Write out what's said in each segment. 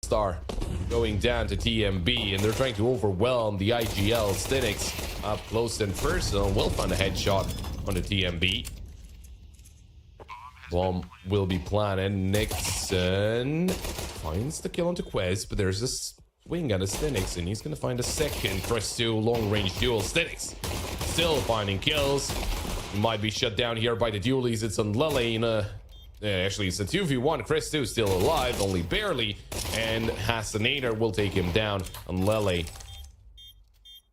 star going down to TMB, and they're trying to overwhelm the IGL. Stinix up close and personal will find a headshot on the TMB. Bomb will be planted. Nixon finds the kill onto Quez, but there's a swing at a Stinix, and he's gonna find a second. Press 2 long range duel. Stinix still finding kills. He might be shut down here by the dualies. It's on Lele. Actually, it's a 2v1. Chris 2 still alive, only barely. And Hasanator will take him down. And Lele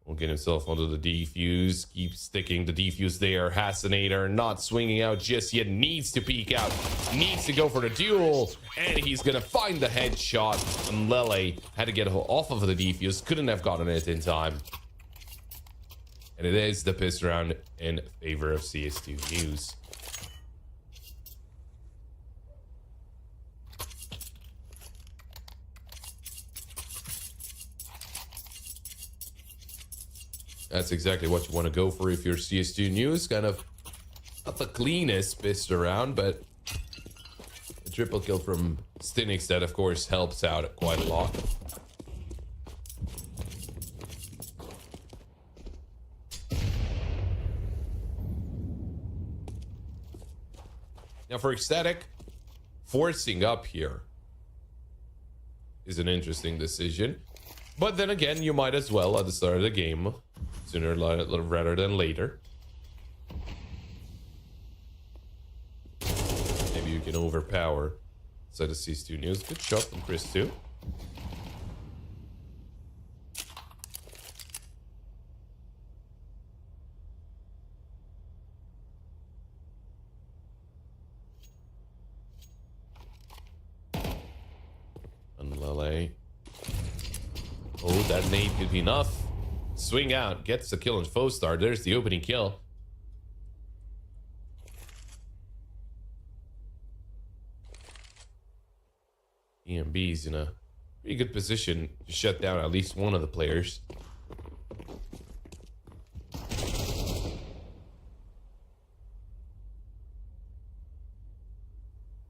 will get himself onto the defuse. Keep sticking the defuse there. Hasanator not swinging out just yet. Needs to peek out. Needs to go for the duel. And he's going to find the headshot. And Lele had to get off of the defuse. Couldn't have gotten it in time. And it is the piss round in favor of CS2 News. That's exactly what you want to go for if you're CS2 News. Kind of not the cleanest pissed around, but a triple kill from Stinix that, of course, helps out quite a lot. Now for Ecstatic, forcing up here is an interesting decision. But then again, you might as well at the start of the game, sooner rather than later. Maybe you can overpower side of CS2 News. Good shot from Chris 2. And Lele. Oh, that nade could be enough. Swing out, gets the kill on Foestar. There's the opening kill. EMB's in a pretty good position to shut down at least one of the players.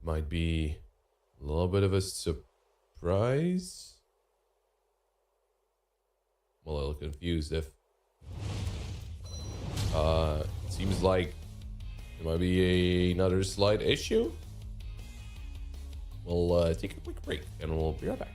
Might be a little bit of a surprise. I'm a little confused if seems like there might be another slight issue. We'll take a quick break and we'll be right back.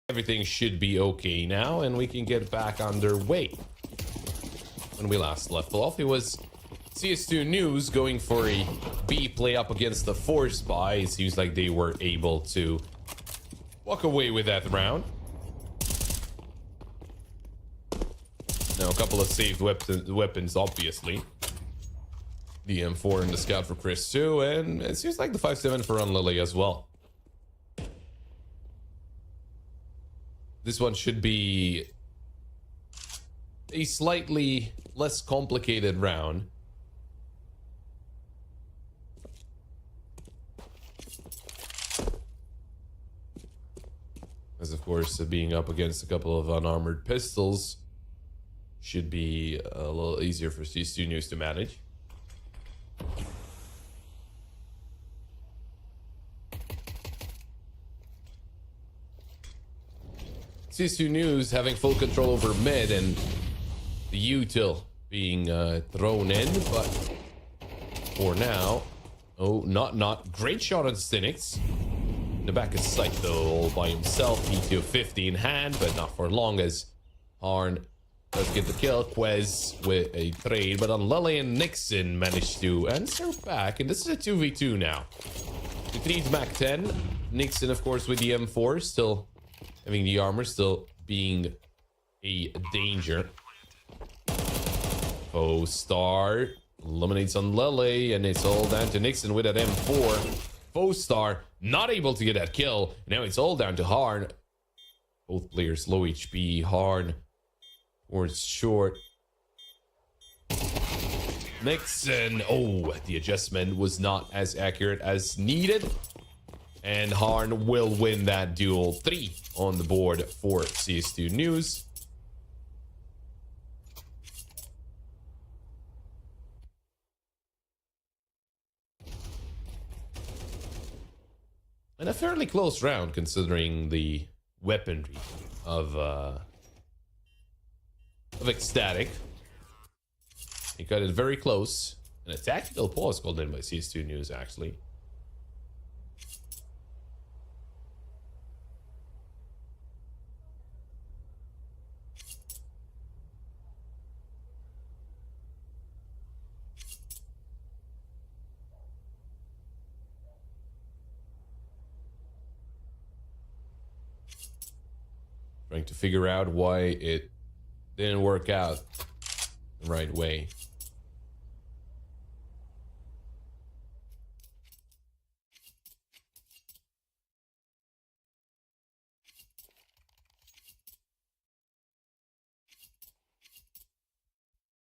Everything should be okay now, and we can get back underway. When we last left off, it was CS2 News going for a B play up against the Force Buy. It seems like they were able to walk away with that round. Now, a couple of saved weapons, obviously. The M4 and the Scout for Chris too, and it seems like the 5.7 for Lily as well. This one should be a slightly less complicated round. As of course, being up against a couple of unarmored pistols should be a little easier for CS2 News to manage. CS2 News having full control over mid and the util being thrown in, but for now, oh, not great shot on Stinix. In the back of sight though, all by himself. P250 in hand, but not for long as Harn does get the kill. Quez with a trade, but on Lily and Nixon managed to answer back, and this is a 2v2 now. The 3 Mac 10. Nixon, of course, with the M4, still having the armor, still being a danger. Oh, Star eliminates on Lily, and it's all down to Nixon with that M4. Star not able to get that kill. Now it's all down to Harn. Both players low HP. Harn towards short. Nixon. Oh, the adjustment was not as accurate as needed. And Harn will win that duel. 3 on the board for CS2 News. And a fairly close round considering the weaponry of Ecstatic. He got it very close. And a tactical pause called in by CS2 News, actually. Trying to figure out why it didn't work out the right way.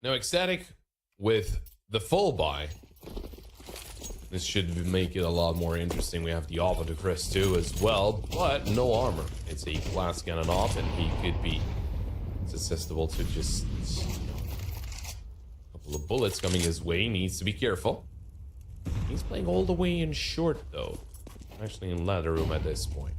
Now, Ecstatic with the full buy. This should make it a lot more interesting. We have the Alpha to Chris too as well, but no armor. It's a glass cannon off, and he could be susceptible to just a couple of bullets coming his way. He needs to be careful. He's playing all the way in short though. Actually in ladder room at this point.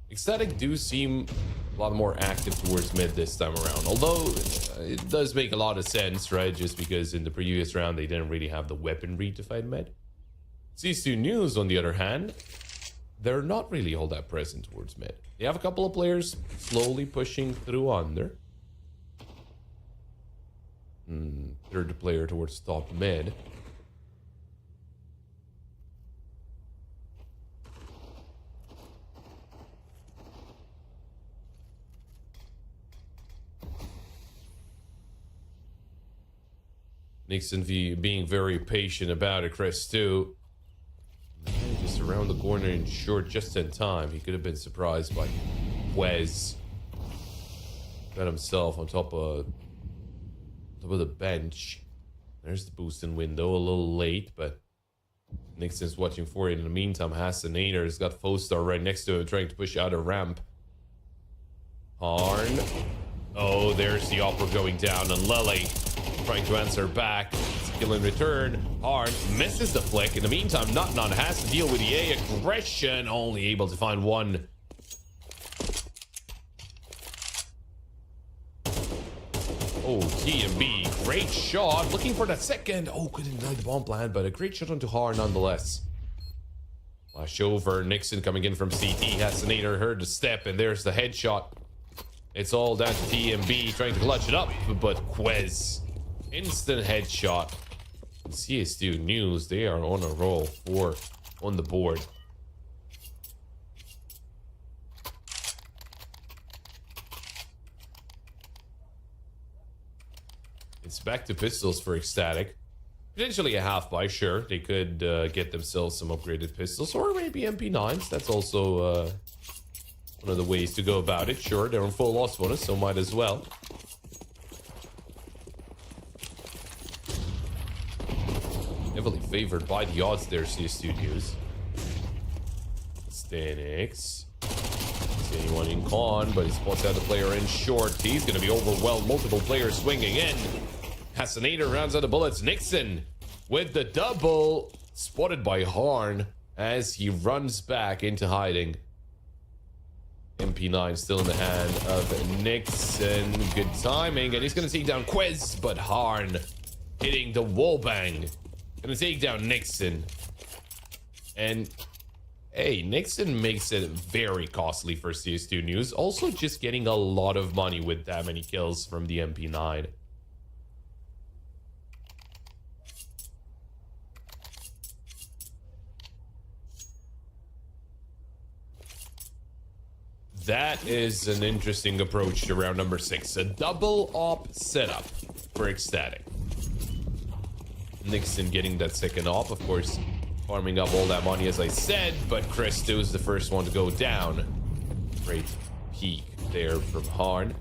Ecstatic do seem a lot more active towards mid this time around. Although it does make a lot of sense, right? Just because in the previous round they didn't really have the weaponry to fight mid. CS2 News, on the other hand, they're not really all that present towards mid. They have a couple of players slowly pushing through under. Third player towards top mid. Nixon being very patient about it. Chris too. Just around the corner in short, just in time. He could have been surprised by Quez. Got himself on top of the bench. There's the boosting window, a little late, but Nixon's watching for it. In the meantime, Hasanator has got Fostar right next to him, trying to push out a ramp. Harn. Oh, there's the opera going down, and Lele trying to answer back. Kill in return. Harn misses the flick. In the meantime, Not has to deal with the A aggression. Only able to find one. Oh, TMB. Great shot. Looking for that second. Oh, couldn't deny the bomb plan, but a great shot onto Harn nonetheless. Flash over. Nixon coming in from CT. Hasanator heard the step, and there's the headshot. It's all down to TMB trying to clutch it up, but Quez. Instant headshot. CS2 News, they are on a roll. 4 on the board. It's back to pistols for Ecstatic. Potentially a half buy, sure. They could get themselves some upgraded pistols, or maybe MP9s. That's also one of the ways to go about it. Sure, they're on full loss bonus, so might as well. Heavily favored by the odds there, CS Studios. Stanix. See anyone in con, but he spots out the player in short. He's going to be overwhelmed. Multiple players swinging in. Hasanator rounds out the bullets. Nixon with the double. Spotted by Harn as he runs back into hiding. MP9 still in the hand of Nixon. Good timing. And he's going to take down Quez, but Harn hitting the wall bang. Going to take down Nixon. And hey, Nixon makes it very costly for CS2 News. Also just getting a lot of money with that many kills from the MP9. That is an interesting approach to round number 6. A double op setup for Ecstatic. Nixon getting that second op, of course, farming up all that money as I said, but Cresto is the first one to go down. Great peek there from Harn.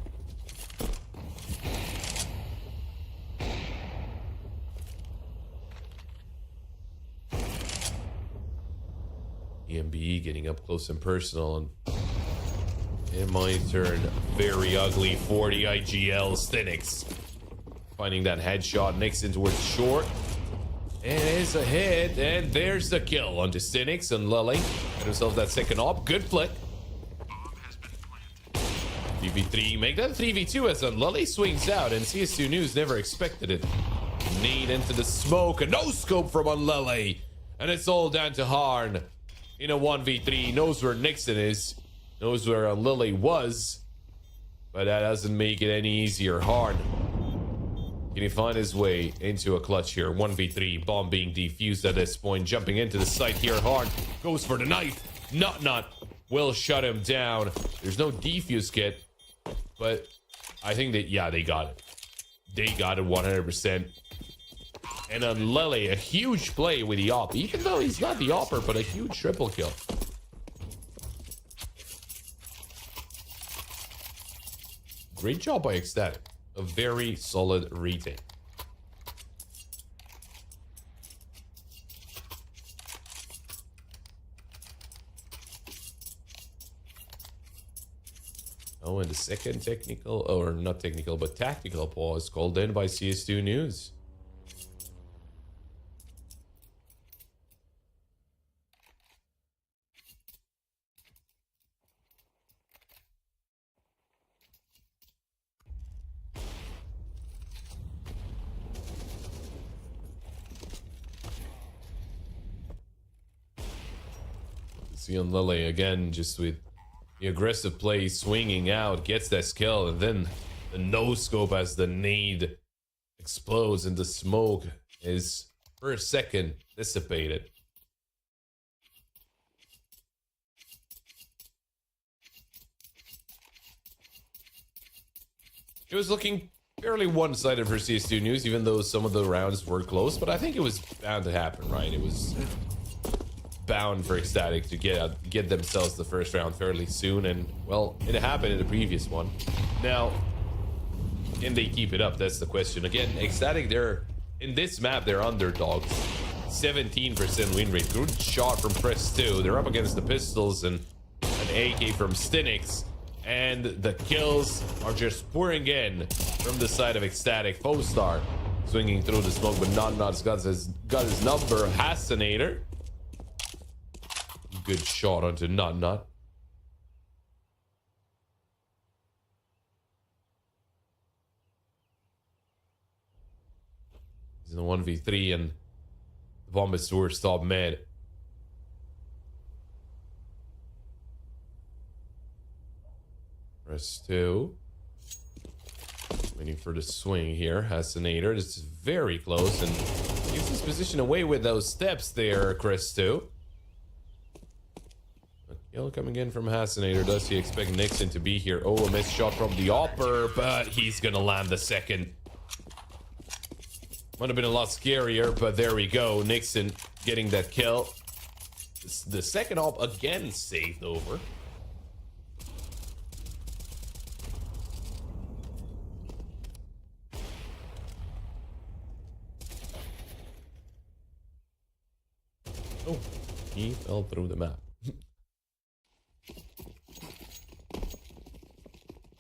EMB getting up close and personal, and it might turn very ugly for the IGL. Stinix finding that headshot. Nixon towards short. And it's a hit, and there's the kill onto Stinix and Lily. Got himself that second op. Good flick. 3v3, make that 3v2 as Lily swings out, and CS2 News never expected it. Nade into the smoke, a no scope from Lily, and it's all down to Harn in a 1v3. He knows where Nixon is, knows where Lily was, but that doesn't make it any easier. Harn, can he find his way into a clutch here? 1v3, bomb being defused at this point. Jumping into the site here. Harn goes for the knife. Nut will shut him down. There's no defuse kit, but I think that, yeah, they got it. They got it 100%. And on Lily, a huge play with the op, even though he's not the opper, but a huge triple kill. Great job by Ecstatic. A very solid retake. Oh, and the second technical, or not technical, but tactical pause called in by CS2 News. See on Lily again, just with the aggressive play, swinging out, gets that skill, and then the no scope as the nade explodes and the smoke is for a second dissipated. It was looking fairly one-sided for CS2 News, even though some of the rounds were close, but I think it was bound to happen, right? It was bound for Ecstatic to get themselves the first round fairly soon, and well, it happened in the previous one. Now, can they keep it up? That's the question. Again, Ecstatic, they're in this map, they're underdogs. 17% win rate. Good shot from Press 2. They're up against the pistols and an AK from Stinix, and the kills are just pouring in from the side of Ecstatic. Fostar swinging through the smoke, but Not's got his number. Hasanator. Good shot onto Nut. He's in the 1v3, and the bomb is towards top mid. Press 2. Waiting for the swing here. Hasinator. This is very close and gives his position away with those steps there, Chris 2. Kill coming in from Hasinator. Does he expect Nixon to be here? Oh, a missed shot from the upper, but he's gonna land the second. Might have been a lot scarier, but there we go. Nixon getting that kill. The second op again saved over. Oh, he fell through the map.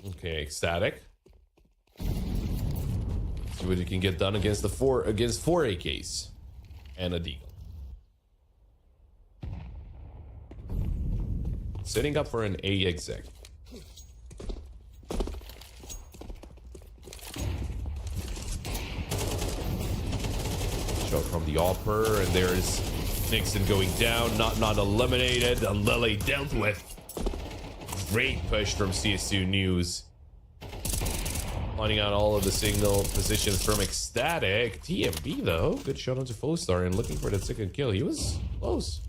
Okay, ecstatic. See what you can get done against four AKs and a deagle. Setting up for an A exec. Shot from the upper, and there's Nixon going down, not eliminated. And Lily dealt with. Great push from CS2 News. Finding out all of the signal positions from Ecstatic. TMB though, good shot onto Foestar and looking for that second kill. He was close.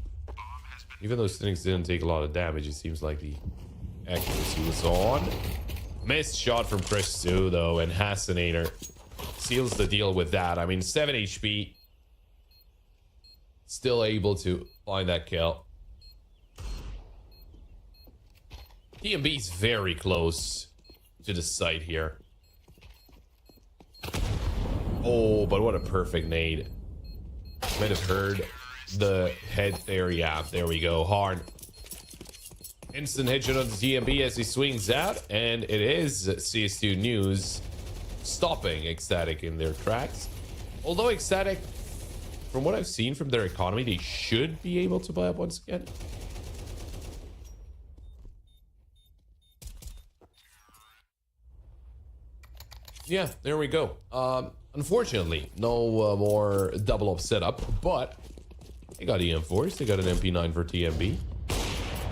Even though Stinix didn't take a lot of damage, it seems like the accuracy was on. Missed shot from Chris 2 though, and Hasinator seals the deal with that. I mean, 7 HP. Still able to find that kill. TMB's very close to the site here. Oh, but what a perfect nade. Might have heard the head there. Yeah, there we go. Hard. Instant headshot on the TMB as he swings out. And it is CS2 News stopping Ecstatic in their tracks. Although Ecstatic, from what I've seen from their economy, they should be able to buy up once again. Yeah, there we go. Unfortunately, no more double up setup, but they got EM4s. They got an MP9 for TMB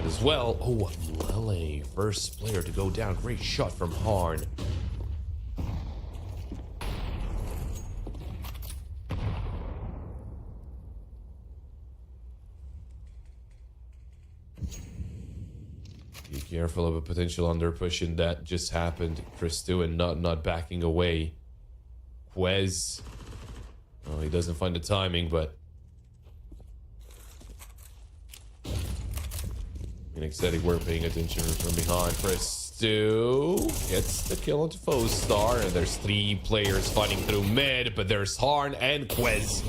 as well. Oh, Lele, first player to go down. Great shot from Harn. Be careful of a potential under push, and that just happened. Chris 2 and not backing away. Quez. Oh, he doesn't find the timing, but in Ecstatic, we're paying attention from behind. Chris 2 gets the kill onto Foestar, and there's 3 players fighting through mid, but there's Harn and Quez.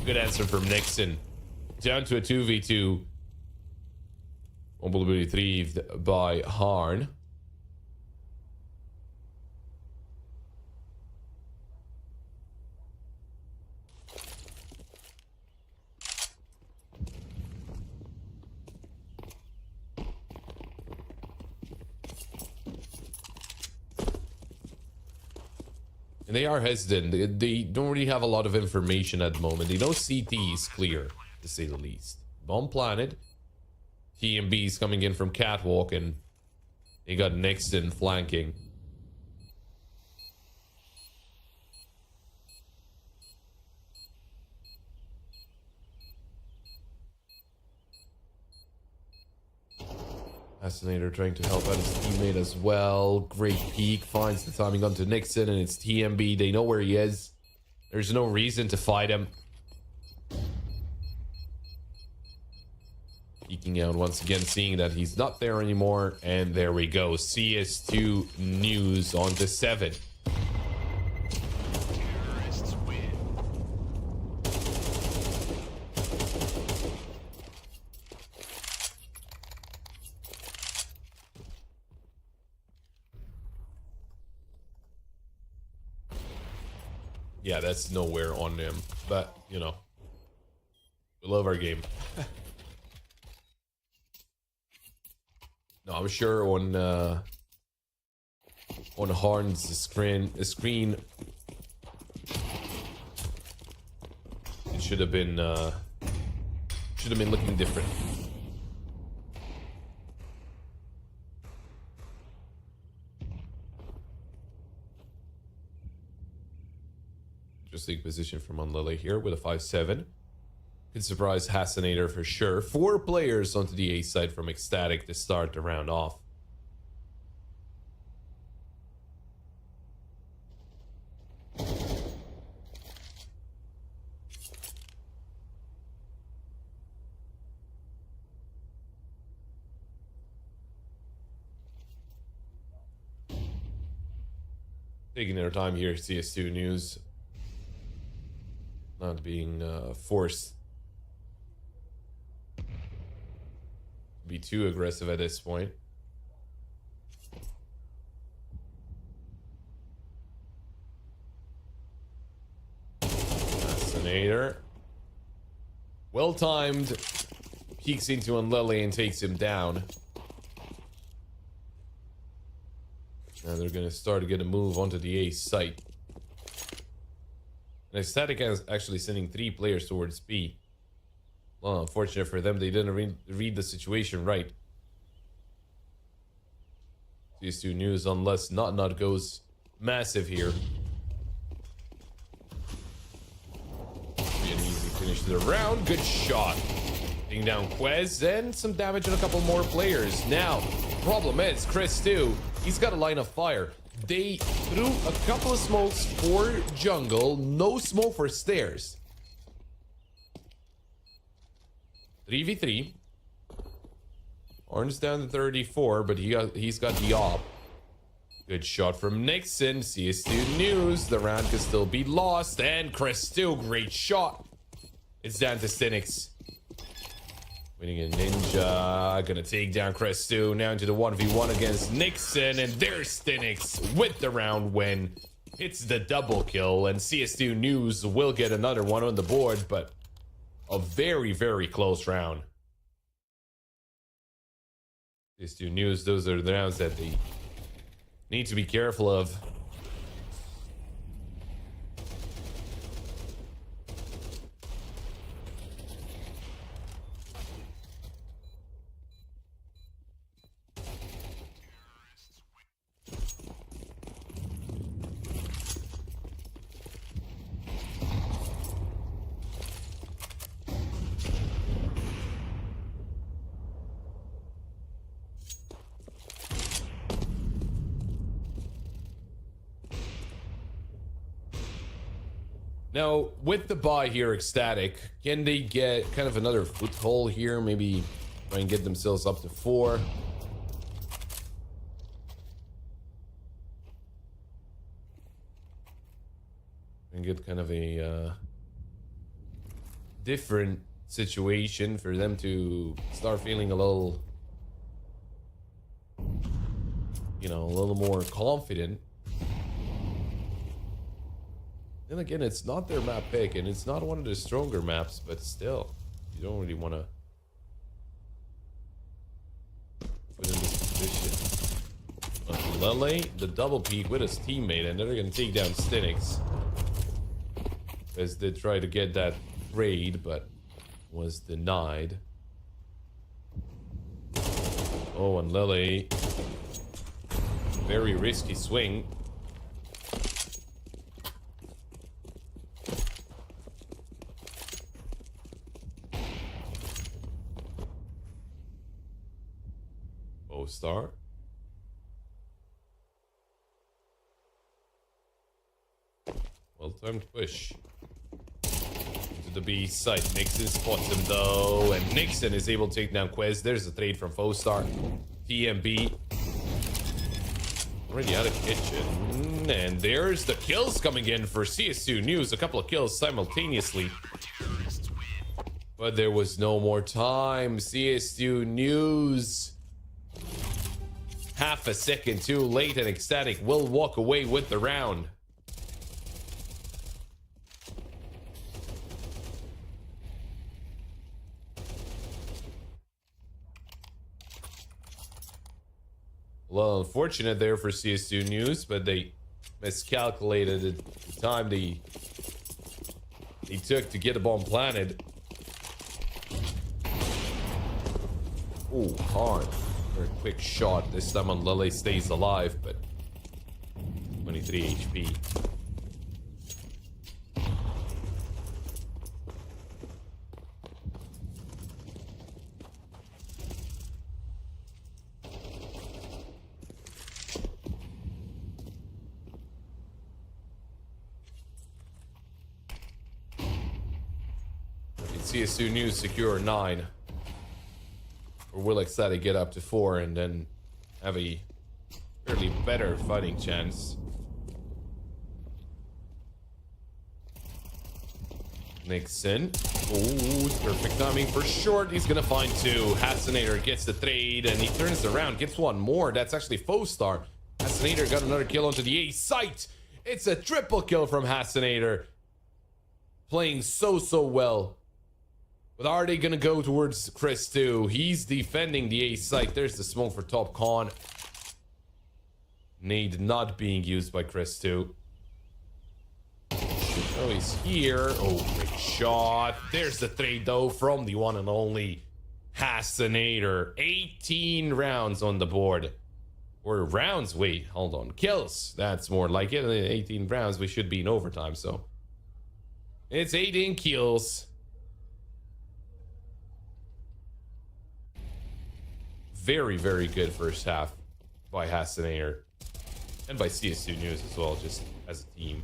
Good answer from Nixon. Down to a 2v2. Will be retrieved by Harn. And they are hesitant. They don't really have a lot of information at the moment. They know CT is clear, to say the least. Bomb planted. TMB's coming in from Catwalk, and they got Nixon flanking. Fascinator trying to help out his teammate as well. Great peek, finds the timing onto Nixon, and it's TMB. They know where he is. There's no reason to fight him. Peeking out once again, seeing that he's not there anymore. And there we go. CS2 News on to 7. Yeah, that's nowhere on him. But, you know, we love our game. No, I'm sure on Harn's screen, it should have been looking different. Interesting position from Lily here with a 5-7. Could surprise Hassanator for sure. 4 players onto the A side from Ecstatic to start the round off. Taking their time here, CS2 News. Not being forced to be too aggressive at this point. Fascinator. Well timed. Peeks into Unlily and takes him down. Now they're going to start to get a move onto the A site. And Ecstatic is actually sending 3 players towards B. Well, unfortunate for them, they didn't read the situation right. These 2 News, unless Not goes massive here. Be an easy finish to the round. Good shot. Taking down Quez and some damage on a couple more players. Now, problem is, Chris too, he's got a line of fire. They threw a couple of smokes for jungle, no smoke for stairs. 3v3. Orange down to 34, but he's got the op. Good shot from Nixon. CS2 News. The round could still be lost. And Crestu, great shot. It's down to Stinix. Winning a Ninja. Gonna take down Crestu. Now into the 1v1 against Nixon. And there's Stinix with the round win. Hits the double kill. And CS2 News will get another one on the board. But a very, very close round. CS2 News, those are the rounds that they need to be careful of. Now, with the buy here, Ecstatic, can they get kind of another foothold here? Maybe try and get themselves up to 4. And get kind of a different situation for them to start feeling a little, you know, a little more confident. Then again, it's not their map pick, and it's not one of the stronger maps, but still, you don't really want to put in this position. Lele, the double peek with his teammate, and they're going to take down Stinix. As they try to get that raid, but was denied. Oh, and Lele, very risky swing. Star. Well timed push into the B site. Nixon spots him though, and Nixon is able to take down Quez. There's a trade from Fostar. TMB already out of kitchen, and there's the kills coming in for CS2 News. A couple of kills simultaneously, but there was no more time. CS2 News, half a second too late, and Ecstatic will walk away with the round. Well, unfortunate there for CS2 News, but they miscalculated the time they took to get the bomb planted. Ooh, hard. Very quick shot. This time on Lele stays alive, but 23 HP. CSU News secure 9. Or will Ecstatic get up to 4 and then have a fairly better fighting chance? Nixon. Oh, perfect timing for short. He's gonna find 2. Hassanator gets the trade and he turns around, gets one more. That's actually Fostar. Hassanator got another kill onto the A site. It's a triple kill from Hassanator. Playing so well. But are they gonna go towards Chris 2? He's defending the A site. There's the smoke for top con. Nade not being used by Chris 2. Oh, he's here. Oh, great shot. There's the trade, though, from the one and only Hassanator. 18 rounds on the board. Or rounds, wait, hold on. Kills. That's more like it. 18 rounds, we should be in overtime, so. It's 18 kills. Very good first half by Hassanator. And by CSU News as well, just as a team.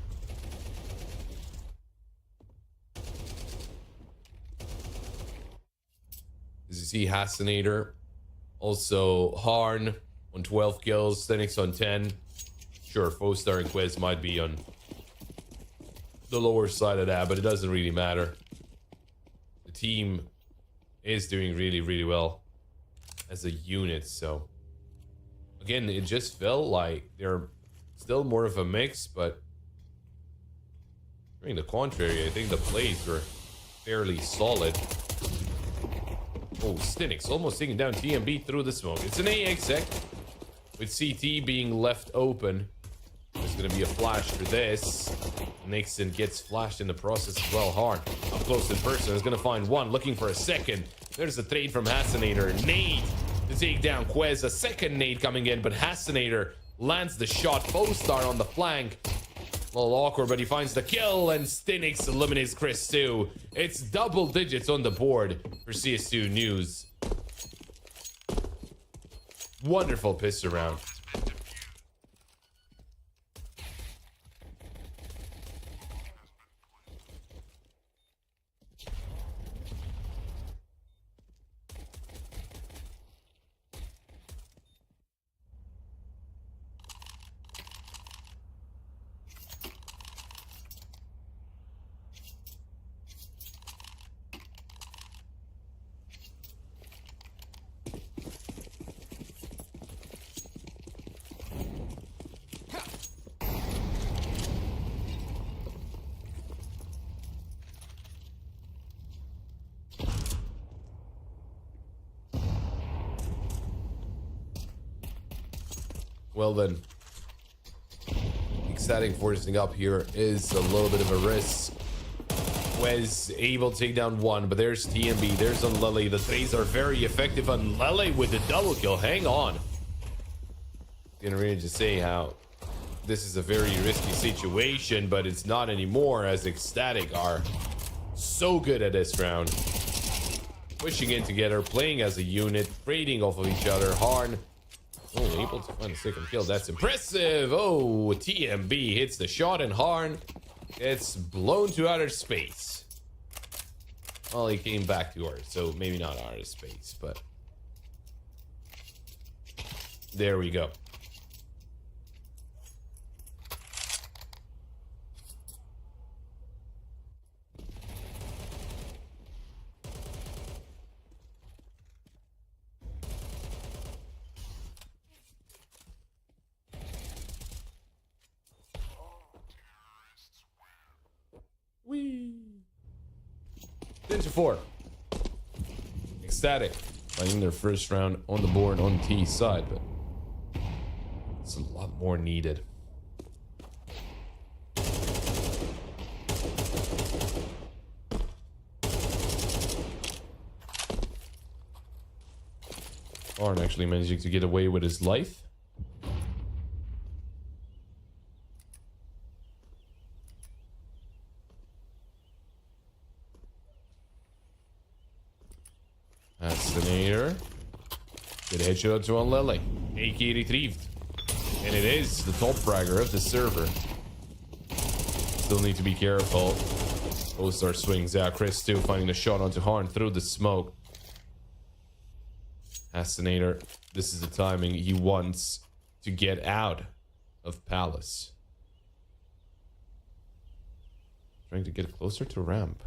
As you see, Hassanator, also Harn on 12 kills, Stenix on 10. Sure, Fostar and Quiz might be on the lower side of that, but it doesn't really matter. The team is doing really well as a unit, so again, it just felt like they're still more of a mix, but during the contrary, I think the plays were fairly solid. Oh, Stinix almost taking down TMB through the smoke. It's an AXX with CT being left open. There's gonna be a flash for this. Nixon gets flashed in the process as well. Hard up close in person is gonna find one, looking for a second. There's a trade from Hassanator. Nade to take down Quez. A second nade coming in, but Hassanator lands the shot. Fostar on the flank. A little awkward, but he finds the kill, and Stinix eliminates Chris 2. It's double digits on the board for CSU News. Wonderful piss around. Well then, Ecstatic forcing up here is a little bit of a risk. Quez able to take down one, but there's TMB, there's on Lele. The trades are very effective on Lele with the double kill. Hang on. Gonna really just say how this is a very risky situation, but it's not anymore, as Ecstatic are so good at this round. Pushing in together, playing as a unit, trading off of each other. Harn, oh, able to find a second kill. That's impressive. Oh, TMB hits the shot, and Harn gets blown to outer space. Well, he came back to Earth, so maybe not outer space, but there we go. Wee. 10-4. Ecstatic finding their first round on the board on T side, but it's a lot more needed. Arn actually managing to get away with his life. Hassanator. Good headshot to Lele. AK retrieved. And it is the top fragger of the server. Still need to be careful. Star swings out. Chris too finding a shot onto Harn through the smoke. Assassinator, this is the timing he wants to get out of Palace. Trying to get closer to ramp.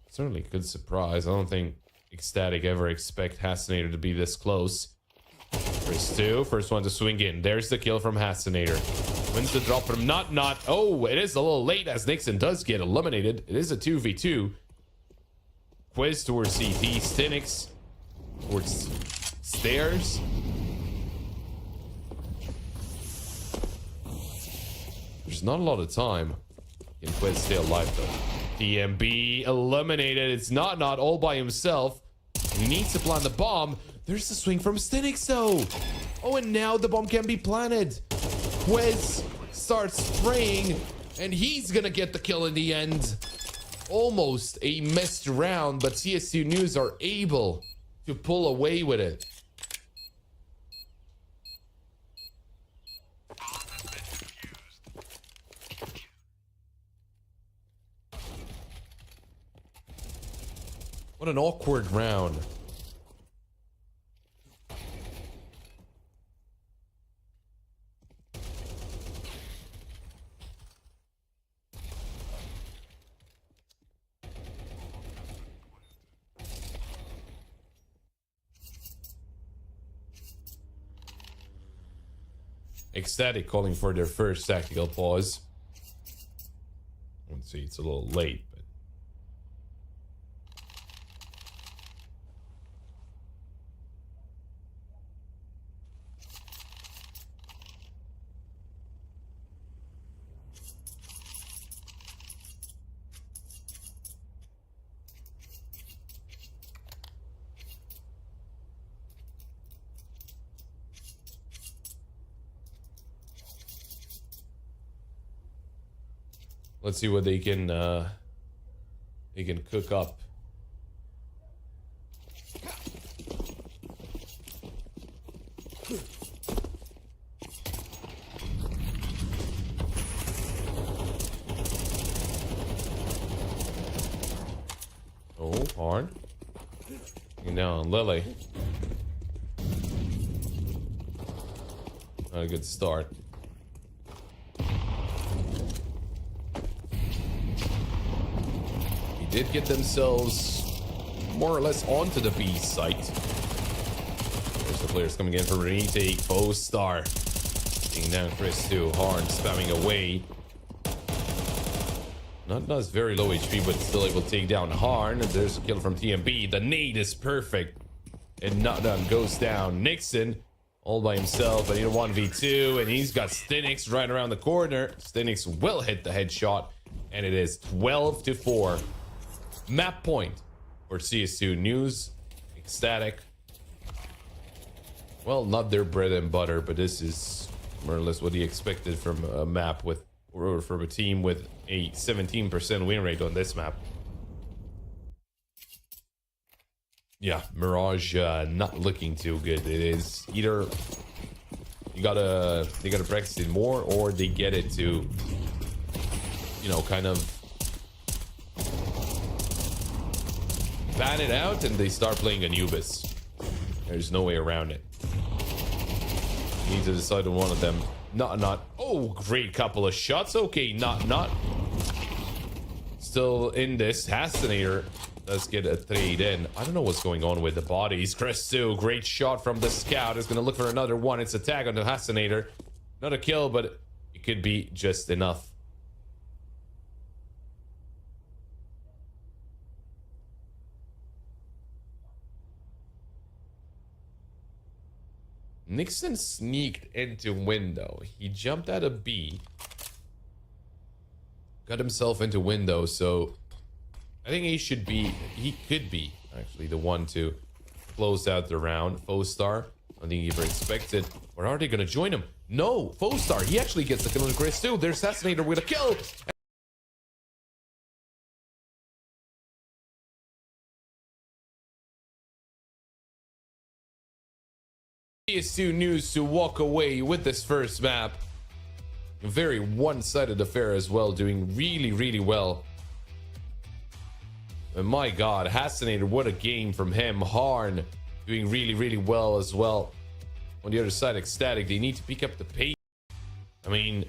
Certainly a good surprise. I don't think Ecstatic ever expect Assassinator to be this close. Chris 2, first one to swing in. There's the kill from Assassinator. Wins the drop from Not. Oh, it is a little late as Nixon does get eliminated. It is a 2v2. Quiz towards CT. Stinix towards stairs. There's not a lot of time. Can Quiz stay alive though? TMB eliminated. It's Not all by himself. He needs to plant the bomb. There's the swing from Stinix though. Oh, and now the bomb can be planted. Quiz starts spraying, and he's gonna get the kill in the end. Almost a missed round, but CSU News are able to pull away with it. What an awkward round. Ecstatic calling for their first tactical pause. Let's see, it's a little late, but let's see what they can cook up. Oh, hard. And now on Lily. Not a good start. Did get themselves more or less onto the B site. There's the players coming in for a retake. Star taking down Chris 2. Harn spamming away. Not very low HP, but still able to take down Harn. And there's a kill from TMB. The nade is perfect. And Not Done goes down. Nixon all by himself. I need a 1v2. And he's got Stinix right around the corner. Stinix will hit the headshot. And it is 12-4. Map point for CSU News. Ecstatic. Well, not their bread and butter, but this is more or less what he expected from a map with, or from a team with a 17% win rate on this map. Yeah, Mirage not looking too good. It is either they gotta practice it more, or they get it to, you know, kind of ban it out and they start playing Anubis. There's no way around it. You need to decide on one of them. Not. Oh, great couple of shots. Okay, not. Still in this. Assassinator does get a trade in. I don't know what's going on with the bodies. Chris 2, great shot from the scout. Is going to look for another one. It's a tag on the Assassinator. Not a kill, but it could be just enough. Nixon sneaked into window. He jumped out of B. Got himself into window, so I think he could be actually the one to close out the round. Star, I think he ever expected. Or are they gonna join him? No, Star, he actually gets the kill on Chris too. There's Assassinator with a kill. CSU News to walk away with this first map. A very one-sided affair as well, doing really, really well. And my God, Hassanator, what a game from him. Harn doing really, really well as well. On the other side, Ecstatic, they need to pick up the pace. I mean,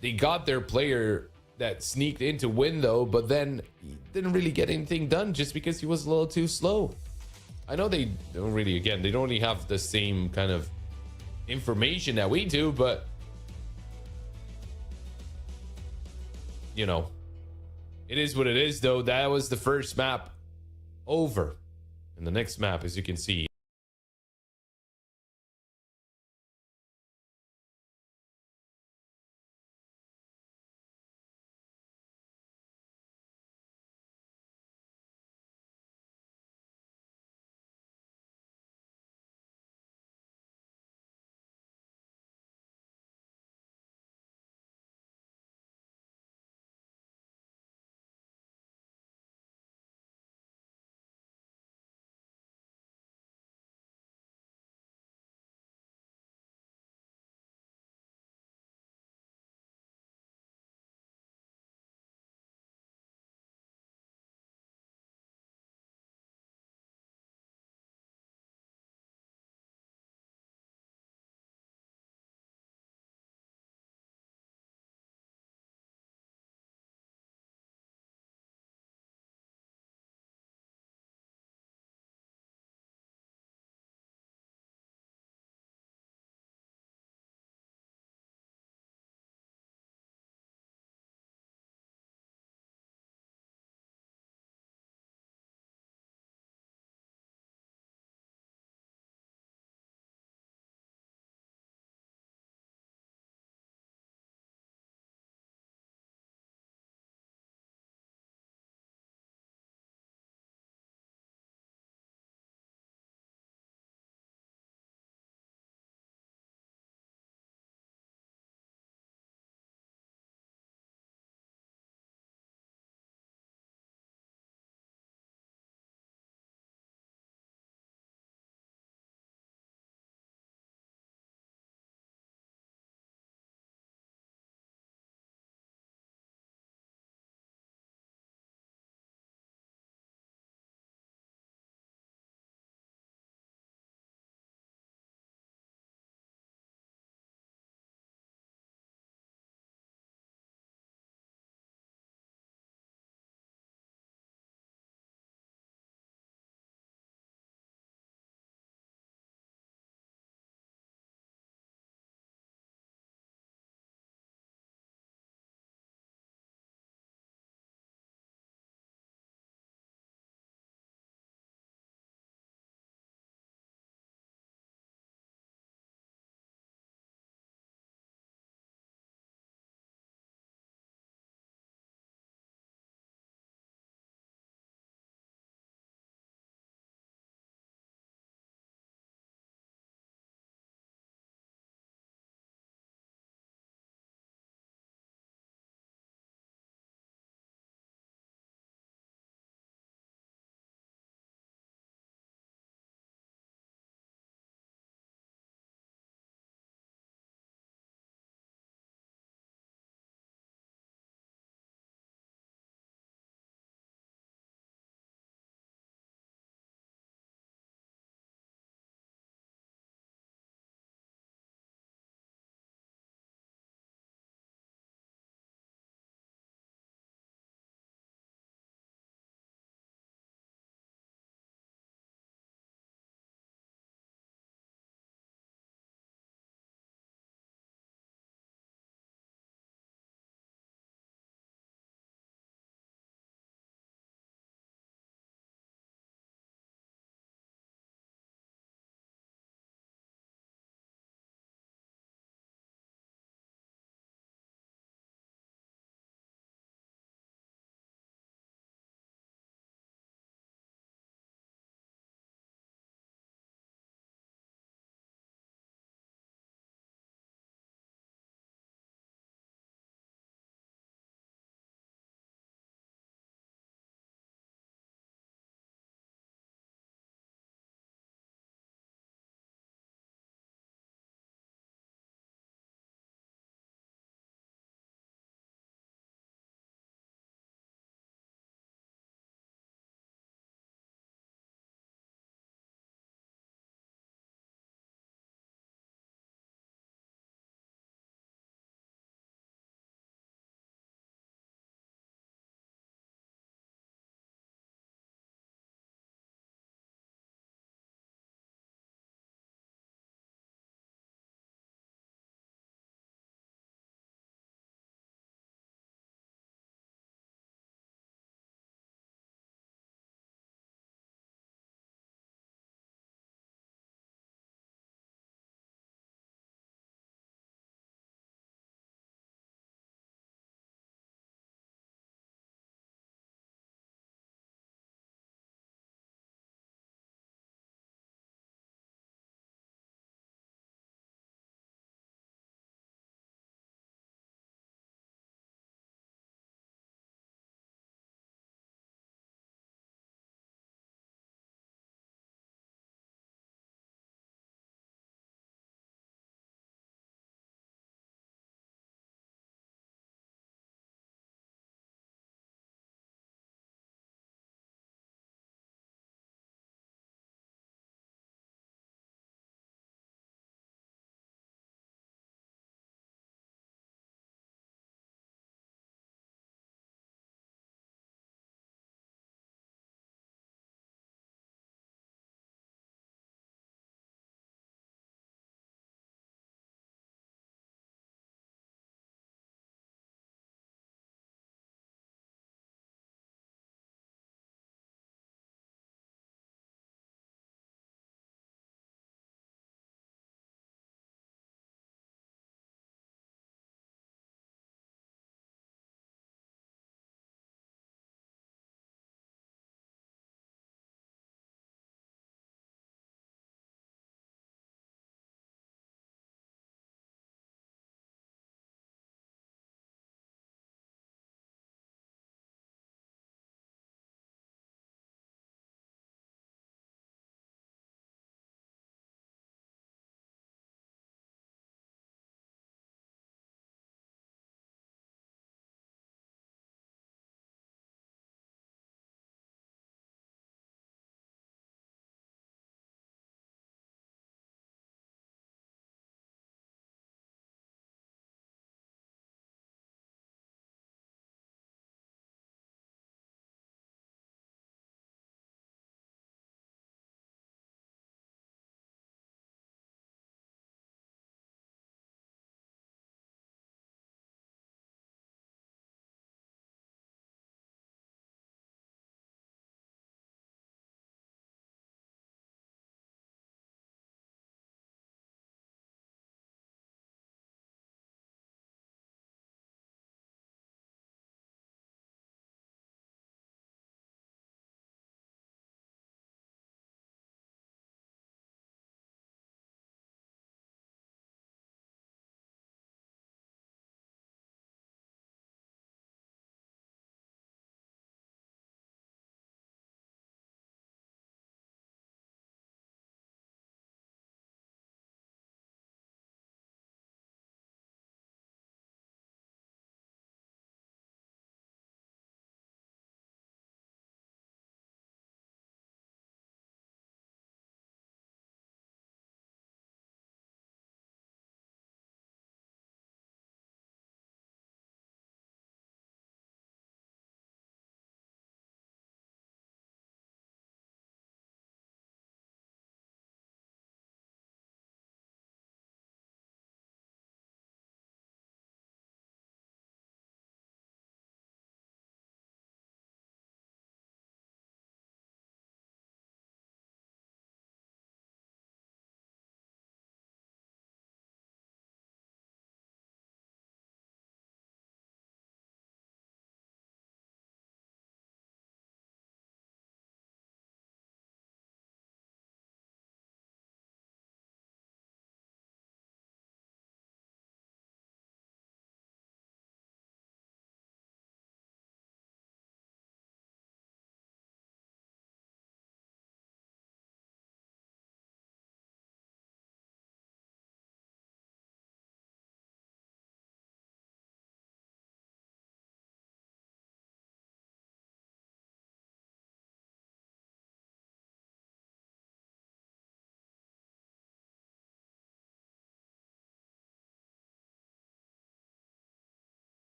they got their player that sneaked into window, but then he didn't really get anything done just because he was a little too slow. I know they don't really, again, they don't really have the same kind of information that we do, but you know, it is what it is, though. That was the first map over. And the next map, as you can see,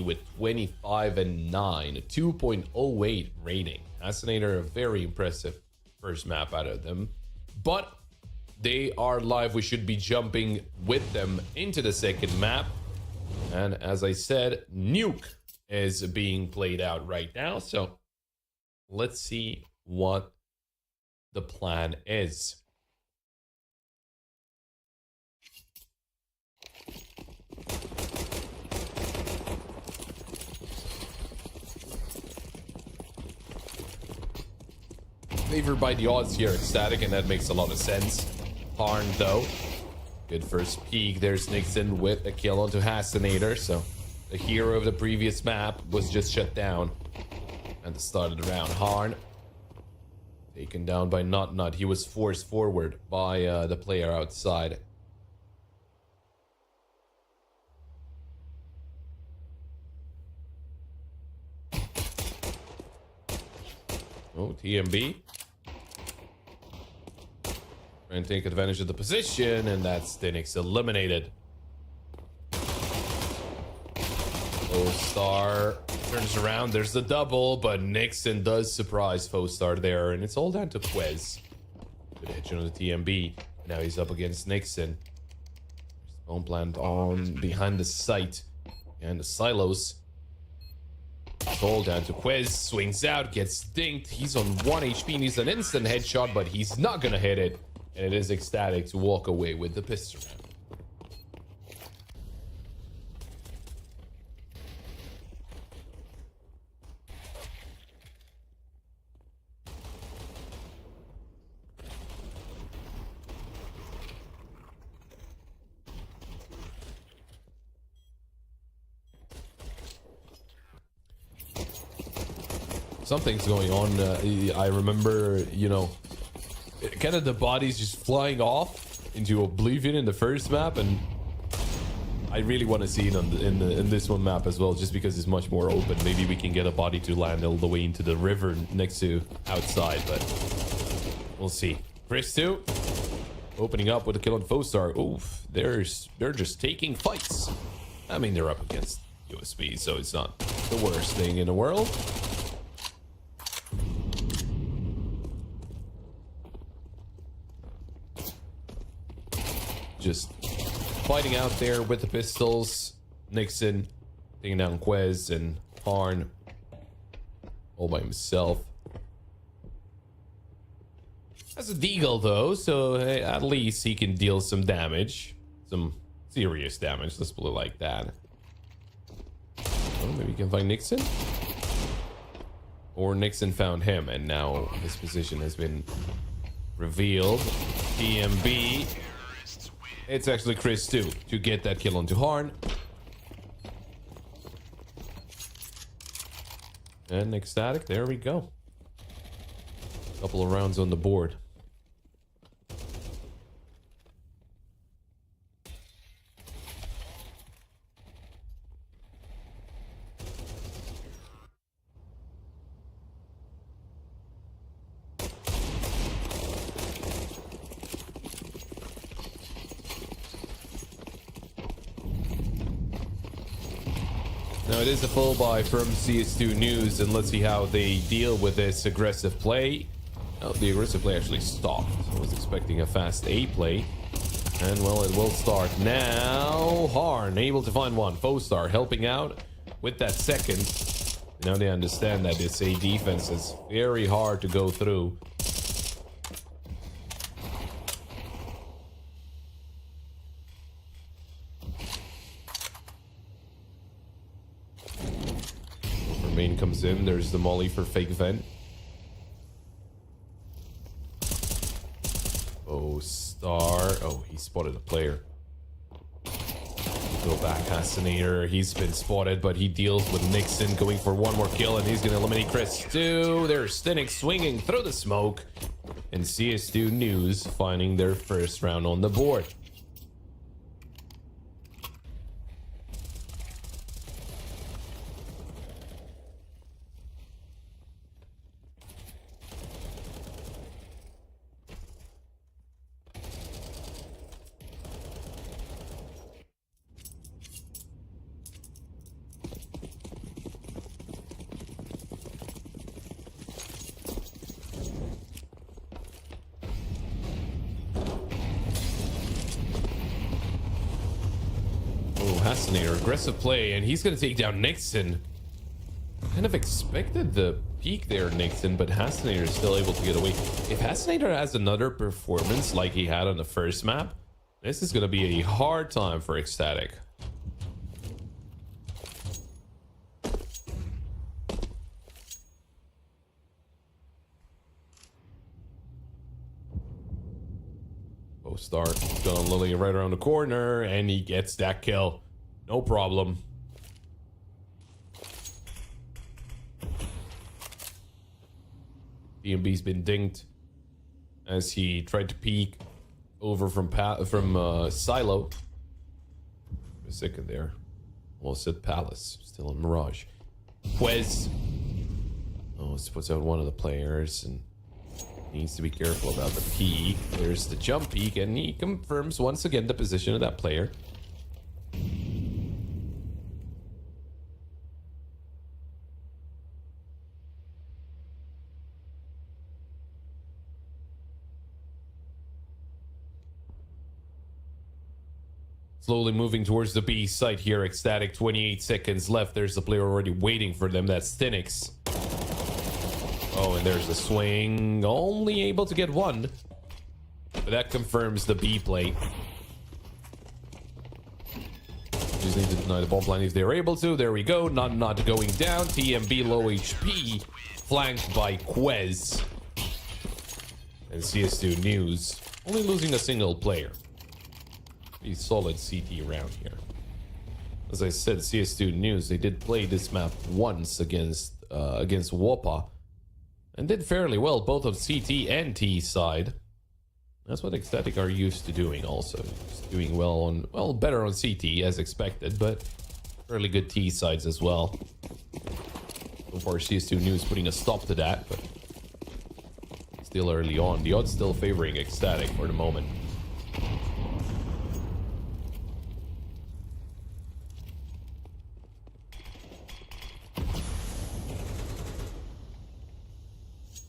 with 25 and 9, a 2.08 rating. Assassinator, a very impressive first map out of them. But they are live. We should be jumping with them into the second map. And as I said, Nuke is being played out right now. So let's see what the plan is. Favored by the odds here, Ecstatic, and that makes a lot of sense. Harn, though. Good first peek. There's Nixon with a kill onto Hasinator. So the hero of the previous map was just shut down at the start of the round. Harn taken down by Nut. He was forced forward by the player outside. Oh, TMB. Trying to take advantage of the position, and that's Stinix eliminated. Foestar turns around. There's the double, but Nixon does surprise Foestar there, and it's all down to Quez. Good hit on the TMB. Now he's up against Nixon. Spawn plant on behind the site and the silos. It's all down to Quez. Swings out, gets dinked. He's on 1 HP, needs an instant headshot, but he's not gonna hit it. And it is Ecstatic to walk away with the pistol round. Something's going on. I remember, you know, kind of the bodies just flying off into oblivion in the first map, and I really want to see it on in this one map as well, just because it's much more open. Maybe we can get a body to land all the way into the river next to outside, but we'll see. Chris 2 opening up with a kill on Foestar. Oof, they're just taking fights. I mean, they're up against USB, so it's not the worst thing in the world. Just fighting out there with the pistols. Nixon taking down Quez, and Harn all by himself. That's a deagle though, so hey, at least he can deal some damage. Some serious damage, let's put it like that. Oh, maybe we can find Nixon? Or Nixon found him, and now his position has been revealed. TMB. It's actually Chris 2 to get that kill onto Harn. And Ecstatic, there we go. Couple of rounds on the board. Now it is a full buy from CS2 News, and let's see how they deal with this aggressive play. Oh, the aggressive play actually stopped. I was expecting a fast A play. And well, it will start now. Harn able to find one. Foestar helping out with that second. Now they understand that this A defense is very hard to go through. Main comes in. There's the molly for fake vent. Foestar. Oh, he spotted a player. Go back, Hasinator. He's been spotted, but he deals with Nixon going for one more kill, and he's going to eliminate Chris 2. There's Stinix swinging through the smoke. And CS2 News finding their first round on the board. Hasanator, aggressive play, and he's gonna take down Nixon. Kind of expected the peak there, Nixon, but Hasanator is still able to get away. If Hasanator has another performance like he had on the first map, this is gonna be a hard time for Ecstatic. Star John Lily right around the corner, and he gets that kill. No problem. DMB's been dinked as he tried to peek over from Silo. A second there. Almost said Palace. Still in Mirage. Quez. Oh, this puts out one of the players, and needs to be careful about the peek. There's the jump peek, and he confirms once again the position of that player. Slowly moving towards the B site here. Ecstatic, 28 seconds left. There's the player already waiting for them. That's Stinix. Oh, and there's the swing. Only able to get one. But that confirms the B play. Just need to deny the bomb plan if they're able to. There we go. Not going down. TMB low HP. Flanked by Quez. And CS2 News only losing a single player. Pretty solid CT round here. As I said, CS2 News, they did play this map once against Wopa. And did fairly well, both on CT and T side. That's what Ecstatic are used to doing also. Just doing well on, well, better on CT as expected, but fairly good T sides as well. So far, CS2 News putting a stop to that, but still early on. The odds still favoring Ecstatic for the moment.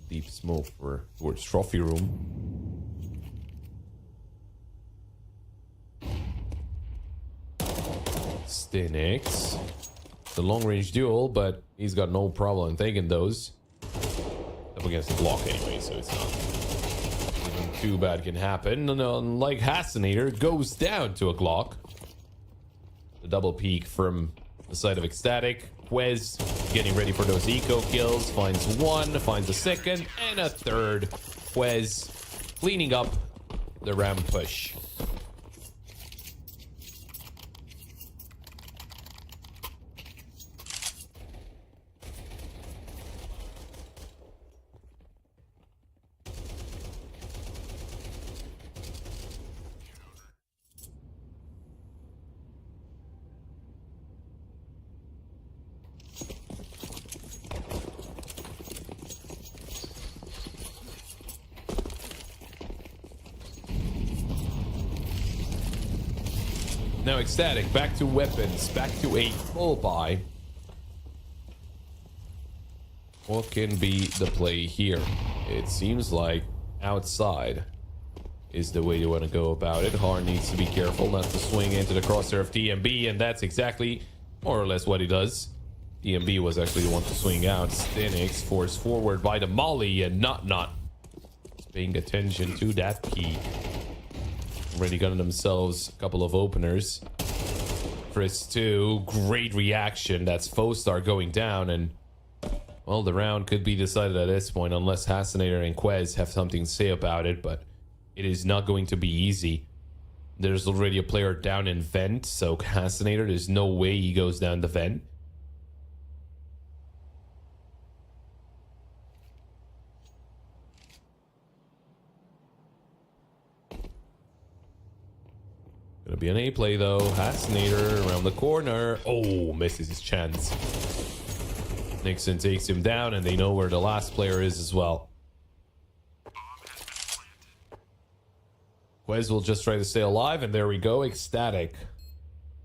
Deep smoke towards trophy room. Stinix. It's a long range duel, but he's got no problem taking those. Up against the block anyway, so it's not even too bad can happen. And unlike Hasanator, goes down to a Glock. The double peek from the side of Ecstatic. Quez getting ready for those eco kills. Finds one, finds a second, and a third. Quez cleaning up the ram push. Now Ecstatic, back to weapons, back to a full buy. What can be the play here? It seems like outside is the way you want to go about it. Har needs to be careful not to swing into the crosshair of TMB, and that's exactly more or less what he does. TMB was actually the one to swing out. Stinix forced forward by the molly, and not paying attention to that peak. Already gotten themselves a couple of openers. Chris 2, great reaction. That's Fostar going down, and well, the round could be decided at this point unless Hasanator and Quez have something to say about it, but it is not going to be easy. There's already a player down in vent, so Hasanator, there's no way he goes down the vent. Gonna be an A play though. Hasanator around the corner. Oh, misses his chance. Nixon takes him down, and they know where the last player is as well. Quez will just try to stay alive, and there we go. Ecstatic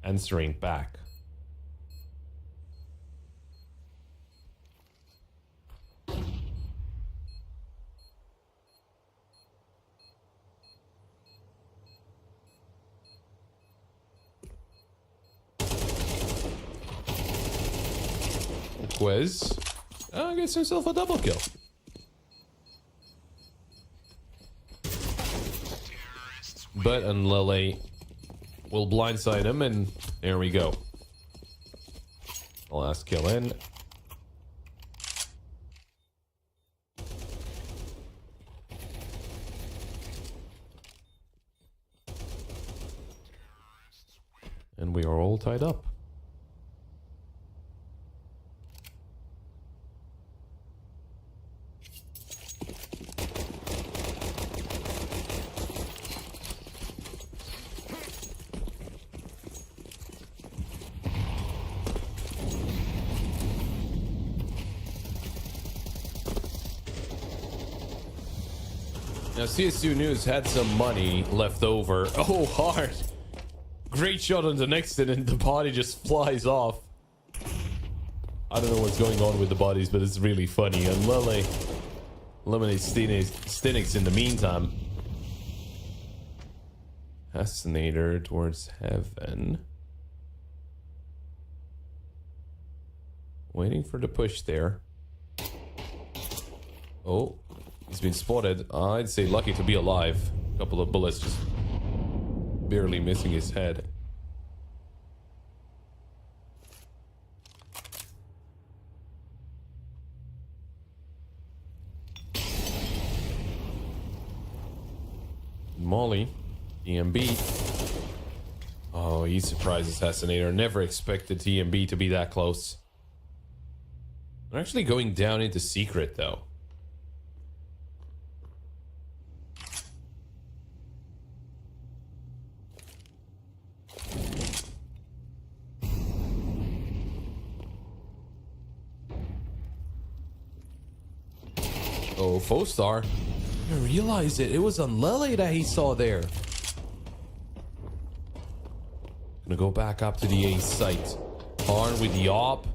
answering back. Quez gets himself a double kill. But Unlele will blindside him, and there we go. The last kill in. And we are all tied up. Now, CSU News had some money left over. Oh, hard. Great shot on the next, and the body just flies off. I don't know what's going on with the bodies, but it's really funny. And Lele eliminates Stinix in the meantime. Assassinator towards heaven. Waiting for the push there. Oh, he's been spotted. I'd say lucky to be alive. A couple of bullets just barely missing his head. Molly, TMB. Oh, he surprised Assassinator. Never expected TMB to be that close. They're actually going down into secret, though. Oh, Fostar. I didn't realize it. It was on Lele that he saw there. Gonna go back up to the A site. Arn with the op.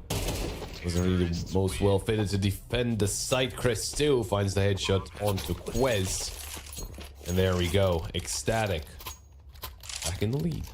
Wasn't really the most well fitted to defend the site. Crestu finds the headshot onto Quez. And there we go. Ecstatic. Back in the lead.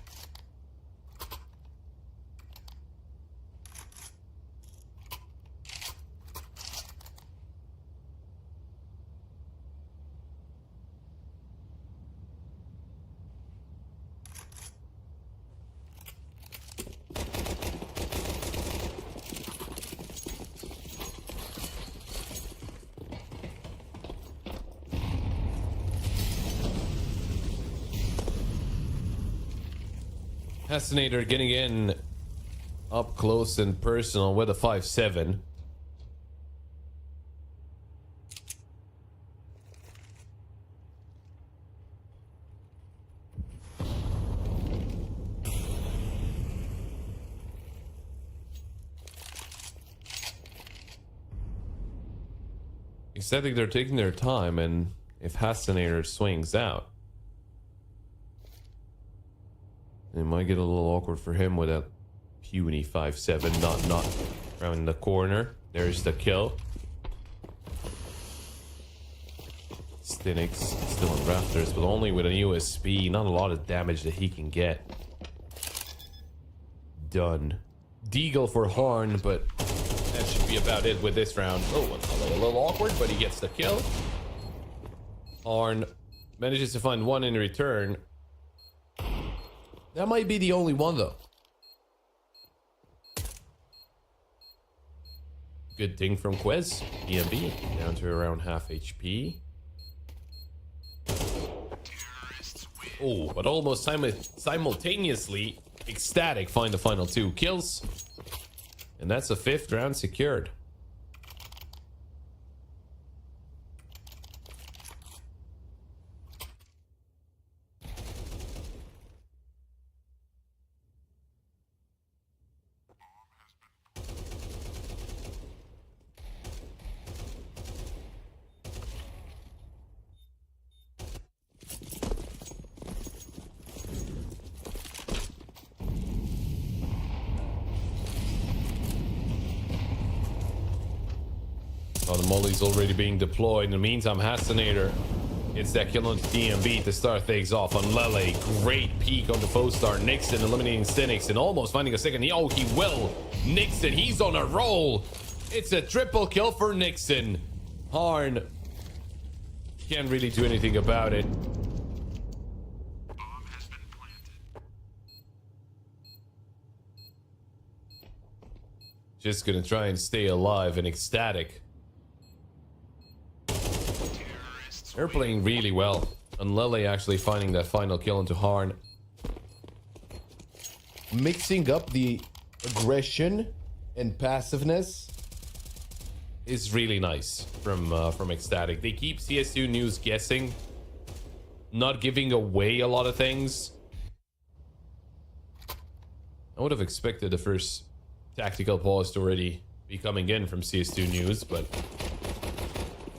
Assassinator getting in up close and personal with a 5-7. Except they're taking their time, and if Assassinator swings out, it might get a little awkward for him with a puny 5-7 not around the corner. There's the kill. Stinix still on rafters, but only with an USP. Not a lot of damage that he can get. Done. Deagle for Horn, but that should be about it with this round. Oh, a little awkward, but he gets the kill. Horn manages to find one in return. That might be the only one, though. Good thing from Quez. EMB down to around half HP. Oh, but almost simultaneously, Ecstatic find the final 2 kills. And that's a 5th round secured. Oh, the molly's already being deployed. In the meantime, Assassinator hits that kill on DMB to start things off on Lele. Great peek on the Fostar. Nixon eliminating Stinix and almost finding a second. Oh, he will. Nixon, he's on a roll. It's a triple kill for Nixon. Harn can't really do anything about it. Just gonna try and stay alive and ecstatic. They're playing really well. And Lele actually finding that final kill into Harn. Mixing up the aggression and passiveness is really nice from Ecstatic. They keep CS2 News guessing, not giving away a lot of things. I would have expected the first tactical pause to already be coming in from CS2 News, but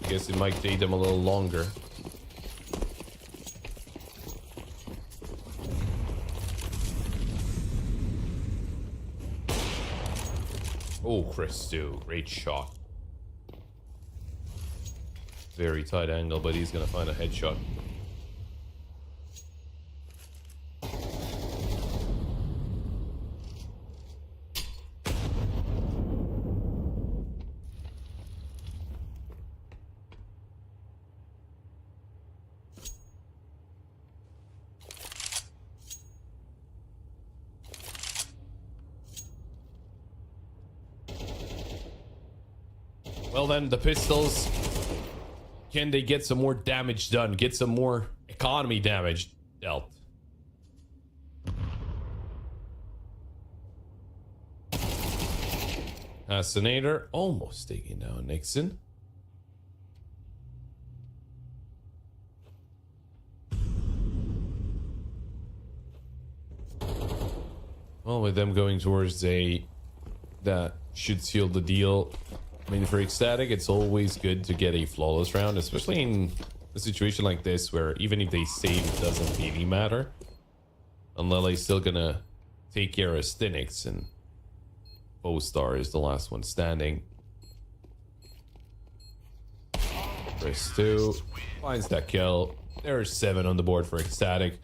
I guess it might take them a little longer. Oh, Chris2, great shot. Very tight angle, but he's gonna find a headshot. Well then, the pistols. Can they get some more damage done? Get some more economy damage dealt? Assassinator almost taking down Nixon. Well, with them going towards A, that should seal the deal. I mean, for Ecstatic, it's always good to get a flawless round, especially in a situation like this where even if they save, it doesn't really matter. And Lele's still gonna take care of Stinix, and Bowstar is the last one standing. Press 2 finds that kill. There's 7 on the board for Ecstatic.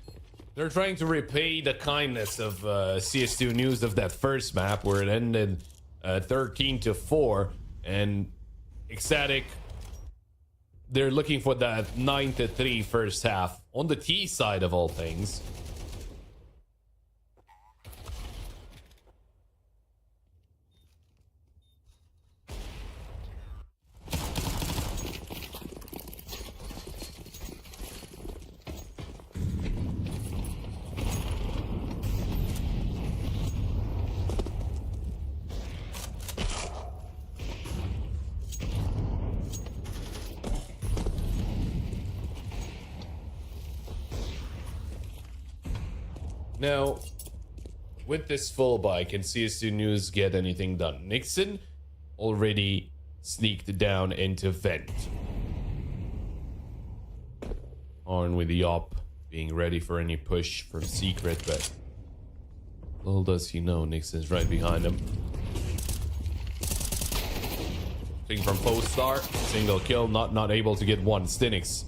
They're trying to repay the kindness of CS2 News of that first map where it ended 13-4. And Ecstatic, they're looking for that 9-3 first half on the T side of all things. Now, with this full buy, can CS2 News get anything done? Nixon already sneaked down into Vent. On with the op, being ready for any push from Secret, but little does he know Nixon's right behind him. Thing from Postar, single kill, not able to get one. Stinix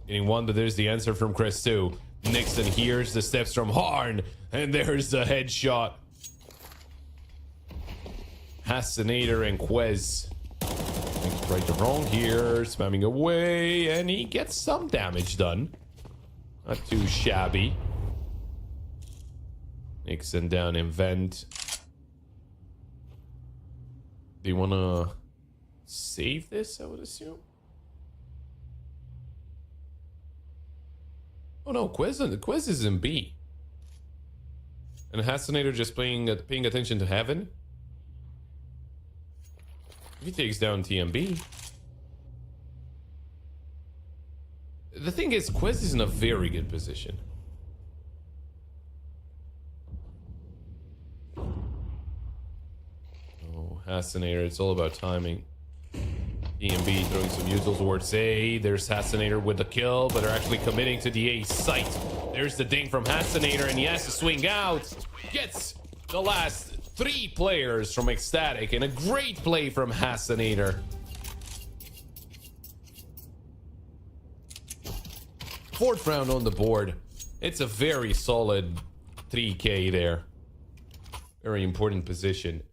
getting one, but there's the answer from Chris 2. Nixon hears the steps from Harn, and there's the headshot. Assassinator and Quez. Right to wrong here, spamming away, and he gets some damage done. Not too shabby. Nixon down in Vent. They wanna save this, I would assume. Oh no, Quez is in B. And Assassinator just paying attention to Heaven. He takes down TMB. The thing is, Quez is in a very good position. Oh, Assassinator, it's all about timing. TMB throwing some usual towards A. There's Assassinator with the kill, but they're actually committing to the A site. There's the ding from Assassinator, and he has to swing out. Gets the last 3 players from Ecstatic, and a great play from Assassinator. 4th round on the board. It's a very solid 3K there. Very important position.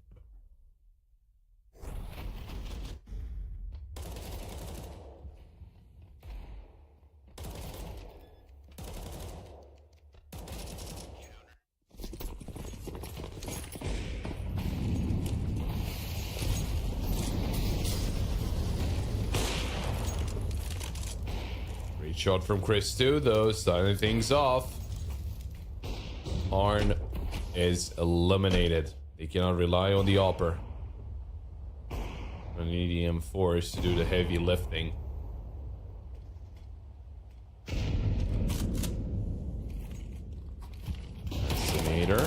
Great shot from Chris too, though, starting things off. Harn is eliminated. They cannot rely on the Opper. Gonna need the M4s to do the heavy lifting. Assassinator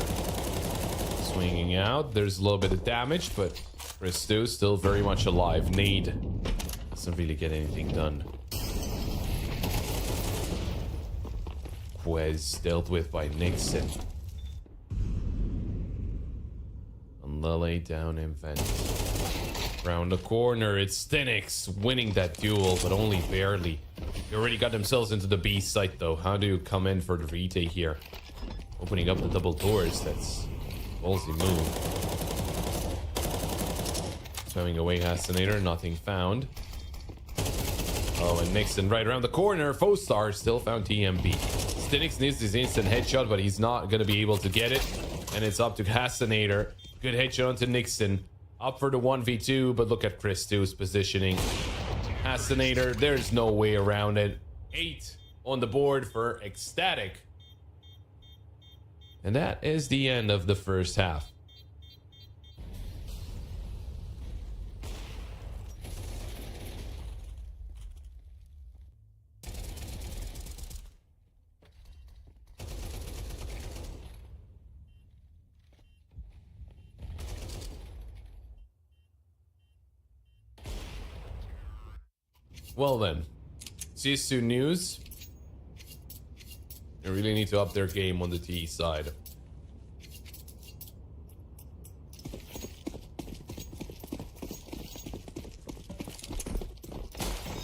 swinging out. There's a little bit of damage, but Christo still very much alive. Nade doesn't really get anything done. Quez dealt with by Nixon. And Lele down in vent. Round the corner, it's Stenix winning that duel, but only barely. They already got themselves into the B site, though. How do you come in for the retake here? Opening up the double doors, that's a ballsy move. Swimming away Assassinator, nothing found. Oh, and Nixon right around the corner. Fostar still found TMB. Stenix needs his instant headshot, but he's not going to be able to get it. And it's up to Assassinator. Good headshot onto Nixon. Up for the 1v2, but look at Chris2's positioning. Assassinator, there's no way around it. 8 on the board for Ecstatic. And that is the end of the first half. Well then, CS2 News. They really need to up their game on the TE side.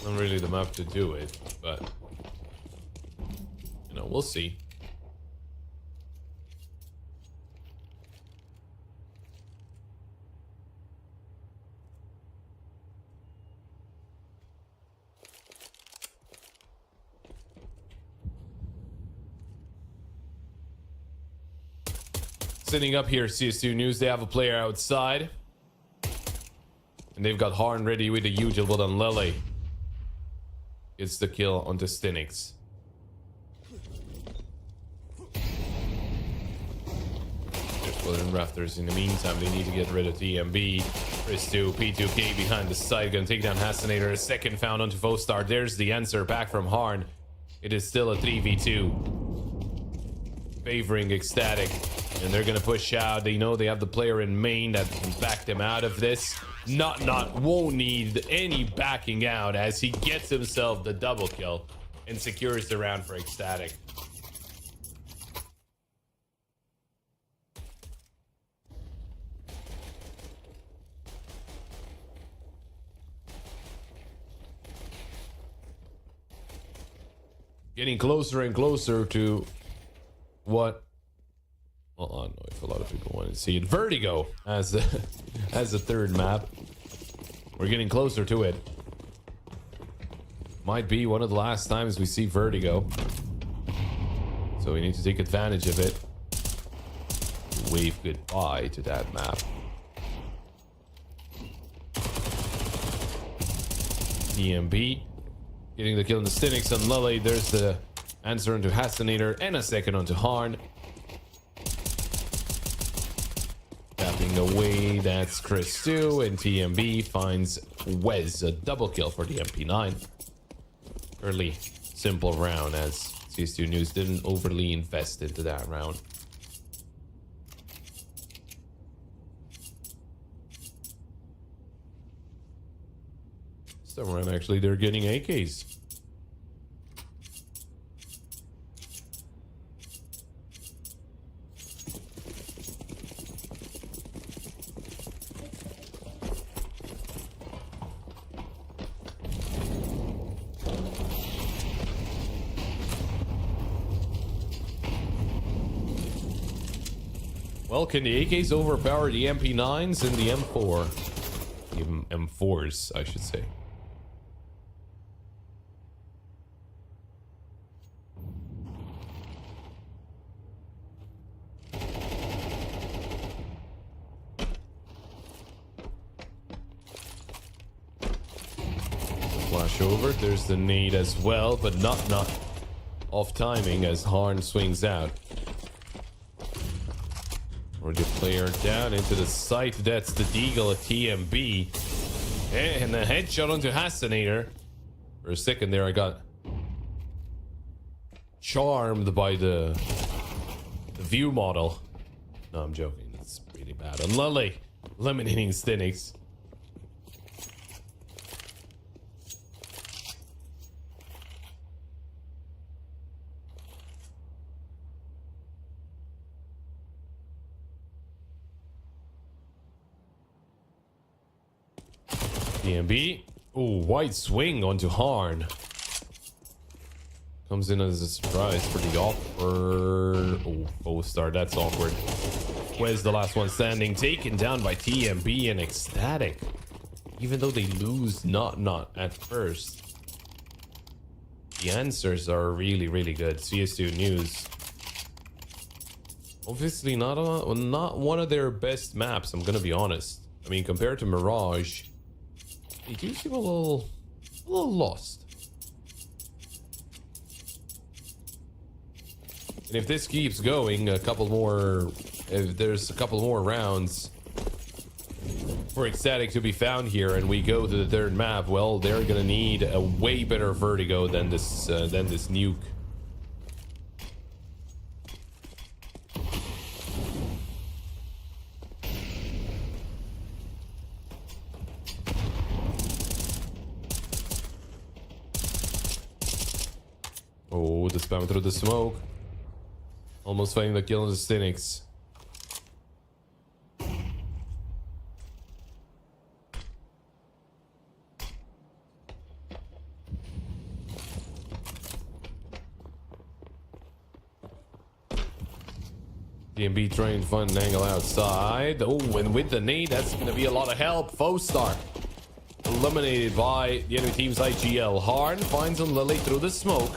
Not really the map to do it, but you know, we'll see. Sitting up here, CS2 News, they have a player outside. And they've got Harn ready with a huge elbow on Lele. Gets the kill onto Stenix. Just building rafters. In the meantime, they need to get rid of TMB. Chris 2, P2K behind the side. Gonna take down Assassinator. A second found onto Fostar. There's the answer back from Harn. It is still a 3v2. Favoring Ecstatic. And they're gonna push out. They know they have the player in main that can back them out of this. Won't need any backing out as he gets himself the double kill and secures the round for Ecstatic. Getting closer and closer to what? Well, I don't know if a lot of people want to see it. Vertigo as the third map. We're getting closer to it. Might be one of the last times we see Vertigo. So we need to take advantage of it. Wave goodbye to that map. EMB. Getting the kill on the Stenix and Lele. There's the answer onto Assassinator and a second onto Harn. Tapping away, that's Chris 2, and TMB finds Wez, a double kill for the MP9. Early, simple round as CS2 News didn't overly invest into that round. So round actually they're getting AKs. Well, can the AKs overpower the MP9s and the M4? Even M4s, I should say. flash over. There's the nade as well, but not off timing as Harn swings out. Or the player down into the site. That's the Deagle at TMB. And a headshot onto Hassanator. For a second there, I got charmed by the view model. No, I'm joking. It's really bad. And Lully eliminating Stinix. DMB. Oh, white swing onto Harn. Comes in as a surprise for the offer. Oh, both star. That's awkward. Where's the last one standing? Taken down by TMB and Ecstatic. Even though they lose not at first. The answers are really, really good. CS2 News. Obviously not one of their best maps, I'm gonna be honest. I mean, compared to Mirage, they do seem a little lost. And if this keeps going, if there's a couple more rounds for Ecstatic to be found here, and we go to the third map, well, they're gonna need a way better vertigo than this nuke. Oh, the spam through the smoke. Almost finding the kill on the Stinix. DMB trying to find an angle outside. Oh, and with the nade, that's going to be a lot of help. Fostar eliminated by the enemy team's IGL. Harn finds on Lily through the smoke.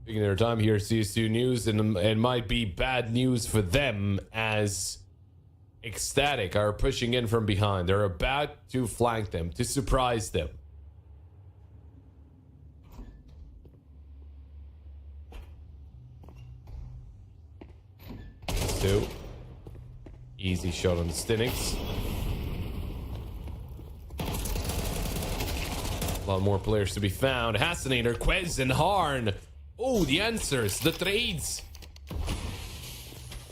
Taking their time here, CS2 News, and might be bad news for them as Ecstatic are pushing in from behind. They're about to flank them, to surprise them. Two. Easy shot on the Stinix. A lot more players to be found. Hassanator, Quez, and Harn. Oh, the answers, the trades.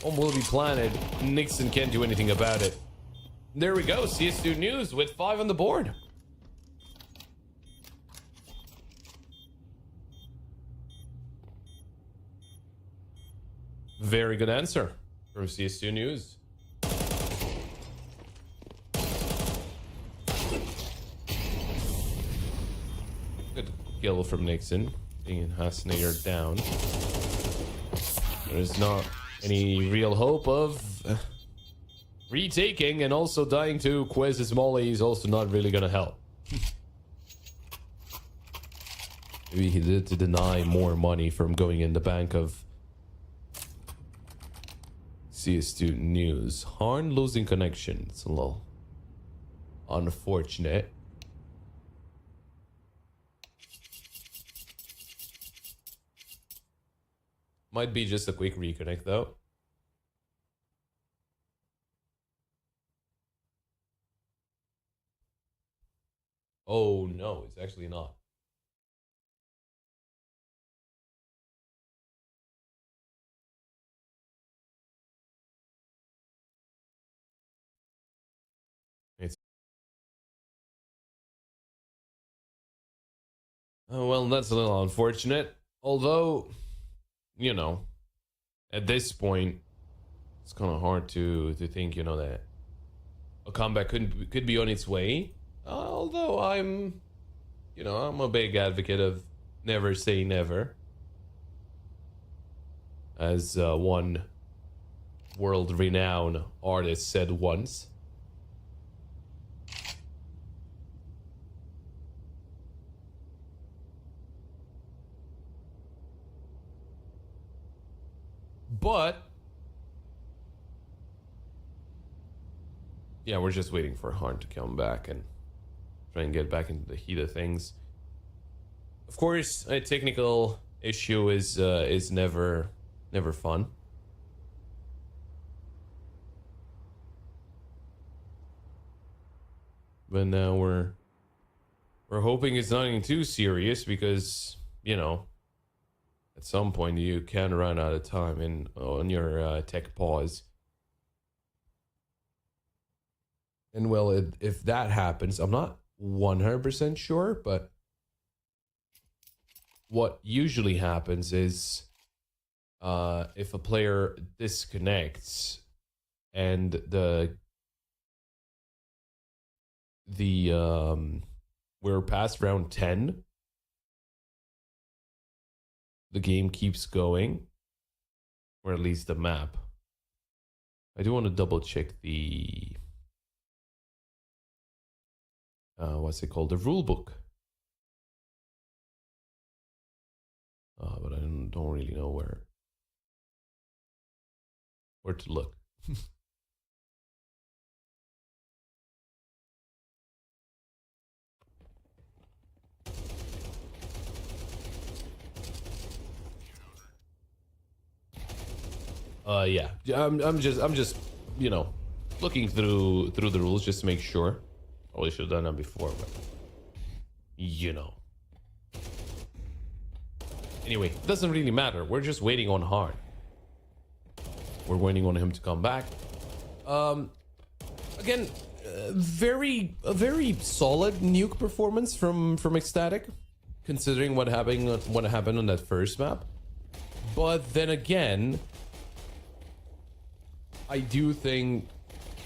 One will be planted. Nixon can't do anything about it. There we go. CS2 News with 5 on the board. Very good answer from CS2 News. Good kill from Nixon. Being Hassanator down. There's not any real hope of retaking, and also dying to Quez's Molly is also not really gonna help. Maybe he did to deny more money from going in the bank of CS2 News. Harn losing connection. It's a little unfortunate. Might be just a quick reconnect though. Oh no, it's actually not. It's oh well, that's a little unfortunate. Although, you know, at this point, it's kind of hard to think, you know, that a comeback could be on its way. Although I'm a big advocate of never say never, as one world-renowned artist said once. But yeah, we're just waiting for Harn to come back and try and get back into the heat of things. Of course, a technical issue is never fun. But now we're hoping it's nothing too serious, because, you know, at some point you can run out of time on your tech pause. And well, if that happens, I'm not 100% sure, but what usually happens is if a player disconnects and we're past round 10, the game keeps going, or at least the map. I do want to double check the what's it called, the rule book. But I don't really know where to look. Yeah, I'm just you know, looking through the rules just to make sure. Probably should have done that before, but you know. Anyway, it doesn't really matter. We're just waiting on Harn. We're waiting on him to come back. Again, a very solid nuke performance from Ecstatic, considering what happened on that first map. But then again, I do think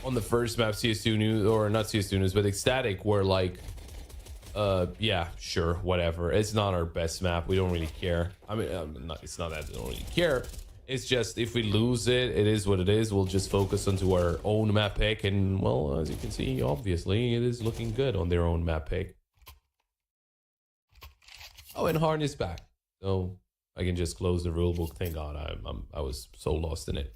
on the first map, CS2 News, or not CS2 News, but Ecstatic were like, yeah, sure, whatever. It's not our best map. We don't really care. I mean, it's not that we don't really care. It's just if we lose it, it is what it is. We'll just focus onto our own map pick. And, well, as you can see, obviously, it is looking good on their own map pick. Oh, and Harn is back. So I can just close the rulebook. Thank God, I was so lost in it.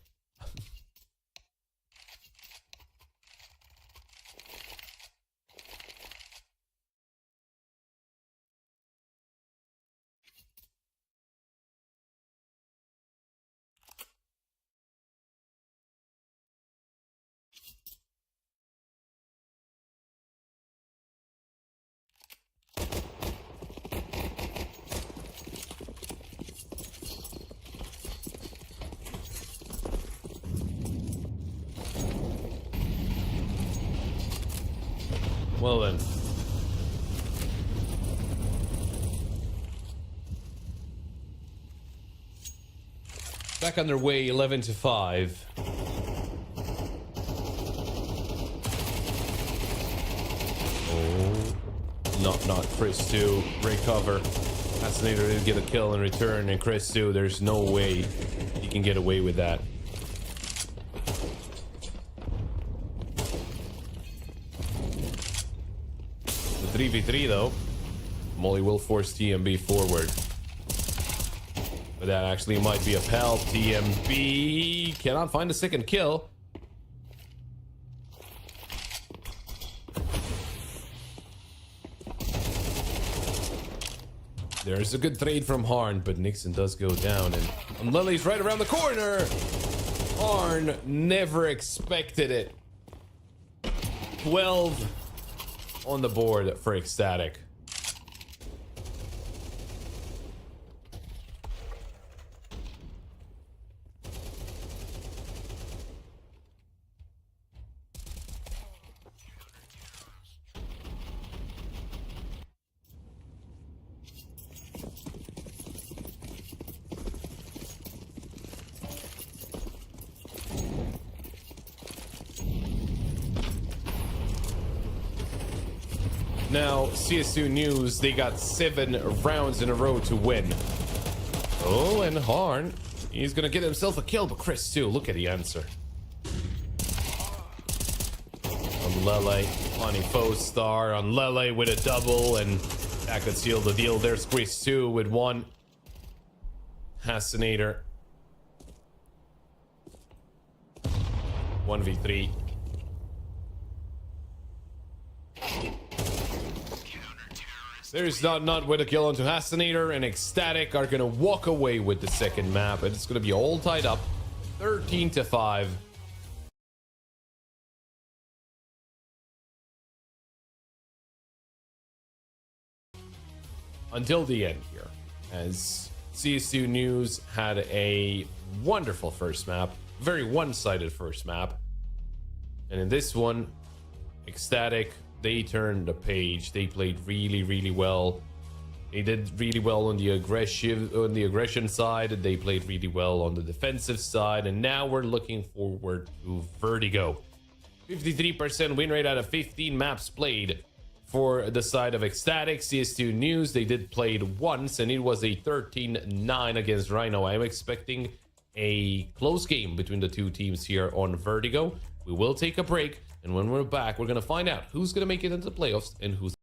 Well then. Back underway, 11-5. Oh, not Chris 2. Recover. Assassinator didn't get a kill in return, and Chris 2, there's no way he can get away with that. The 3v3 though, Molly will force TMB forward. But that actually might be a help. TMB cannot find a second kill. There's a good trade from Harn, but Nixon does go down, and Lily's right around the corner. Harn never expected it. 12 on the board for Ecstatic. Now, CS2 News, they got 7 rounds in a row to win. Oh, and Harn, he's gonna get himself a kill, but Chris too, look at the answer. On Lele, finding foe star, on Lele with a double, and that could seal the deal. There's Chris 2 with 1. Assassinator. 1v3. There's not with a kill onto Hasanator, and Ecstatic are gonna walk away with the second map, and it's gonna be all tied up 13-5. Until the end here, as CS2 News had a wonderful first map, very one-sided first map, and in this one, Ecstatic, they turned the page. They played really well. They did really well on the aggression side. They played really well on the defensive side, and now we're looking forward to Vertigo. 53% win rate out of 15 maps played for the side of Ecstatic. CS2 News, they did play it once, and it was a 13-9 against Rhino. I'm expecting a close game between the two teams here on Vertigo. We will take a break, and when we're back, we're going to find out who's going to make it into the playoffs and who's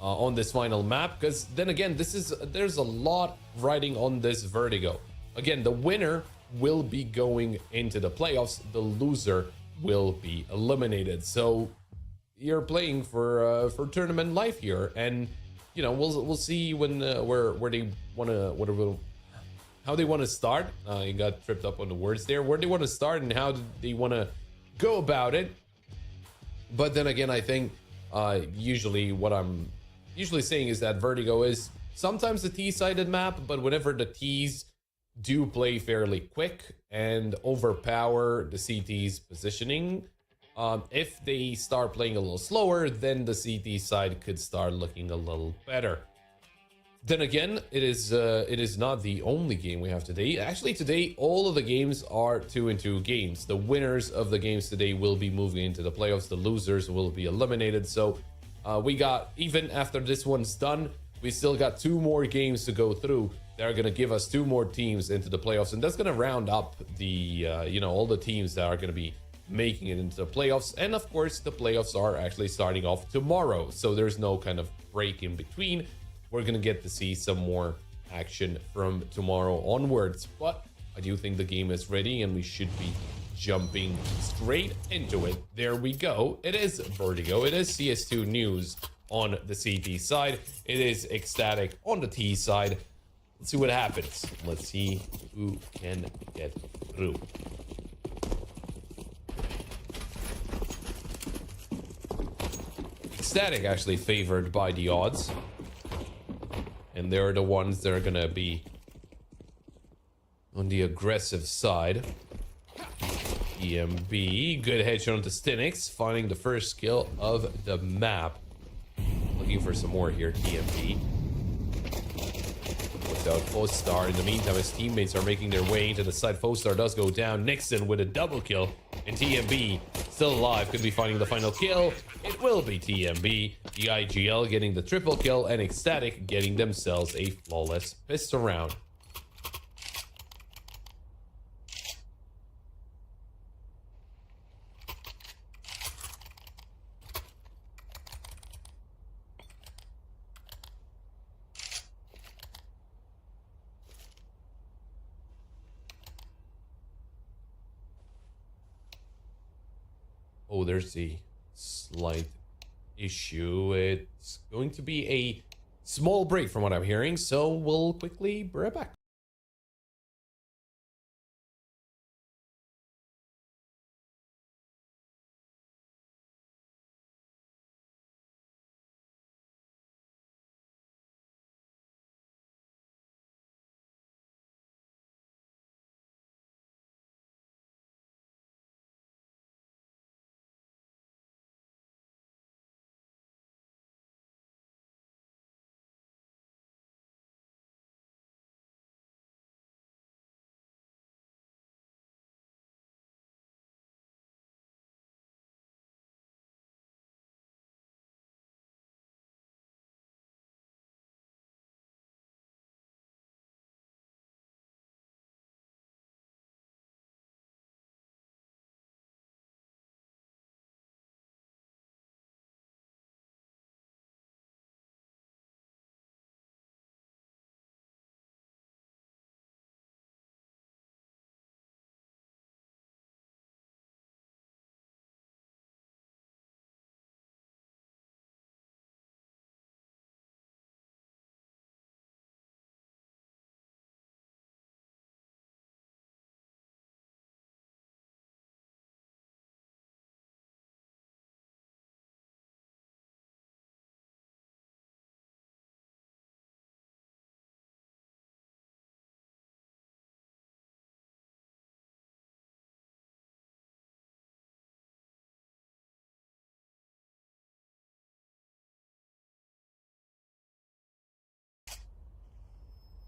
on this final map, because then again, there's a lot riding on this Vertigo. Again, the winner will be going into the playoffs, the loser will be eliminated. So you're playing for tournament life here, and you know, we'll see when where they want to how they want to start. You got tripped up on the words there. Where they want to start and how they want to go about it. But then again, I think usually what I'm usually saying is that Vertigo is sometimes a T-sided map, but whenever the T's do play fairly quick and overpower the CT's positioning, if they start playing a little slower, then the CT side could start looking a little better. Then again, it is not the only game we have today. Actually, today all of the games are 2-2 games. The winners of the games today will be moving into the playoffs. The losers will be eliminated. So we got, even after this one's done, we still got 2 more games to go through. They're going to give us 2 more teams into the playoffs, and that's going to round up the you know, all the teams that are going to be making it into the playoffs. And of course, the playoffs are actually starting off tomorrow, so there's no kind of break in between. We're going to get to see some more action from tomorrow onwards, but I do think the game is ready and we should be jumping straight into it. There we go. It is Vertigo. It is CS2 news on the CT side. It is Ecstatic on the T side. Let's see what happens. Let's see who can get through. Ecstatic actually favored by the odds. And they're the ones that are gonna be on the aggressive side. EMB, good headshot onto Stinix, finding the first kill of the map. Looking for some more here, TMB. Out Fostar. In the meantime, his teammates are making their way into the side. Fostar does go down. Nixon with a double kill, and TMB still alive, could be finding the final kill. It will be TMB. The IGL getting the triple kill, and Ecstatic getting themselves a flawless pistol round. Oh, there's a slight issue. It's going to be a small break from what I'm hearing, so we'll quickly be right back.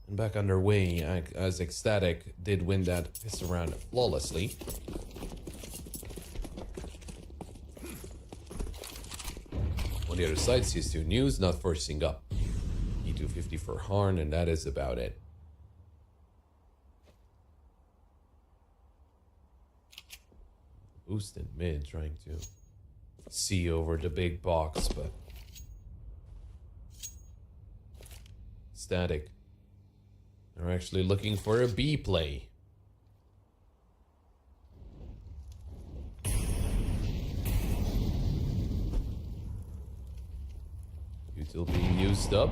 And back underway as Ecstatic did win that pistol round flawlessly. On the other side, CS2 news not forcing up. E250 for Harn, and that is about it. Boost in mid, trying to see over the big box, but Static. They're actually looking for a B play. Util being used up.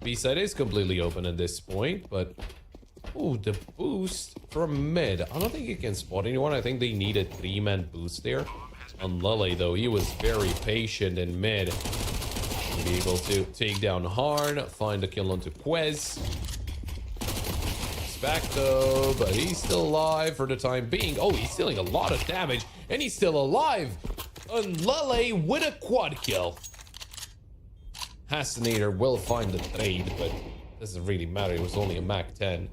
B side is completely open at this point, but ooh, the boost from mid. I don't think you can spot anyone. I think they need a 3-man boost there. On Lele though, he was very patient in mid. Be able to take down Harn, find a kill onto Quez. He's back though, but he's still alive for the time being. Oh, he's dealing a lot of damage, and he's still alive. And Lele with a quad kill. Hasinator will find the trade, but doesn't really matter. It was only a Mac 10.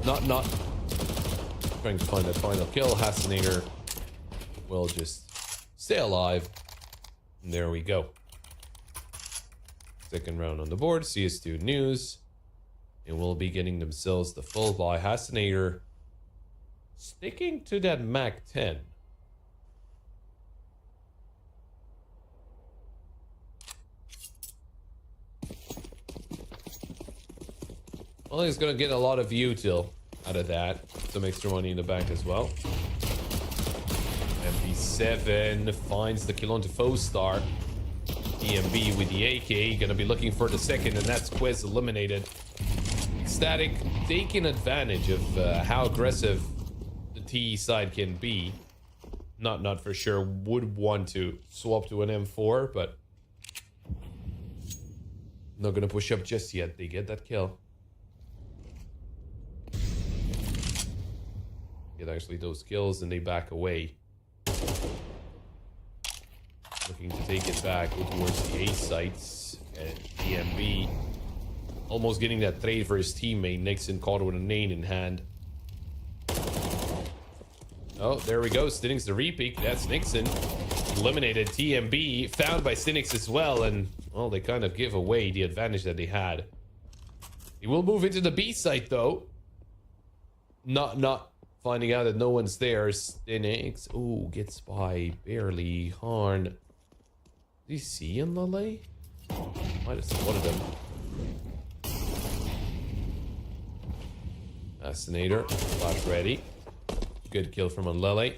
Not trying to find that final kill. Hasinator will just stay alive. And there we go. Second round on the board. CS2 news. And will be getting themselves the full buy. Hasinator sticking to that Mac 10. Well, he's gonna get a lot of util out of that. Some extra money in the bank as well. MP7 finds the kill onto Foestar. EMB with the AK. Gonna be looking for the second, and that's Quez eliminated. Static taking advantage of how aggressive the T side can be. Not for sure would want to swap to an M4, but not gonna push up just yet. They get that kill. Get actually those kills and they back away. Looking to take it back towards the A sites. And EMB almost getting that trade for his teammate. Nixon caught with a nade in hand. Oh, there we go. Stinix the repeat. That's Nixon. Eliminated. TMB found by Stinix as well. And, well, they kind of give away the advantage that they had. He will move into the B site, though. Not finding out that no one's there. Stinix. Ooh, gets by barely. Harn. Did he see him, Lele? Might have spotted him. Fascinator. Flash ready. Good kill from Lele.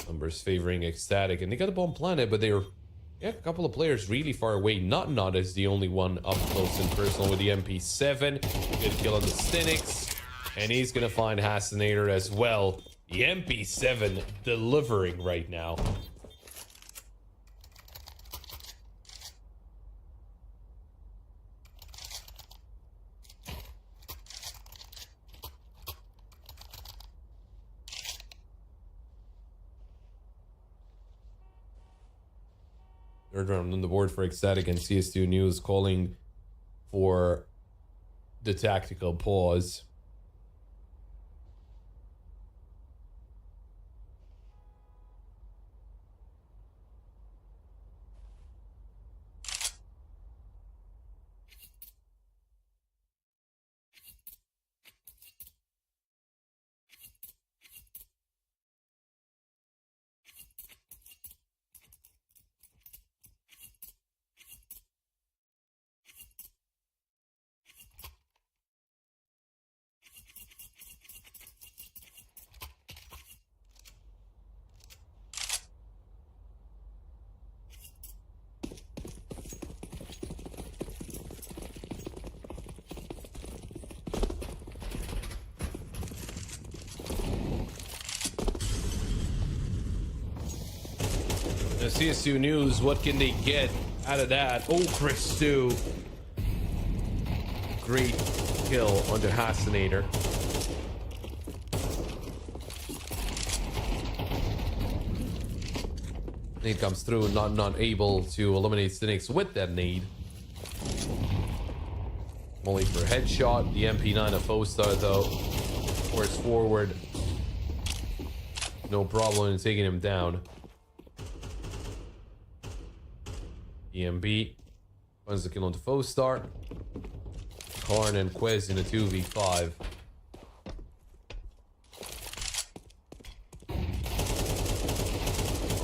Numbers favoring Ecstatic, and they got a bomb planet, but they're a couple of players really far away. Not is the only one up close and personal with the MP7. Good kill on the Stinix, and he's gonna find Hasinator as well. The MP7 delivering right now. Third round on the board for Ecstatic, and CS2 News calling for the tactical pause. CS2 News, what can they get out of that? Oh, Chris 2. Great kill onto Hasinator. Nade comes through, not able to eliminate Stinix with that nade. Molly for a headshot. The MP9 of Foestar though. Force forward. No problem in taking him down. EMB finds the kill onto Foestar. Karn and Quez in a 2v5.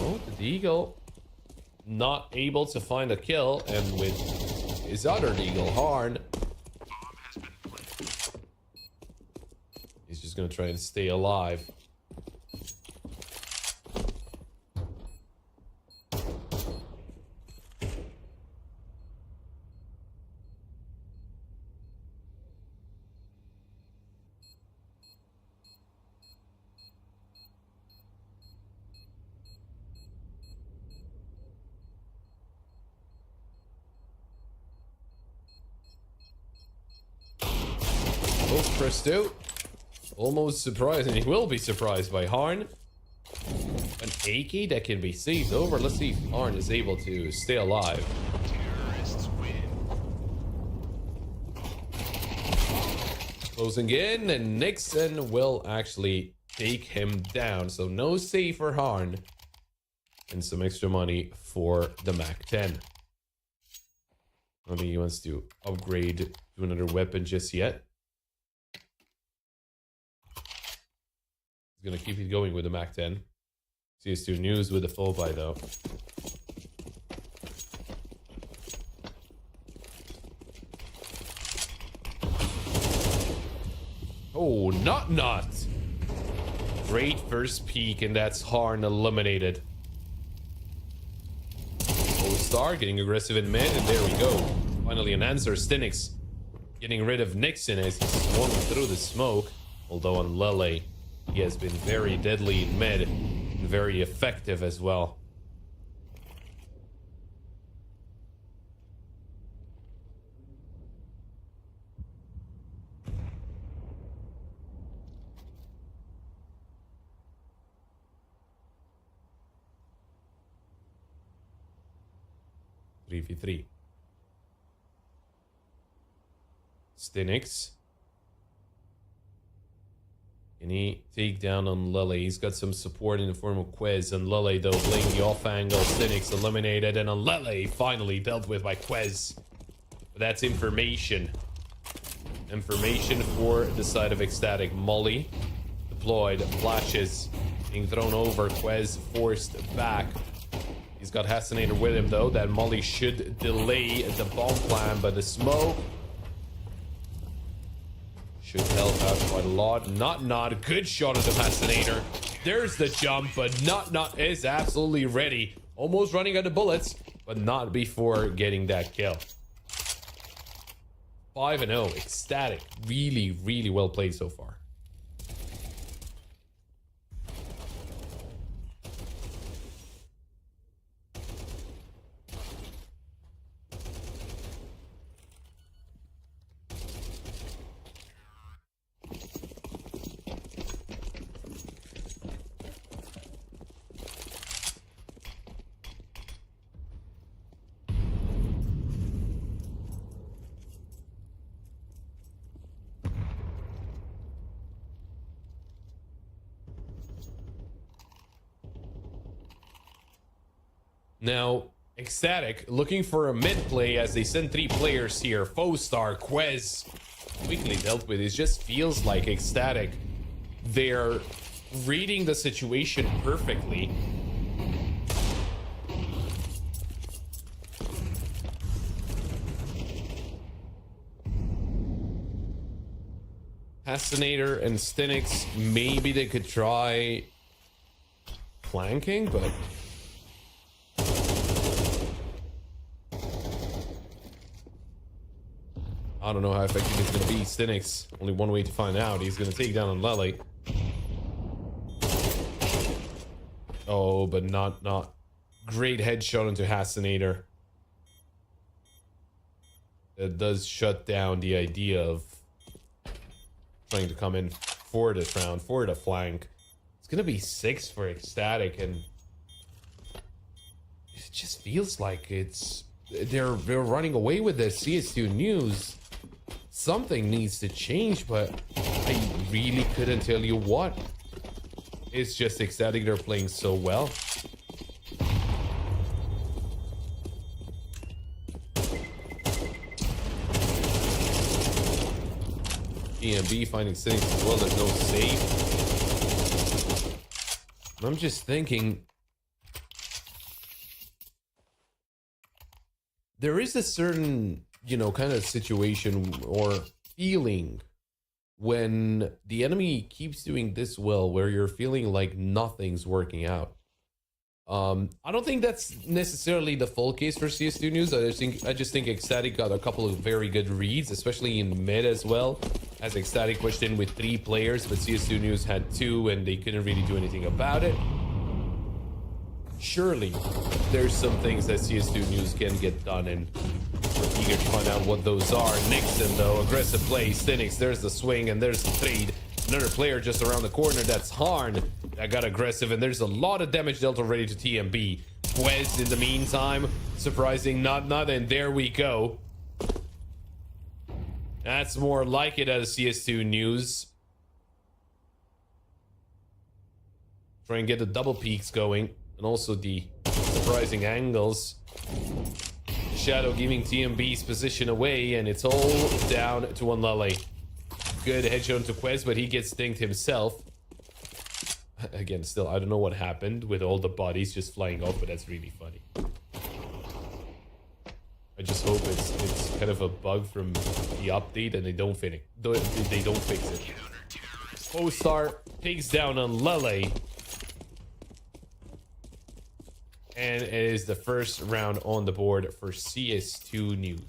Oh, the Deagle not able to find a kill, and with his other Deagle, Harn, he's just gonna try and stay alive. Oh, Presto. Almost surprised, and he will be surprised by Harn. An AK that can be saved over. Let's see if Harn is able to stay alive. Terrorists win. Closing in, and Nixon will actually take him down. So no save for Harn. And some extra money for the MAC-10. I don't think he wants to upgrade to another weapon just yet. He's gonna keep it going with the MAC-10. CS2 news with the full buy though. Oh, not. Great first peek, and that's Harn eliminated. Star getting aggressive in mid, and there we go. Finally an answer. Stinix getting rid of Nixon as he swung through the smoke. Although on Lele, he has been very deadly in mid and very effective as well. Three v 3. Stinix. Can he take down on Lele? He's got some support in the form of Quez. And Lele, though, playing the off angle. Stinix eliminated. And on Lele, finally dealt with by Quez. But that's information. Information for the side of Ecstatic. Molly deployed. Flashes being thrown over. Quez forced back. He's got Hasanator with him, though. That Molly should delay the bomb plan, but the smoke should help out quite a lot. Not. Good shot of the Hasanator. There's the jump, but Not is absolutely ready. Almost running out of bullets, but not before getting that kill. 5-0. Ecstatic. Really, really well played so far. Now, Ecstatic looking for a mid play as they send 3 players here. Foestar, Quez, quickly dealt with. It just feels like Ecstatic, they're reading the situation perfectly. Hasanator and Stinix, maybe they could try flanking, but I don't know how effective it's going to be. Stinix, only one way to find out. He's going to take down on Lele. Oh, but not. Great headshot into Hasanator. That does shut down the idea of trying to come in for this round, for the flank. It's going to be 6 for Ecstatic, and it just feels like they're running away with this. CS2 news. something needs to change, but I really couldn't tell you what. It's just ecstatic they're playing so well. TMB finding settings as well. There's no save. I'm just thinking, there is a certain, you know, kind of situation or feeling when the enemy keeps doing this well, where you're feeling like nothing's working out. I don't think that's necessarily the full case for CS2 News. I just think Ecstatic got a couple of very good reads, especially in mid as well, as Ecstatic pushed in with 3 players, but CS2 News had 2 and they couldn't really do anything about it. Surely there's some things that CS2 News can get done, and we're eager to find out what those are. Nixon though, aggressive play. Stinix, there's the swing and there's the trade. Another player just around the corner, that's Harn, that got aggressive, and there's a lot of damage dealt already to TMB. Quez in the meantime, surprising not, and there we go. That's more like it as CS2 News. Try and get the double peaks going, and also the surprising angles. Shadow giving TMB's position away, and it's all down to Unlele. Good headshot into Quez, but he gets stinked himself. Again, still, I don't know what happened with all the bodies just flying off, but that's really funny. I just hope it's kind of a bug from the update and they don't fix it. They don't fix it. Postar takes down Unlele. And it is the first round on the board for CS2 News.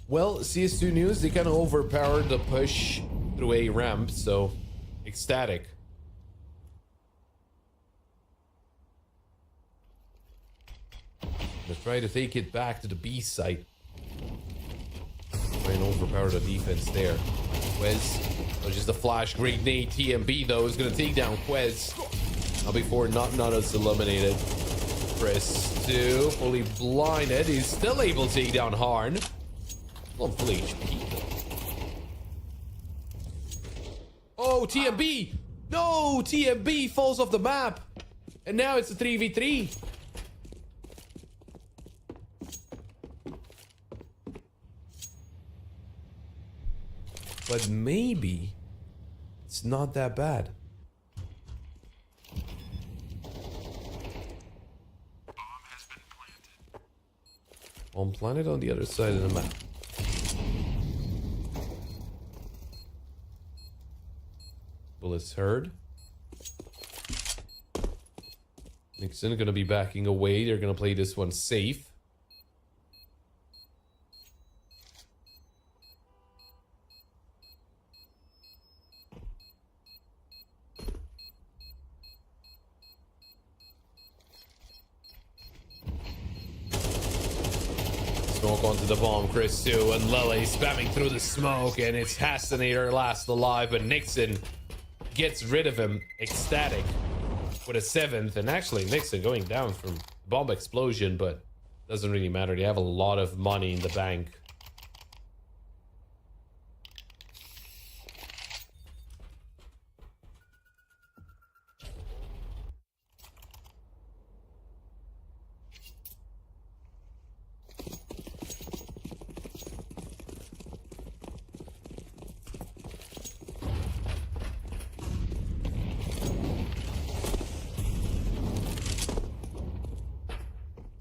Well, CS2 News, they kind of overpowered the push through a ramp, so ecstatic. Let's try to take it back to the B site. Try and overpower the defense there. Quez, just a flash grenade. TMB though is gonna take down Quez. Now before not is eliminated. Press 2, fully blinded. He's still able to take down Harn. Full HP. Oh, TMB! No! TMB falls off the map! And now it's a 3v3. But maybe it's not that bad. Bomb planted on the other side of the map. Bullets heard. Nixon gonna be backing away. They're gonna play this one safe. Smoke onto the bomb, Chris too, and Lele spamming through the smoke, and it's Hasinator last alive, but Nixon gets rid of him. Ecstatic with a 7th, and actually Nixon going down from bomb explosion, but doesn't really matter. They have a lot of money in the bank.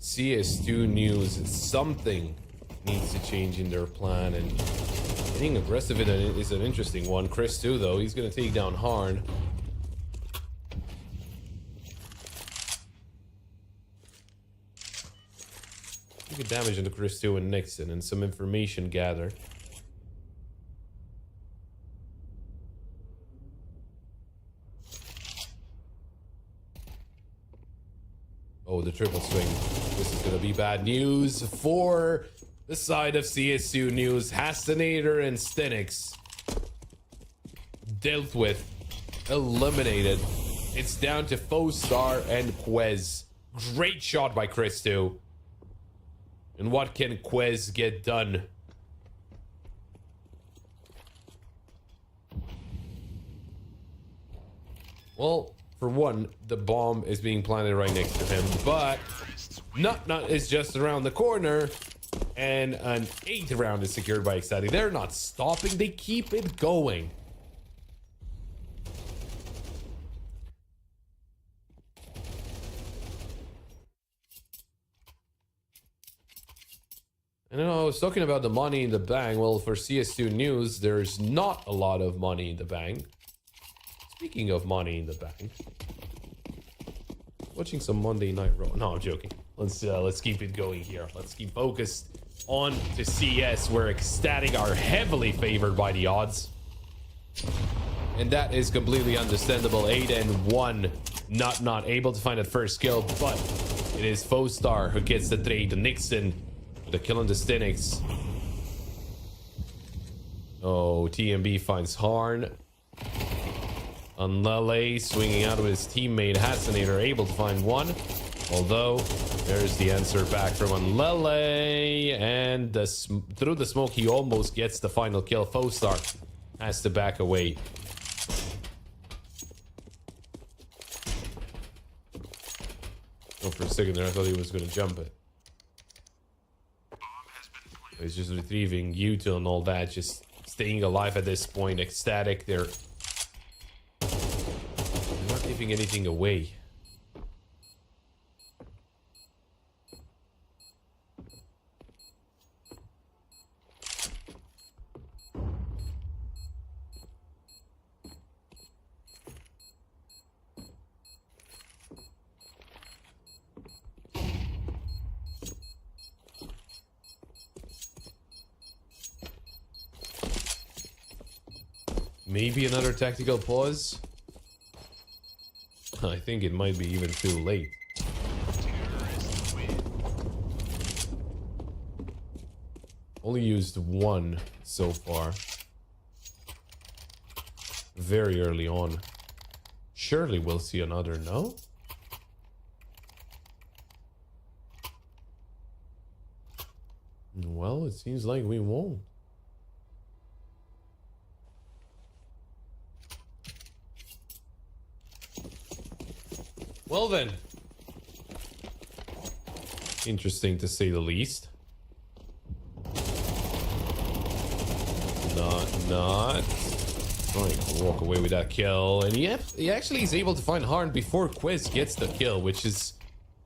CS2 News, something needs to change in their plan, and getting aggressive in it is an interesting one. Chris too, though, he's gonna take down Harn. good damage into Christo and Nixon and some information gathered. Oh, the triple swing. This is going to be bad news for the side of CSU News. Hastinator and Stenix dealt with, eliminated. It's down to Fostar and Quez. Great shot by Christo. And what can Quez get done? Well, for one, the bomb is being planted right next to him, but Nut is just around the corner, and an 8th round is secured by Ecstatic. They're not stopping, they keep it going. And I was talking about the money in the bank. Well, for CS2 News, there's not a lot of money in the bank. Speaking of money in the bank, watching some Monday Night Raw. No, I'm joking. Let's keep it going here. Let's keep focused on to CS, where Ecstatic are heavily favored by the odds, and that is completely understandable. 8-1, not able to find that first kill, but it is Fostar who gets the trade. Nixon with the kill on the Stenix. Oh, TMB finds Harn. Unlele swinging out with his teammate Hassanator, able to find one. Although, there's the answer back from Unlele. And through the smoke, he almost gets the final kill. Fostar has to back away. Oh, for a second there, I thought he was going to jump it. He's just retrieving Util and all that, just staying alive at this point. Ecstatic, they're not giving anything away. Maybe another tactical pause? I think it might be even too late. Only used one so far. Very early on. Surely we'll see another, no? Well, it seems like we won't. Well then. Interesting to say the least. Not trying to walk away with that kill. And he actually is able to find Harn before Quez gets the kill, which is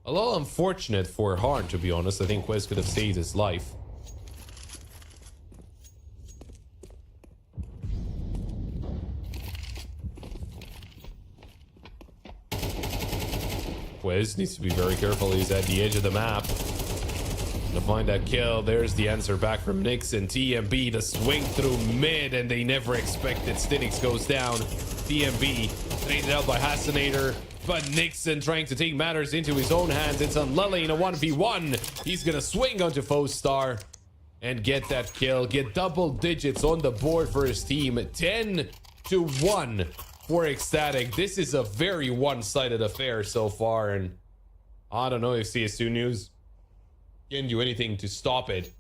a little unfortunate for Harn, to be honest. I think Quez could have saved his life. Quez needs to be very careful. He's at the edge of the map to find that kill. There's the answer back from Nixon. TMB to swing through mid, and they never expected. Stinix goes down. TMB traded out by Hassanator, but Nixon trying to take matters into his own hands. It's Unlele in a 1v1. He's gonna swing onto Fostar and get that kill. Get double digits on the board for his team. 10-1 for Ecstatic. This is a very one-sided affair so far, and I don't know if CS2 News can do anything to stop it.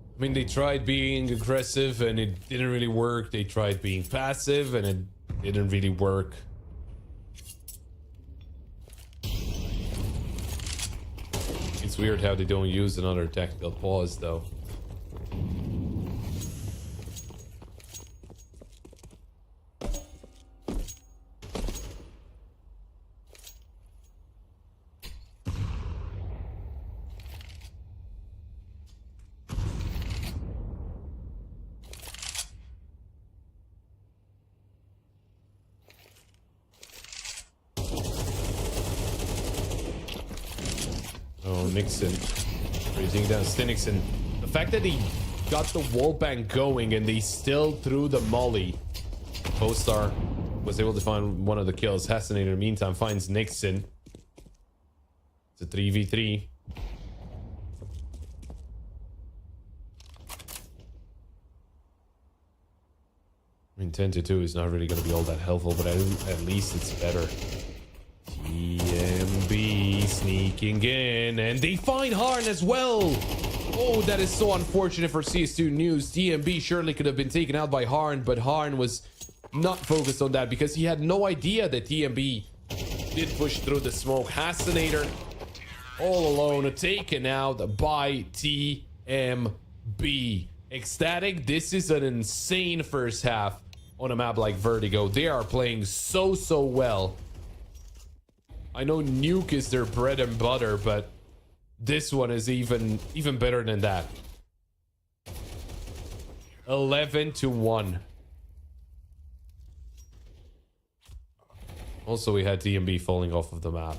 I mean, they tried being aggressive and it didn't really work. They tried being passive and it didn't really work. It's weird how they don't use another tactical pause, though. Nixon. Freezing down Stinix, and the fact that he got the wall bang going and they still threw the molly. Co-star was able to find one of the kills. Hassan in the meantime finds Nixon. It's a 3v3. I mean, 10 to 2 is not really going to be all that helpful, but at least it's better. TMB sneaking in, and they find Harn as well. Oh, that is so unfortunate for CS2 News. TMB surely could have been taken out by Harn, but Harn was not focused on that because he had no idea that TMB did push through the smoke. Hassanator all alone, taken out by TMB. Ecstatic, this is an insane first half on a map like Vertigo. They are playing so well. I know Nuke is their bread and butter, but this one is even better than that. 11-1. Also, we had TMB falling off of the map.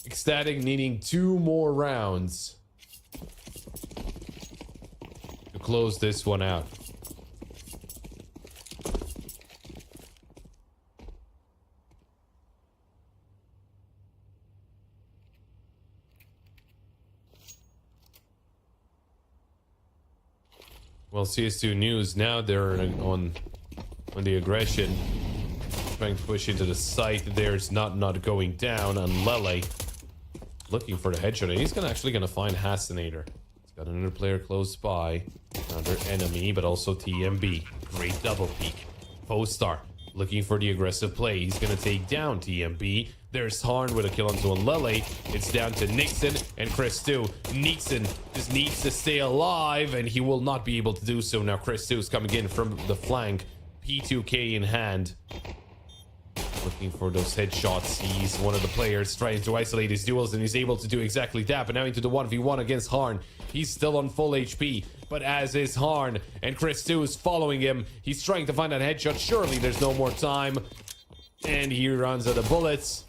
Ecstatic needing 2 more rounds to close this one out. Well, CS2 News, now they're on the aggression, trying to push into the site. There's not going down, and Lele looking for the headshot. He's actually gonna find Hassanator. He's got another player close by, another enemy, but also TMB. Great double peek. Postar looking for the aggressive play. He's gonna take down TMB. There's Harn with a kill onto Lele. It's down to Nixon and Chris 2. Nixon just needs to stay alive, and he will not be able to do so now. Chris 2 is coming in from the flank, P2K in hand, looking for those headshots. He's one of the players trying to isolate his duels, and he's able to do exactly that. But now into the 1v1 against Harn. He's still on full HP, but as is Harn, and Chris 2 is following him. He's trying to find that headshot. Surely there's no more time, and he runs out of bullets,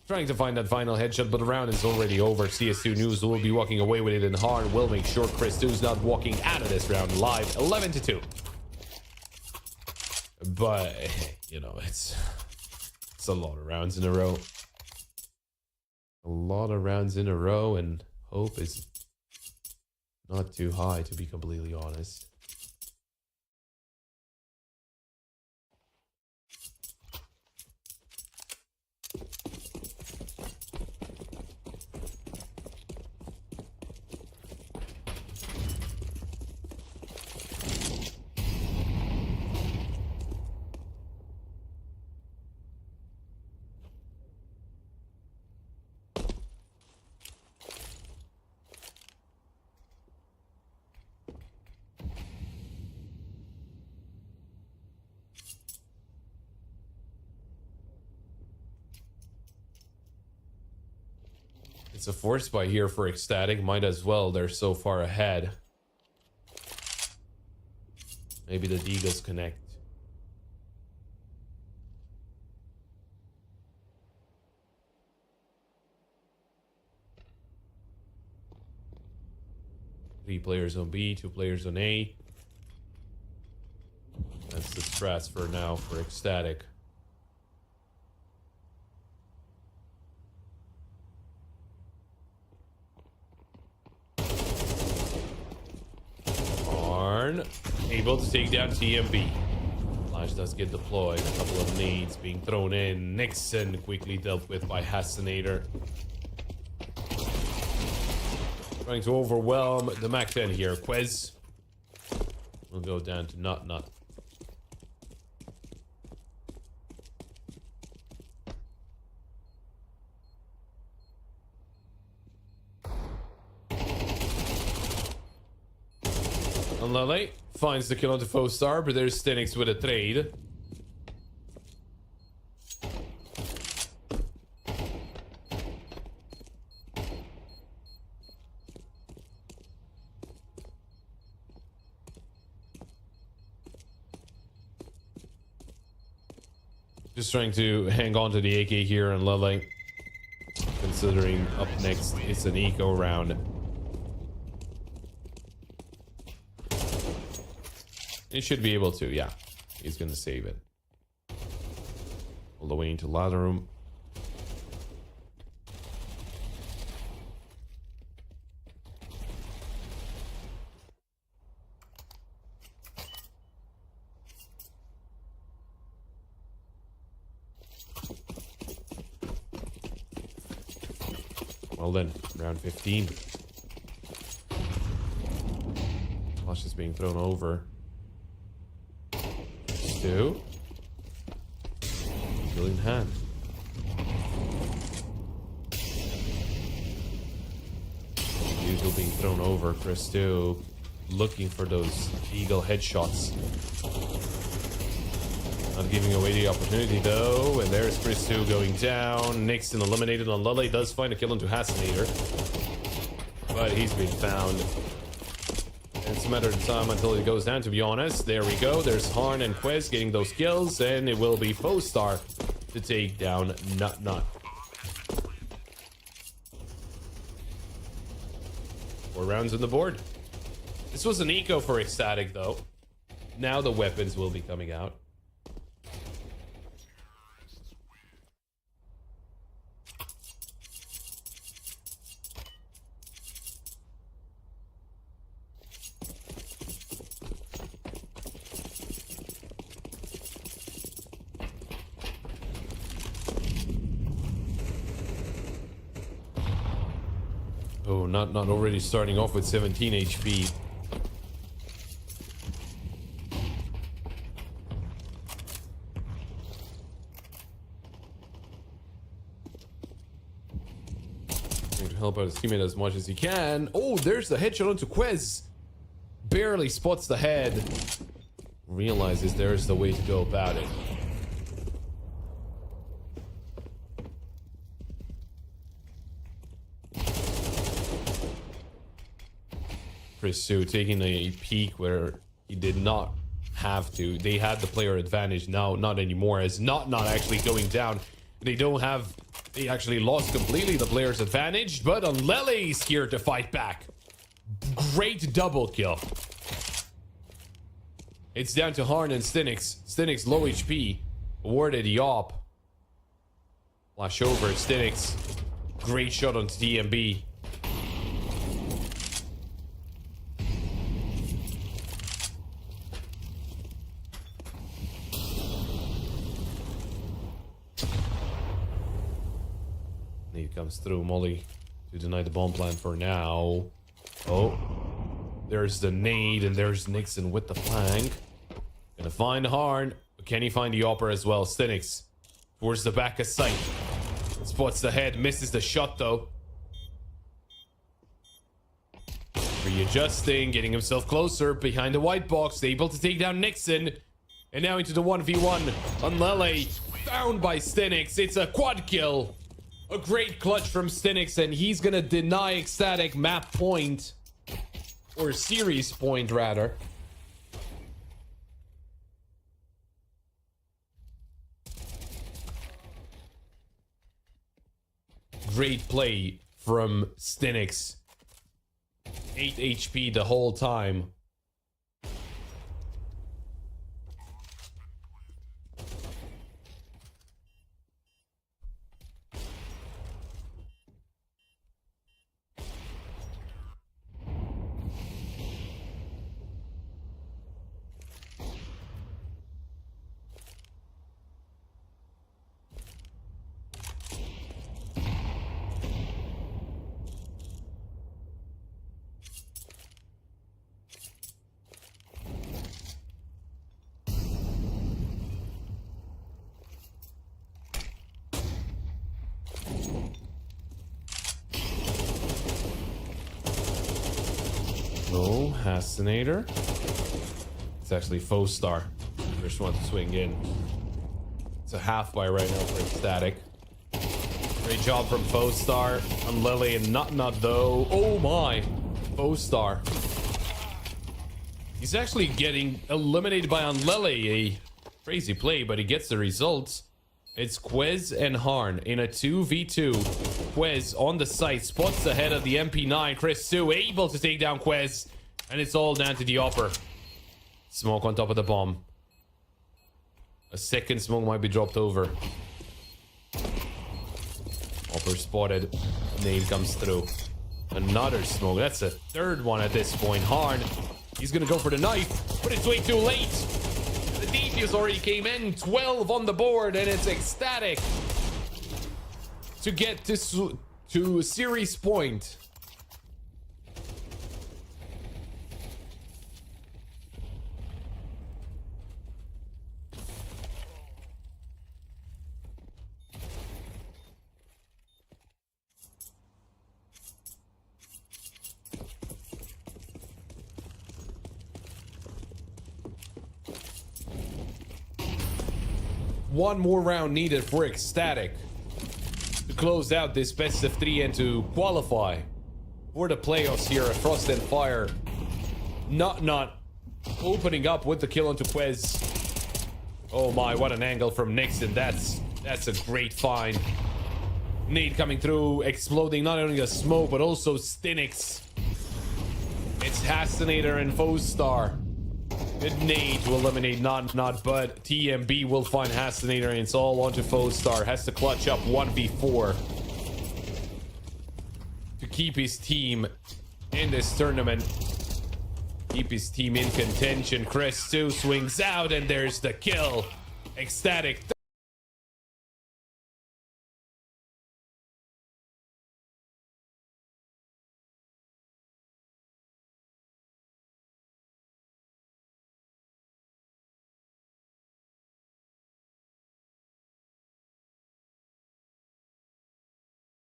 trying to find that final headshot, but the round is already over. CS2 News will be walking away with it, and Harn will make sure Chris 2 is not walking out of this round live. 11-2. But you know, it's a lot of rounds in a row. A lot of rounds in a row, and hope is not too high, to be completely honest. It's a force buy here for Ecstatic. Might as well. They're so far ahead. Maybe the Deagles connect. Three players on B, 2 players on A. That's the strats for now for Ecstatic. Able to take down TMB. Flash does get deployed. A couple of nades being thrown in. Nixon quickly dealt with by Hassanator. Trying to overwhelm the Mac 10 here. Quez will go down to Nut. Lele finds the kill onto Foestar, but there's Stenix with a trade. Just trying to hang on to the AK here and Lele. Considering up next it's an eco round. He should be able to, yeah. He's gonna save it. All the way into ladder room. Well then, round 15. Flash is being thrown over. Stu. Still in hand. Usual being thrown over. Chris Stu looking for those eagle headshots. Not giving away the opportunity though. And there's Chris Stu going down. Nixon eliminated on Lele. Does find a kill into Hasinator. But he's been found. And it's a matter of time until it goes down, to be honest. There we go. There's Harn and Quez getting those kills. And it will be Fostar to take down Nut. 4 rounds on the board. This was an eco for Ecstatic though. Now the weapons will be coming out. Oh, not already starting off with 17 HP. Going to help out his teammate as much as he can. Oh, there's the headshot onto Quez. Barely spots the head. Realizes there's the way to go about it. Stu taking a peek where he did not have to. They had the player advantage. Now not anymore, as not actually going down. They actually lost completely the player's advantage, but Lele's here to fight back. Great double kill. It's down to Harn and Stinix. Stinix low HP, awarded Yop. Flash over Stinix. Great shot onto DMB. Comes through. Molly to deny the bomb plan for now. Oh, there's the nade, and there's Nixon with the flank. Gonna find Harn. Can he find the Opera as well? Stinix towards the back of sight. Spots the head, misses the shot though. Readjusting, getting himself closer behind the white box, able to take down Nixon. And now into the 1v1 on Lele. Found by Stinix. It's a quad kill. A great clutch from Stinix, and he's gonna deny Ecstatic map point. Or series point, rather. Great play from Stinix. 8 HP the whole time. No, Hasinator. It's actually Fostar. First one to swing in. It's a half buy right now for Ecstatic. Great job from Fostar on Lele and Nut though. Oh my. Fostar. He's actually getting eliminated by Unlele. A crazy play, but he gets the results. It's Quez and Harn in a 2v2. Quez on the site, spots ahead of the MP9. Chris Sue able to take down Quez. And it's all down to the upper. Smoke on top of the bomb. A second smoke might be dropped over. Upper spotted. Nade comes through. Another smoke. That's a third one at this point. Harn, he's gonna go for the knife, but it's way too late. The defuse already came in. 12 on the board, and it's Ecstatic to get to series point. One more round needed for Ecstatic to close out this best of 3 and to qualify for the playoffs here at Frost and Fire. Not opening up with the kill onto Quez. Oh my, what an angle from Nixon. That's a great find. Nade coming through, exploding not only a smoke but also Stinix. It's Hastinator and Foestar. Good nade to eliminate not, but TMB will find Hastinator, and it's all onto Foestar. Has to clutch up 1v4 to keep his team in this tournament. Keep his team in contention. Crest 2 swings out, and there's the kill. Ecstatic.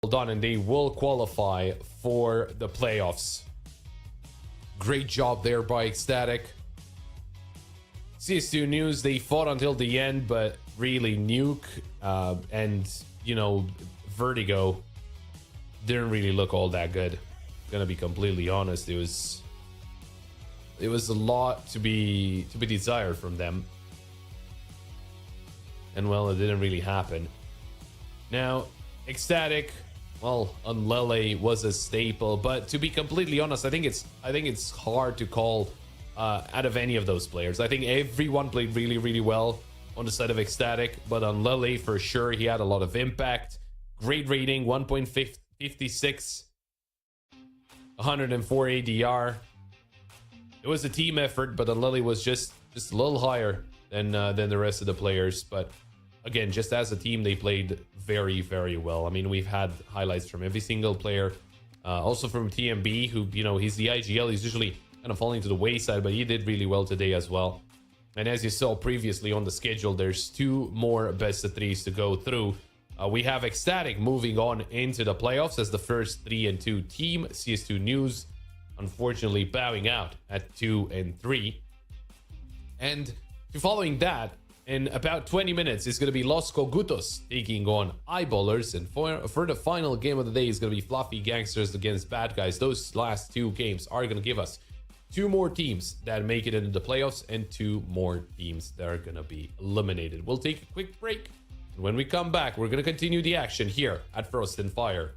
Done, and they will qualify for the playoffs. Great job there by Ecstatic. CS2 news, they fought until the end, but really Nuke and, you know, Vertigo didn't really look all that good. Gonna be completely honest, it was a lot to be desired from them, and well, it didn't really happen. Now Ecstatic, well, Unlele was a staple, but to be completely honest, I think it's hard to call out of any of those players. I think everyone played really well on the side of Ecstatic, but Unlele for sure, he had a lot of impact. Great rating, 1.56, 104 ADR. It was a team effort, but Unlele was just a little higher than the rest of the players. But again, just as a team, they played very well. I mean, we've had highlights from every single player, also from TMB, who, you know, he's the IGL. He's usually kind of falling to the wayside, but he did really well today as well. And as you saw previously on the schedule, there's 2 more best of 3s to go through. We have Ecstatic moving on into the playoffs as the first 3-2 team. CS2 News, unfortunately, bowing out at 2-3. And following that, in about 20 minutes, it's going to be Los Kogutos taking on Eyeballers. And for the final game of the day, is going to be Fluffy Gangsters against BadGuys. Those last 2 games are going to give us 2 more teams that make it into the playoffs and 2 more teams that are going to be eliminated. We'll take a quick break. And when we come back, we're going to continue the action here at Frost and Fire.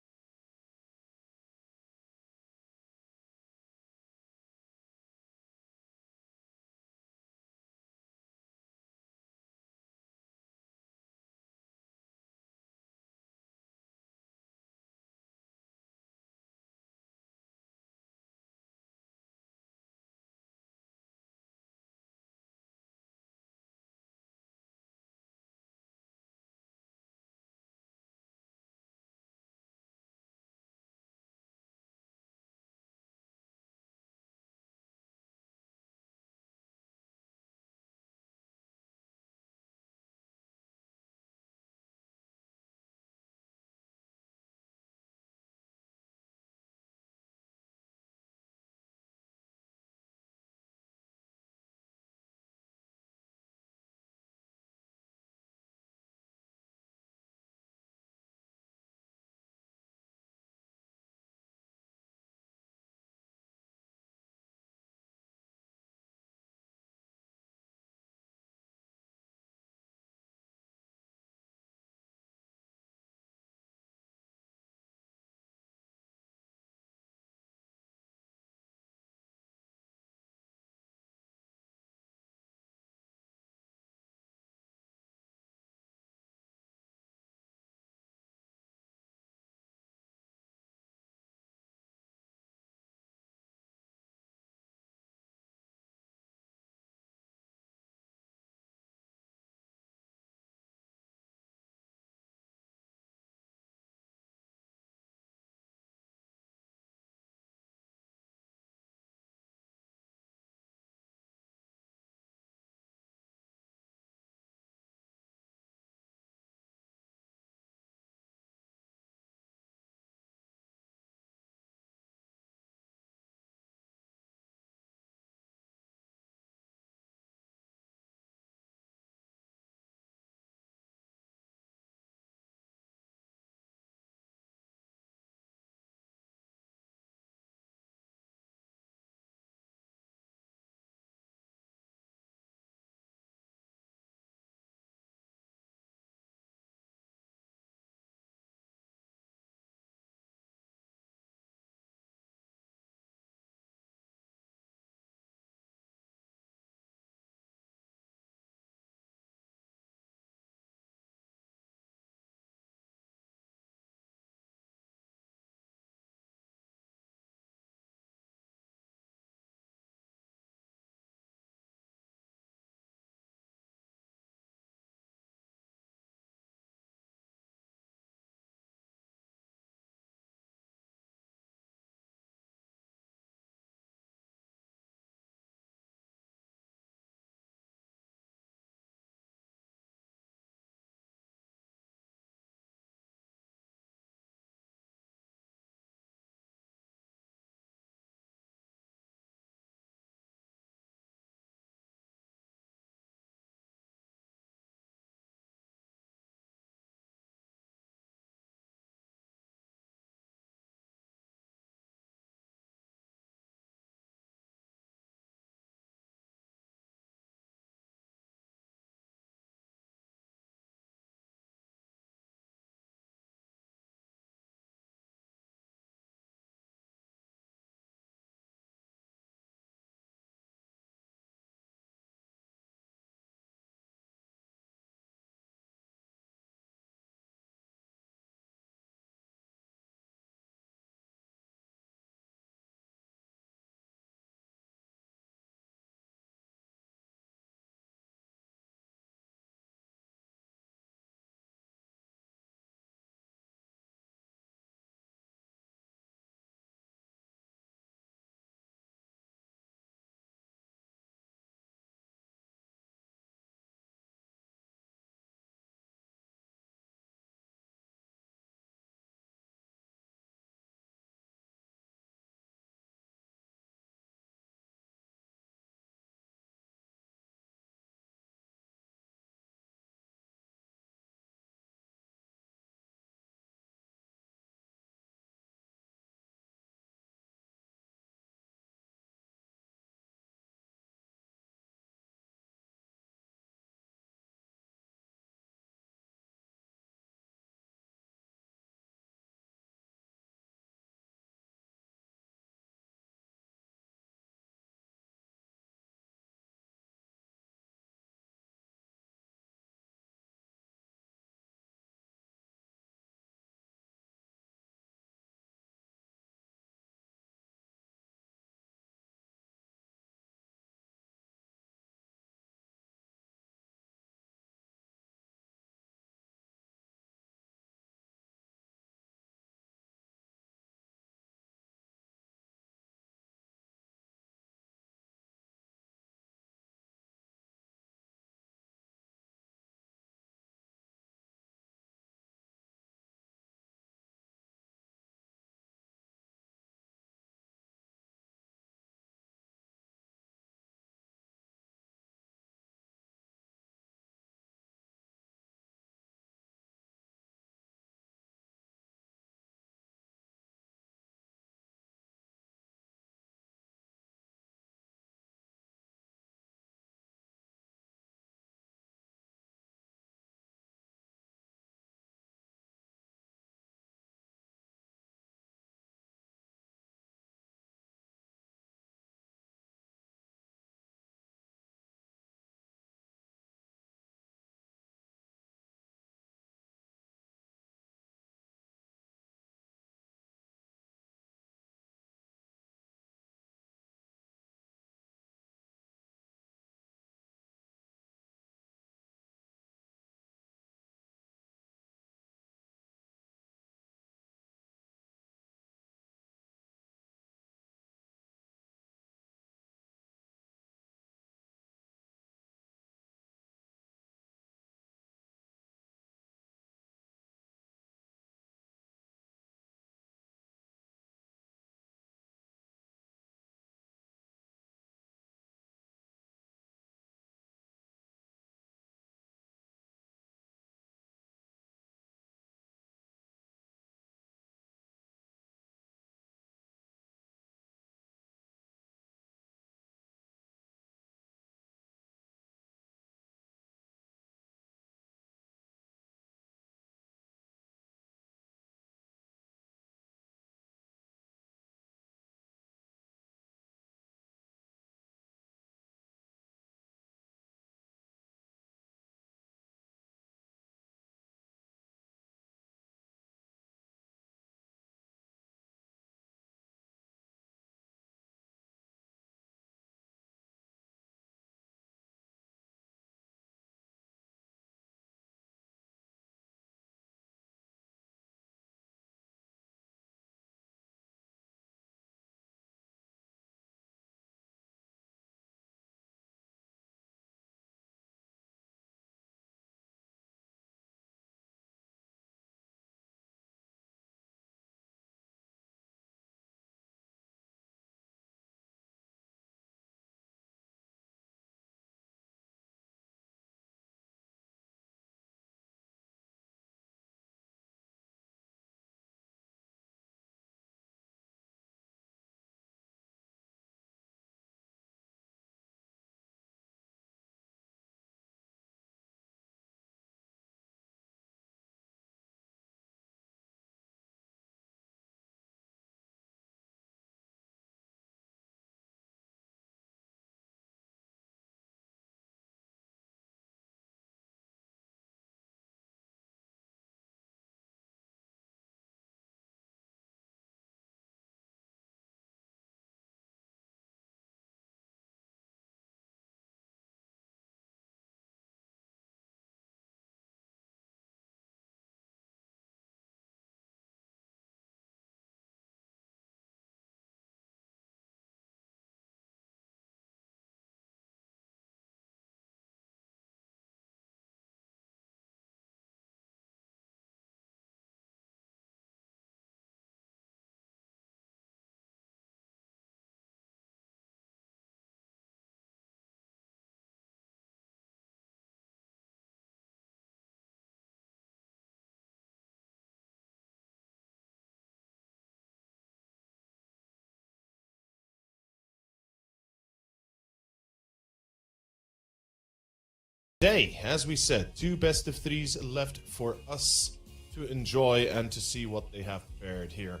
today, as we said, 2 best of 3s left for us to enjoy and to see what they have prepared here.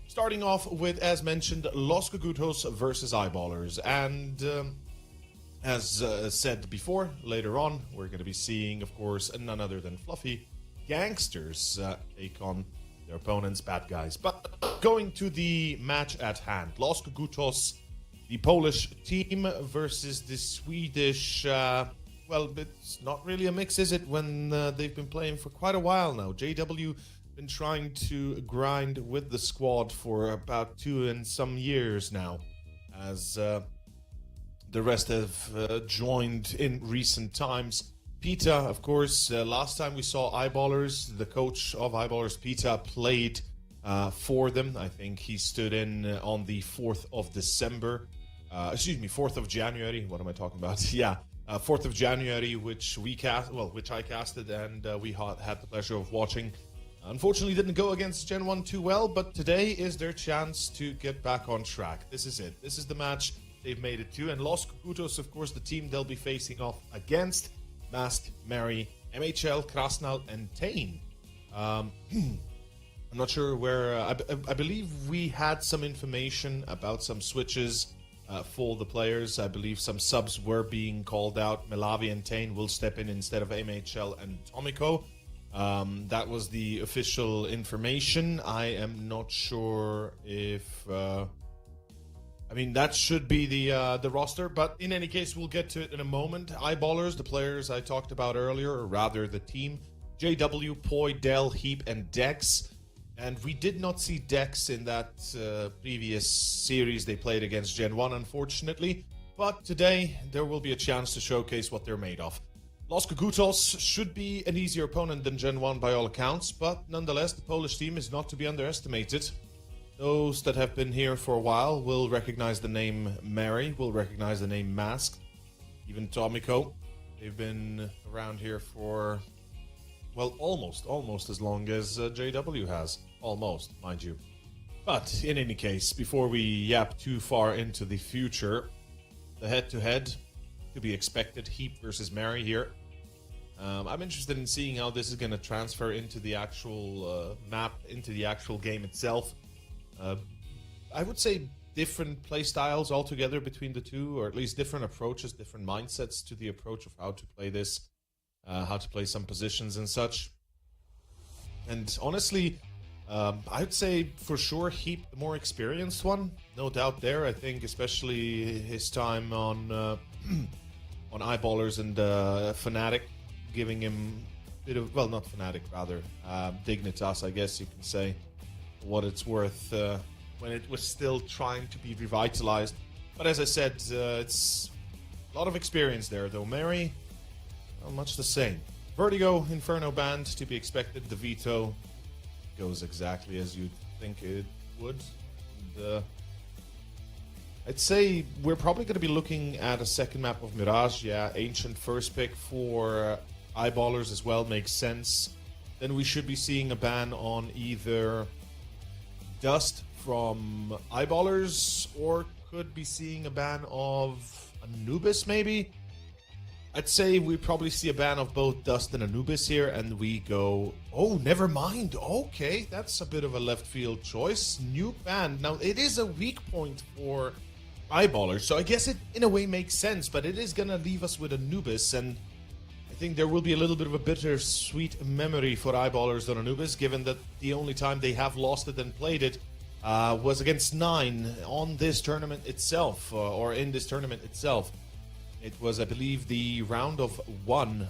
Starting off with, as mentioned, Los Kogutos versus Eyeballers. And as said before, later on, we're going to be seeing, of course, none other than Fluffy Gangsters take on their opponents, BadGuys. But going to the match at hand, Los Kogutos, the Polish team versus the Swedish, well, it's not really a mix, is it, when they've been playing for quite a while now. JW been trying to grind with the squad for about 2 and some years now, as the rest have joined in recent times. Pita, of course, last time we saw Eyeballers, the coach of Eyeballers, Pita, played for them. I think he stood in on the 4th of December. 4th of January. What am I talking about? Yeah, 4th of January, which I casted, and we had the pleasure of watching. Unfortunately, didn't go against Gen 1 too well, but today is their chance to get back on track. This is it. This is the match they've made it to. And Los Kogutos, of course, the team they'll be facing off against: Masked, Mary, MHL, Krasnal, and Tane. I'm not sure where... I believe we had some information about some switches for the players. I believe some subs were being called out. Melavi and Tane will step in instead of MHL and Tomiko. That was the official information. I am not sure if... I mean, that should be the roster, but in any case, we'll get to it in a moment. Eyeballers, the players I talked about earlier, or rather the team: JW, Poi, Del, Heap, and Dex. And we did not see Dex in that previous series they played against Gen 1, unfortunately. But today, there will be a chance to showcase what they're made of. Los Kogutos should be an easier opponent than Gen 1 by all accounts, but nonetheless, the Polish team is not to be underestimated. Those that have been here for a while will recognize the name Mary, will recognize the name Masked, even Tomiko. They've been around here for, well, almost as long as JW has. Almost, mind you. But in any case, before we yap too far into the future, the head-to-head to be expected: Heap versus Mary here. I'm interested in seeing how this is going to transfer into the actual map, into the actual game itself. I would say different play styles altogether between the two, or at least different approaches, different mindsets to the approach of how to play this, how to play some positions and such. And honestly, I'd say for sure Heap, the more experienced one, no doubt there. I think especially his time on on Eyeballers and Fnatic, giving him a bit of, well, not Fnatic, rather Dignitas, I guess you can say, what it's worth when it was still trying to be revitalized. But as I said, it's a lot of experience there, though. Mary, well, much the same. Vertigo, Inferno Band, to be expected. The Veto goes exactly as you'd think it would. And, I'd say we're probably going to be looking at a second map of Mirage. Yeah, Ancient first pick for Eyeballers as well makes sense. Then we should be seeing a ban on either Dust from Eyeballers, or could be seeing a ban of Anubis, maybe? I'd say we probably see a ban of both Dust and Anubis here, and we go, oh, never mind. Okay, that's a bit of a left field choice. New ban. Now, it is a weak point for Eyeballers, so I guess it in a way makes sense, but it is going to leave us with Anubis, and I think there will be a little bit of a bittersweet memory for Eyeballers on Anubis, given that the only time they have lost it and played it was against 9 on this tournament itself, or in this tournament itself. It was, I believe, the round of 1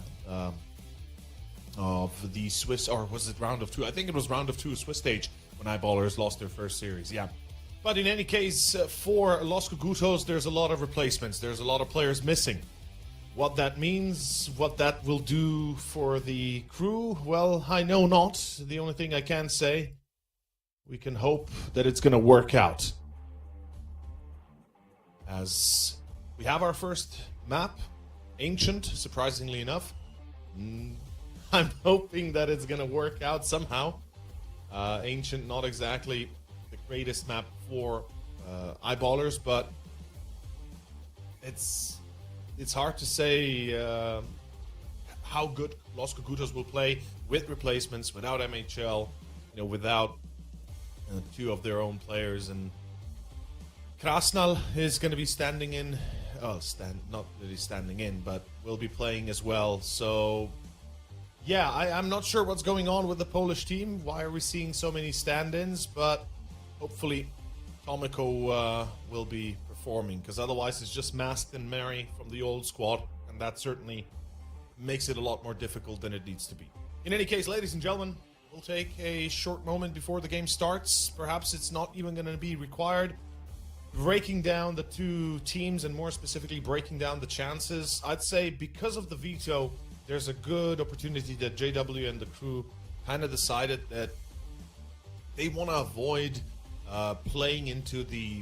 of the Swiss, or was it round of 2? I think it was round of 2 Swiss stage when Eyeballers lost their first series, yeah. But in any case, for Los Kogutos, there's a lot of replacements. There's a lot of players missing. What that means, what that will do for the crew, well, I know not. The only thing I can say, we can hope that it's going to work out. As we have our first map, Ancient, surprisingly enough. I'm hoping that it's going to work out somehow. Ancient, not exactly the greatest map for Eyeballers, but it's hard to say how good Los Kogutos will play with replacements, without MHL, without two of their own players. And Krasnal is going to be standing in, not really standing in, but will be playing as well. So yeah, I'm not sure what's going on with the Polish team. Why are we seeing so many stand-ins? But hopefully Tomiko will be performing, because otherwise it's just Masked and Mary from the old squad, and that certainly makes it a lot more difficult than it needs to be. In any case, ladies and gentlemen, we'll take a short moment before the game starts. Perhaps it's not even going to be required. Breaking down the two teams, and more specifically breaking down the chances. I'd say because of the veto, there's a good opportunity that JW and the crew kind of decided that they want to avoid playing into the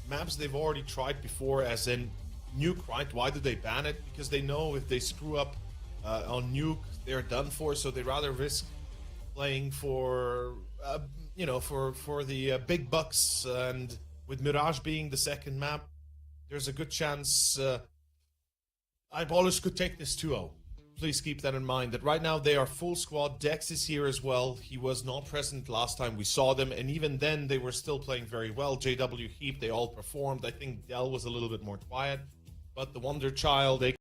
maps they've already tried before, as in Nuke, right? Why do they ban it? Because they know if they screw up on Nuke, they're done for. So they rather risk playing for for the big bucks. And with Mirage being the second map, there's a good chance Eyeballers could take this 2-0. Please keep that in mind, that right now they are full squad. Dex is here as well. He was not present last time we saw them, and even then they were still playing very well. JW, Heap, they all performed. I think Dell was a little bit more quiet, but the Wonder Child, they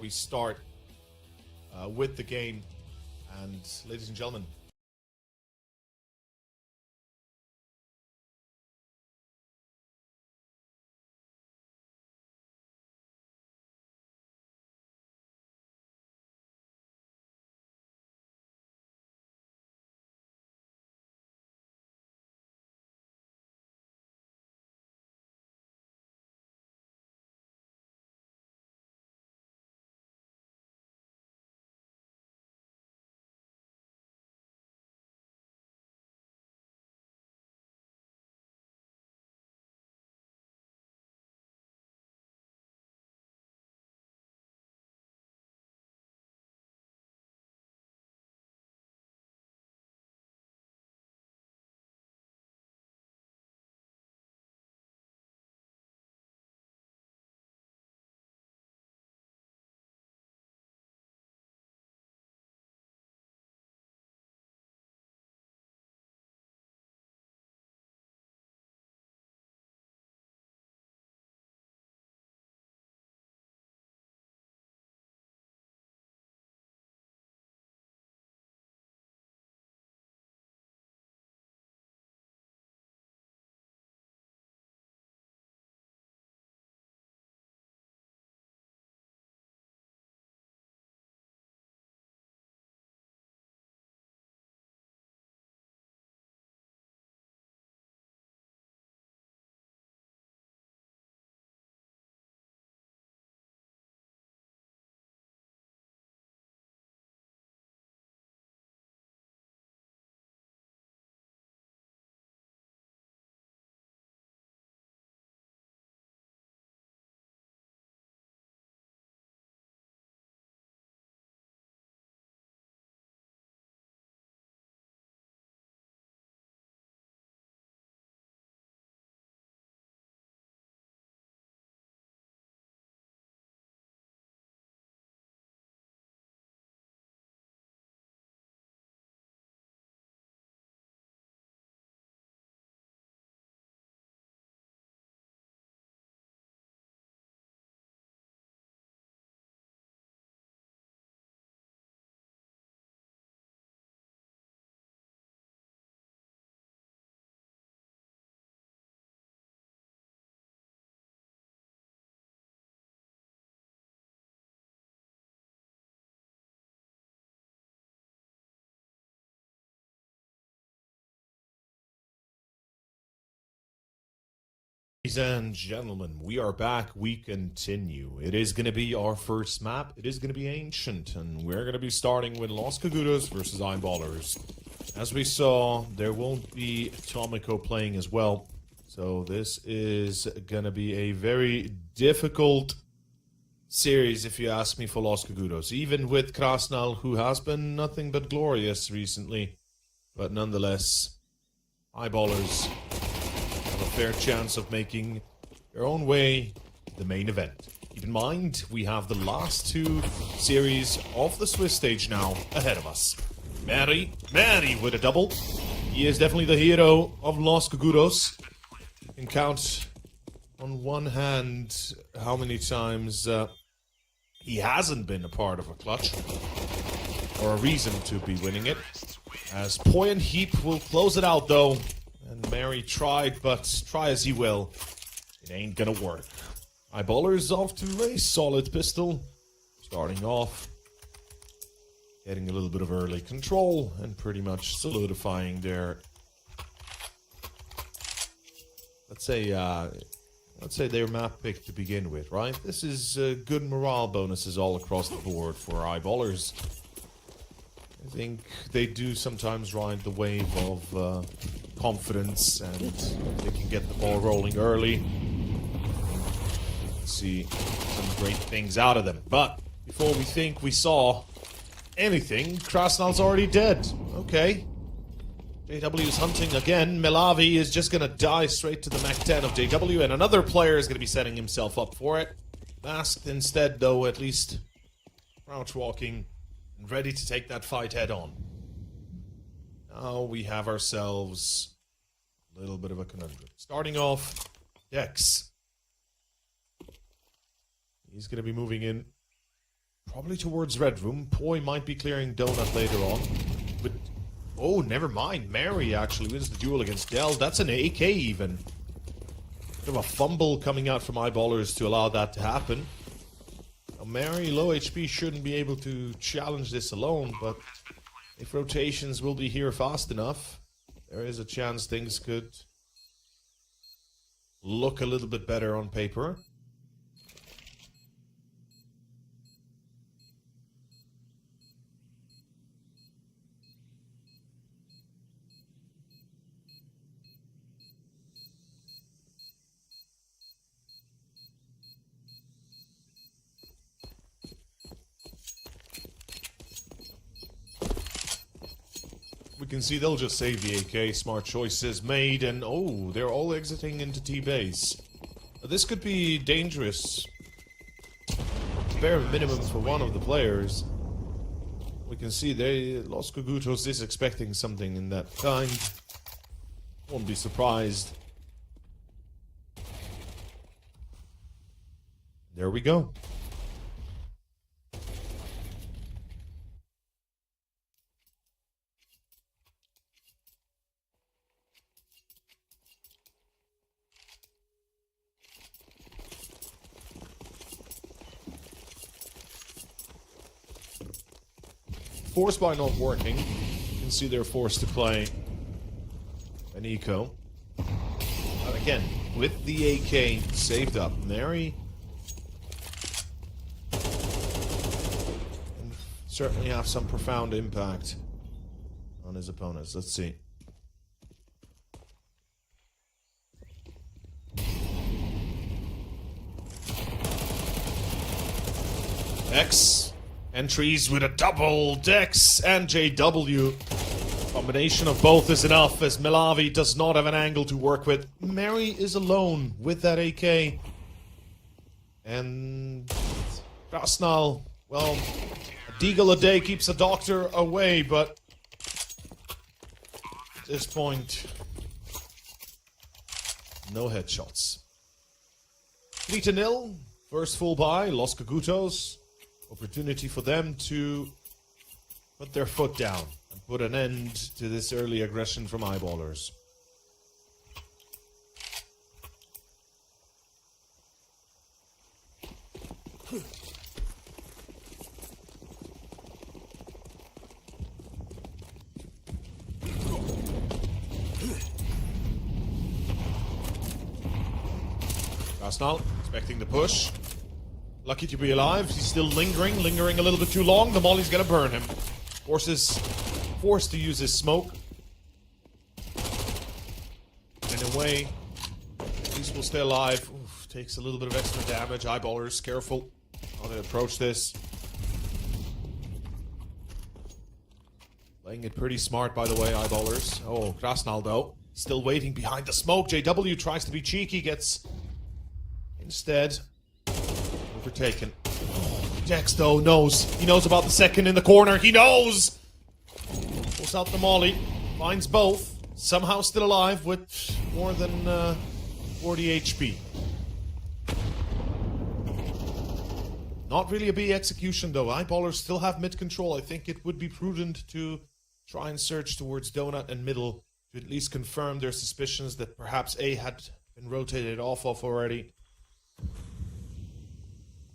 start with the game. And ladies and gentlemen, Ladies and gentlemen, we are back. We continue. It is going to be our first map. It is going to be Ancient, and we're going to be starting with Los Kogutos versus Eyeballers. As we saw, there won't be Tomiko playing as well, so this is going to be a very difficult series, if you ask me, for Los Kogutos. Even with Krasnal, who has been nothing but glorious recently, but nonetheless, Eyeballers have a fair chance of making their own way to the main event. Keep in mind, we have the last two series of the Swiss stage now ahead of us. Mary with a double. He is definitely the hero of Los Kogutos. You can count on one hand how many times he hasn't been a part of a clutch, or a reason to be winning it. As Poi and Heap will close it out though. And Mary tried, but try as he will, it ain't gonna work. Eyeballers off to a solid pistol. Starting off, getting a little bit of early control, and pretty much solidifying their, let's say their map pick to begin with, right? This is good morale bonuses all across the board for Eyeballers. I think they do sometimes ride the wave of confidence, and they can get the ball rolling early. See some great things out of them. But before we think we saw anything, Krasnal's already dead. Okay. JW is hunting again. Melavi is just gonna die straight to the Mach 10 of JW, and another player is gonna be setting himself up for it. Masked instead, though, at least crouch walking, and ready to take that fight head on. Now we have ourselves a little bit of a conundrum. Starting off, Dex. He's going to be moving in probably towards Red Room. Poi might be clearing Donut later on. But, oh, never mind. Mary actually wins the duel against Dell. That's an AK even. Bit of a fumble coming out from Eyeballers to allow that to happen. Now, Mary, low HP, shouldn't be able to challenge this alone, but if rotations will be here fast enough, there is a chance things could look a little bit better on paper. We can see they'll just save the AK. Smart choices made, and oh, they're all exiting into T-base. This could be dangerous. Bare minimum for one of the players. We can see Los Kogutos is expecting something in that kind. Won't be surprised. There we go. Force by not working, you can see they're forced to play an eco. Again, with the AK saved up, Mary can certainly have some profound impact on his opponents. Let's see. X. Entries with a double. Dex and JW. Combination of both is enough, as Melavi does not have an angle to work with. Mary is alone with that AK. And Krasnal, well, a deagle a day keeps a doctor away, but at this point, no headshots. 3-0. First full buy, Los Kogutos. Opportunity for them to put their foot down and put an end to this early aggression from Eyeballers. Krasnal, expecting the push. Lucky to be alive. He's still lingering a little bit too long. The molly's gonna burn him. Forced to use his smoke. In a way, at least we'll stay alive. Oof, takes a little bit of extra damage. Eyeballers, careful how they approach this. Playing it pretty smart, by the way, Eyeballers. Oh, Krasnal, though. Still waiting behind the smoke. JW tries to be cheeky, gets instead overtaken. Jax, though, knows. He knows about the second in the corner. He knows! Pulls out the molly. Finds both. Somehow still alive with more than 40 HP. Not really a B execution, though. Eyeballers still have mid control. I think it would be prudent to try and search towards Donut and middle to at least confirm their suspicions that perhaps A had been rotated off of already.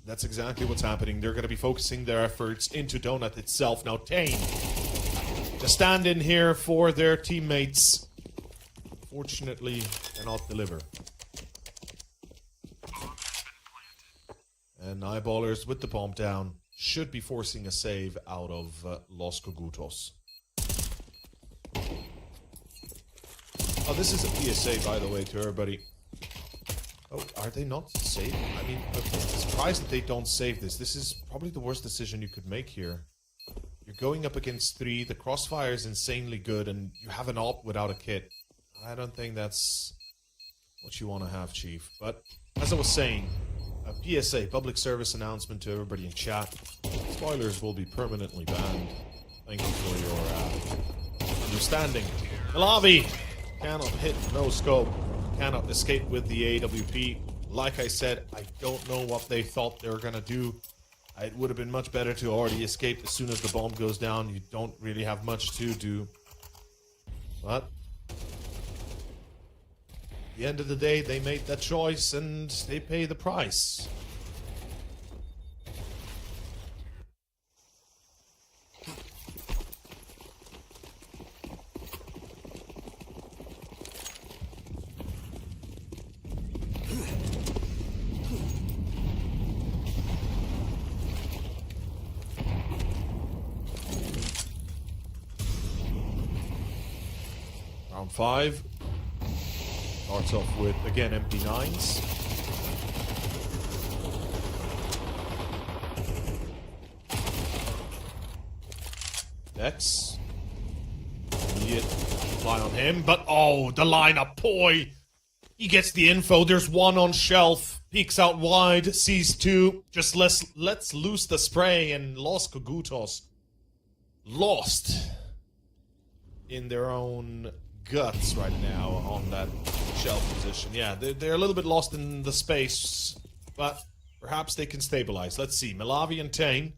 That's exactly what's happening. They're going to be focusing their efforts into Donut itself. Now, Tane, the stand-in here for their teammates, fortunately cannot deliver. And Eyeballers with the bomb down should be forcing a save out of Los Kogutos. Oh, this is a PSA, by the way, to everybody. Oh, are they not saved? I mean, I'm surprised that they don't save this. This is probably the worst decision you could make here. You're going up against 3, the crossfire is insanely good, and you have an ult without a kit. I don't think that's what you want to have, Chief. But, as I was saying, a PSA, public service announcement to everybody in chat. Spoilers will be permanently banned. Thank you for your understanding. Malavi cannot hit, no scope. Cannot escape with the AWP. Like I said, I don't know what they thought they were gonna do. It would have been much better to already escape as soon as the bomb goes down. You don't really have much to do. But at the end of the day, they made that choice and they pay the price. Round 5 starts off with, again, MP9s. Dex. Immediate fly on him, but oh, the lineup, boy! He gets the info, there's one on shelf, peeks out wide, sees 2, just let's loose the spray, and Los Kogutos lost in their own guts right now on that shelf position. Yeah, they're a little bit lost in the space, but perhaps they can stabilize. Let's see, Malavi and Tane.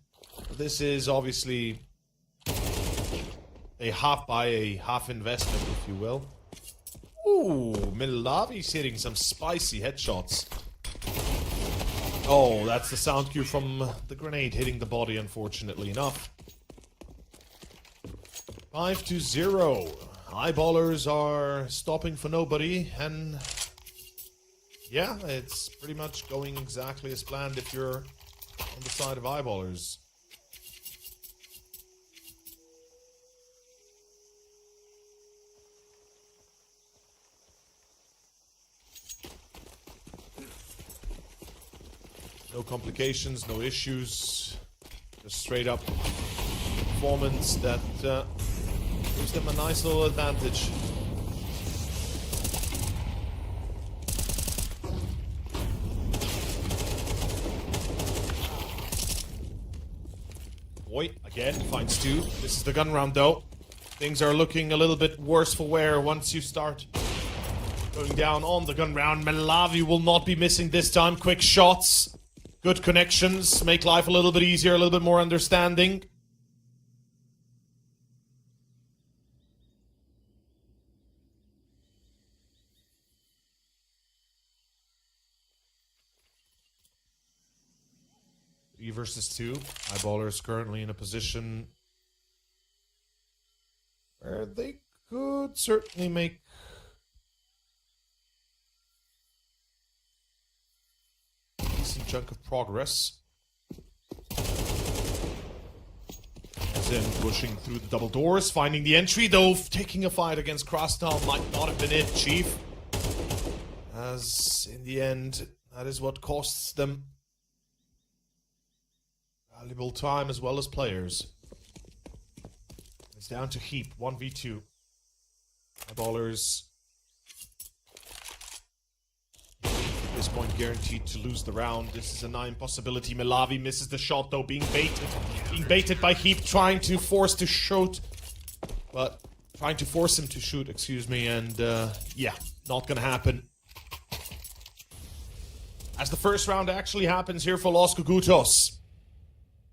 This is obviously a half investment, if you will. Ooh, Malavi's hitting some spicy headshots. Oh, that's the sound cue from the grenade hitting the body, unfortunately enough. 5-0. Eyeballers are stopping for nobody, and yeah, it's pretty much going exactly as planned if you're on the side of Eyeballers. No complications, no issues, just straight up performance that gives them a nice little advantage. Boy, again, finds 2. This is the gun round, though. Things are looking a little bit worse for wear once you start going down on the gun round. Malavi will not be missing this time. Quick shots, good connections, make life a little bit easier, a little bit more understanding. Versus 2. Eyeballers currently in a position where they could certainly make chunk of progress. As in, pushing through the double doors, finding the entry, though taking a fight against Krasnal might not have been it, Chief. As, in the end, that is what costs them valuable time as well as players. It's down to Heap, 1v2. Eyeballers, at this point, guaranteed to lose the round. This is a 9 possibility. Malavi misses the shot, though, being baited. Being baited by Heap, trying to force him to shoot, excuse me, and, yeah, not gonna happen. As the first round actually happens here for Los Kogutos.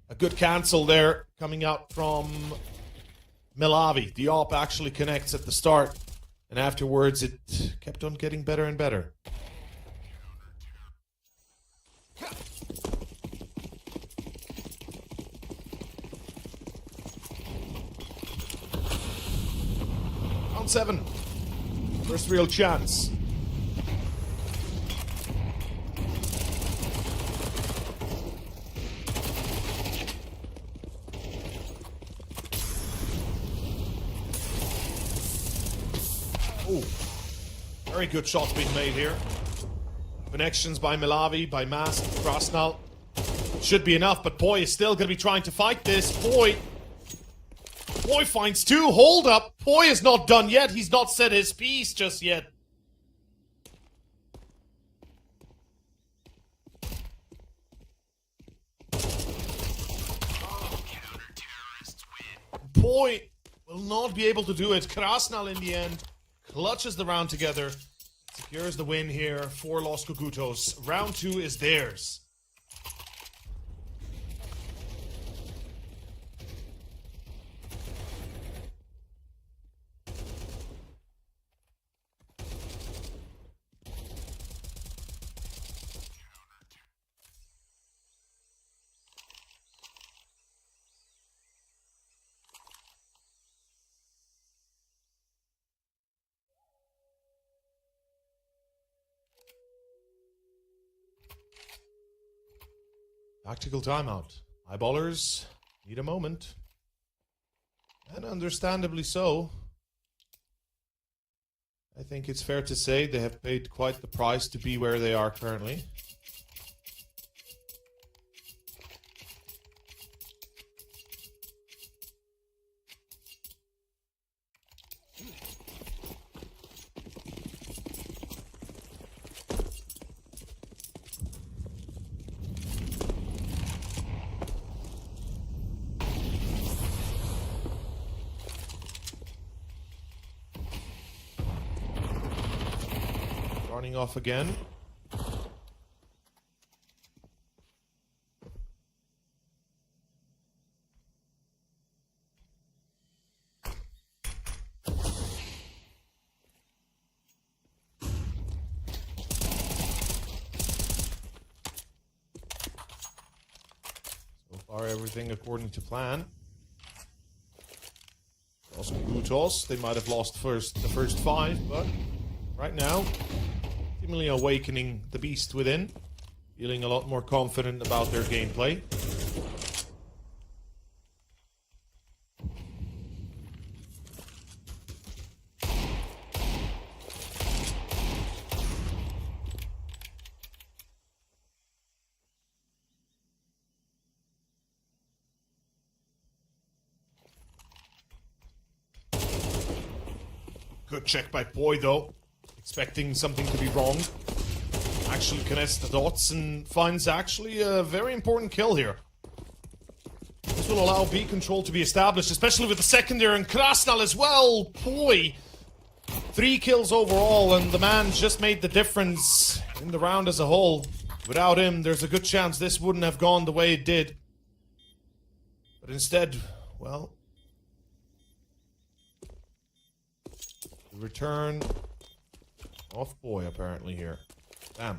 A good cancel there, coming out from Malavi. The AWP actually connects at the start, and afterwards it kept on getting better and better. Round 7. First real chance. Oh, very good shots being made here. Connections by Malavi, by Mask, Krasnal. Should be enough, but Poi is still going to be trying to fight this. Poi finds 2. Hold up. Poi is not done yet. He's not said his piece just yet. Poi will not be able to do it. Krasnal in the end clutches the round together, secures the win here for Los Kogutos. Round 2 is theirs. Tactical timeout. Eyeballers need a moment. And understandably so. I think it's fair to say they have paid quite the price to be where they are currently. Running off again. So far, everything according to plan. Also, Kogutos, they might have lost the first 5, but right now, seemingly awakening the beast within, feeling a lot more confident about their gameplay. Good check by Poi, though. Expecting something to be wrong. Actually connects the dots and finds actually a very important kill here. This will allow B control to be established, especially with the secondary and Krasnal as well. Poi, 3 kills overall, and the man just made the difference in the round as a whole. Without him, there's a good chance this wouldn't have gone the way it did. But instead, well, the return off Poi apparently here. Damn.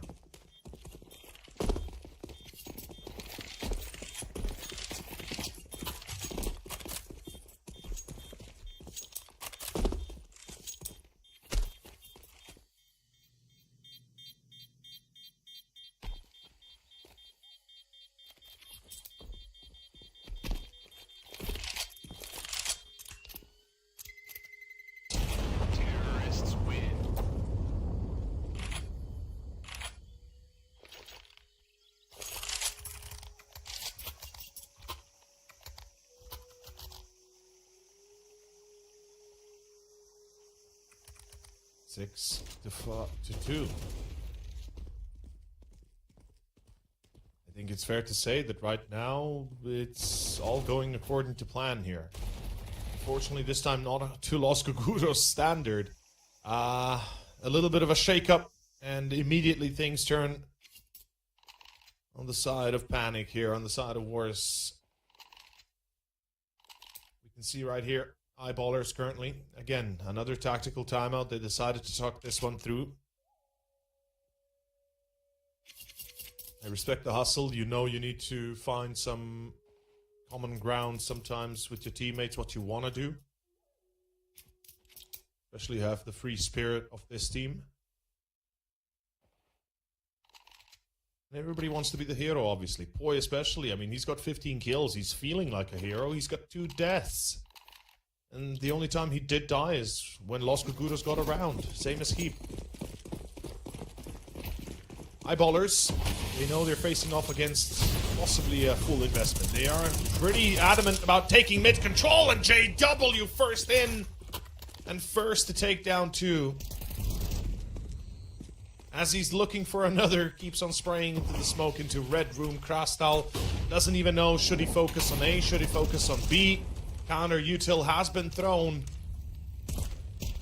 6-2. I think it's fair to say that right now it's all going according to plan here. Unfortunately, this time not to Los Kogutos standard. A little bit of a shake-up, and immediately things turn on the side of panic here, on the side of worse. We can see right here, Eyeballers currently. Again, another tactical timeout. They decided to talk this one through. I respect the hustle. You know you need to find some common ground sometimes with your teammates, what you want to do. Especially have the free spirit of this team. And everybody wants to be the hero, obviously. Poi especially. I mean, he's got 15 kills. He's feeling like a hero. He's got 2 deaths. And the only time he did die is when Los Kogutos got around. Same as Heap. Eyeballers, they know they're facing off against possibly a full investment. They are pretty adamant about taking mid control, and JW first in and first to take down 2. As he's looking for another, keeps on spraying into the smoke into red room. Krastal doesn't even know, should he focus on A, should he focus on B? Counter util has been thrown.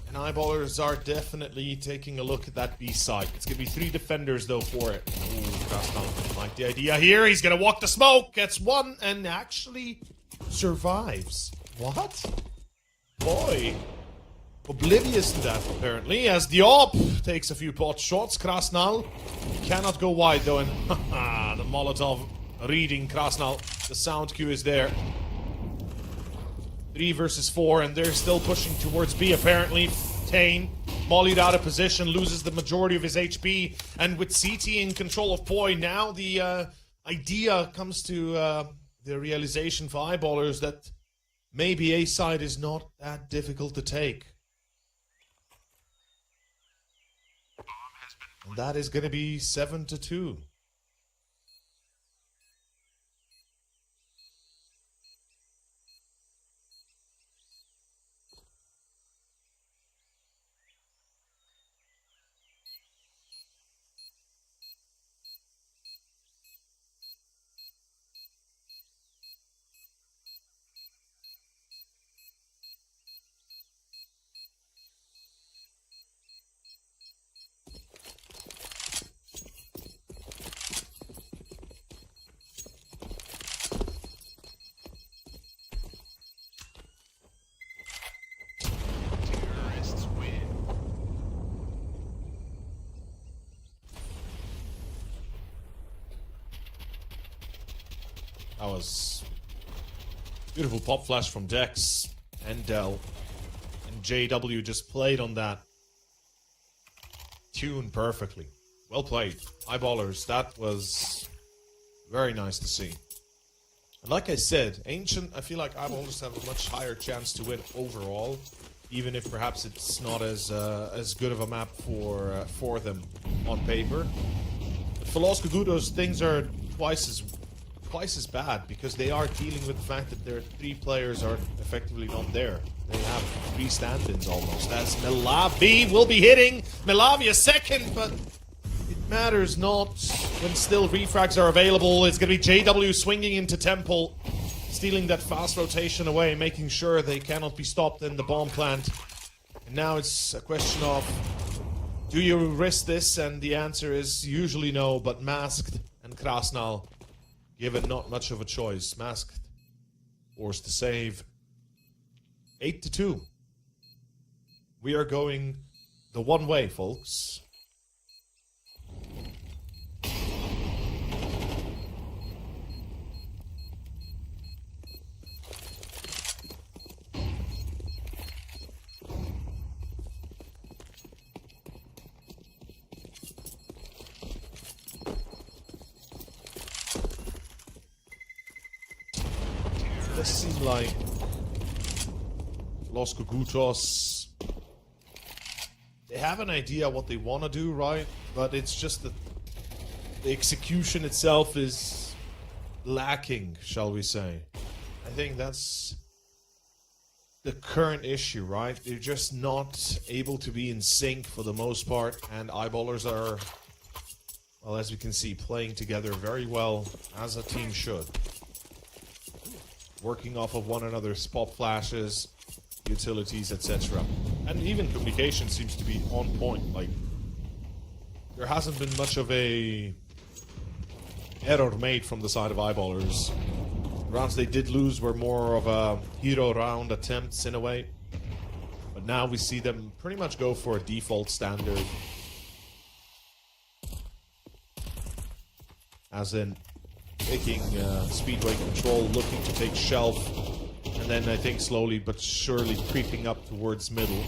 And Eyeballers are definitely taking a look at that B side. It's going to be 3 defenders, though, for it. Ooh, Krastal like the idea here. He's going to walk the smoke. Gets 1 and actually survives. What? Boy. Oblivious to that, apparently, as the AWP takes a few pot shots. Krasnal cannot go wide, though, and the Molotov reading Krasnal. The sound cue is there. 3 versus 4, and they're still pushing towards B, apparently. Tane, mollied out of position, loses the majority of his HP, and with CT in control of Poi, now the idea comes to the realization for Eyeballers that maybe A side is not that difficult to take. And that is going to be 7-2. Terrorists win. That was beautiful pop flash from Dex and Dell. And JW just played on that tune perfectly. Well played. Eyeballers, that was very nice to see. And like I said, Ancient, I feel like Eyeballers have a much higher chance to win overall, even if perhaps it's not as good of a map for them on paper. But for Los Kogutos, things are twice as bad, because they are dealing with the fact that their 3 players are effectively not there. They have 3 stand-ins almost, as Milavi will be hitting Milavi a second, but it matters not when still refrags are available. It's going to be JW swinging into Temple, stealing that fast rotation away, making sure they cannot be stopped in the bomb plant. And now it's a question of, do you risk this? And the answer is usually no, but Masked and Krasnal, given not much of a choice. Masked, forced to save. 8-2. We are going the one way, folks. Does seem like Los Kogutos, they have an idea what they want to do, right? But it's just that the execution itself is lacking, shall we say. I think that's the current issue, right? They're just not able to be in sync for the most part, and eyeballers are, well, as we can see, playing together very well, as a team should. Working off of one another's spot flashes, utilities, etc. And even communication seems to be on point. Like, there hasn't been much of a error made from the side of eyeballers. Rounds they did lose were more of a hero round attempts in a way. But now we see them pretty much go for a default standard. As in taking speedway control, looking to take shelf, and then I think slowly but surely creeping up towards middle.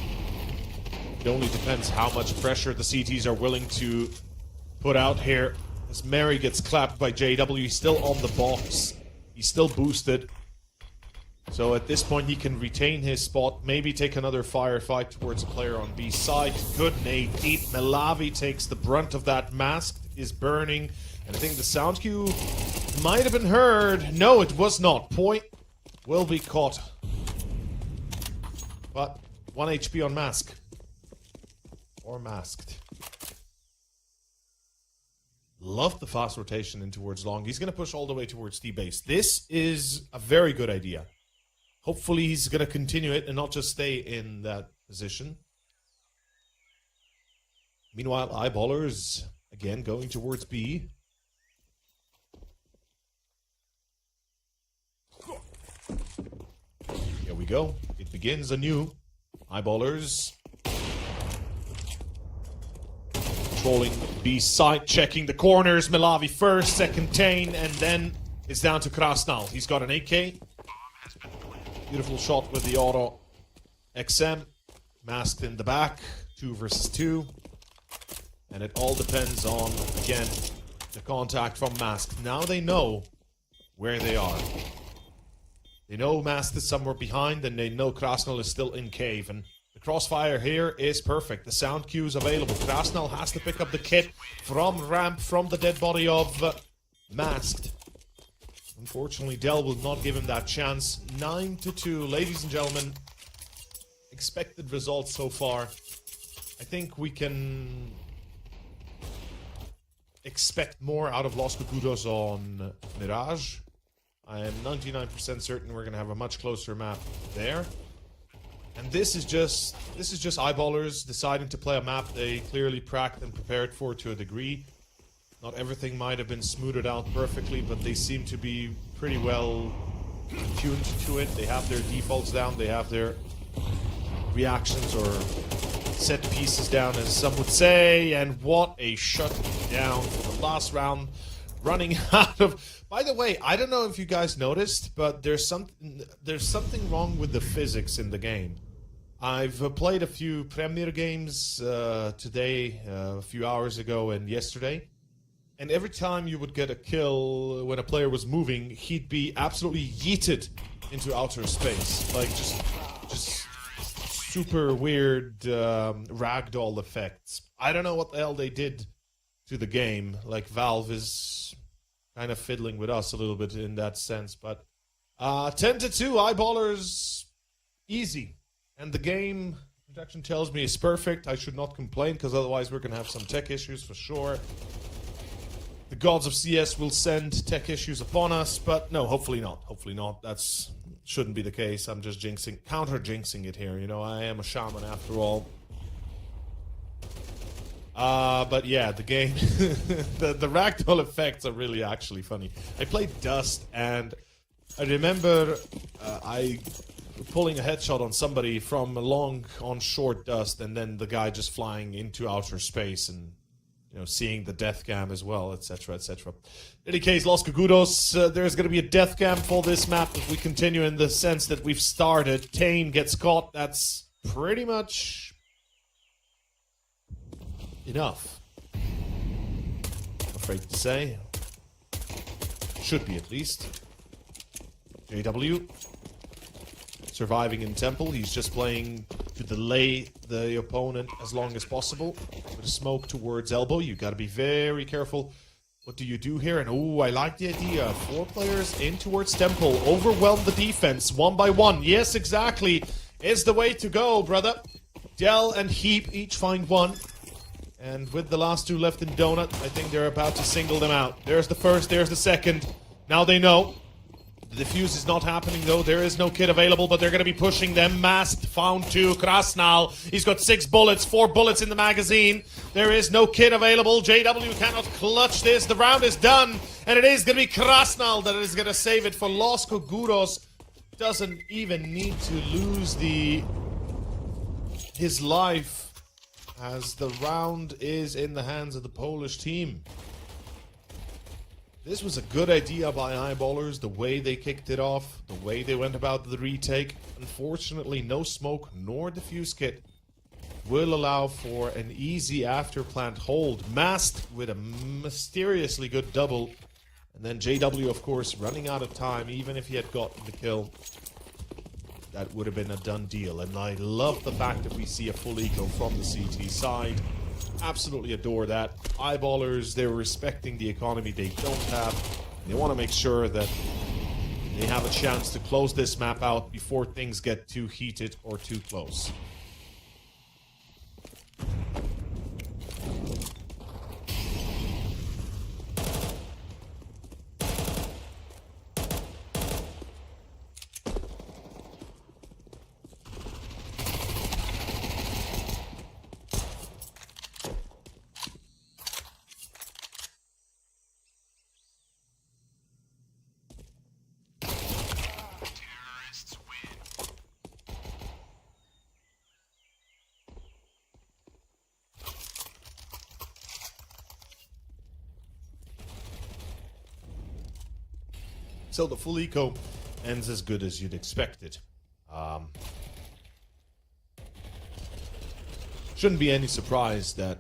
It only depends how much pressure the CTs are willing to put out here. As Mary gets clapped by JW, he's still on the box. He's still boosted. So at this point he can retain his spot, maybe take another firefight towards a player on B side. Good nade deep. Melavi takes the brunt of that. Masked is burning. And I think the sound cue might have been heard. No, it was not. Point will be caught. But 1 HP on Mask. Or Masked. Love the fast rotation in towards long. He's going to push all the way towards T-base. This is a very good idea. Hopefully he's going to continue it and not just stay in that position. Meanwhile, eyeballers, again, going towards B. Here we go. It begins anew. Eyeballers controlling B side, checking the corners. Melavi first, second Tane, and then it's down to Krasnal. He's got an AK. Beautiful shot with the auto XM. Masked in the back. 2 versus 2. And it all depends on, again, the contact from Masked. Now they know where they are. They know Masked is somewhere behind, and they know Krasnal is still in cave. And the crossfire here is perfect. The sound cue is available. Krasnal has to pick up the kit from ramp, from the dead body of Masked. Unfortunately, Dell will not give him that chance. 9-2, ladies and gentlemen. Expected results so far. I think we can expect more out of Los Kogutos on Mirage. I am 99% certain we're going to have a much closer map there. And this is just eyeballers deciding to play a map they clearly pracked and prepared for to a degree. Not everything might have been smoothed out perfectly, but they seem to be pretty well tuned to it. They have their defaults down, they have their reactions or set pieces down, as some would say. And what a shutdown for the last round. Running out of... By the way, I don't know if you guys noticed, but there's something wrong with the physics in the game. I've played a few Premier games today, a few hours ago, and yesterday. And every time you would get a kill when a player was moving, he'd be absolutely yeeted into outer space. Like, just super weird ragdoll effects. I don't know what the hell they did to the game. Like, Valve is kind of fiddling with us a little bit in that sense. But 10-2, eyeballers, easy. And the game, projection tells me, is perfect. I should not complain, because otherwise we're going to have some tech issues for sure. The gods of CS will send tech issues upon us, but no, hopefully not. Hopefully not. That's shouldn't be the case. I'm just counter-jinxing it here. You know, I am a shaman after all. But yeah, the game, the ragdoll effects are really actually funny. I played Dust, and I remember I pulling a headshot on somebody from a long on short Dust, and then the guy just flying into outer space and, you know, seeing the death cam as well, etc., etc. In any case, Los Kogutos, there's going to be a death cam for this map if we continue in the sense that we've started. Tane gets caught. That's pretty much enough, I'm afraid to say. Should be, at least. JW surviving in Temple. He's just playing to delay the opponent as long as possible. With a smoke towards elbow. You got to be very careful. What do you do here? And oh, I like the idea. 4 players in towards Temple. Overwhelm the defense 1 by 1. Yes, exactly. is the way to go, brother. Dell and Heap each find one. And with the last two left in Donut, I think they're about to single them out. There's the first, there's the second. Now they know. The defuse is not happening though. There is no kit available, but they're going to be pushing them. Masked, found two. Krasnal, he's got 6 bullets, 4 bullets in the magazine. There is no kit available. JW cannot clutch this. The round is done, and it is going to be Krasnal that is going to save it for Los Kogutos. Doesn't even need to lose his life, as the round is in the hands of the Polish team. This was a good idea by Eyeballers, the way they kicked it off, the way they went about the retake. Unfortunately, no smoke nor defuse kit will allow for an easy after-plant hold. Masked with a mysteriously good double. And then JW, of course, running out of time, even if he had gotten the kill. That would have been a done deal. And I love the fact that we see a full eco from the CT side. Absolutely adore that. Eyeballers, they're respecting the economy they don't have. They want to make sure that they have a chance to close this map out before things get too heated or too close. Terrorists win. So the full eco ends as good as you'd expect it. Shouldn't be any surprise that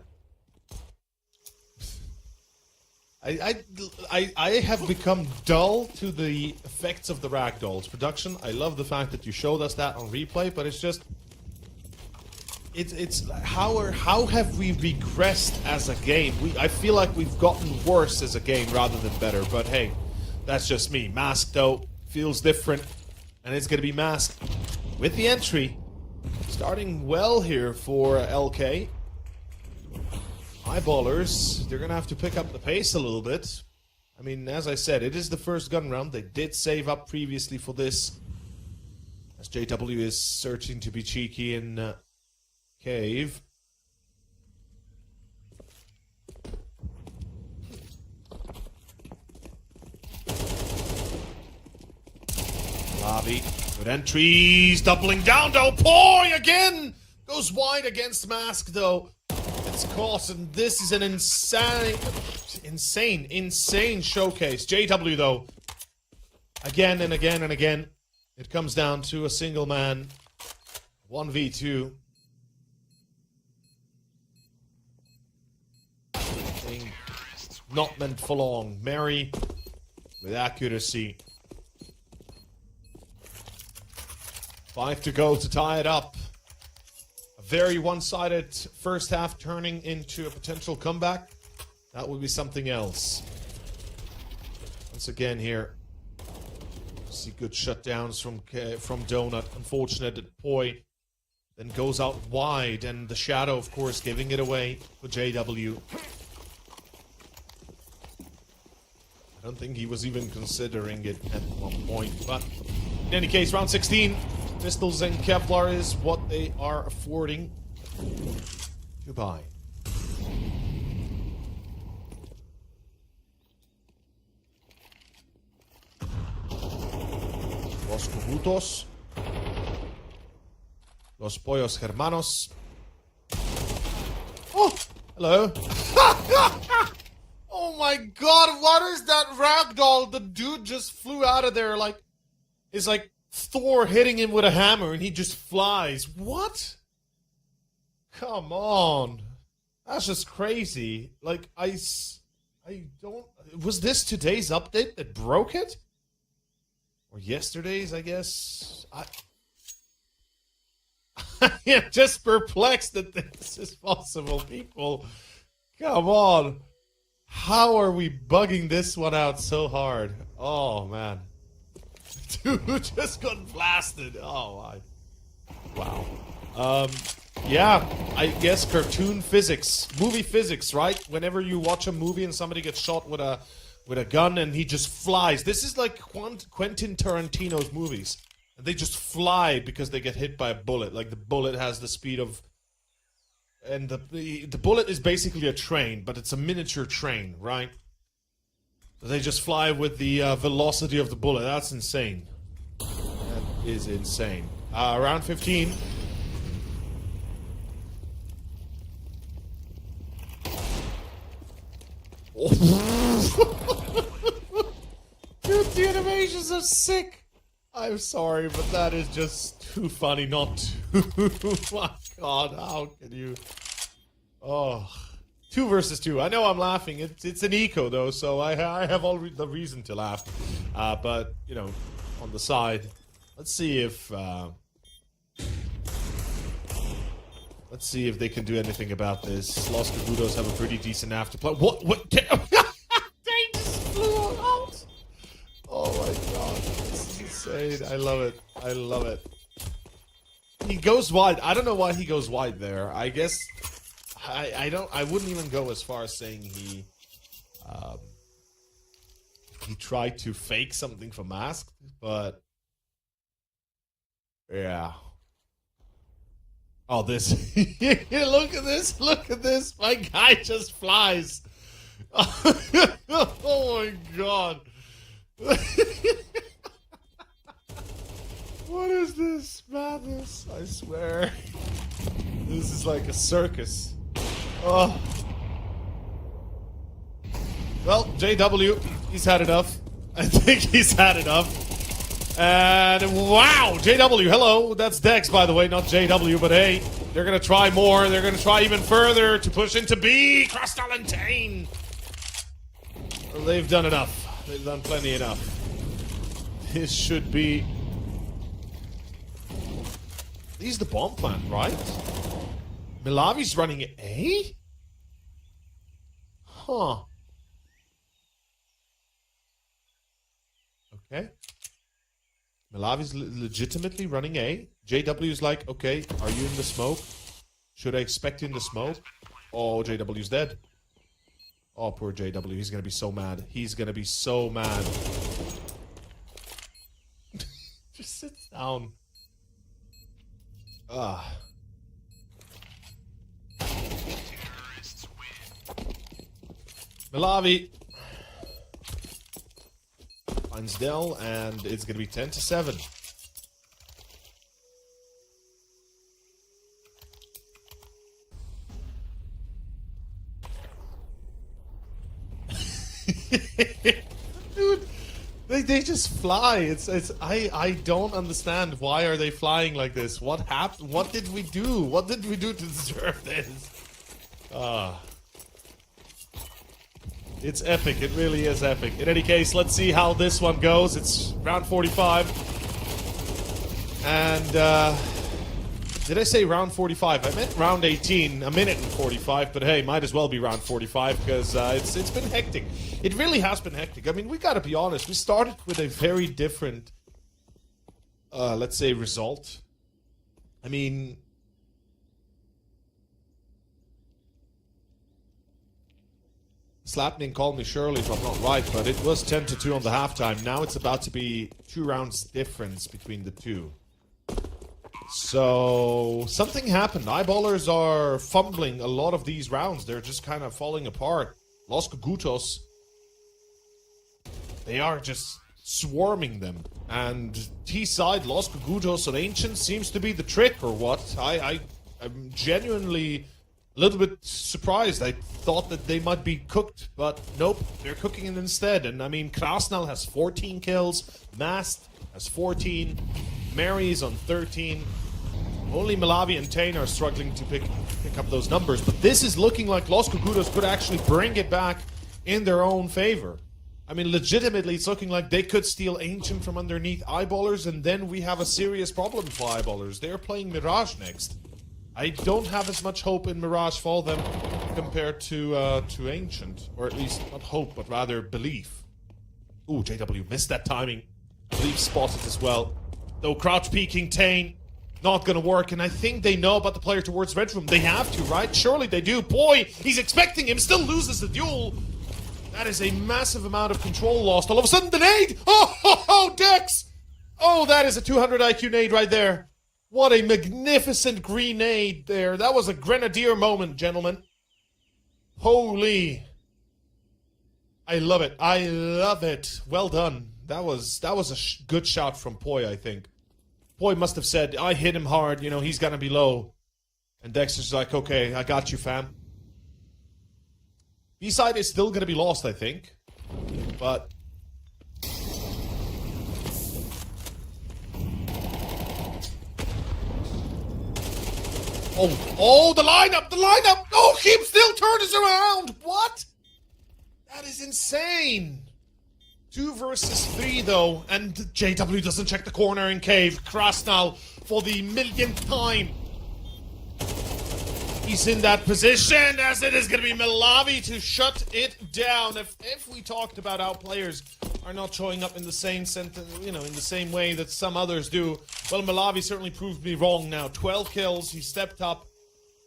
I have become dull to the effects of the ragdolls production. I love the fact that you showed us that on replay, but it's just it's how have we regressed as a game? I feel like we've gotten worse as a game rather than better. But hey, that's just me. Masked though feels different, and it's gonna be Masked with the entry. Starting well here for LK. Eyeballers, they're going to have to pick up the pace a little bit. I mean, as I said, it is the first gun round. They did save up previously for this, as JW is searching to be cheeky in Cave. Lobby, good entries, doubling down though. Poi again goes wide against Mask though. It's caught, and this is an insane showcase. JW though, again and again and again, it comes down to a single man, 1v2. Thing not meant for long. Mary with accuracy. 5 to go to tie it up. A very one-sided first half turning into a potential comeback. That would be something else. Once again here, see good shutdowns from Donut. Unfortunate that Poi then goes out wide, and the shadow, of course, giving it away for JW. I don't think he was even considering it at one point, but in any case, round 16. Pistols and Kevlar is what they are affording to buy. Los Kogutos. Los Pollos Hermanos. Oh! Hello. Oh my god, what is that ragdoll? The dude just flew out of there like... It's like Thor hitting him with a hammer and he just flies. What? Come on. That's just crazy. Like, I don't... Was this today's update that broke it? Or yesterday's, I guess? I am just perplexed that this is possible, people. Come on. How are we bugging this one out so hard? Oh, man. Dude just got blasted. Oh, my. Wow. Yeah, I guess cartoon physics, movie physics, right? Whenever you watch a movie and somebody gets shot with a gun and he just flies. This is like Quentin Tarantino's movies. And they just fly because they get hit by a bullet. Like the bullet has the speed of, and the bullet is basically a train, but it's a miniature train, right? They just fly with the velocity of the bullet. That's insane. That is insane. Round 15. Dude, the animations are sick. I'm sorry, but that is just too funny not to. My God, how can you? Oh, 2 versus 2. I know I'm laughing. It's an eco though, so I have all the reason to laugh. But you know, on the side, let's see if they can do anything about this. Los Kogutos have a pretty decent afterplay. What? They just flew out. Oh my God, this is insane. I love it. I love it. He goes wide. I don't know why he goes wide there. I guess I wouldn't even go as far as saying he tried to fake something for Masked, but yeah. Oh, this. Look at this. Look at this. My guy just flies. Oh my God. What is this madness? I swear. This is like a circus. Oh. Well, JW, he's had enough. I think he's had enough. And wow, JW, hello. That's Dex, by the way, not JW, but hey, they're gonna try more. They're gonna try even further to push into B. Cross-Talentane. Well, they've done enough. They've done plenty enough. This should be. He's the bomb plant, right? Milavi's running A? Huh. Okay. Milavi's legitimately running A. JW's like, okay, are you in the smoke? Should I expect you in the smoke? Oh, JW's dead. Oh, poor JW. He's gonna be so mad. He's gonna be so mad. Just sits down. Ah. Milavi finds Dell, and it's gonna be 10-7. Dude, they just fly. I don't understand, why are they flying like this? What happened? What did we do? What did we do to deserve this? It's epic. It really is epic. In any case, let's see how this one goes. It's round 45. And did I say round 45? I meant round 18, a minute and 45, but hey, might as well be round 45 because it's been hectic. It really has been hectic. I mean, we gotta be honest. We started with a very different, let's say, result. I mean, slap me and call me Shirley if I'm not right, but it was 10-2 on the halftime. Now it's about to be 2 rounds difference between the two. So something happened. Eyeballers are fumbling a lot of these rounds. They're just kind of falling apart. Los Kogutos, they are just swarming them. And T-side, Los Kogutos and Ancient seems to be the trick, or what? I'm genuinely a little bit surprised. I thought that they might be cooked, but nope, they're cooking it instead. And I mean, Krasnal has 14 kills, Mast has 14, Mary's on 13. Only Milavi and Tane are struggling to pick up those numbers, but this is looking like Los Kogutos could actually bring it back in their own favor. I mean, legitimately, it's looking like they could steal Ancient from underneath Eyeballers, and then we have a serious problem for Eyeballers. They're playing Mirage next. I don't have as much hope in Mirage for them compared to Ancient, or at least not hope, but rather belief. Ooh, JW missed that timing. Belief spotted as well. Though crouch peeking Tane not gonna work, and I think they know about the player towards red room. They have to, right? Surely they do. Boy, he's expecting him, still loses the duel. That is a massive amount of control lost. All of a sudden, the nade! Oh, Dex! Oh, that is a 200 IQ nade right there. What a magnificent grenade there. That was a grenadier moment, gentlemen. Holy. I love it. I love it. Well done. That was a good shot from Poi, I think. Poi must have said, I hit him hard, you know, he's gonna be low. And Dexter's like, okay, I got you, fam. B-side is still gonna be lost, I think. But... Oh, the lineup! Oh, he still turns around! What? That is insane! 2 versus 3, though, and JW doesn't check the corner in cave. Krasnal for the millionth time. He's in that position, as it is going to be Malavi to shut it down. If we talked about how players are not showing up in the same sentence, you know, in the same way that some others do, well, Malavi certainly proved me wrong now. 12 kills, he stepped up,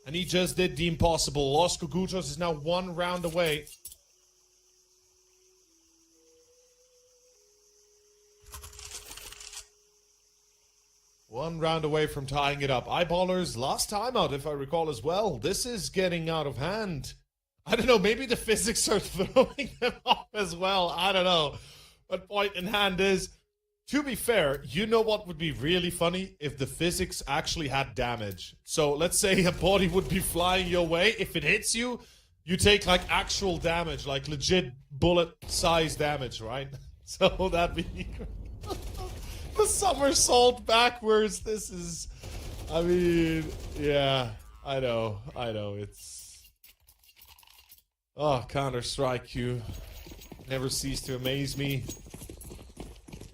and he just did the impossible. Los Kogutos is now 1 round away. One round away from tying it up. Eyeballers last time out, if I recall as well. This is getting out of hand. I don't know, maybe the physics are throwing them off as well. I don't know. But point in hand is, to be fair, you know what would be really funny? If the physics actually had damage. So let's say a body would be flying your way. If it hits you, you take like actual damage, like legit bullet-size damage, right? So that'd be... The somersault backwards, this is... I mean, yeah, I know, it's... Oh, Counter-Strike, you never cease to amaze me.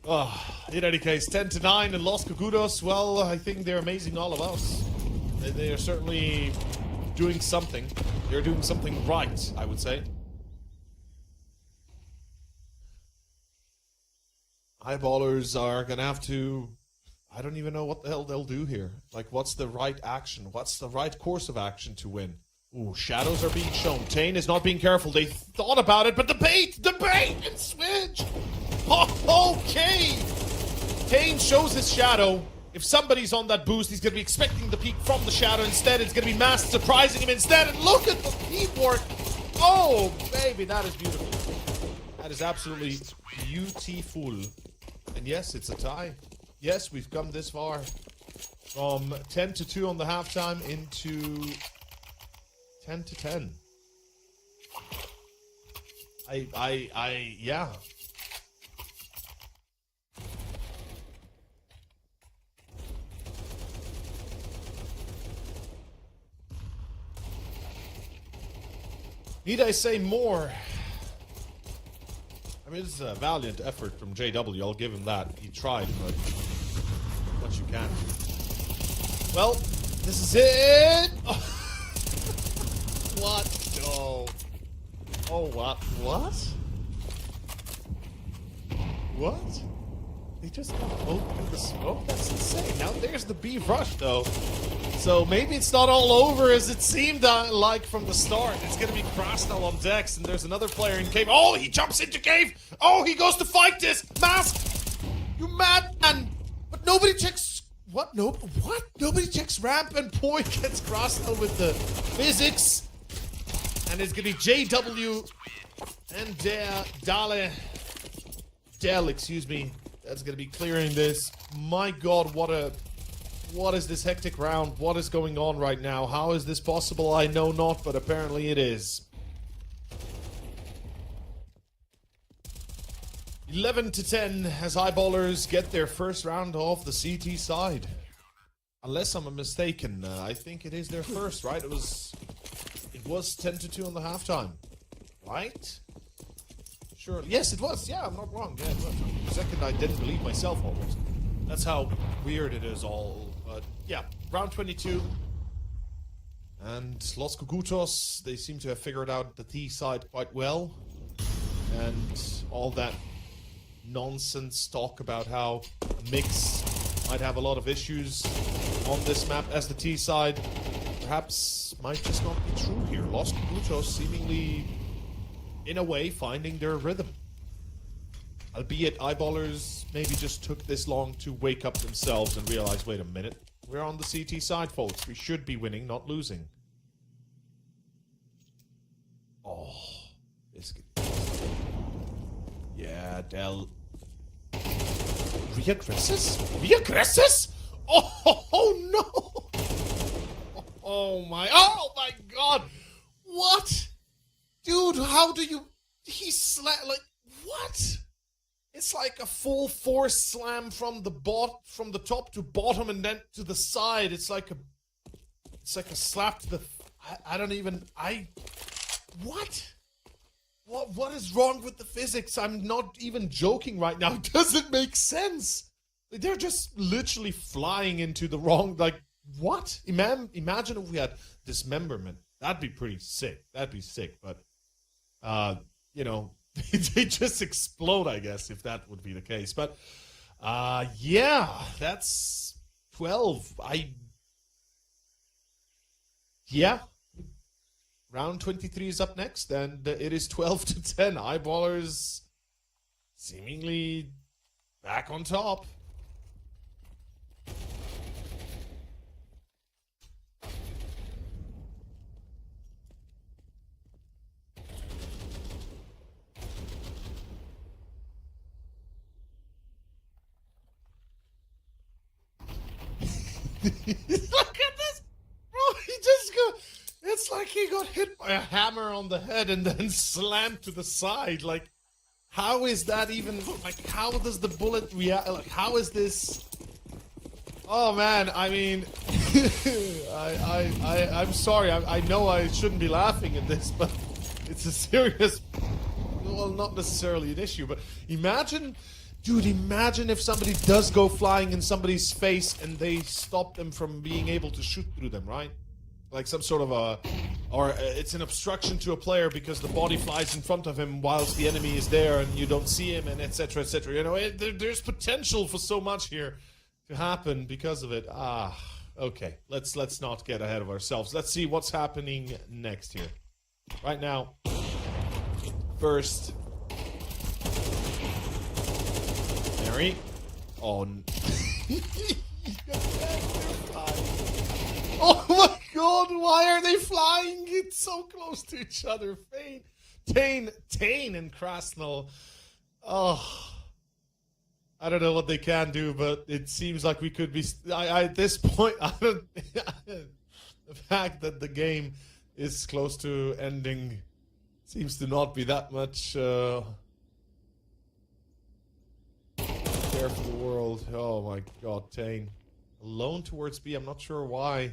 Oh, in any case, 10-9 and Los Kogutos, well, I think they're amazing all of us. They are certainly doing something. They're doing something right, I would say. Eyeballers are gonna have to... I don't even know what the hell they'll do here. Like, what's the right action? What's the right course of action to win? Ooh, shadows are being shown. Tane is not being careful. They thought about it, but the bait and switch! Oh, okay! Tane shows his shadow. If somebody's on that boost, he's gonna be expecting the peek from the shadow. Instead, it's gonna be Mask surprising him instead. And look at the teamwork! Oh, baby, that is beautiful. That is absolutely beautiful. And yes, it's a tie. Yes, we've come this far. From 10-2 on the halftime into 10-10. Yeah. Need I say more? I mean, it's a valiant effort from JW, I'll give him that. He tried, but what you can. Well, this is it! What? No. Oh, what? What? What? They just got open the smoke? That's insane. Now there's the B rush, though. So maybe it's not all over as it seemed like from the start. It's going to be Krasnal on Dex, and there's another player in cave. Oh, he jumps into cave! Oh, he goes to fight this! Mask! You madman! But nobody checks... What? No, what? Nobody checks ramp, and Poi gets Krasnal with the physics. And it's going to be JW and Del, excuse me. That's going to be clearing this. My god, what is this hectic round? What is going on right now? How is this possible? I know not, but apparently it is. 11-10 as Eyeballers get their first round off the CT side. Unless I'm mistaken, I think it is their first, right? It was 10-2 on the halftime, right? Sure. Yes, it was. Yeah, I'm not wrong. Yeah, it was. For a second, I didn't believe myself almost. That's how weird it is all. But yeah, round 22. And Los Kogutos, they seem to have figured out the T side quite well. And all that nonsense talk about how Mix might have a lot of issues on this map as the T side perhaps might just not be true here. Los Kogutos seemingly, in a way, finding their rhythm. Albeit eyeballers maybe just took this long to wake up themselves and realize, wait a minute, we're on the CT side, folks. We should be winning, not losing. Oh, biscuit. Yeah, Dell. Reaggresses? Reaggresses? Oh no! Oh my god! What? Dude, how do you... He like, what? It's like a full force slam from the top to bottom and then to the side. It's like a slap to the... I don't even... What? What is wrong with the physics? I'm not even joking right now. It doesn't make sense. They're just literally flying into the wrong... Like, what? Imagine if we had dismemberment. That'd be pretty sick. That'd be sick. But, you know, they just explode, I guess, if that would be the case. But, yeah, that's 12. Yeah. Round 23 is up next, and it is 12 to 10. Eyeballers seemingly back on top. Look at this! Bro, he just got... It's like he got hit by a hammer on the head and then slammed to the side. Like, how is that even... Like, how does the bullet react? Like, how is this... Oh, man, I mean... I'm sorry. I know I shouldn't be laughing at this, but it's a serious... Well, not necessarily an issue, but imagine... Dude, imagine if somebody does go flying in somebody's face and they stop them from being able to shoot through them, right? Like some sort of a... Or it's an obstruction to a player because the body flies in front of him whilst the enemy is there and you don't see him and etc, etc. You know, there's potential for so much here to happen because of it. Okay. Let's not get ahead of ourselves. Let's see what's happening next here. Right now, first... Mary. On. Oh my god, why are they flying? It's so close to each other. Tane and Krasnal. Oh. I don't know what they can do, but it seems like we could be... at this point, I don't... The fact that the game is close to ending seems to not be that much... care for the world. Oh my god, Tane. Alone towards B, I'm not sure why.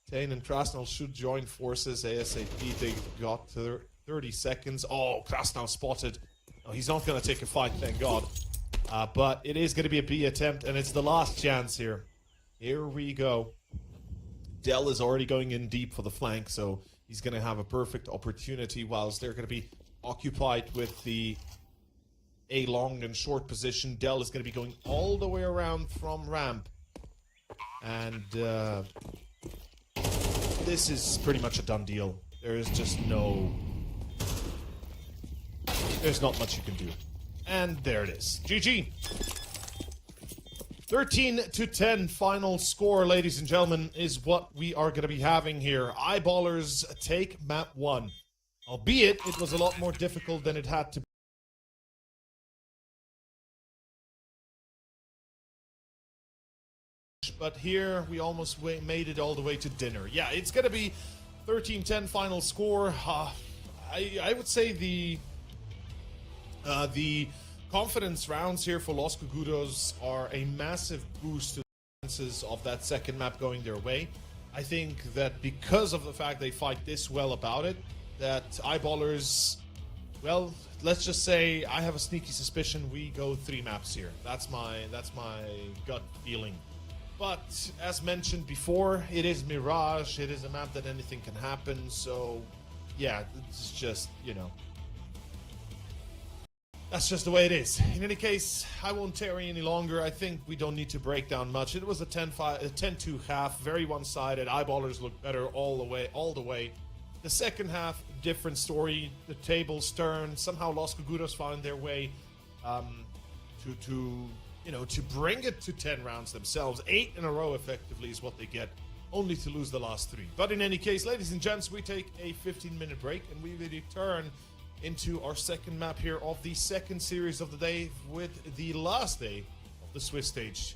Tane and Krasnal should join forces ASAP. They got 30 seconds. Oh, Krasnal spotted. Oh, he's not going to take a fight, thank god. But it is going to be a B attempt, and it's the last chance here. Here we go. Dell is already going in deep for the flank, so he's going to have a perfect opportunity whilst they're going to be occupied with the A long and short position. Dell is going to be going all the way around from ramp. And this is pretty much a done deal. There is just no... There's not much you can do. And there it is. GG. 13 to 10 final score, ladies and gentlemen, is what we are going to be having here. Eyeballers take map 1. Albeit, it was a lot more difficult than it had to be. But here, we almost made it all the way to dinner. Yeah, it's going to be 13-10 final score. I would say the confidence rounds here for Los Kogutos are a massive boost to the chances of that second map going their way. I think that because of the fact they fight this well about it, that Eyeballers, well, let's just say I have a sneaky suspicion we go 3 maps here. That's my gut feeling. But, as mentioned before, it is Mirage, it is a map that anything can happen, so, yeah, it's just, you know. That's just the way it is. In any case, I won't tarry any longer. I think we don't need to break down much. It was a 10-2 half, very one-sided. Eyeballers looked better all the way. The second half, different story. The tables turned. Somehow Los Kogutos found their way to bring it to 10 rounds themselves. 8 in a row, effectively, is what they get, only to lose the last 3. But in any case, ladies and gents, we take a 15-minute break, and we will return into our second map here of the second series of the day with the last day of the Swiss stage.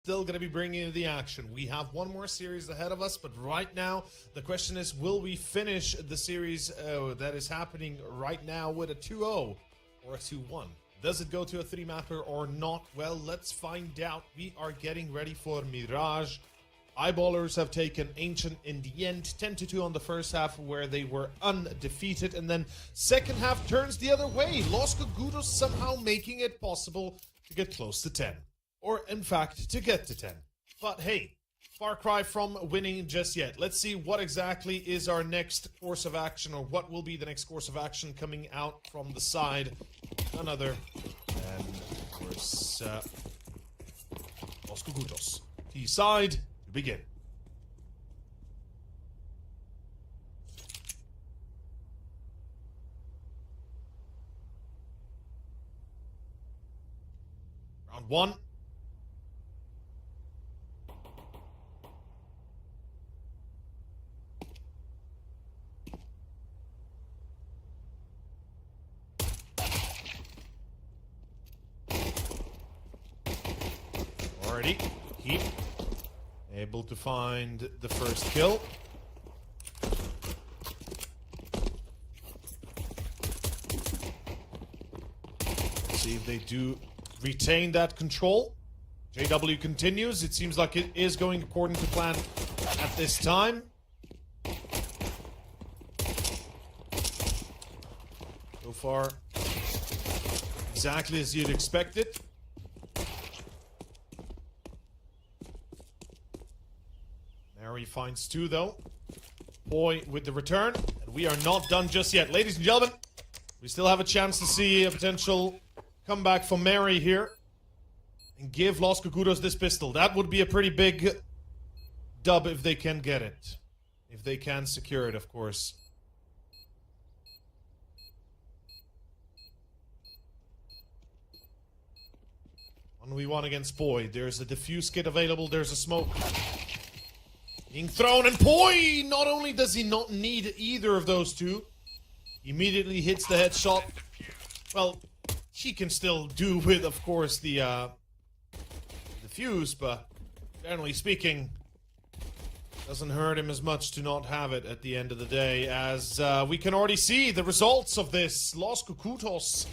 Still going to be bringing you the action. We have one more series ahead of us, but right now the question is, will we finish the series that is happening right now with a 2-0 or a 2-1? Does it go to a 3-mapper or not? Well, let's find out. We are getting ready for Mirage. Eyeballers have taken Ancient in the end, 10-2 on the first half where they were undefeated, and then second half turns the other way. Los Kogutos somehow making it possible to get close to 10. Or, in fact, to get to 10. But hey, far cry from winning just yet. Let's see what exactly is our next course of action, or what will be the next course of action coming out from the side. None other than, of course, Los Kogutos. T-side to begin. Round one. Already, keep able to find the first kill. See if they do retain that control. JW continues. It seems like it is going according to plan at this time. So far, exactly as you'd expect it. Mary finds two, though. Boy with the return. And we are not done just yet. Ladies and gentlemen, we still have a chance to see a potential comeback from Mary here. And give Los Kogutos this pistol. That would be a pretty big dub if they can get it. If they can secure it, of course. 1v1 against Poi. There's a defuse kit available. There's a smoke being thrown, and Poi, not only does he not need either of those two, immediately hits the headshot. Well, she can still do with, of course, the fuse, but generally speaking, doesn't hurt him as much to not have it at the end of the day, as we can already see the results of this. Los Kogutos,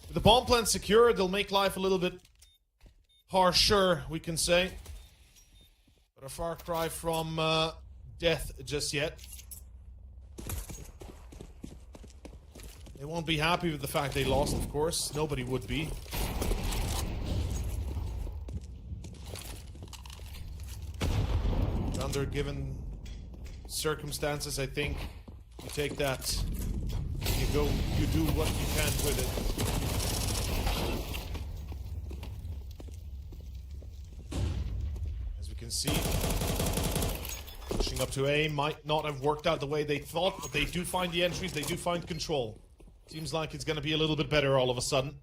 with the bomb plant secured, they'll make life a little bit harsher, we can say. But a far cry from death just yet. They won't be happy with the fact they lost, of course. Nobody would be. Under given circumstances, I think you take that, you go, you do what you can with it. As we can see, pushing up to A might not have worked out the way they thought, but they do find the entries, they do find control. Seems like it's going to be a little bit better all of a sudden.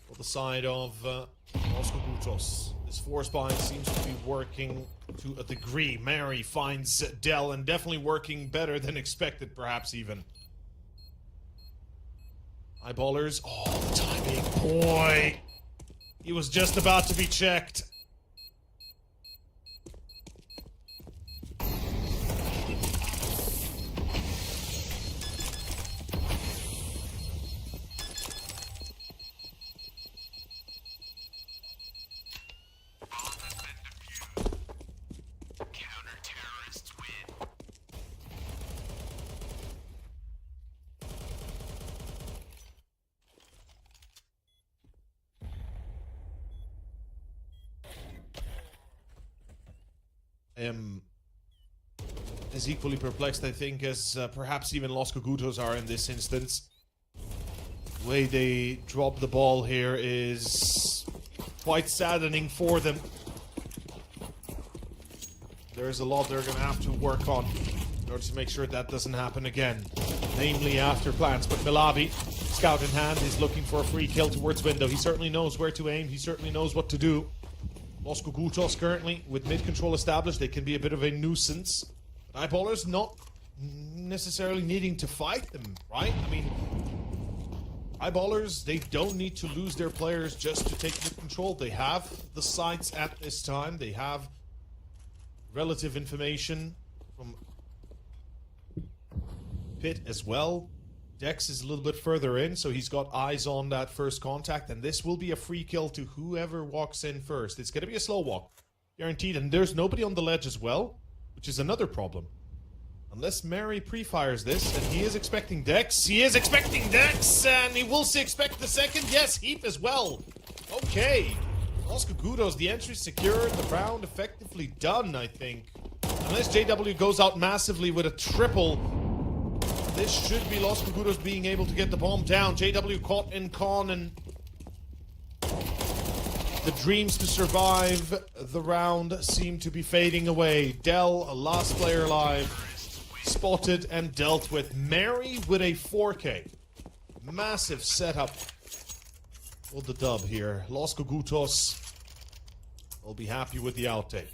For the side of Los Kogutos. This force bind seems to be working to a degree. Mary finds Dell, and definitely working better than expected, perhaps even. Eyeballers. Oh, the timing. Boy! He was just about to be checked. As equally perplexed, I think, as perhaps even Los Kogutos are in this instance. The way they drop the ball here is quite saddening for them. There's a lot they're going to have to work on in order to make sure that doesn't happen again. Namely after plans. But Milavi, scout in hand, is looking for a free kill towards window. He certainly knows where to aim. He certainly knows what to do. Los Kogutos currently, with mid-control established, they can be a bit of a nuisance. But Eyeballers not necessarily needing to fight them, right? I mean, Eyeballers, they don't need to lose their players just to take mid control. They have the sites at this time. They have relative information from Pit as well. Dex is a little bit further in, so he's got eyes on that first contact, and this will be a free kill to whoever walks in first. It's going to be a slow walk, guaranteed, and there's nobody on the ledge as well, which is another problem. Unless Mary pre-fires this, and he is expecting Dex. He is expecting Dex, and he will expect the second. Yes, Heap as well. Okay. Los Kogutos, the entry secured, the round effectively done, I think. Unless JW goes out massively with a triple, this should be Los Kogutos being able to get the bomb down. JW caught in con, and the dreams to survive the round seem to be fading away. Dell, a last player alive, spotted and dealt with. Mary with a 4K. Massive setup for the dub here. Los Kogutos will be happy with the outtake.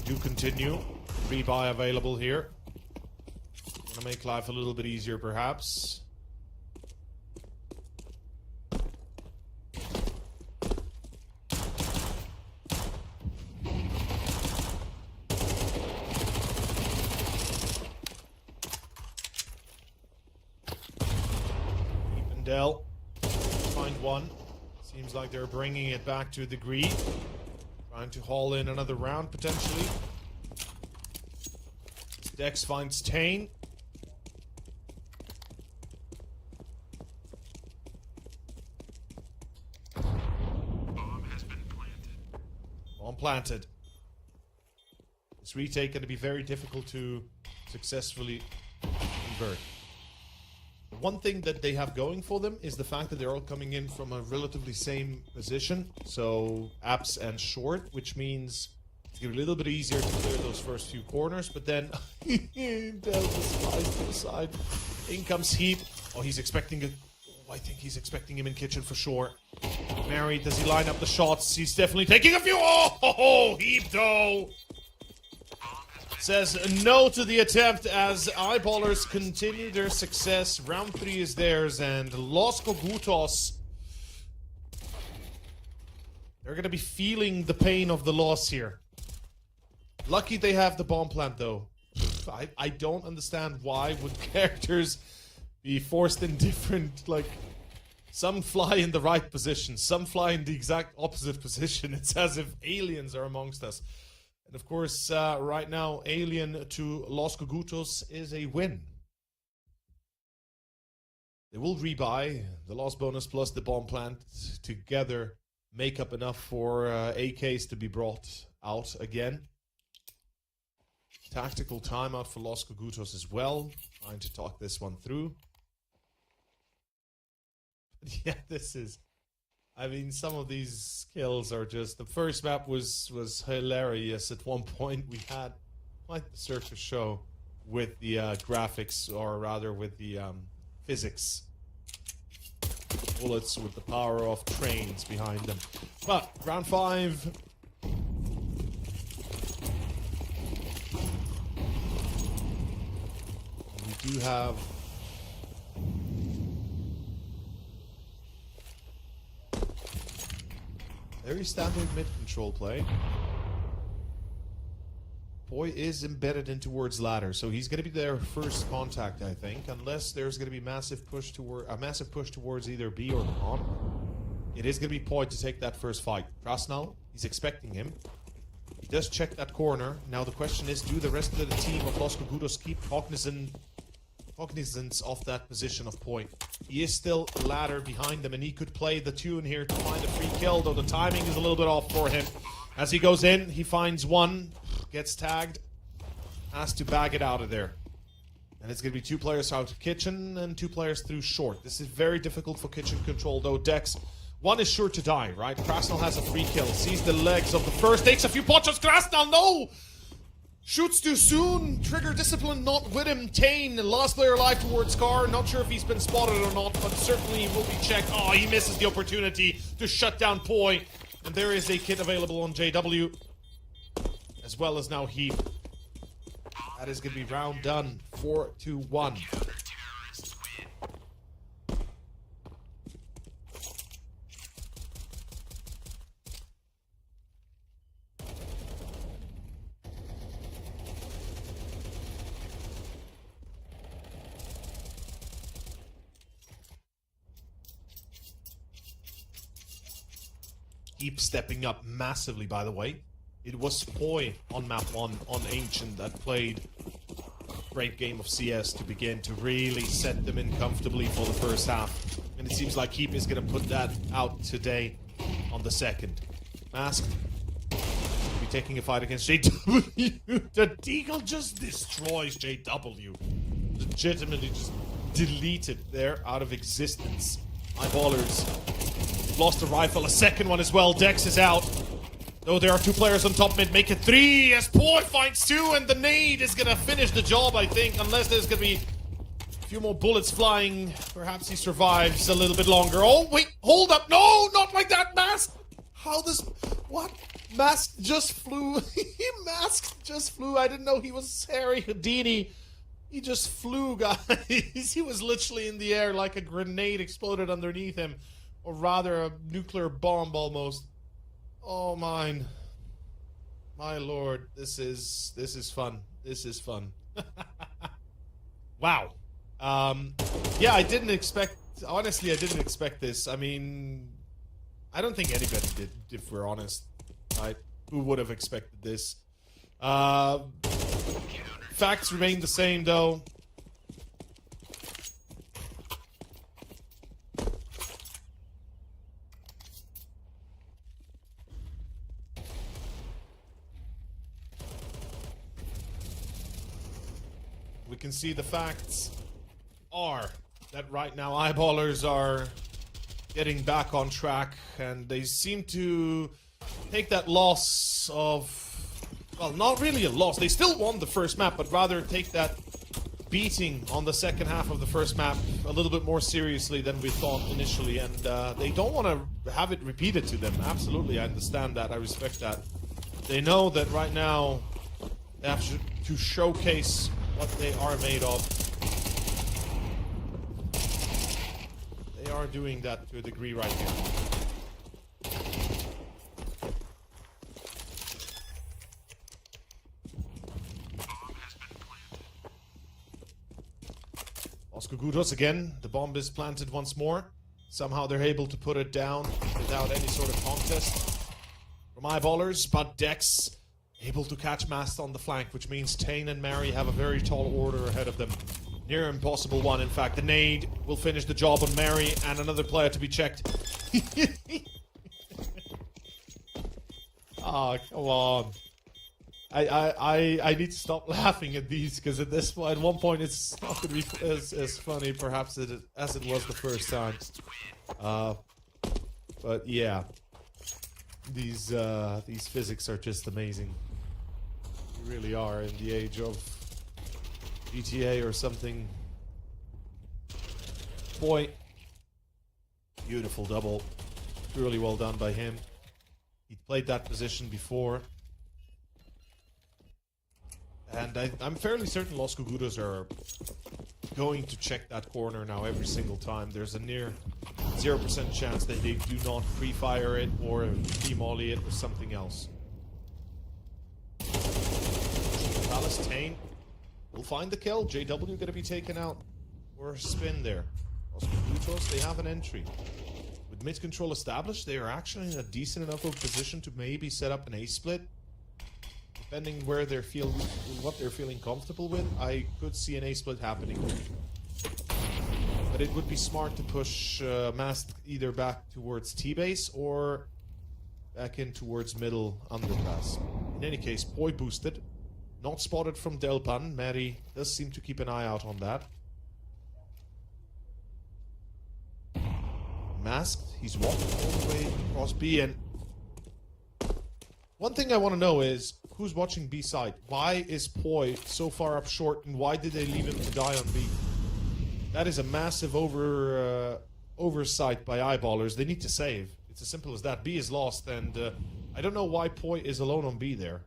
Do continue. Rebuy available here. Gonna make life a little bit easier, perhaps. Dell find one. Seems like they're bringing it back to a degree. Trying to haul in another round, potentially. Dex finds Tane. Bomb has been planted. Bomb planted. This retake going to be very difficult to successfully convert. One thing that they have going for them is the fact that they're all coming in from a relatively same position. So, apps and short, which means it's going to be a little bit easier to clear those first few corners. But then, Delta slides to the side. In comes Heap. Oh, he's expecting it. Oh, I think he's expecting him in kitchen for sure. Mary, does he line up the shots? He's definitely taking a few. Oh, Heap though. Says no to the attempt as Eyeballers continue their success. Round 3 is theirs, and Los Kogutos, they're going to be feeling the pain of the loss here. Lucky they have the bomb plant, though. I don't understand why would characters be forced in different, like, some fly in the right position, some fly in the exact opposite position. It's as if aliens are amongst us. And of course, right now, Alien to Los Kogutos is a win. They will rebuy. The loss bonus plus the bomb plant together make up enough for AKs to be brought out again. Tactical timeout for Los Kogutos as well. Trying to talk this one through. But yeah, this is... I mean, some of these skills are just... The first map was hilarious. At one point, we had quite the circus show with the graphics, or rather with the physics. Bullets with the power of trains behind them. But, round 5... We do have... very standard mid-control play. Boy is embedded in towards ladder, so he's going to be their first contact, I think, unless there's going to be a massive push towards either B or the bomb. It is going to be Poi to take that first fight. Krasnal, he's expecting him. He does check that corner. Now the question is, do the rest of the team of Los Kogutos keep cognizance of that position of Poi? He is still a ladder behind them, and he could play the tune here to find a free kill, though the timing is a little bit off for him. As he goes in, he finds one, gets tagged, has to bag it out of there. And it's going to be 2 players out of Kitchen and 2 players through short. This is very difficult for Kitchen control, though. Dex, one is sure to die, right? Krasnal has a free kill, sees the legs of the first, takes a few potchos. Krasnal, no! Shoots too soon. Trigger discipline not with him. Tane, last player alive towards Scar. Not sure if he's been spotted or not, but certainly will be checked. Oh, he misses the opportunity to shut down Poi. And there is a kit available on JW, as well as now Heap. That is going to be round done. 4-1. Heap stepping up massively, by the way. It was Poi on map 1 on Ancient that played a great game of CS to begin to really set them in comfortably for the first half. And it seems like Heap is going to put that out today on the second. Masked. Be taking a fight against JW. The Deagle just destroys JW. Legitimately just deleted there out of existence. Eyeballers lost a rifle, a second one as well. Dex is out. Though there are 2 players on top mid, make it 3 as Poi finds 2, and the nade is gonna finish the job, I think, unless there's gonna be a few more bullets flying. Perhaps he survives a little bit longer. Oh, wait, hold up. No, not like that, Mask. How does... What? Mask just flew. Mask just flew. I didn't know he was Harry Houdini. He just flew, guys. He was literally in the air like a grenade exploded underneath him. Or rather, a nuclear bomb almost. Oh, my lord. This is fun. This is fun. Wow. Yeah, I didn't expect... Honestly, I didn't expect this. I mean... I don't think anybody did, if we're honest. Right? Who would have expected this? Facts remain the same, though. We can see the facts are that right now eyeballers are getting back on track, and they seem to take that loss of, well, not really a loss. They still won the first map, but rather take that beating on the second half of the first map a little bit more seriously than we thought initially, and they don't want to have it repeated to them. Absolutely, I understand that. I respect that. They know that right now they have to showcase what they are made of. They are doing that to a degree right here. Kogutos again. The bomb is planted once more. Somehow they're able to put it down without any sort of contest from eyeballers, but Dex able to catch Mast on the flank, which means Tane and Mary have a very tall order ahead of them. Near impossible one, in fact. The nade will finish the job on Mary, and another player to be checked. Oh, come on. I need to stop laughing at these, because at this point, at one point, it's not going to be as funny, perhaps, as it was the first time. But yeah, these physics are just amazing. They really are in the age of GTA or something. Boy, beautiful double, really well done by him. He played that position before. And I'm fairly certain Los Kogutos are going to check that corner now every single time. There's a near 0% chance that they do not pre-fire it or demolly it or something else. Palace Tane will find the kill. JW going to be taken out for a spin there. Los Kogutos, they have an entry. With mid control established, they are actually in a decent enough of position to maybe set up an A split. Depending where they're what they're feeling comfortable with, I could see an A split happening. But it would be smart to push Mast either back towards T-base or back in towards middle underpass. In any case, Poi boosted. Not spotted from Delpan. Mary does seem to keep an eye out on that. Masked. He's walking all the way across B. And one thing I want to know is, who's watching B side? Why is Poi so far up short, and why did they leave him to die on B? That is a massive oversight by eyeballers. They need to save. It's as simple as that. B is lost, and I don't know why Poi is alone on B there.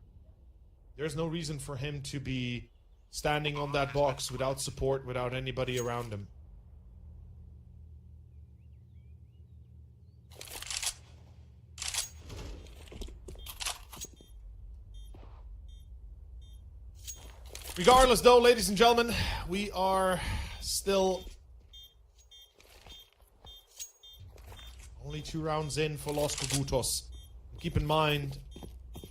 There's no reason for him to be standing on that box without support, without anybody around him. Regardless, though, ladies and gentlemen, we are still only 2 rounds in for Los Kogutos. Keep in mind,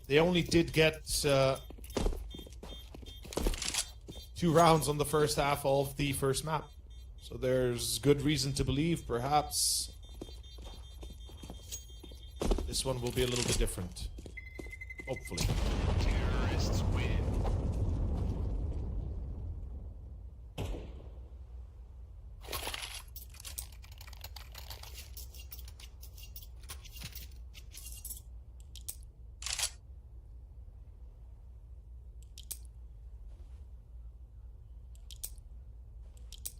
they only did get 2 rounds on the first half of the first map. So there's good reason to believe, perhaps, this one will be a little bit different. Hopefully. Terrorists win.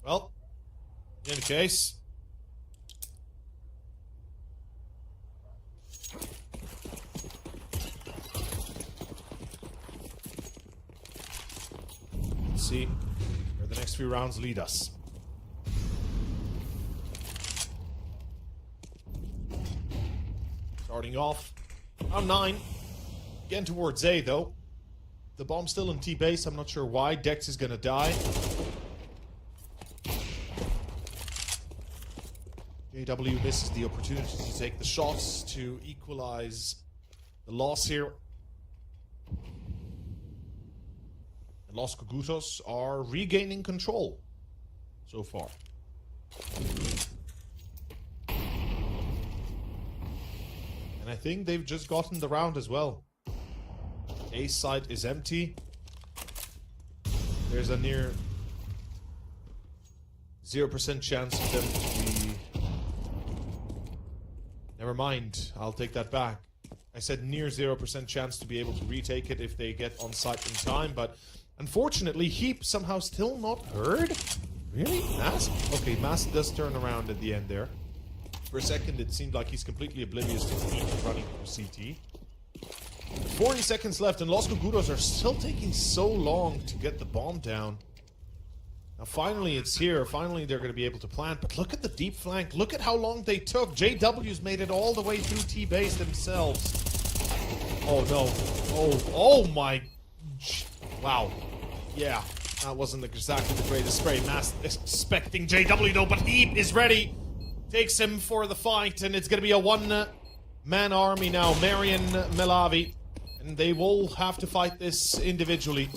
Well, in any case, let's see where the next few rounds lead us. Starting off, round 9, getting towards A though. The bomb's still in T-base, I'm not sure why. Dex is gonna die. JW misses the opportunity to take the shots to equalize the loss here. And Los Kogutos are regaining control so far. And I think they've just gotten the round as well. A side is empty. There's a near 0% chance of them to be... Never mind, I'll take that back. I said near 0% chance to be able to retake it if they get on site in time, but unfortunately, Heap somehow still not heard? Really? Mask? Okay, Mask does turn around at the end there. For a second, it seemed like he's completely oblivious to Heap running through CT. 40 seconds left, and Los Kogutos are still taking so long to get the bomb down. Now finally it's here, finally they're going to be able to plant, but look at the deep flank, look at how long they took. JW's made it all the way through T-base themselves. Oh no, oh my, wow, yeah, that wasn't exactly the greatest spray. Mass expecting JW though, but Heap is ready, takes him for the fight, and it's going to be a one-man army now, Marion Melavi, and they will have to fight this individually.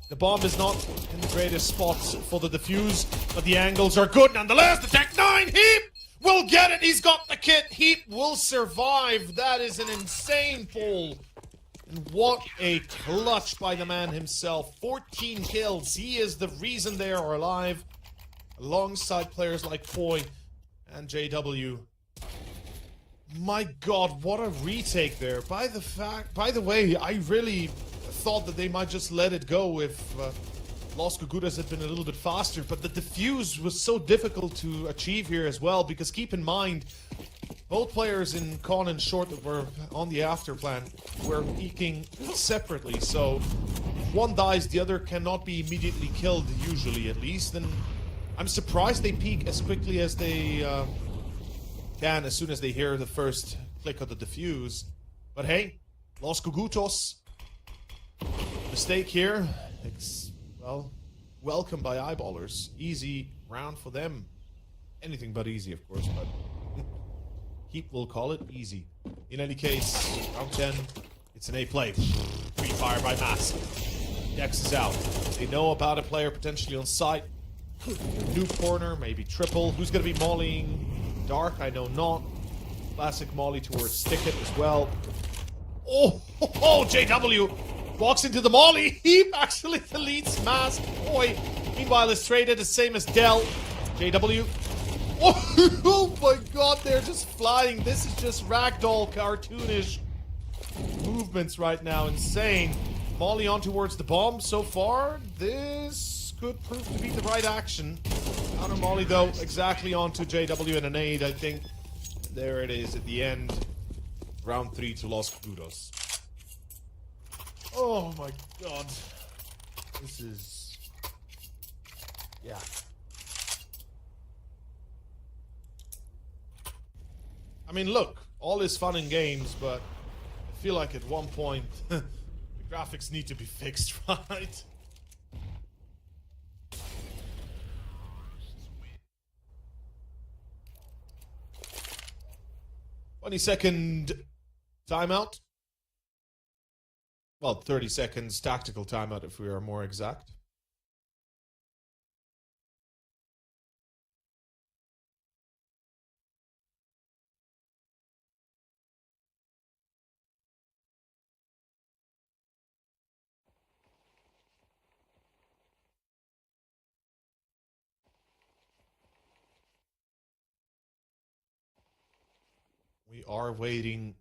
The bomb is not in the greatest spot for the defuse, but the angles are good nonetheless. The Tech 9, Heap will get it. He's got the kit. Heap will survive. That is an insane pull. And what a clutch by the man himself. 14 kills. He is the reason they are alive. Alongside players like Poi and JW. My god, what a retake there. By the way, I really thought that they might just let it go if Los Kogutos had been a little bit faster, but the defuse was so difficult to achieve here as well, because keep in mind, both players in Con and Short that were on the after plan were peeking separately, so if one dies, the other cannot be immediately killed, usually at least, and I'm surprised they peek as quickly as they can as soon as they hear the first click of the defuse. But hey, Los Kogutos, mistake here. Well, welcome by eyeballers. Easy round for them. Anything but easy, of course, but Heap will call it easy. In any case, round 10, it's an A play. Free fire by Mask. Dex is out. They know about a player potentially on site. New corner, maybe triple. Who's going to be mollying Dark? I know not. Classic molly towards Stickit as well. Oh, JW walks into the molly. He actually deletes Mask. Boy. Meanwhile, is traded the same as Dell. JW. Oh my god, they're just flying. This is just ragdoll cartoonish movements right now. Insane. Molly on towards the bomb. So far, this could prove to be the right action. Counter Molly, though, exactly onto JW and an aid, I think. There it is at the end. Round 3 to Los Kogutos. Oh my god. This is... yeah. I mean, look, all is fun and games, but I feel like at one point the graphics need to be fixed, right? "20-second timeout." Well, 30 seconds tactical timeout if we are more exact. We are waiting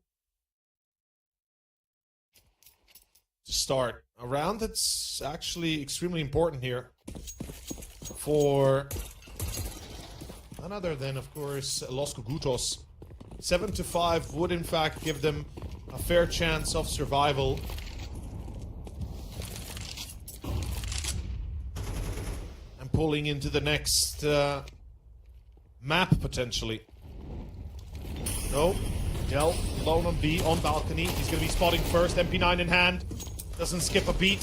to start a round that's actually extremely important here for none other than, of course, Los Kogutos. 7-5 would in fact give them a fair chance of survival. And pulling into the next map potentially. No, Dell alone on B, on balcony. He's going to be spotting first, MP9 in hand. Doesn't skip a beat.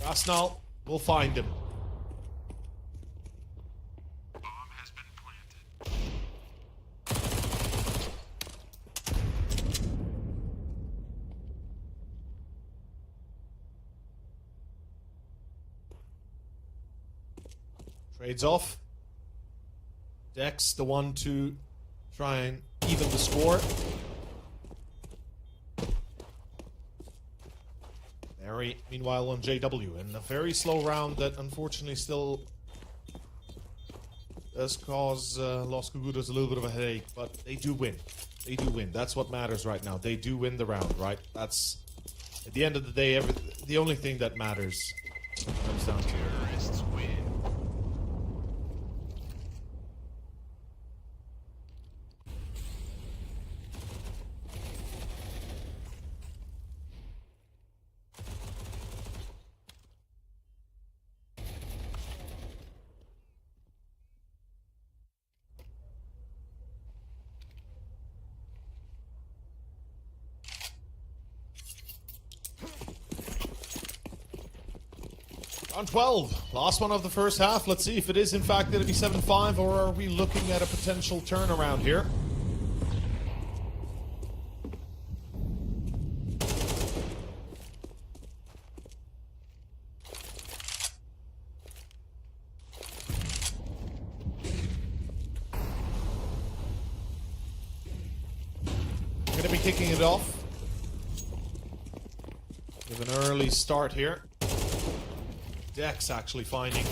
Rasnal will find him. Bomb has been planted. Trades off. Dex, the one to try and even the score. Mary, meanwhile, on JW. And a very slow round that unfortunately still does cause Los Kogutos a little bit of a headache. But they do win. They do win. That's what matters right now. They do win the round, right? That's, at the end of the day, the only thing that matters comes down to Terrorists win. Round 12, last one of the first half. Let's see if it is in fact going to be 7-5, or are we looking at a potential turnaround here? Going to be kicking it off. With an early start here. Dex actually finding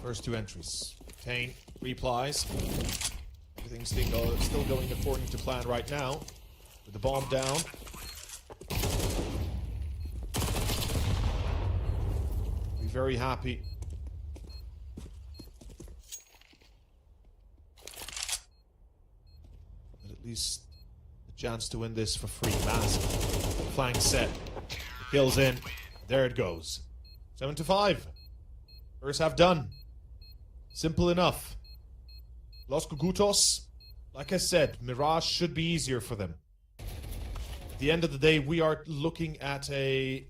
first two entries. Tane replies. Everything's still going according to plan right now. With the bomb down. Be very happy. But at least a chance to win this for free. Mask. Flank set. The kills in. There it goes. 7-5. First half done. Simple enough. Los Kogutos, like I said, Mirage should be easier for them. At the end of the day, we are looking at a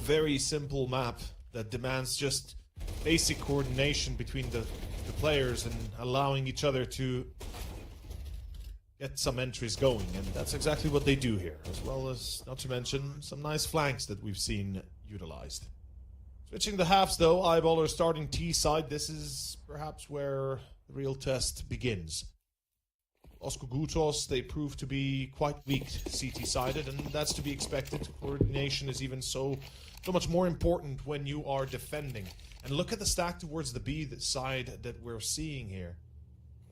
very simple map that demands just basic coordination between the players and allowing each other to get some entries going, and that's exactly what they do here, as well as, not to mention, some nice flanks that we've seen utilized. Switching the halves, though, Eyeballer starting T-side. This is perhaps where the real test begins. Los Kogutos, they prove to be quite weak CT-sided, and that's to be expected. Coordination is even so much more important when you are defending. And look at the stack towards the B side that we're seeing here.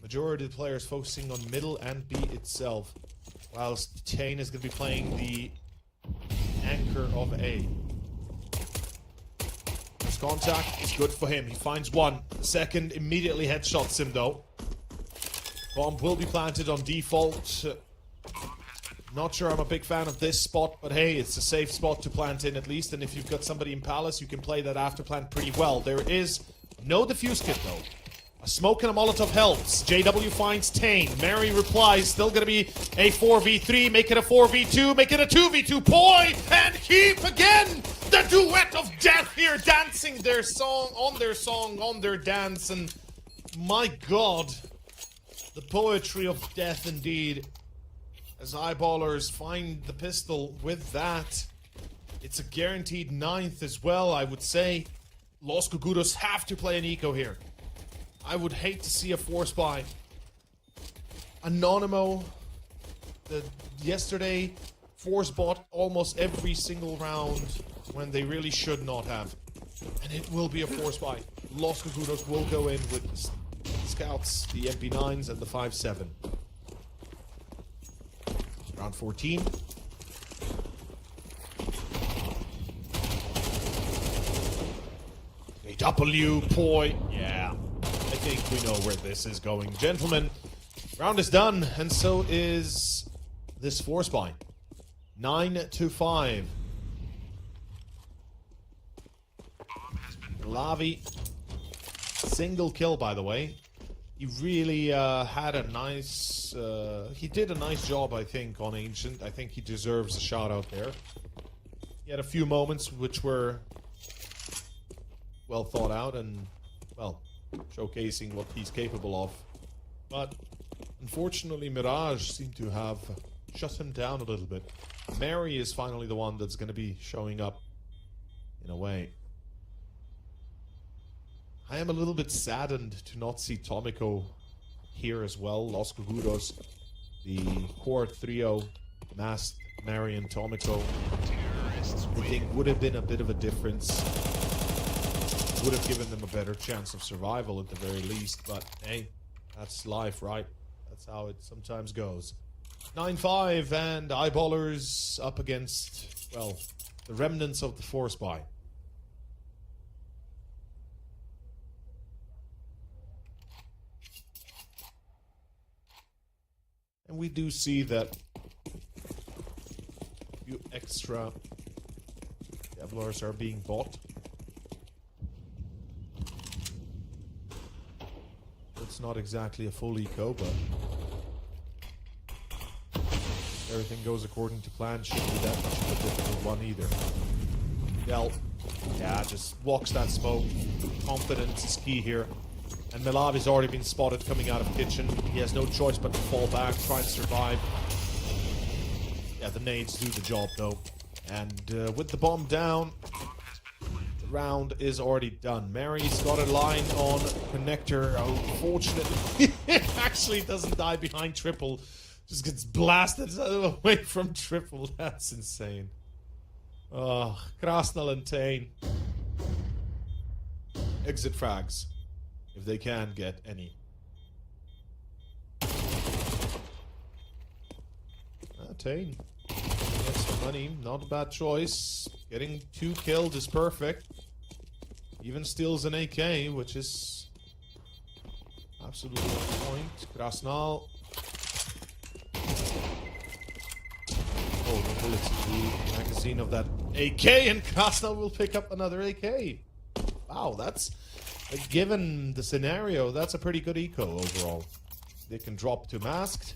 Majority of the players focusing on middle and B itself, whilst Tane is going to be playing the anchor of A. This contact is good for him. He finds one. The second immediately headshots him, though. Bomb will be planted on default. Not sure I'm a big fan of this spot, but hey, it's a safe spot to plant in at least, and if you've got somebody in Palace, you can play that after plant pretty well. There is no defuse kit, though. A smoke and a Molotov helps. JW finds Tane. Mary replies, still gonna be a 4v3, make it a 4v2, make it a 2v2. Poi and Keep again! The duet of death here, dancing their song, on their dance, and my god, the poetry of death indeed. As Eyeballers find the pistol with that, it's a guaranteed 9th as well, I would say. Los Kogutos have to play an eco here. I would hate to see a force buy. Anonymous, yesterday, force bought almost every single round when they really should not have. And it will be a force buy. Los Kogutos will go in with scouts, the MP9s, and the 5.7. Round 14. AW, Poi, yeah. I think we know where this is going. Gentlemen, round is done, and so is this force buy. 9-5. Lavi, single kill, by the way. He really had a nice... he did a nice job, I think, on Ancient. I think he deserves a shout out there. He had a few moments which were well thought out and, well, showcasing what he's capable of. But unfortunately, Mirage seemed to have shut him down a little bit. Mary is finally the one that's going to be showing up in a way. I am a little bit saddened to not see Tomiko here as well. Los Kogutos, the core trio, Masked, Mary, and Tomiko, I think would have been a bit of a difference. Would have given them a better chance of survival at the very least, but hey, that's life, right? That's how it sometimes goes. 9-5, and Eyeballers up against, well, the remnants of the force buy. And we do see that a few extra Kevlars are being bought. It's not exactly a full eco, but everything goes according to plan. Shouldn't be that much of a difficult one either. Del, yeah, just walks that smoke. Confidence is key here. And Milavi's already been spotted coming out of kitchen. He has no choice but to fall back, try and survive. Yeah, the nades do the job though. And with the bomb down, the round is already done. Mary's got a line on connector. Unfortunately, it actually doesn't die behind triple. Just gets blasted away from triple. That's insane. Oh, Krasnal and Tane. Exit frags. If they can get any. Tane gets some money, not a bad choice. Getting 2 killed is perfect. Even steals an AK, which is absolutely on point. Krasnal. Oh, the bullets in the magazine of that AK, and Krasnal will pick up another AK. Wow, that's... given the scenario, that's a pretty good eco overall. They can drop to Masked.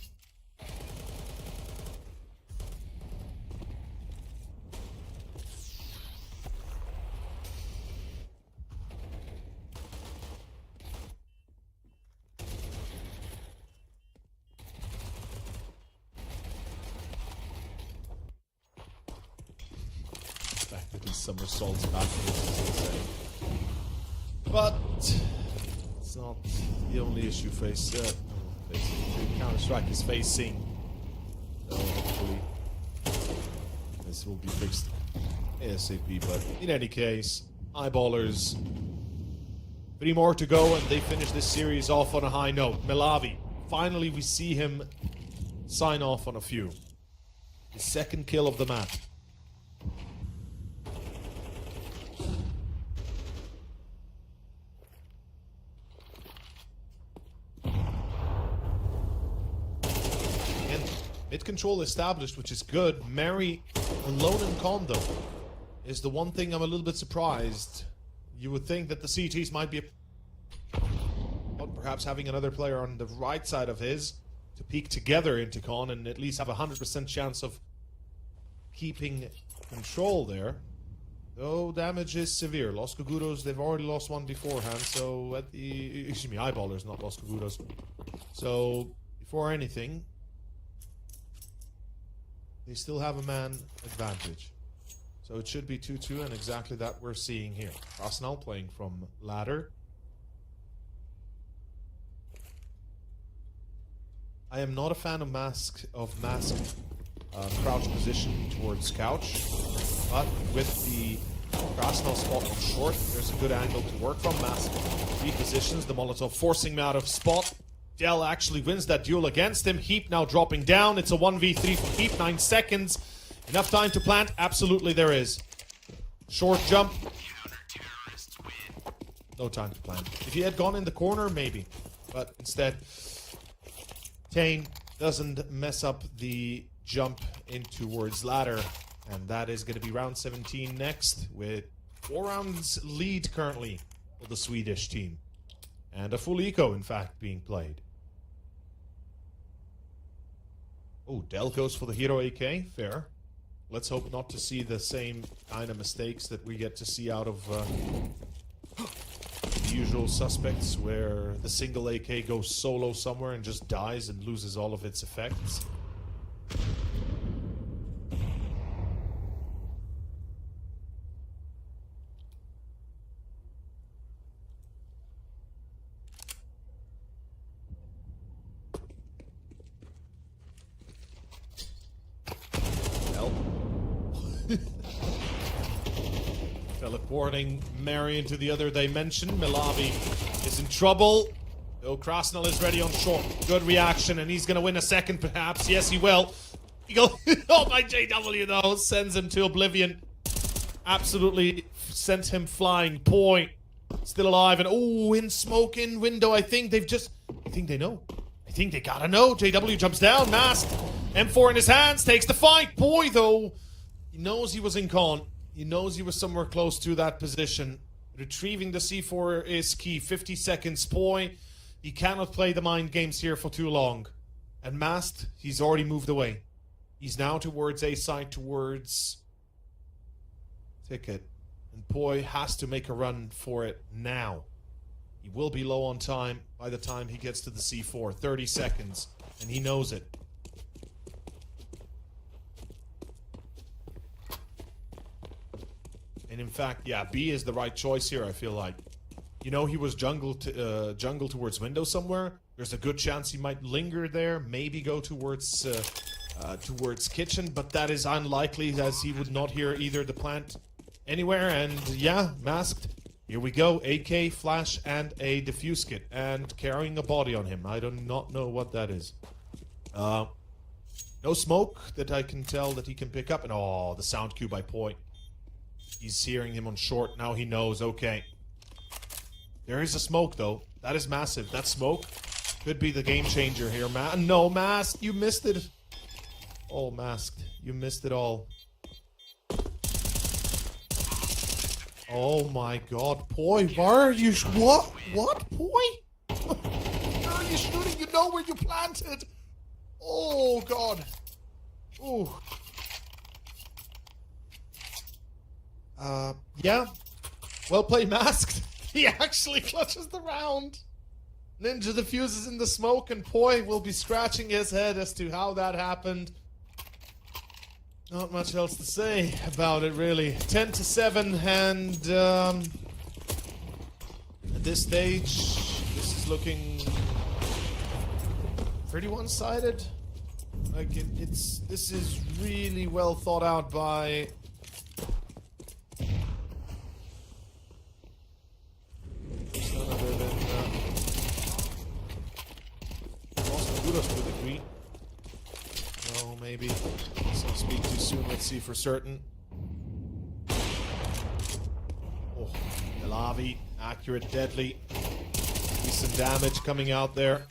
these somersaults backwards. But it's not the only issue Counter-Strike is facing. So hopefully this will be fixed ASAP. But in any case, Eyeballers, 3 more to go and they finish this series off on a high note. Melavi, finally we see him sign off on a few. His second kill of the map. Mid control established, which is good. Mary alone in con though is the one thing I'm a little bit surprised. You would think that the CTs might be perhaps having another player on the right side of his to peek together into con and at least have a 100% chance of keeping control there. Though damage is severe. Los Kogutos, they've already lost one beforehand, so at the Eyeballers, not Los Kogutos. So before anything, they still have a man advantage. So it should be 2-2, and exactly that we're seeing here. Arsenal playing from ladder. I am not a fan of mask crouch position towards couch, but with the Arsenal spot on short, there's a good angle to work from. Mask repositions the Molotov, forcing him out of spot. Dell actually wins that duel against him. Heap now dropping down. It's a 1v3 for Heap. 9 seconds. Enough time to plant? Absolutely there is. Short jump. No time to plant. If he had gone in the corner, maybe. But instead, Tane doesn't mess up the jump in towards ladder. And that is going to be round 17 next, with 4 rounds lead currently for the Swedish team. And a full eco, in fact, being played. Oh, Dell goes for the Hero AK. Fair. Let's hope not to see the same kind of mistakes that we get to see out of the usual suspects, where the single AK goes solo somewhere and just dies and loses all of its effects. Teleporting Mary into the other dimension. Milavi is in trouble. Oh, Krasnal is ready on short. Good reaction, and he's going to win a second perhaps. Yes, he will. He goes, oh, my JW though, sends him to oblivion. Absolutely sent him flying. Point. Still alive, and oh, in smoke, in window. I think they know. I think they gotta know. JW jumps down, masked. M4 in his hands, takes the fight. Boy, though, he knows he was in con. He knows he was somewhere close to that position. Retrieving the C4 is key. 50 seconds. Boy, he cannot play the mind games here for too long. And masked, he's already moved away. He's now towards A side, towards Ticket. And Poi has to make a run for it now. He will be low on time by the time he gets to the C4. 30 seconds. And he knows it. And in fact, yeah, B is the right choice here, I feel like. You know, he was jungle towards window somewhere. There's a good chance he might linger there, maybe go towards kitchen, but that is unlikely, as he would not hear either the plant anywhere. And yeah, masked. Here we go. AK, flash, and a defuse kit. And carrying a body on him. I do not know what that is. No smoke that I can tell that he can pick up. And oh, the sound cue by Poi. He's hearing him on short. Now he knows. Okay. There is a smoke, though. That is massive. That smoke could be the game changer here. No, Masked. You missed it. Oh, Masked. You missed it all. Oh, my God. Poi, why are you... What? What, Poi? Where are you shooting? You know where you planted. Oh, God. Oh. Yeah. Well played, Masked. He actually clutches the round. Ninja diffuses in the smoke, and Poi will be scratching his head as to how that happened. Not much else to say about it, really. 10-7, and at this stage, this is looking pretty one-sided. Like this is really well thought out by none other than Kogutos to a degree. No, maybe. Let's not speak too soon. Let's see for certain. Oh, Elavi, accurate, deadly. Decent damage coming out there.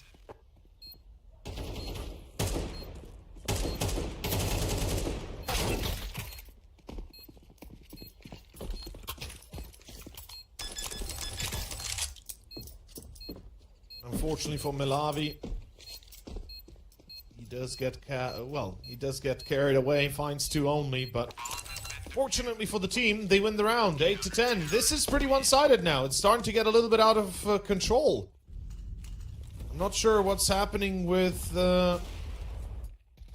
Unfortunately for Melavi, he does get carried away, finds 2 only, but fortunately for the team, they win the round, 8-10. This is pretty one-sided now. It's starting to get a little bit out of control. I'm not sure what's happening with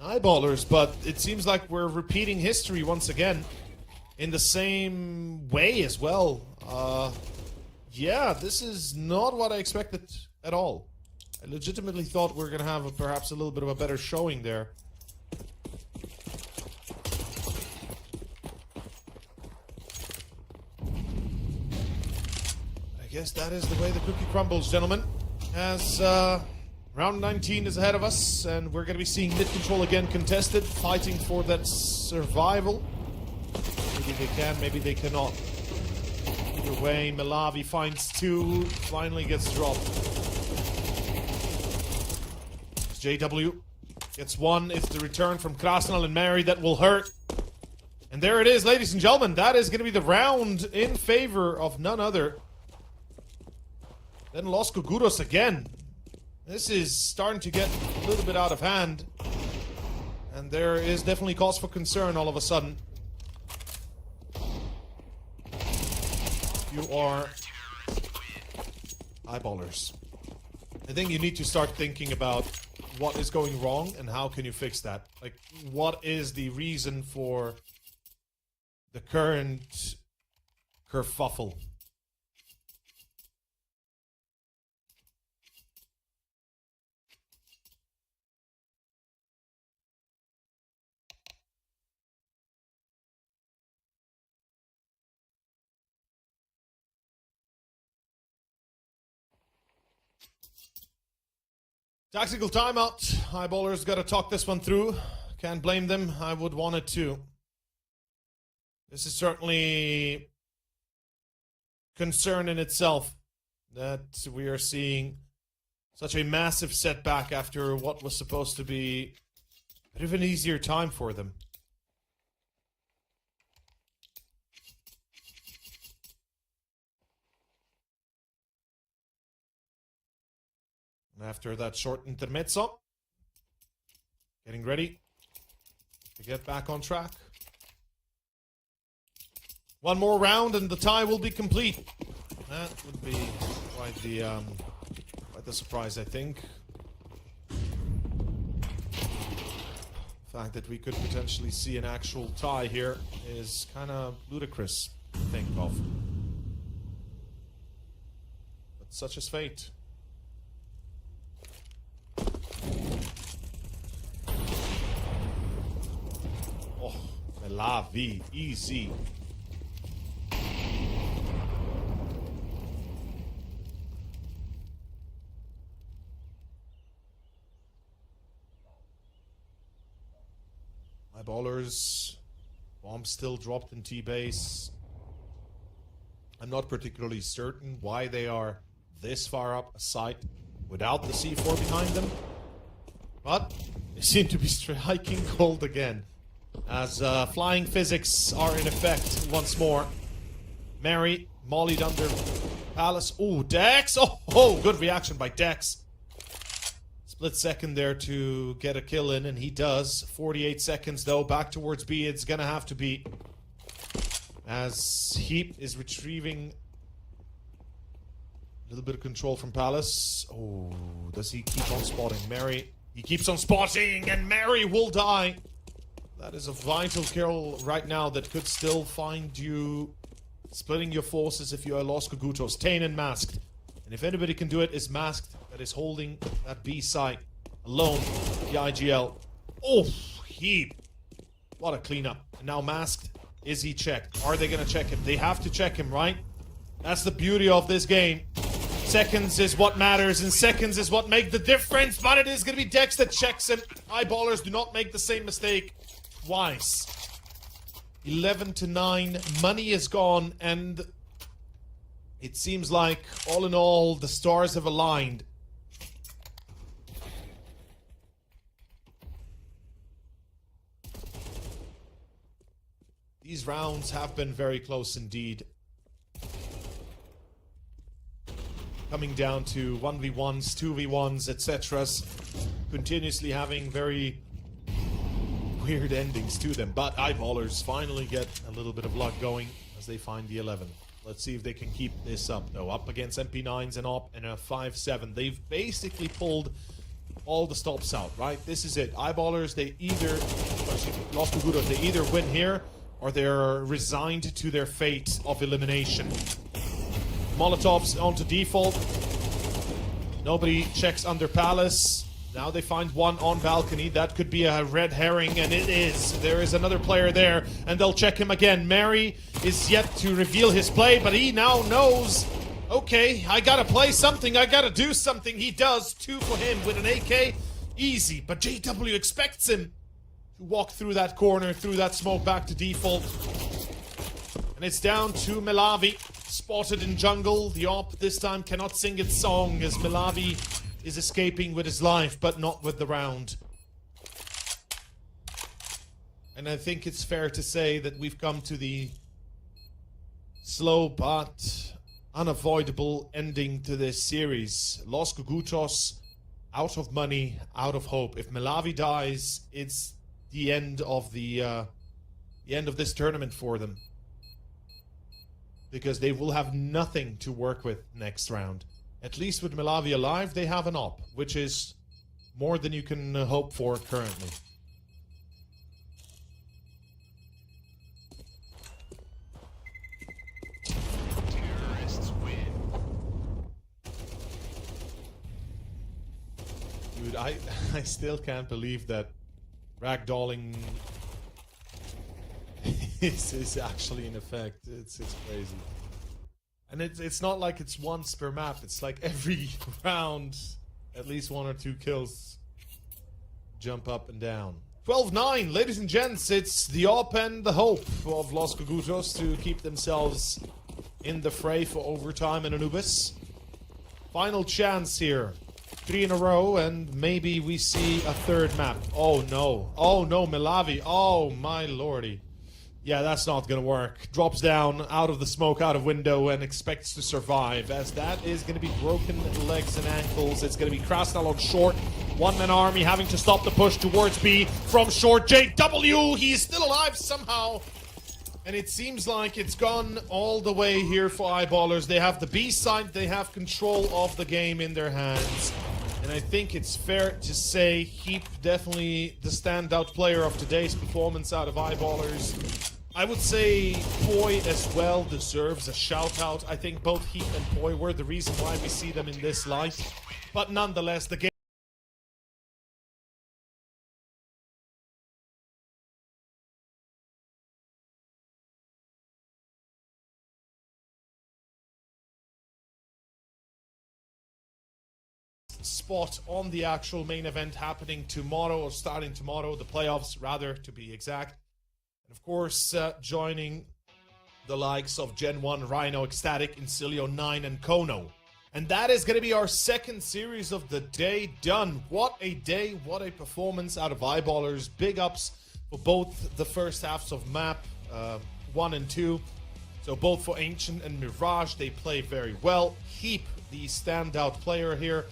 Eyeballers, but it seems like we're repeating history once again in the same way as well. Yeah, this is not what I expected at all. I legitimately thought we were going to have perhaps a little bit of a better showing there. I guess that is the way the cookie crumbles, gentlemen. As round 19 is ahead of us, and we're going to be seeing mid-control again contested, fighting for that survival. Maybe they can, maybe they cannot. Either way, Melavi finds 2, finally gets dropped. JW gets 1. It's the return from Krasnal and Mary that will hurt. And there it is, ladies and gentlemen. That is going to be the round in favor of none other than Los Kogutos again. This is starting to get a little bit out of hand. And there is definitely cause for concern all of a sudden. You are eyeballers. I think you need to start thinking about what is going wrong and how can you fix that. Like, what is the reason for the current kerfuffle? Tactical timeout. Eyeballers got to talk this one through. Can't blame them. I would want it too. This is certainly concern in itself that we are seeing such a massive setback after what was supposed to be a bit of an easier time for them. And after that short intermezzo, getting ready to get back on track. One more round and the tie will be complete. That would be quite the surprise, I think. The fact that we could potentially see an actual tie here is kind of ludicrous to think of. But such is fate. Oh, Melavi, easy. Eyeballers, bomb still dropped in T-base. I'm not particularly certain why they are this far up a site without the C4 behind them. But they seem to be striking gold again, as flying physics are in effect once more. Mary, mollied under Palace. Oh, Dex! Oh, good reaction by Dex. Split second there to get a kill in, and he does. 48 seconds, though. Back towards B, it's gonna have to be. As Heap is retrieving a little bit of control from Palace. Oh, does he keep on spotting? Mary, he keeps on spotting, and Mary will die. That is a vital kill right now that could still find you splitting your forces if you are Los Kogutos. Tainen masked. And if anybody can do it, is masked. That is holding that B site alone. The IGL. Oh, Heap. What a cleanup. And now masked. Is he checked? Are they going to check him? They have to check him, right? That's the beauty of this game. Seconds is what matters, and seconds is what make the difference. But it is going to be Dex that checks him. Eyeballers do not make the same mistake twice. 11-9. Money is gone, and it seems like, all in all, the stars have aligned. These rounds have been very close indeed. Coming down to 1v1s, 2v1s, etc. Continuously having very weird endings to them. But Eyeballers finally get a little bit of luck going as they find the 11. Let's see if they can keep this up, though. Up against MP9s and Op and a 5-7. They've basically pulled all the stops out, right? This is it. Eyeballers, they either... Los Kogutos, they either win here or they're resigned to their fate of elimination. Molotovs onto default. Nobody checks under Palace. Now they find one on balcony. That could be a red herring, and it is. There is another player there, and they'll check him again. Mary is yet to reveal his play, but he now knows, okay, I gotta play something, I gotta do something. He does. 2 for him with an AK. Easy, but JW expects him to walk through that corner, through that smoke back to default. And it's down to Melavi. Spotted in jungle. The Op this time cannot sing its song as Melavi is escaping with his life, but not with the round. And I think it's fair to say that we've come to the slow but unavoidable ending to this series. Los Kogutos out of money, out of hope. If Melavi dies, it's the end of this tournament for them. Because they will have nothing to work with next round. At least with Melavi alive, they have an Op, which is more than you can hope for currently. Terrorists win. Dude, I still can't believe that ragdolling is actually in effect. It's crazy. And it's not like it's once per map. It's like every round, at least 1 or 2 kills jump up and down. 12-9, ladies and gents. It's the Op and the hope of Los Kogutos to keep themselves in the fray for overtime in Anubis. Final chance here. 3 in a row, and maybe we see a 3rd map. Oh no. Oh no, Melavi. Oh my lordy. Yeah, that's not gonna work. Drops down, out of the smoke, out of window, and expects to survive, as that is gonna be broken legs and ankles. It's gonna be Krasnal on short. One-man army having to stop the push towards B from short. JW, he's still alive somehow. And it seems like it's gone all the way here for Eyeballers. They have the B side, they have control of the game in their hands. And I think it's fair to say Heap definitely the standout player of today's performance out of Eyeballers. I would say Poi as well deserves a shout out. I think both Heap and Poi were the reason why we see them in this light. But nonetheless, the game spot on the actual main event happening tomorrow, or starting tomorrow, the playoffs rather to be exact. And of course, joining the likes of Gen 1, Rhino, Ecstatic, Incilio 9, and Kono. And that is going to be our 2nd series of the day done. What a day, what a performance out of Eyeballers. Big ups for both the first halves of map 1 and 2. So both for Ancient and Mirage, they play very well. Heap, the standout player here.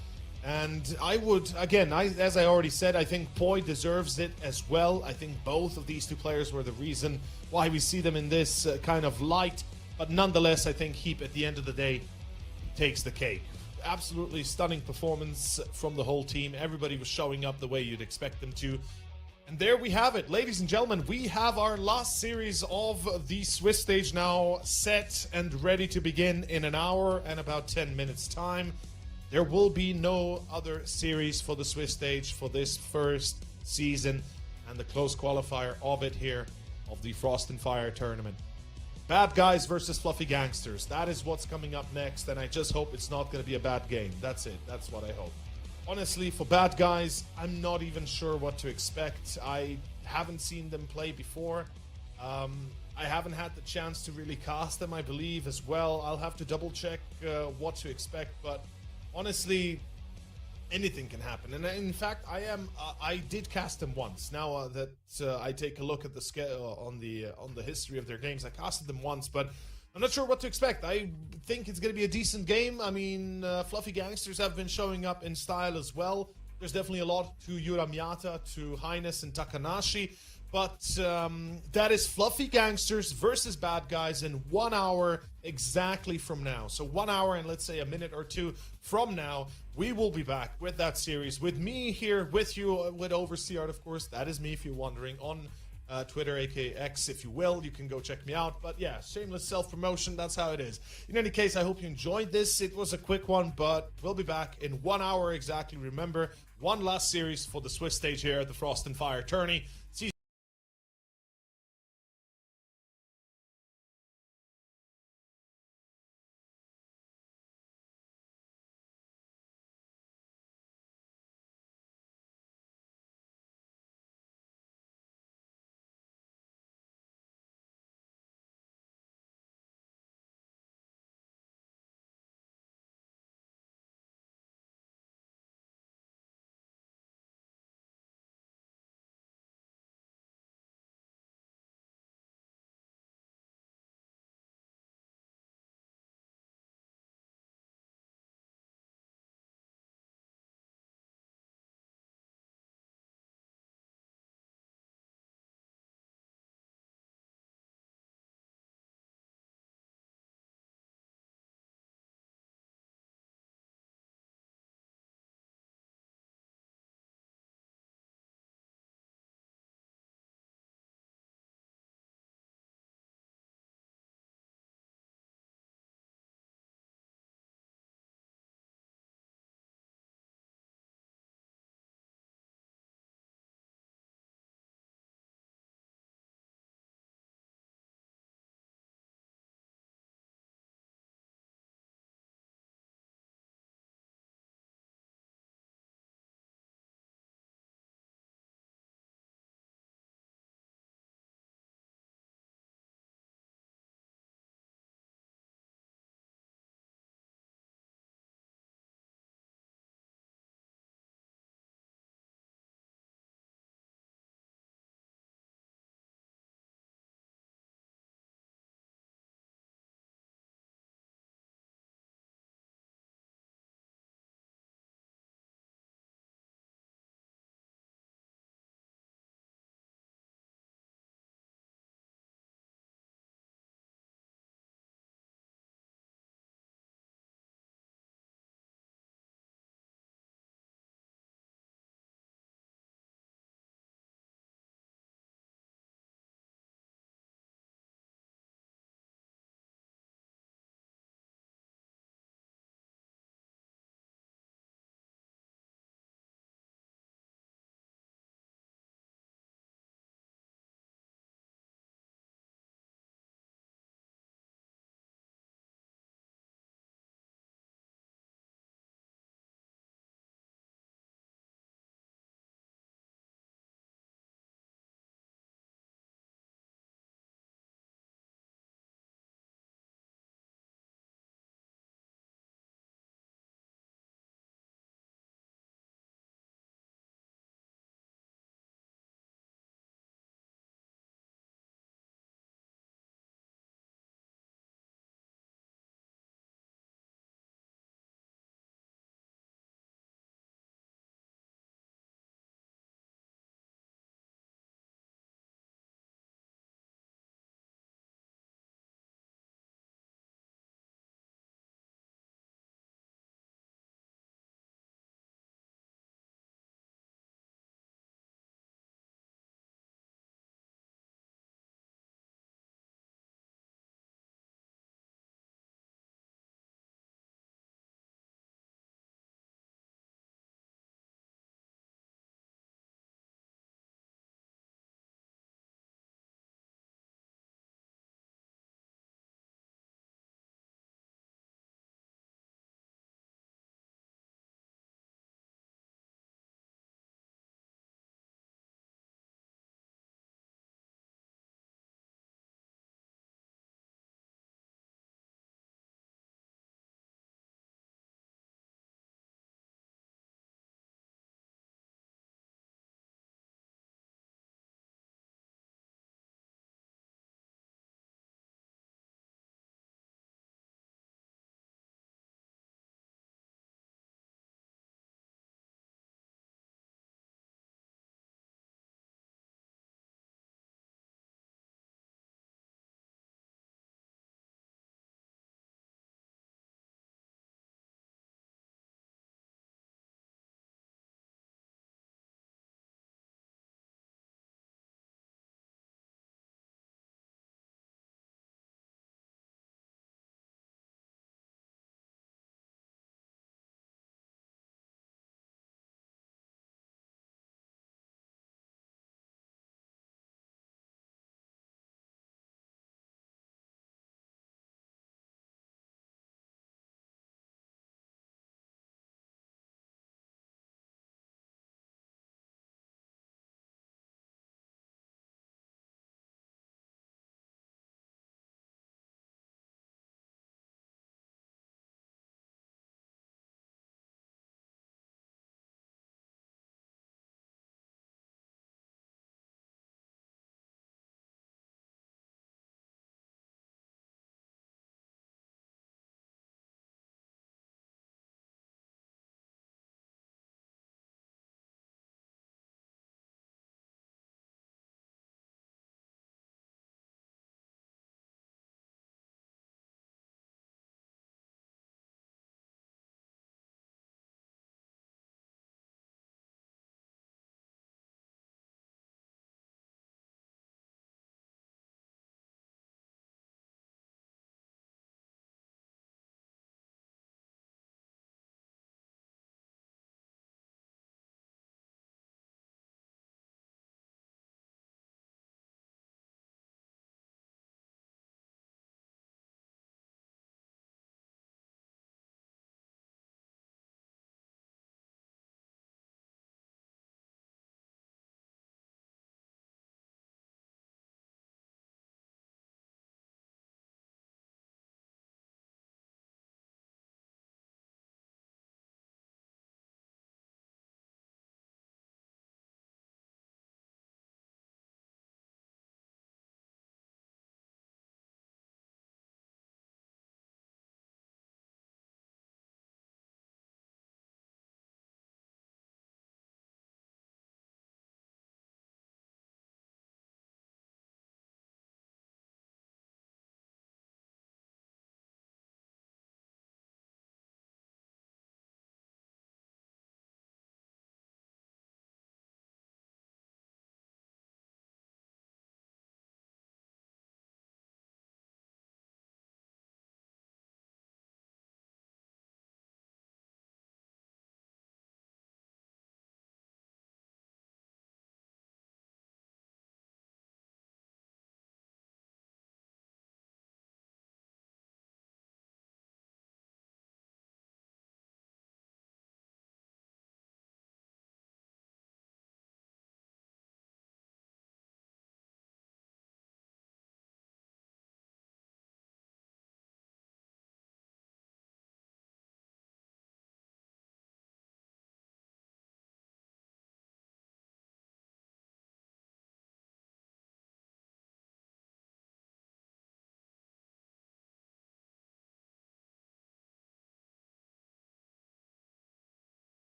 And I would, again, as I already said, I think Poi deserves it as well. I think both of these 2 players were the reason why we see them in this kind of light. But nonetheless, I think Heap, at the end of the day, takes the cake. Absolutely stunning performance from the whole team. Everybody was showing up the way you'd expect them to. And there we have it, ladies and gentlemen. We have our last series of the Swiss stage now set and ready to begin in an hour and about 10 minutes time. There will be no other series for the Swiss stage for this first season and the close qualifier of it here of the Frost and Fire tournament. Bad Guys versus Fluffy Gangsters. That is what's coming up next, and I just hope it's not going to be a bad game. That's it. That's what I hope. Honestly, for Bad Guys, I'm not even sure what to expect. I haven't seen them play before. I haven't had the chance to really cast them, I believe, as well. I'll have to double check what to expect, but honestly, anything can happen. And in fact, I did cast them once. Now that I take a look at the on the history of their games, I casted them once, but I'm not sure what to expect. I think it's going to be a decent game. I mean, Fluffy Gangsters have been showing up in style as well. There's definitely a lot to Yura Miyata, to Highness and Takanashi. But that is Fluffy Gangsters versus Bad Guys in 1 hour exactly from now. So 1 hour and let's say a minute or two from now, we will be back with that series. With me here with you, with Overseer Art, of course. That is me, if you're wondering, on Twitter, aka X, if you will. You can go check me out. But yeah, shameless self-promotion, that's how it is. In any case, I hope you enjoyed this. It was a quick one, but we'll be back in 1 hour exactly. Remember, one last series for the Swiss stage here at the Frost and Fire tourney.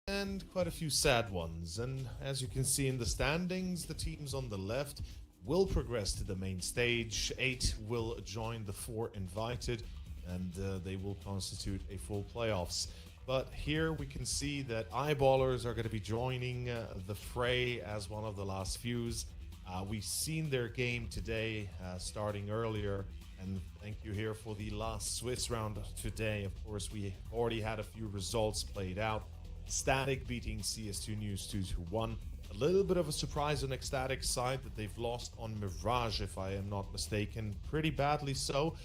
and quite a few sad ones. And as you can see in the standings, the teams on the left will progress to the main stage. 8 will join the 4 invited, and they will constitute a full playoffs. But here we can see that Eyeballers are going to be joining the fray as one of the last fews. We've seen their game today, starting earlier, and thank you here for the last Swiss round today. Of course, we already had a few results played out. Ecstatic beating CS2 News 2-1. A little bit of a surprise on Ecstatic's side that they've lost on Mirage, if I am not mistaken, pretty badly so.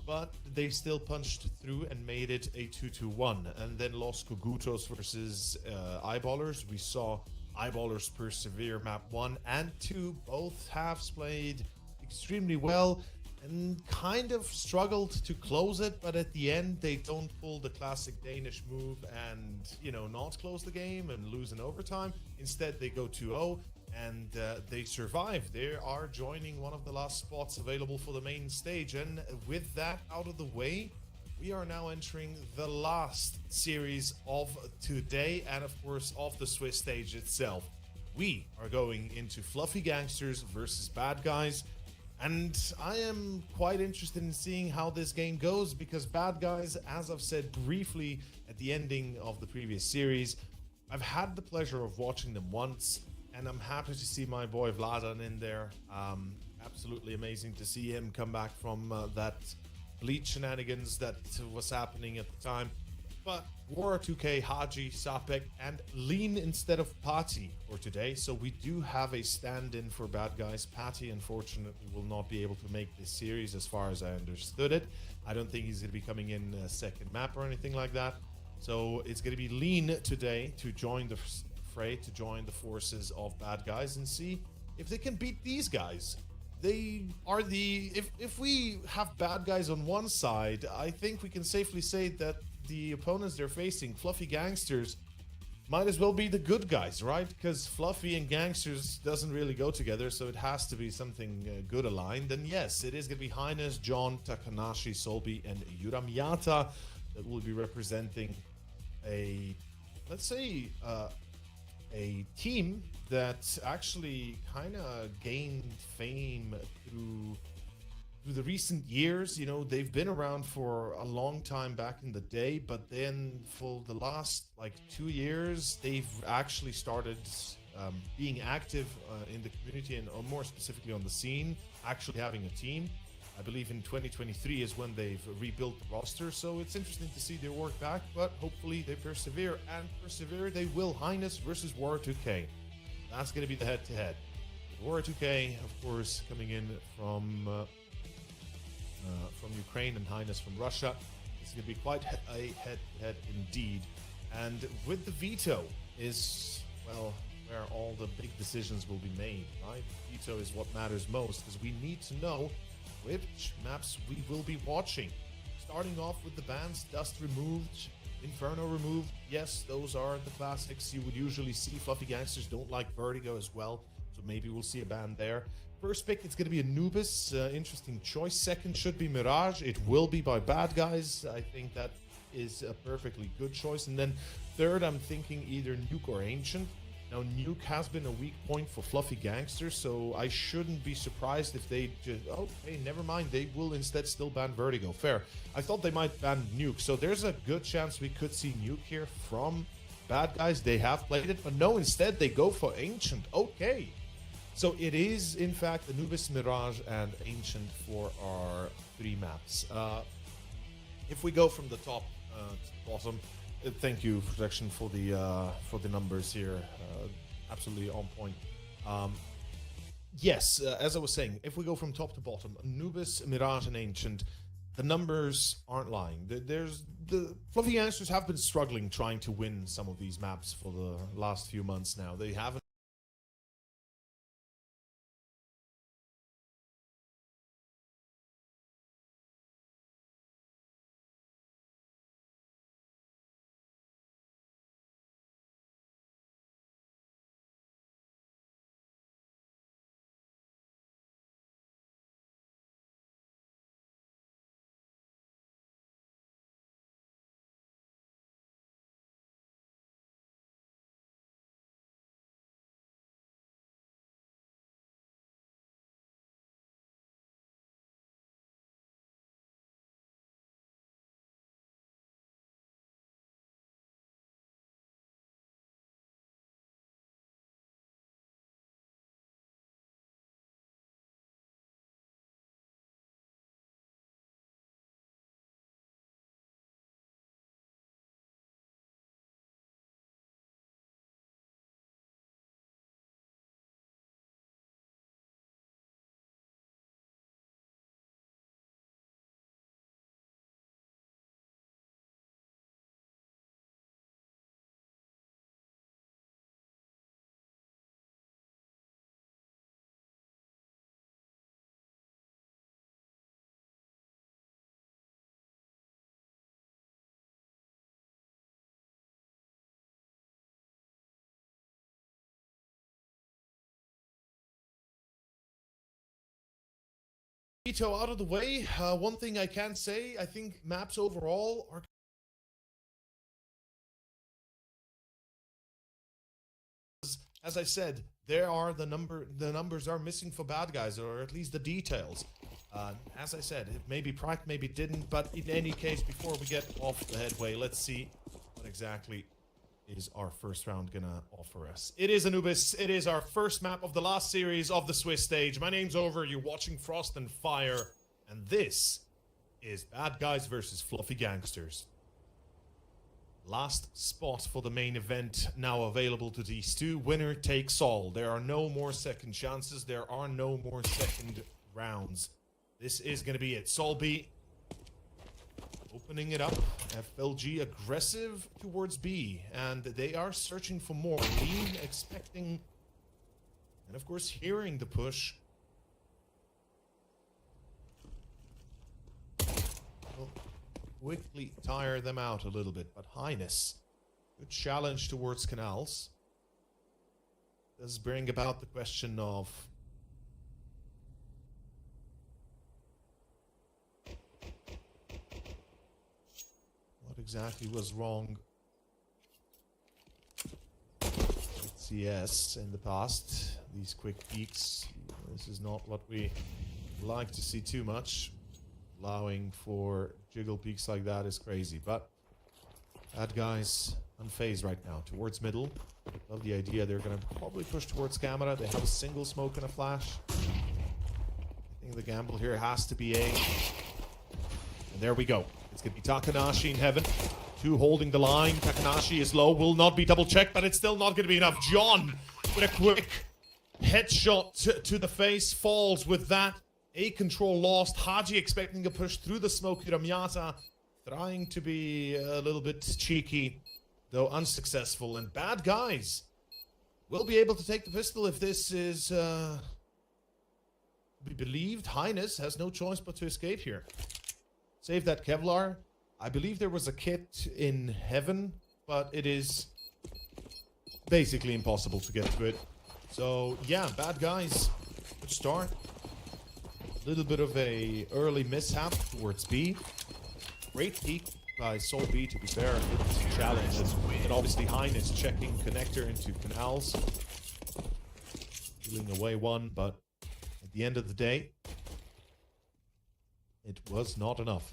But they still punched through and made it a 2-1. And then lost Kogutos versus Eyeballers. We saw Eyeballers persevere map 1 and 2. Both halves played extremely well and kind of struggled to close it, but at the end they don't pull the classic Danish move and, you know, not close the game and lose in overtime. Instead they go 2-0 and they survive. They are joining one of the last spots available for the main stage, and with that out of the way, we are now entering the last series of today and of course of the Swiss stage itself. We are going into Fluffy Gangsters versus BadGuys. And I am quite interested in seeing how this game goes, because BadGuys, as I've said briefly at the ending of the previous series, I've had the pleasure of watching them once, and I'm happy to see my boy Vladan in there. Absolutely amazing to see him come back from that Bleach shenanigans that was happening at the time. But War 2K, Haji, Sapek, and Lean instead of Patty for today. So we do have a stand-in for BadGuys. Patty, unfortunately, will not be able to make this series as far as I understood it. I don't think he's going to be coming in a second map or anything like that. So it's going to be Lean today to join the fray, to join the forces of BadGuys and see if they can beat these guys. They are the... If we have BadGuys on one side, I think we can safely say that the opponents they're facing, Fluffy Gangsters, might as well be the good guys, right? Because Fluffy and Gangsters doesn't really go together, so it has to be something good aligned. And yes, it is going to be Highness, John, Takanashi, Solby, and Yuramiyata that will be representing a, let's say, a team that actually kind of gained fame through the recent years. You know, they've been around for a long time back in the day, but then for the last like 2 years, they've actually started being active in the community and more specifically on the scene, actually having a team. I believe in 2023 is when they've rebuilt the roster, so it's interesting to see their work back, but hopefully they persevere, and persevere they will. Highness versus War 2K. That's going to be the head-to-head. War 2K, of course, coming in from Ukraine, and Highness from Russia. It's going to be quite a head-to-head indeed. And with the veto is, well, where all the big decisions will be made, right? Veto is what matters most, because we need to know which maps we will be watching. Starting off with the bans, Dust removed, Inferno removed. Yes, those are the classics you would usually see. Fluffy Gangsters don't like Vertigo as well, so maybe we'll see a ban there. First pick, it's going to be Anubis. Interesting choice. Second should be Mirage. It will be by BadGuys. I think that is a perfectly good choice. And then third, I'm thinking either Nuke or Ancient. Now, Nuke has been a weak point for Fluffy Gangsters, so I shouldn't be surprised if they just... Oh, hey, never mind. They will instead still ban Vertigo. Fair. I thought they might ban Nuke, so there's a good chance we could see Nuke here from BadGuys. They have played it, but no, instead they go for Ancient. Okay. So it is, in fact, Anubis, Mirage, and Ancient for our 3 maps. If we go from the top to the bottom... Thank you, Protection, for the numbers here. Absolutely on point. Yes, as I was saying, if we go from top to bottom, Anubis, Mirage, and Ancient, the numbers aren't lying. The Fluffy Gangsters have been struggling trying to win some of these maps for the last few months now. They haven't Veto out of the way. One thing I can say, I think maps overall are... As I said, the numbers are missing for bad guys, or at least the details. As I said, it maybe Pride, maybe didn't, but in any case, before we get off the headway, let's see what exactly is our first round gonna offer us. It is Anubis. It is our first map of the last series of the Swiss stage. My name's Over. You're watching Frost and Fire, and this is Bad Guys versus Fluffy Gangsters. Last spot for the main event now available to these two. Winner takes all. There are no more second chances. There are no more second rounds. This is going to be it. Sol B opening it up. FLG aggressive towards B. And they are searching for more. Lean expecting. And of course hearing the push. Well, quickly tire them out a little bit, but Highness, good challenge towards Canals, does bring about the question of what exactly was wrong with CS in the past. These quick peaks, this is not what we like to see too much. Allowing for jiggle peaks like that is crazy, but Bad Guys unfazed right now towards middle. Love the idea. They're gonna probably push towards camera. They have a single smoke and a flash. I think the gamble here has to be A. And there we go. It's gonna be Takanashi in heaven. Two holding the line. Takanashi is low, will not be double checked, but it's still not gonna be enough. John with a quick headshot to the face, falls with that. A control lost. Haji expecting a push through the smoke. Ramyata trying to be a little bit cheeky, though unsuccessful. And Bad Guys will be able to take the pistol if this is be believed. Highness has no choice but to escape here. Save that Kevlar. I believe there was a kit in heaven, but it is basically impossible to get to it. So yeah, Bad Guys, good start. Little bit of a early mishap towards B. Great peek by Sol B, to be fair. Good challenge. And obviously Highness checking connector into Canals. Peeling away one, but at the end of the day, it was not enough.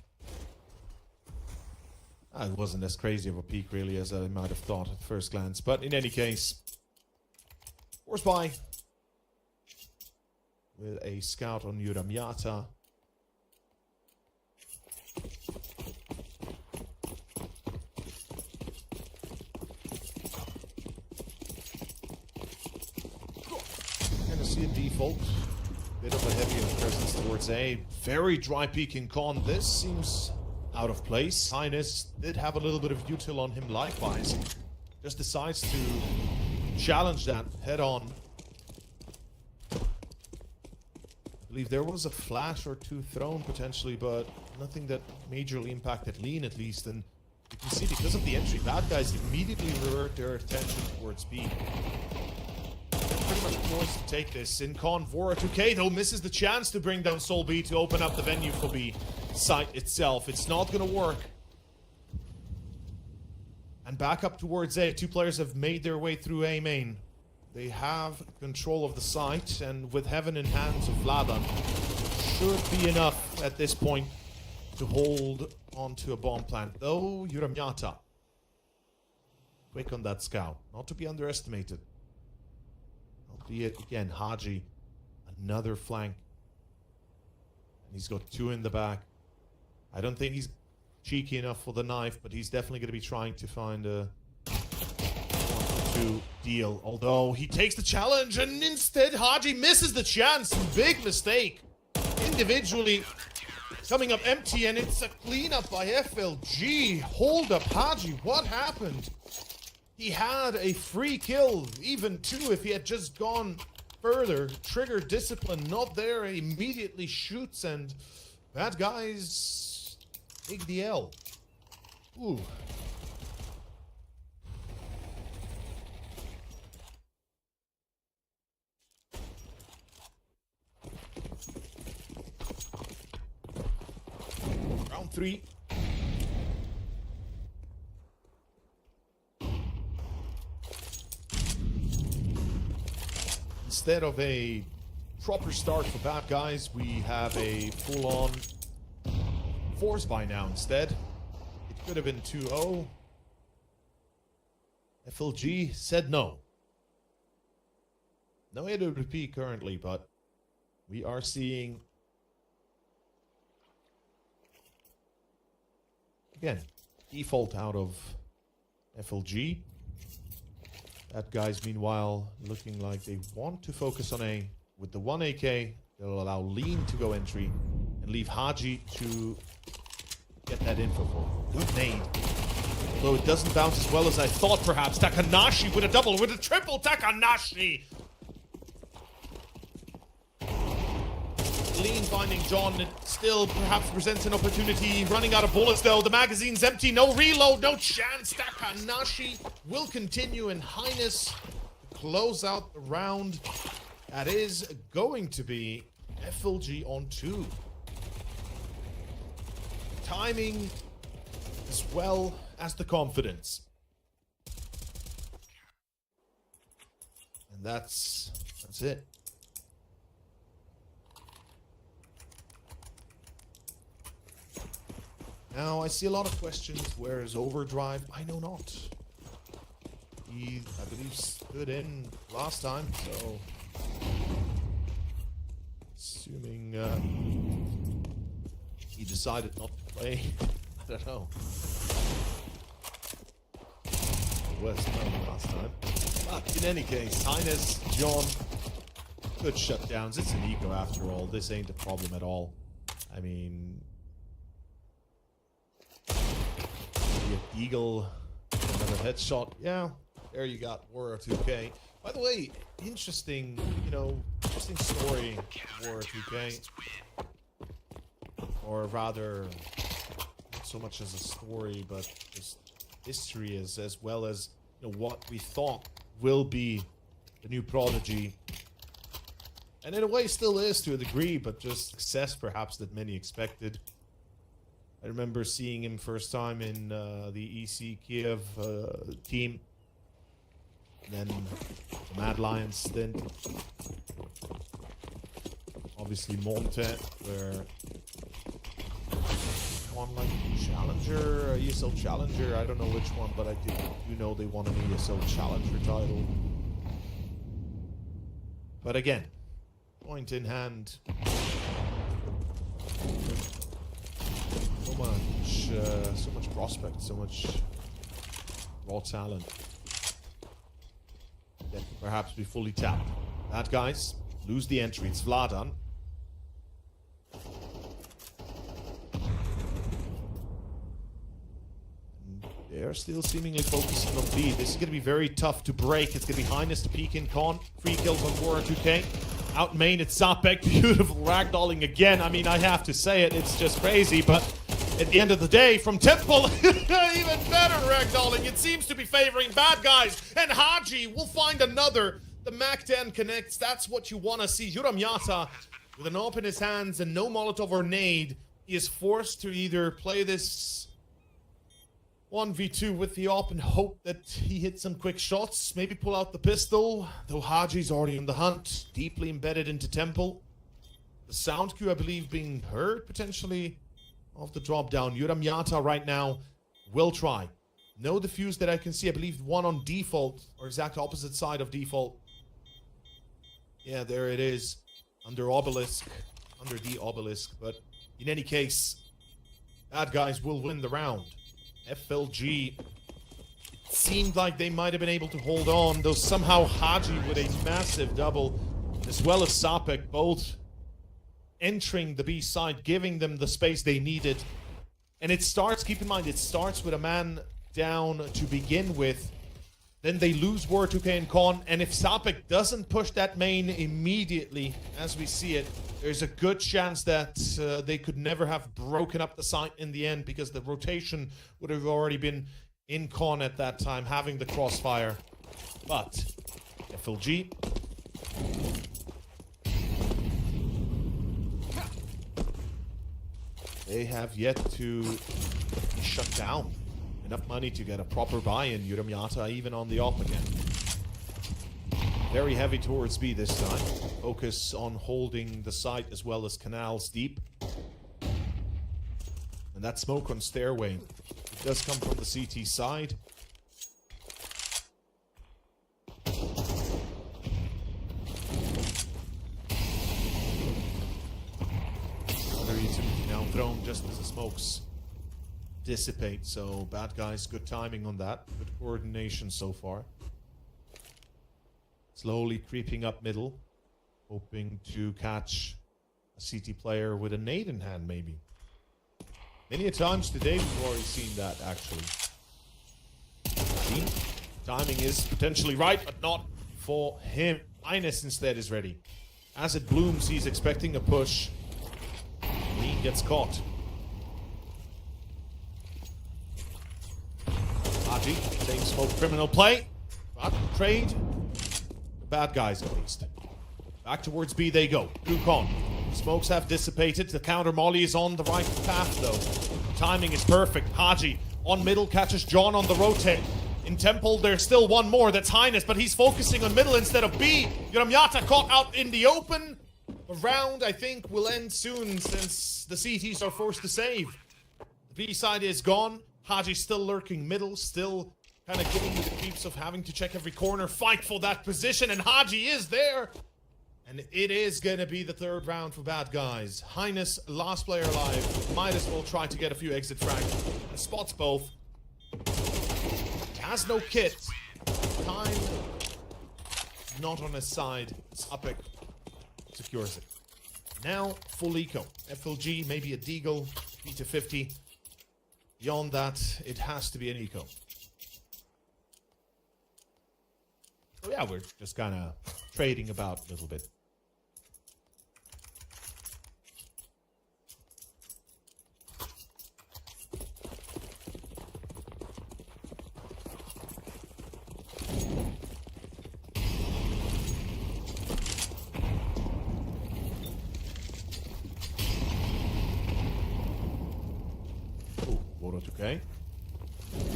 It wasn't as crazy of a peak, really, as I might have thought at first glance. But in any case, force by. With a scout on Yuramyata. Gonna see a default. Bit of a heavier presence towards A. Very dry peeking con. This seems out of place. Highness did have a little bit of util on him likewise. Just decides to challenge that head on. I believe there was a flash or two thrown potentially, but nothing that majorly impacted Lean at least. And you can see because of the entry, Bad Guys immediately revert their attention towards B. Pretty much forced to take this. In con, Vora 2K though misses the chance to bring down Sol B to open up the venue for B site itself. It's not gonna work. And back up towards A. Two players have made their way through A main. They have control of the site, and with heaven in hands of Vladan, should be enough at this point to hold onto a bomb plant. Though Yuramyata, quick on that scout, not to be underestimated. Albeit, again, Haji, another flank. And he's got two in the back. I don't think he's cheeky enough for the knife, but he's definitely going to be trying to find a deal, although he takes the challenge and instead Haji misses the chance. Big mistake individually coming up empty, and it's a cleanup by FLG. Hold up, Haji, what happened? He had a free kill, even two if he had just gone further. Trigger discipline not there, immediately shoots, and Bad Guys take the L. Ooh. 3. Instead of a proper start for BadGuys, we have a full-on force by now instead. It could have been 2-0. FLG said no. No AWP currently, but we are seeing, again, default out of FLG. BadGuys, meanwhile, looking like they want to focus on A. With the 1 AK, they'll allow Lean to go entry and leave Haji to get that info for. Good nade. Although it doesn't bounce as well as I thought, perhaps. Takanashi with a double, with a triple Takanashi! Lean finding John. It still perhaps presents an opportunity. Running out of bullets, though. The magazine's empty. No reload, no chance. Takanashi will continue in Highness to close out the round. That is going to be FLG on 2. Timing as well as the confidence. And that's it. Now, I see a lot of questions. Where is Overdrive? I know not. He, I believe, stood in last time, so... Assuming he decided not to play. I don't know. West last time. But in any case, Highness, John, good shutdowns. It's an eco after all. This ain't a problem at all. I mean... Eagle, another headshot. Yeah, there you got Warrior 2K. By the way, interesting, interesting story, Warrior 2K. Or rather, not so much as a story, but just history as well as what we thought will be the new Prodigy. And in a way still is to a degree, but just success perhaps that many expected. I remember seeing him first time in the EC Kiev team. And then the Mad Lions stint. Obviously Monte, where won like Challenger, ESL Challenger, I don't know which one, but I do know they won an ESL Challenger title. But again, point in hand. So much prospect, so much raw talent that perhaps be fully tapped. BadGuys lose the entry. It's Vladan. They're still seemingly focusing on B. This is going to be very tough to break. It's going to be Highness to peek in Con. Free kill from Warrior 2K. Out main, it's Zapek. Beautiful ragdolling again. I mean, I have to say it. It's just crazy, but at the end of the day, from Temple, even better ragdolling. It seems to be favoring BadGuys. And Haji will find another. The Mac-10 connects. That's what you want to see. Yuramyata, with an AWP in his hands and no Molotov or nade, he is forced to either play this 1v2 with the AWP and hope that he hits some quick shots. Maybe pull out the pistol, though Haji's already on the hunt. Deeply embedded into Temple. The sound cue, I believe, being heard potentially of the drop down. Yuramyata right now will try. No defuse that I can see. I believe one on default, or exact opposite side of default. Yeah, there it is. Under obelisk. Under the obelisk. But in any case, BadGuys will win the round. FLG, it seemed like they might have been able to hold on, though somehow Haji with a massive double, as well as Zapek, both entering the B side, giving them the space they needed. And it starts, keep in mind, it starts with a man down to begin with. Then they lose Warrior 2K and Con, and if Zapek doesn't push that main immediately, as we see it, there's a good chance that they could never have broken up the site in the end, because the rotation would have already been in Con at that time, having the crossfire. But FLG they have yet to be shut down. Enough money to get a proper buy-in. Yuramyata even on the op again. Very heavy towards B this time. Focus on holding the site as well as canals deep. And that smoke on stairway, it does come from the CT side. Another utility now thrown just as the smokes dissipate. So BadGuys, good timing on that. Good coordination so far. Slowly creeping up middle, hoping to catch a CT player with a nade in hand, maybe. Many a times today we've already seen that, actually. Timing is potentially right, but not for him. Ines instead is ready. As it blooms, he's expecting a push. He gets caught. Haji, same smoke criminal play, but trade. BadGuys at least. Back towards B they go. Dukon. Smokes have dissipated. The counter molly is on the right path though. Timing is perfect. Haji on middle catches John on the rotate. In Temple there's still one more. That's Highness, but he's focusing on middle instead of B. Yuramyata caught out in the open. The round I think will end soon since the CTs are forced to save. The B side is gone. Haji still lurking middle, still kind of giving you the creeps of having to check every corner, fight for that position, and Haji is there. And it is going to be the third round for BadGuys. Highness, last player alive, might as well try to get a few exit frags. And spots both. Has no kit. Time not on his side. Sapek secures it. Now, full eco. FLG, maybe a deagle, P to 50. Beyond that, it has to be an eco. So yeah, we're just kind of trading about a little bit. Ooh, Kogutos, okay.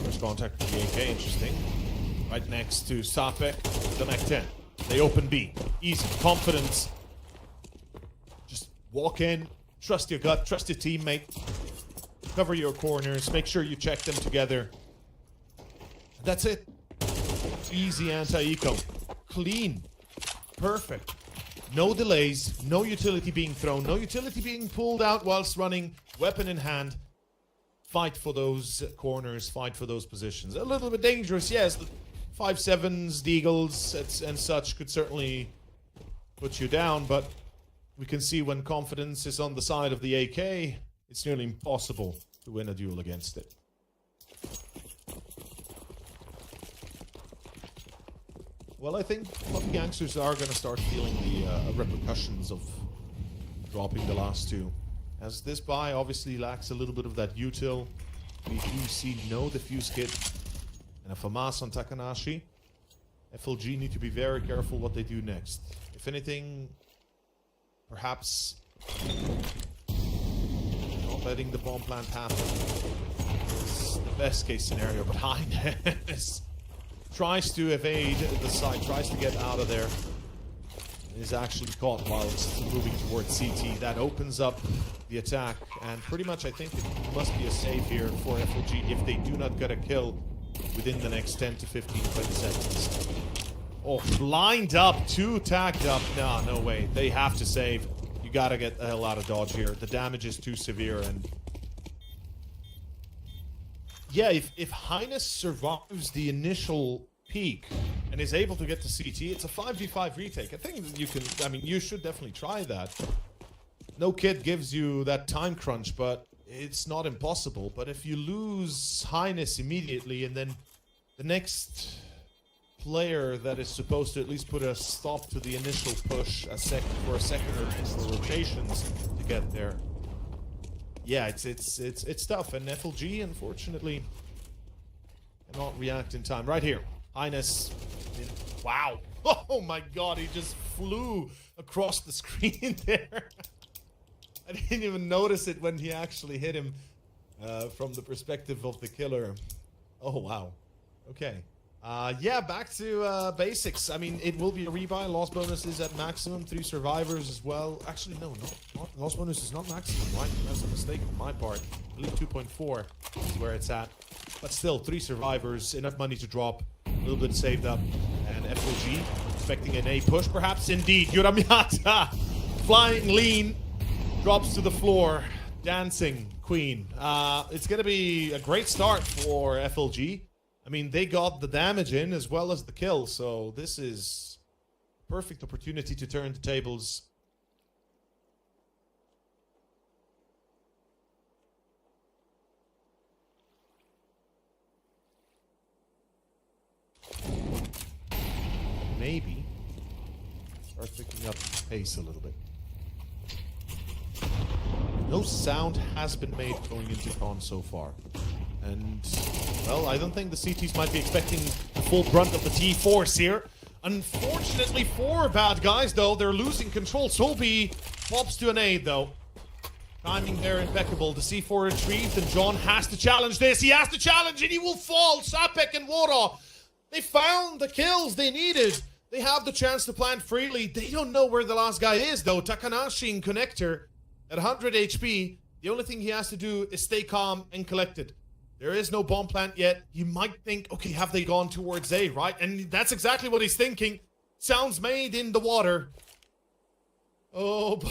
First contact with the AK, interesting. Right next to Sapek, the Mech 10. They open B. Easy. Confidence. Just walk in. Trust your gut. Trust your teammate. Cover your corners. Make sure you check them together. That's it. Easy anti-eco. Clean. Perfect. No delays. No utility being thrown. No utility being pulled out whilst running. Weapon in hand. Fight for those corners. Fight for those positions. A little bit dangerous, yes. 5.7s, deagles, and such could certainly put you down, but we can see when confidence is on the side of the AK, it's nearly impossible to win a duel against it. Well, I think the Gangsters are going to start feeling the repercussions of dropping the last two. As this buy obviously lacks a little bit of that util. We do see no defuse kit. And a FAMAS on Takanashi. FLG need to be very careful what they do next. If anything, perhaps not letting the bomb plant happen is the best case scenario. But Highness tries to evade the site, tries to get out of there. Is actually caught while it's moving towards CT. That opens up the attack. And pretty much I think it must be a save here for FLG if they do not get a kill within the next 10 to 15, 20 seconds. Oh, lined up, two tagged up. Nah, no way. They have to save. You gotta get the hell out of dodge here. The damage is too severe, and yeah, if Highness survives the initial peak and is able to get to CT, it's a 5v5 retake. I think that you can, I mean, you should definitely try that. No kit gives you that time crunch, but it's not impossible. But if you lose Highness immediately and then the next player that is supposed to at least put a stop to the initial push for a second or two for rotations to get there, yeah, it's tough. And FLG unfortunately cannot react in time. Right here, Highness. Wow! Oh my God, he just flew across the screen there. I didn't even notice it when he actually hit him from the perspective of the killer. Oh, wow. Okay. Yeah, back to basics. I mean, it will be a rebuy. Loss bonus is at maximum. 3 survivors as well. Actually, no, not loss bonus is not maximum, right? That's a mistake on my part. I believe 2.4 is where it's at. But still, 3 survivors, enough money to drop. A little bit saved up. And FOG expecting an A push, perhaps. Indeed, Yuramiata flying lean drops to the floor. Dancing Queen. It's going to be a great start for FLG. I mean, they got the damage in as well as the kill, so this is a perfect opportunity to turn the tables. Maybe start picking up pace a little bit. No sound has been made going into con so far. And, well, I don't think the CTs might be expecting the full brunt of the T-Force here. Unfortunately for Bad Guys, though, they're losing control. Solby pops to an aid, though. Timing there impeccable. The C4 retrieved, and John has to challenge this. He has to challenge, and he will fall. Sapek and Wora, they found the kills they needed. They have the chance to plant freely. They don't know where the last guy is, though. Takanashi in Connector at 100 HP. The only thing he has to do is stay calm and collected. There is no bomb plant yet. You might think, okay, have they gone towards A, right? And that's exactly what he's thinking. Sounds made in the water. Oh,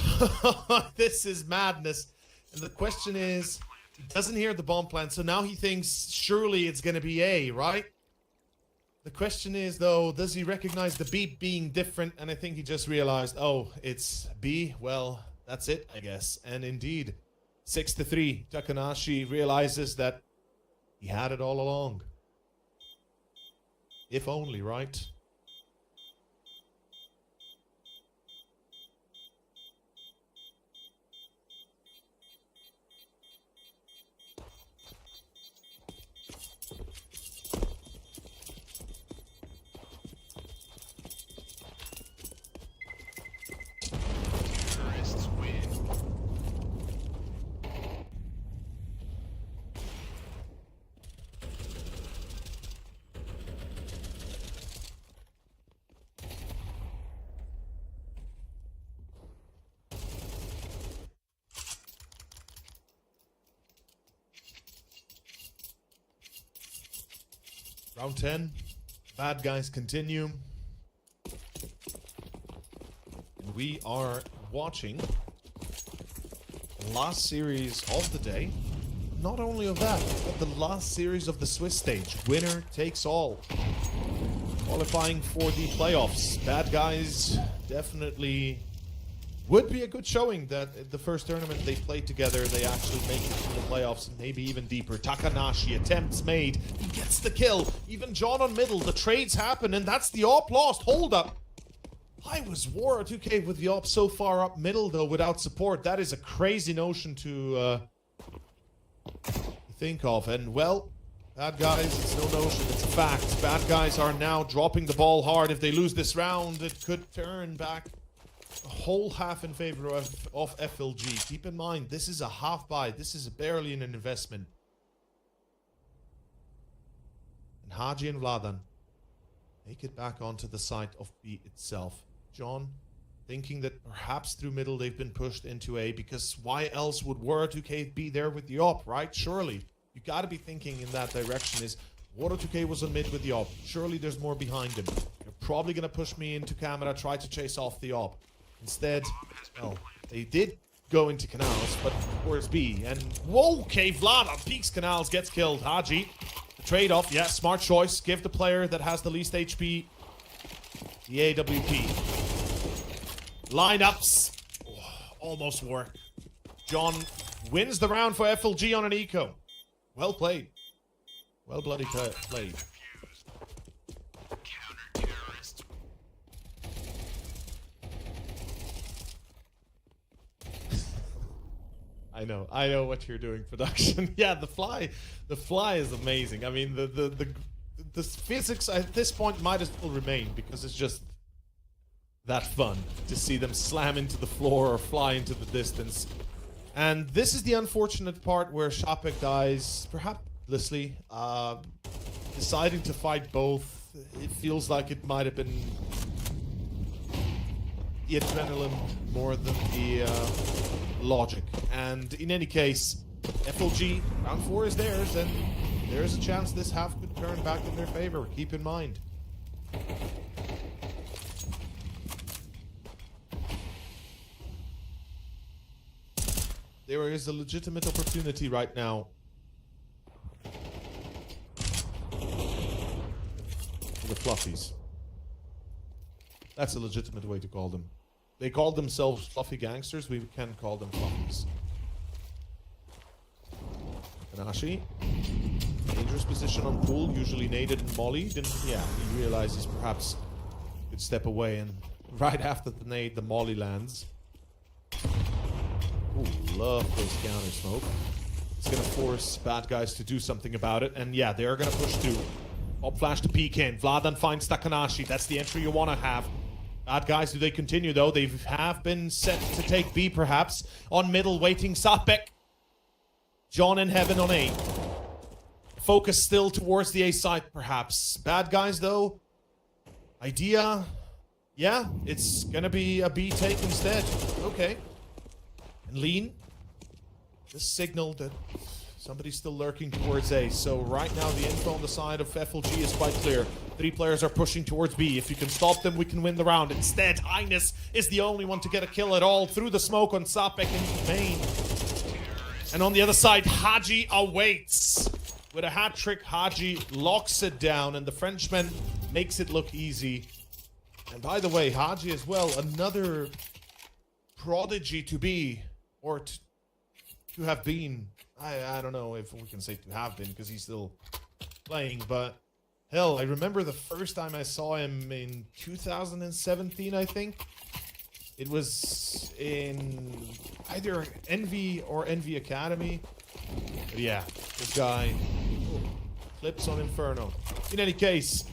this is madness. And the question is, he doesn't hear the bomb plant, so now he thinks surely it's going to be A, right? The question is, though, does he recognize the beep being different? And I think he just realized, oh, it's B. Well, that's it, I guess. And indeed, 6-3. Takanashi realizes that he had it all along. If only, right? Terrorists win. Round 10. Bad Guys continue. And we are watching the last series of the day. Not only of that, but the last series of the Swiss stage. Winner takes all. Qualifying for the playoffs. Bad Guys definitely would be a good showing that the first tournament they played together, they actually make it to the playoffs, and maybe even deeper. Takanashi, attempts made. He gets the kill. Even John on middle. The trades happen, and that's the op lost. Hold up. Why was War 2K with the op so far up middle, though, without support? That is a crazy notion to think of. And, well, Bad Guys, it's no notion, it's a fact. Bad Guys are now dropping the ball hard. If they lose this round, it could turn back a whole half in favor of FLG. Keep in mind, this is a half buy. This is barely an investment. And Haji and Vladan make it back onto the site of B itself. John, thinking that perhaps through middle they've been pushed into A, because why else would War 2K be there with the op, right? Surely. You gotta be thinking in that direction. Is War 2K was on mid with the op. Surely there's more behind him. They're probably gonna push me into camera, try to chase off the op. Instead, well, they did go into canals, but where's B? And whoa, okay, Vlad on Peaks Canals gets killed. Haji, the trade-off, yeah, smart choice. Give the player that has the least HP the AWP. Lineups almost work. John wins the round for FLG on an eco. Well played. Well bloody played. Counter-terrorists. I know what you're doing, production. Yeah, the fly is amazing. I mean, the physics at this point might as well remain, because it's just that fun to see them slam into the floor or fly into the distance. And this is the unfortunate part where Shopek dies, perhaps listlessly, deciding to fight both. It feels like it might have been the adrenaline more than the logic. And in any case, FLG, round 4 is theirs, and there's a chance this half could turn back in their favor. Keep in mind. There is a legitimate opportunity right now. For the Fluffies. That's a legitimate way to call them. They call themselves Fluffy Gangsters. We can call them Fluffies. Kanashi. Dangerous position on pool. Usually naded and mollied. And yeah, he realizes perhaps he could step away. And right after the nade, the molly lands. Ooh, love those counter smoke. It's gonna force bad guys to do something about it. And yeah, they're gonna push through. Pop flash to Pekin. Vladan finds Takanashi. That's the entry you want to have. Bad guys, do they continue though? They have been set to take B perhaps. On middle, waiting Sapek. John in heaven on A. Focus still towards the A side perhaps. Bad guys though. Idea. Yeah, it's gonna be a B take instead. Okay. And lean. This signal that somebody's still lurking towards A. So right now the info on the side of FLG is quite clear. 3 players are pushing towards B. If you can stop them, we can win the round. Instead, Highness is the only one to get a kill at all through the smoke on Sapek in main. And on the other side, Haji awaits. With a hat trick, Haji locks it down and the Frenchman makes it look easy. And by the way, Haji as well, another prodigy to be, or to have been. I don't know if we can say to have been because he's still playing, but hell, I remember the first time I saw him in 2017, I think. It was in either Envy or Envy Academy. But yeah, this guy clips on Inferno. In any case,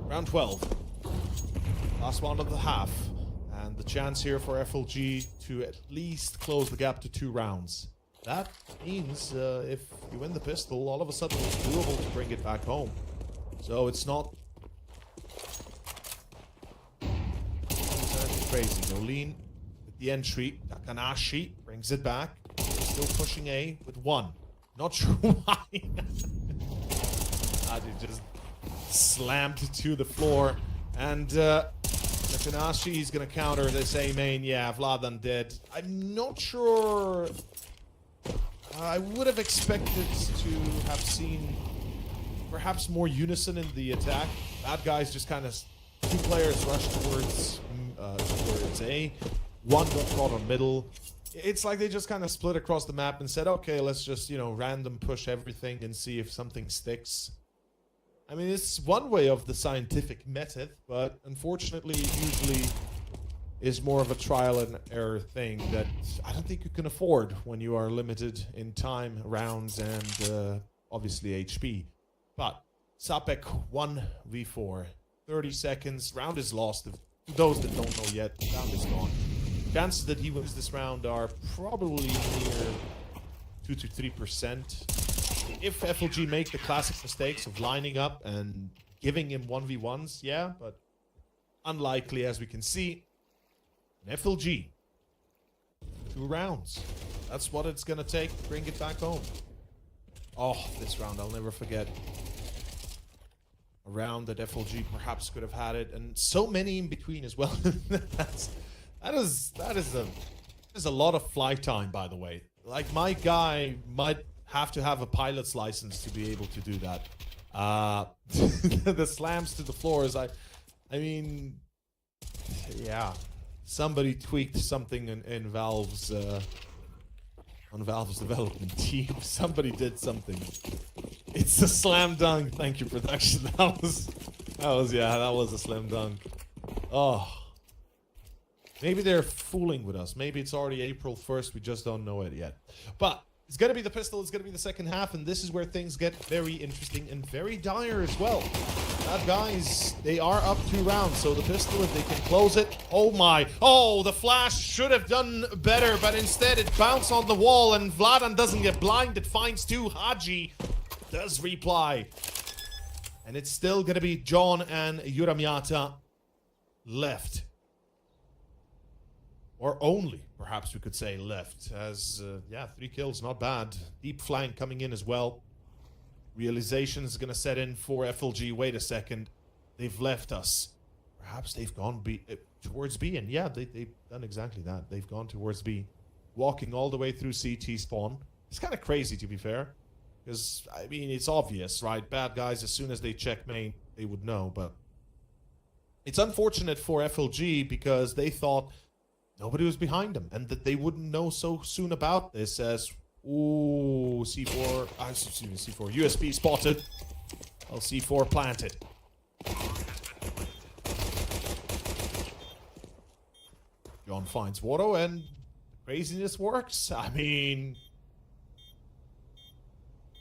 round 12. Last one of the half. And the chance here for FLG to at least close the gap to 2 rounds. That means if you win the pistol, all of a sudden it's doable to bring it back home. So it's not crazy. No lean with the entry. Takanashi brings it back. Still pushing A with 1. Not sure why. Adi just slammed to the floor. And Takanashi is going to counter this A main. Yeah, Vladan dead. I'm not sure. I would have expected to have seen perhaps more unison in the attack. Bad guys just kind of 2 players rush towards A. 1 got caught on middle. It's like they just kind of split across the map and said, okay, let's just, you know, random push everything and see if something sticks. I mean, it's one way of the scientific method, but unfortunately, it usually is more of a trial and error thing that I don't think you can afford when you are limited in time, rounds, and obviously HP. But Sapek 1v4, 30 seconds, round is lost. To those that don't know yet, round is gone. Chances that he wins this round are probably near 2 to 3%. If FLG make the classic mistakes of lining up and giving him 1v1s, yeah, but unlikely as we can see. And FLG, 2 rounds. That's what it's gonna take to bring it back home. Oh, this round I'll never forget. A round that FLG perhaps could have had it, and so many in between as well. that is a lot of flight time, by the way. Like, my guy might have to have a pilot's license to be able to do that. The slams to the floors, I mean, yeah. Somebody tweaked something in Valve's on Valve's development team. Somebody did something. It's a slam dunk. Thank you, production. That was a slam dunk. Oh, maybe they're fooling with us. Maybe it's already April 1st. We just don't know it yet. But It's going to be the pistol. It's going to be the second half. And this is where things get very interesting and very dire as well. Bad Guys, they are up 2 rounds. So the pistol, if they can close it. Oh my. Oh, the flash should have done better. But instead it bounced on the wall. And Vladan doesn't get blinded. Finds 2. Haji does reply. And it's still going to be John and Yuramiata left. Or only, perhaps we could say, left. As, yeah, 3 kills, not bad. Deep flank coming in as well. Realization is going to set in for FLG. Wait a second. They've left us. Perhaps they've gone towards B. And yeah, they've done exactly that. They've gone towards B. Walking all the way through CT spawn. It's kind of crazy, to be fair. Because, I mean, it's obvious, right? Bad Guys, as soon as they check main, they would know. But it's unfortunate for FLG because they thought nobody was behind them, and that they wouldn't know so soon about this as, ooh, C4, excuse me, C4, USB spotted. Well, C4 planted. John finds Watto, and craziness works. I mean,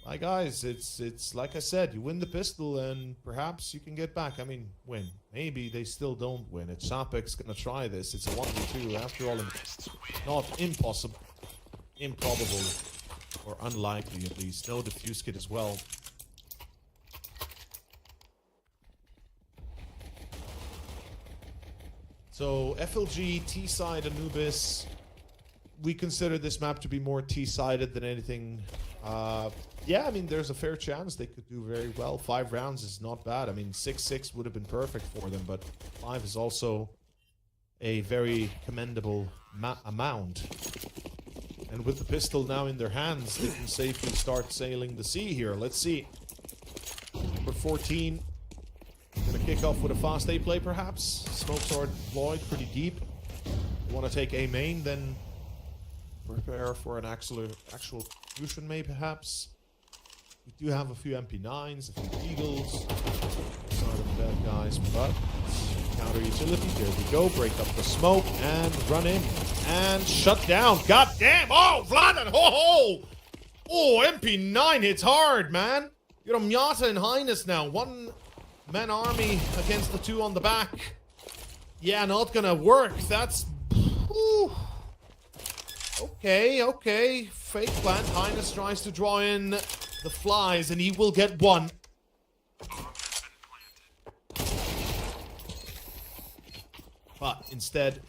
my guys, it's like I said, you win the pistol and perhaps you can get back. I mean, win. Maybe they still don't win. It's Shapek's gonna try this. It's a 1v2. After all, not impossible, improbable, or unlikely at least. No defuse kit as well. So FLG, T-side, Anubis. We consider this map to be more T-sided than anything. Yeah, I mean, there's a fair chance they could do very well. 5 rounds is not bad. I mean, 6-6 would have been perfect for them, but 5 is also a very commendable amount. And with the pistol now in their hands, they can safely start sailing the sea here. Let's see. Number 14. Gonna kick off with a fast A play, perhaps. Smoke sword deployed pretty deep. You want to take A main, then prepare for an actual fusion may perhaps. We do have a few MP9s, a few Eagles. Side of the Bad Guys, but counter utility. There we go. Break up the smoke and run in and shut down. God damn! Oh, Vladan! Ho ho! Oh, MP9 hits hard, man. You're a Miata and Highness now. 1-man army against the 2 on the back. Yeah, not gonna work. That's. Whew. Okay, okay. Fake plant. Highness tries to draw in the flies, and he will get 1. But instead,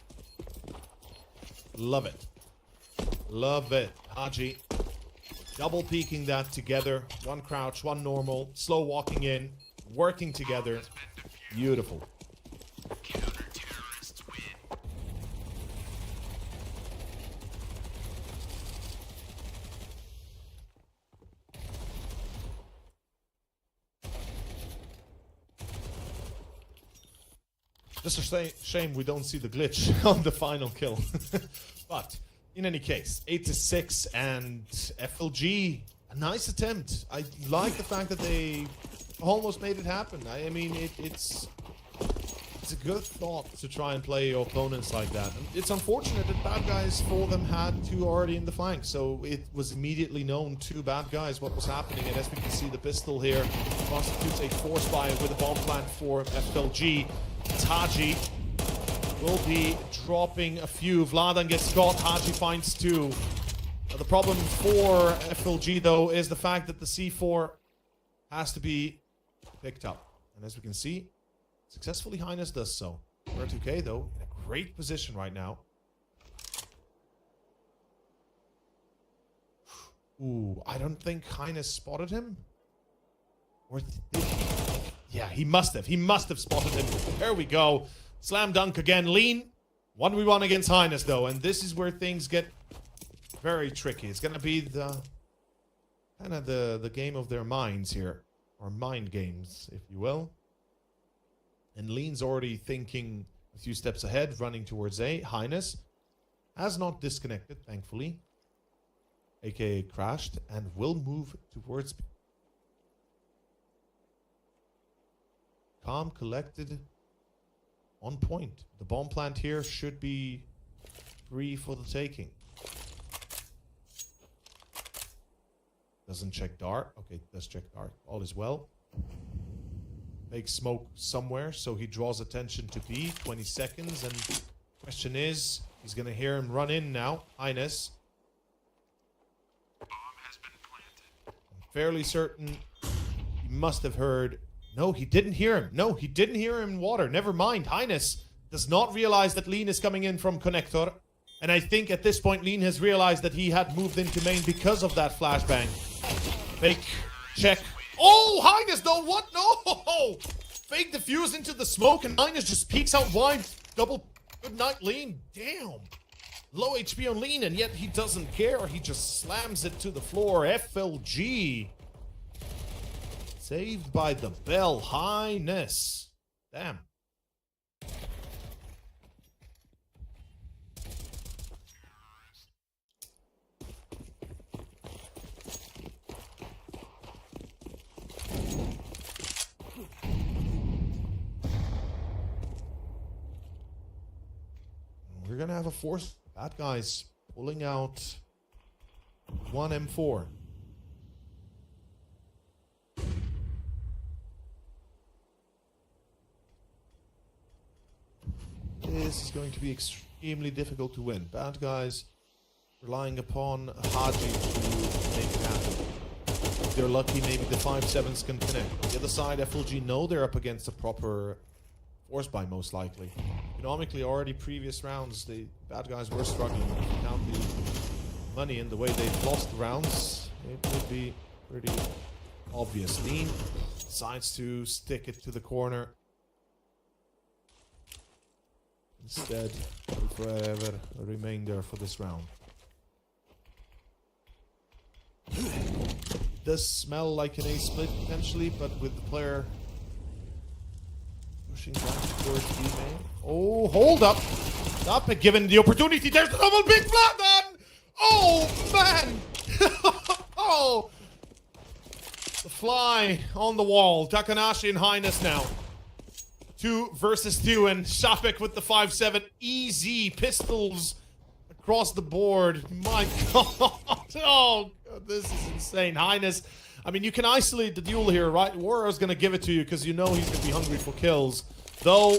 love it. Love it. Haji. Double peeking that together. 1 crouch, 1 normal. Slow walking in. Working together. Beautiful. Just a shame we don't see the glitch on the final kill. But, in any case, 8-6 and FLG, a nice attempt. I like the fact that they almost made it happen. I mean, it's a good thought to try and play your opponents like that. And it's unfortunate that Bad Guys, 4 of them had 2 already in the flank, so it was immediately known to Bad Guys what was happening. And as we can see, the pistol here constitutes a force buy with a bomb plant for FLG. Haji will be dropping a few. Vladan gets caught. Haji finds 2. The problem for FLG, though, is the fact that the C4 has to be picked up. And as we can see, successfully Highness does so. 32K, though, in a great position right now. Ooh, I don't think Highness spotted him. Or did he? Yeah, he must have. He must have spotted him. There we go. Slam dunk again. Lean. 1v1 against Highness, though. And this is where things get very tricky. It's going to be the kind of the game of their minds here. Or mind games, if you will. And Lean's already thinking a few steps ahead, running towards A. Highness has not disconnected, thankfully. AKA crashed. And will move towards B. Calm, collected, on point. The bomb plant here should be free for the taking. Doesn't check dart. Okay, does check dart. All is well. Fake smoke somewhere, so he draws attention to B. 20 seconds, and question is, he's gonna hear him run in now. Highness. Bomb has been planted. I'm fairly certain he must have heard. No, he didn't hear him. No, he didn't hear him in water. Never mind. Highness does not realize that Lean is coming in from connector. And I think at this point, Lean has realized that he had moved into main because of that flashbang. Fake check. Oh, Highness, no, what? No! Fake diffuse into the smoke, and Highness just peeks out wide. Double good night, Lean. Damn. Low HP on Lean, and yet he doesn't care. He just slams it to the floor. FLG. Saved by the bell. Highness. Damn. We're gonna have a force. Bad guys pulling out one M4. This is going to be extremely difficult to win. Bad guys relying upon Haji to make it happen. If they're lucky, maybe the 5-7s can connect. On the other side, FLG know they're up against a proper force buy, most likely. Economically, already previous rounds, the bad guys were struggling. If you count the money and the way they've lost rounds, it would be pretty obvious. Lean decides to stick it to the corner. Instead, will forever remain there for this round. It does smell like an A split potentially, but with the player pushing back towards B main. Oh, hold up! Stop it, given the opportunity. There's the double big flat man! Oh, man! Oh! The fly on the wall. Takanashi and Highness now. 2 versus 2, and Shapik with the 5-7. Easy pistols across the board. My god. Oh, God, this is insane. Highness. I mean, you can isolate the duel here, right? Warrior's gonna give it to you because you know he's gonna be hungry for kills. Though,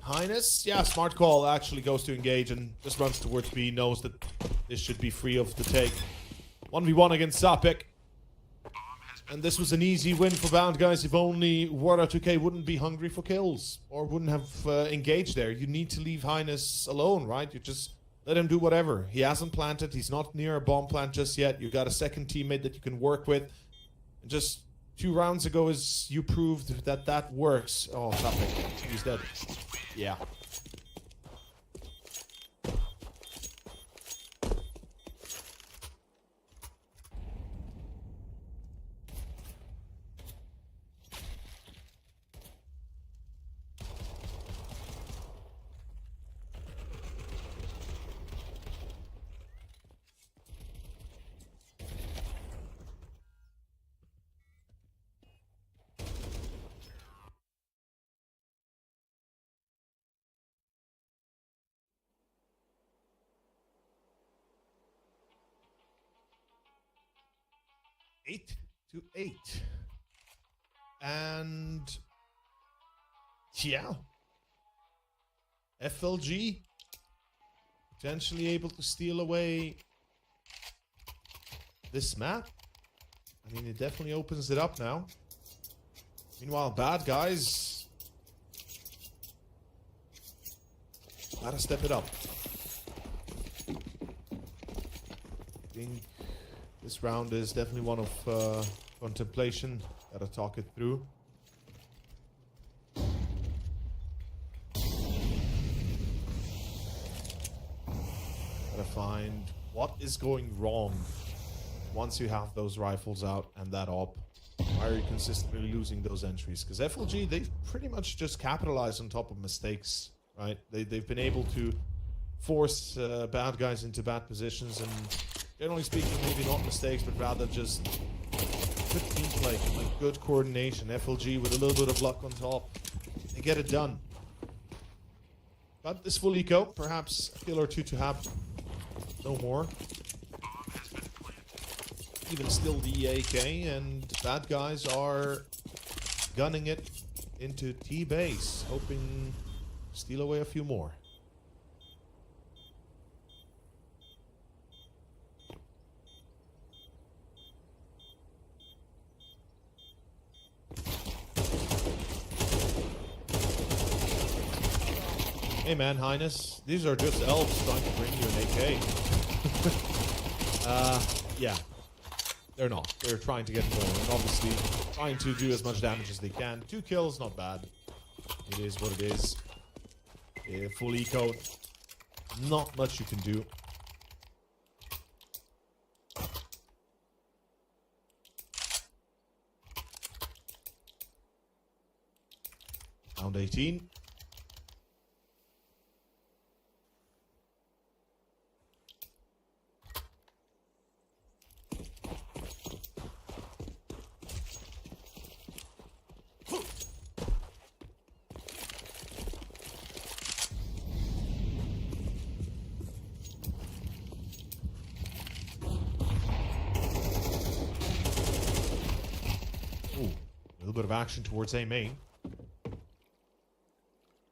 Highness, yeah, smart call, actually goes to engage and just runs towards B, knows that this should be free of the take. 1v1 against Shapik. And this was an easy win for Bound Guys if only Warrior 2K wouldn't be hungry for kills or wouldn't have engaged there. You need to leave Highness alone, right? You just let him do whatever. He hasn't planted. He's not near a bomb plant just yet. You got a second teammate that you can work with. And just 2 rounds ago, as you proved that that works. Oh, Shapik. He's dead. Yeah. Eight to 8. And yeah. FLG potentially able to steal away this map. I mean, it definitely opens it up now. Meanwhile, Bad Guys gotta step it up. I think this round is definitely one of contemplation. Gotta talk it through. Gotta find what is going wrong once you have those rifles out and that op. Why are you consistently losing those entries? Because FLG, they've pretty much just capitalized on top of mistakes, right? They've been able to force Bad Guys into bad positions, and generally speaking, maybe not mistakes, but rather just good team play, like good coordination. FLG with a little bit of luck on top, they get it done. But this full eco, perhaps a kill or two to have, no more. even still the AK, and bad guys are gunning it into T base, hoping to steal away a few more. Hey man, Highness, these are just elves trying to bring you an AK. Yeah. They're not. They're trying to get more, and obviously trying to do as much damage as they can. 2 kills, not bad. It is what it is. Full eco. Not much you can do. Round 18. A little bit of action towards A main.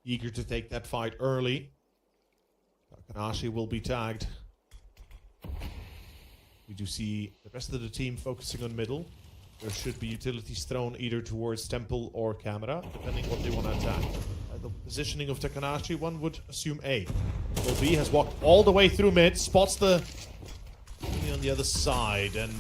Eager to take that fight early. Takanashi will be tagged. We do see the rest of the team focusing on middle. There should be utilities thrown either towards temple or camera, depending what they want to attack. The positioning of Takanashi, one would assume A. So B has walked all the way through mid, spots the enemy on the other side, and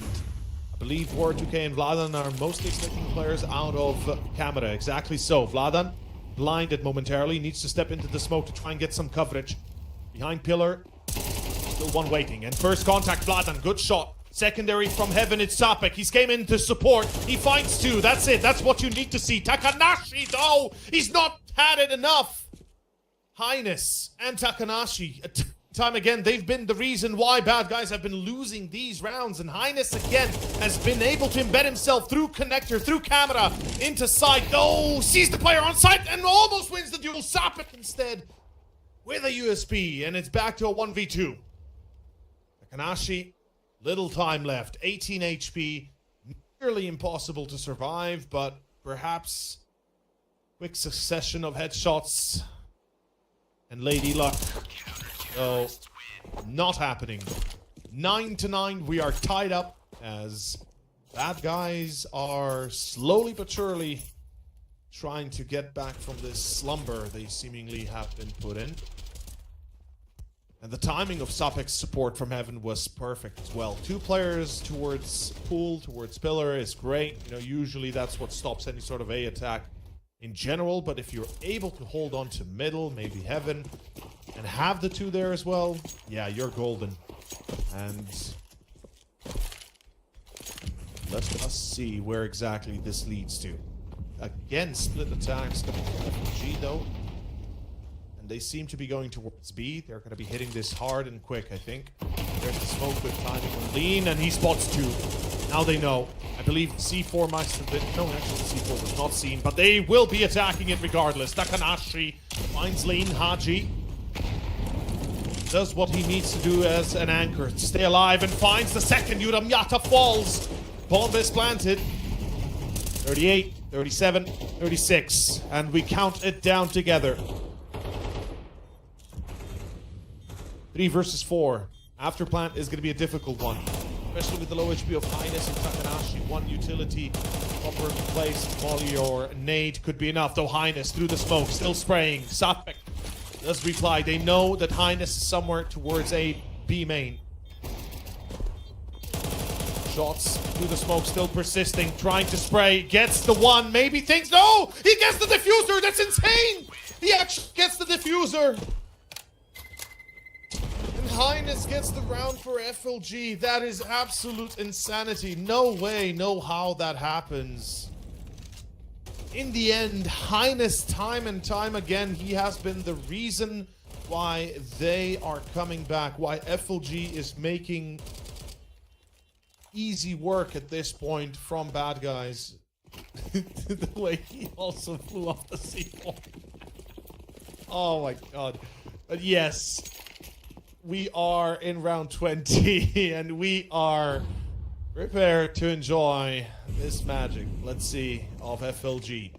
I believe War 2K and Vladan are mostly expecting players out of camera. Exactly so. Vladan, blinded momentarily, needs to step into the smoke to try and get some coverage. Behind pillar, still one waiting. And first contact, Vladan, good shot. Secondary from heaven, it's Sapek. He's came in to support. He finds 2. That's it. That's what you need to see. Takanashi, though, he's not had it enough. Highness and Takanashi, time again, they've been the reason why bad guys have been losing these rounds, and Highness again has been able to embed himself through connector, through camera, into site. Oh, sees the player on site and almost wins the duel. Sapek instead with a USP, and it's back to a 1v2. Takanashi, little time left, 18 HP, nearly impossible to survive, but perhaps quick succession of headshots and Lady Luck. So, not happening. 9-9, we are tied up as bad guys are slowly but surely trying to get back from this slumber they seemingly have been put in. And the timing of Sapek's support from heaven was perfect as well. 2 players towards pool, towards pillar is great. You know, usually that's what stops any sort of A attack in general, but if you're able to hold on to middle, maybe heaven, and have the 2 there as well, yeah, you're golden. And let us see where exactly this leads to. Again, split attacks coming from G though. And they seem to be going towards B. They're going to be hitting this hard and quick, I think. There's the smoke with timing on Lean, and he spots 2. Now they know. I believe C4 might have been... No, actually C4 was not seen, but they will be attacking it regardless. Takanashi finds Lean. Haji does what he needs to do as an anchor to stay alive and finds the second. Yuramyata falls. Bomb is planted. 38, 37, 36. And we count it down together. 3 versus 4. After plant is going to be a difficult one, especially with the low HP of Highness and Takanashi. One utility properly placed, volley or nade could be enough, though Highness through the smoke, still spraying. Sapek does reply. They know that Highness is somewhere towards a B main. Shots through the smoke, still persisting, trying to spray. Gets the one, maybe thinks, no! He gets the diffuser, that's insane! He actually gets the diffuser! And Highness gets the round for FLG. That is absolute insanity. No way, no how that happens. In the end, Highness, time and time again, he has been the reason why they are coming back, why FLG is making easy work at this point from bad guys. The way he also flew off the C4. Oh my god. But yes, we are in round 20 and we are Prepare to enjoy this magic, let's see, of FLG.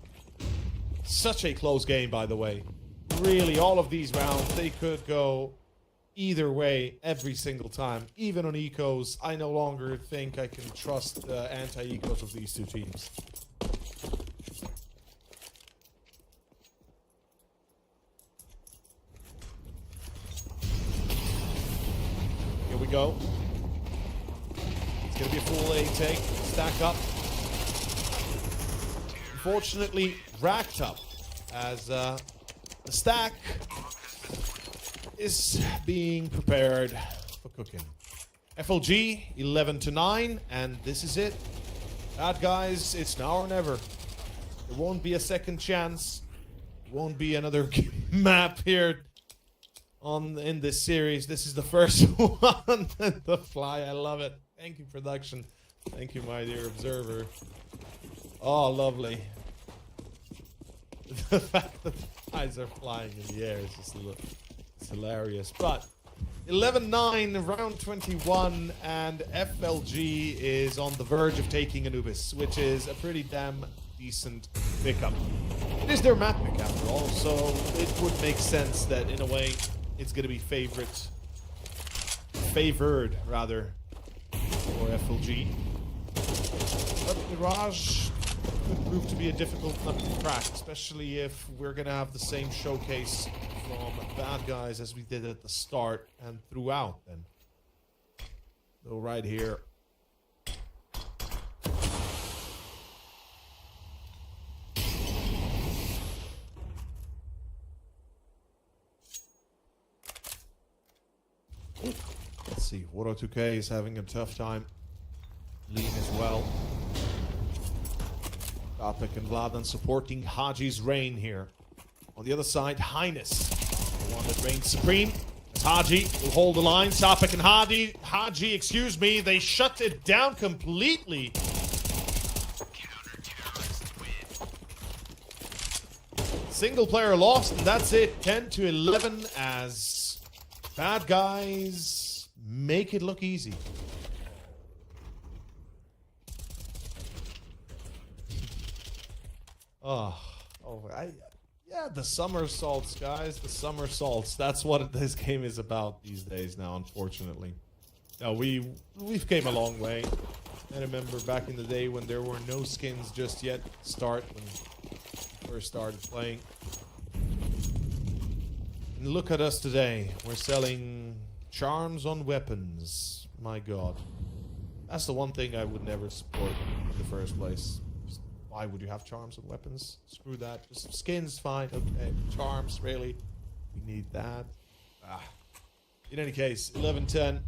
Such a close game, by the way. Really, all of these rounds, they could go either way every single time. Even on ecos, I no longer think I can trust the anti-ecos of these two teams. Here we go. It's going to be a full A take. Stack up. Unfortunately, racked up as the stack is being prepared for cooking. FLG 11-9, and this is it. Bad guys, it's now or never. There won't be a second chance. There won't be another map here in this series. This is the first one. The fly, I love it. Thank you, production. Thank you, my dear observer. Oh, lovely. The fact that the flies are flying in the air is just it's hilarious. But 11-9, round 21, and FLG is on the verge of taking Anubis, which is a pretty damn decent pickup. It is their map pick after all, so it would make sense that in a way it's going to be favored rather for FLG. But Mirage could prove to be a difficult nut to crack, especially if we're going to have the same showcase from Bad Guys as we did at the start and throughout then. So right here. Let's see, Kogutos is having a tough time. Lean as well. Topik and Vladan supporting Haji's reign here. On the other side, Highness, the one that reigns supreme. As Haji will hold the line. Topik and Haji, excuse me, they shut it down completely. Single player lost, and that's it. 10-11 as Bad Guys make it look easy. Yeah, the somersaults, guys. The somersaults. That's what this game is about these days now, unfortunately. Now, we've came a long way. I remember back in the day when there were no skins just yet. When we first started playing. And look at us today. We're selling charms on weapons. My god. That's the one thing I would never support in the first place. Why would you have charms and weapons? Screw that. Just skins, fine. Okay. Charms, really? We need that. In any case, 11-10.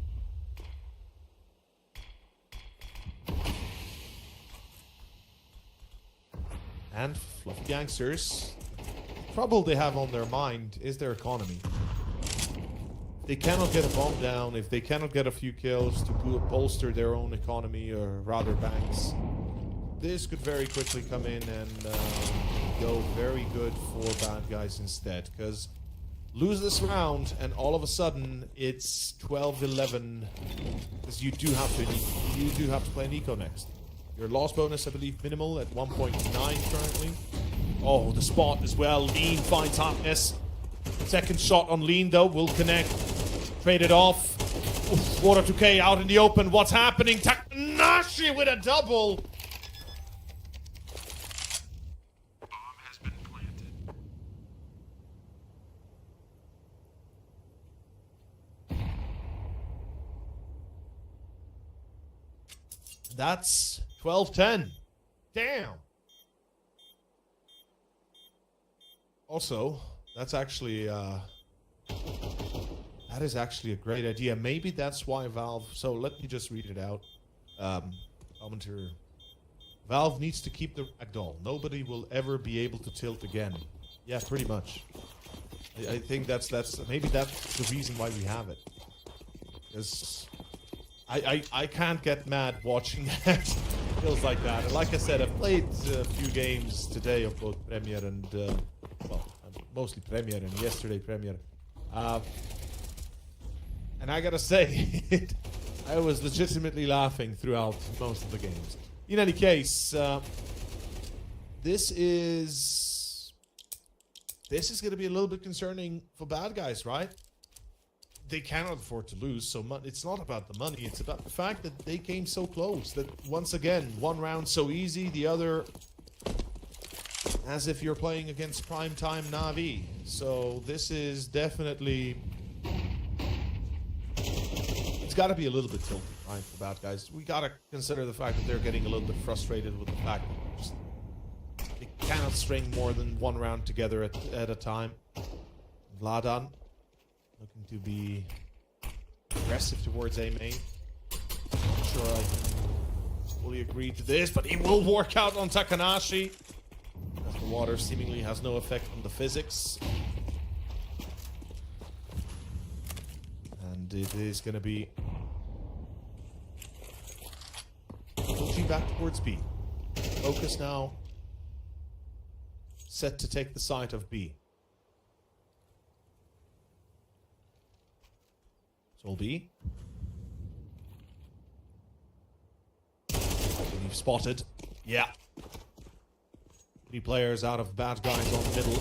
And Fluffy Gangsters. The trouble they have on their mind is their economy. If they cannot get a bomb down, if they cannot get a few kills to bolster their own economy, or rather banks, this could very quickly come in and go very good for Bad Guys instead. Because lose this round and all of a sudden it's 12-11. Because you do have to play an eco next. Your loss bonus, I believe, minimal at 1.9 currently. Oh, the spot as well. Lean finds Hotness. Second shot on Lean though will connect. Trade it off. Water 2K out in the open. What's happening? Takanashi with a double. That's 12-10. Damn. Also, that is actually a great idea. Maybe that's why Valve... So let me just read it out. Commenter. Valve needs to keep the ragdoll. Nobody will ever be able to tilt again. Yeah, pretty much. I think that's maybe that's the reason why we have it. Because I can't get mad watching that. Feels like that. And like I said, I've played a few games today of both Premier and well, mostly Premier and yesterday Premier. And I gotta say, I was legitimately laughing throughout most of the games. In any case, this is going to be a little bit concerning for bad guys, right? They cannot afford to lose, so it's not about the money. It's about the fact that they came so close. That once again, one round so easy, the other as if you're playing against primetime Na'Vi. So this is definitely... It's got to be a little bit tilted, right, for bad guys. We got to consider the fact that they're getting a little bit frustrated with the fact that they cannot string more than one round together at a time. Vladan looking to be aggressive towards A main. Not sure I can fully agree to this, but he will work out on Takanashi. As the water seemingly has no effect on the physics. And it is going to be pushing back towards B. Focus now. Set to take the side of B. Sol B. You've spotted. Yeah. 3 players out of bad guys on the middle,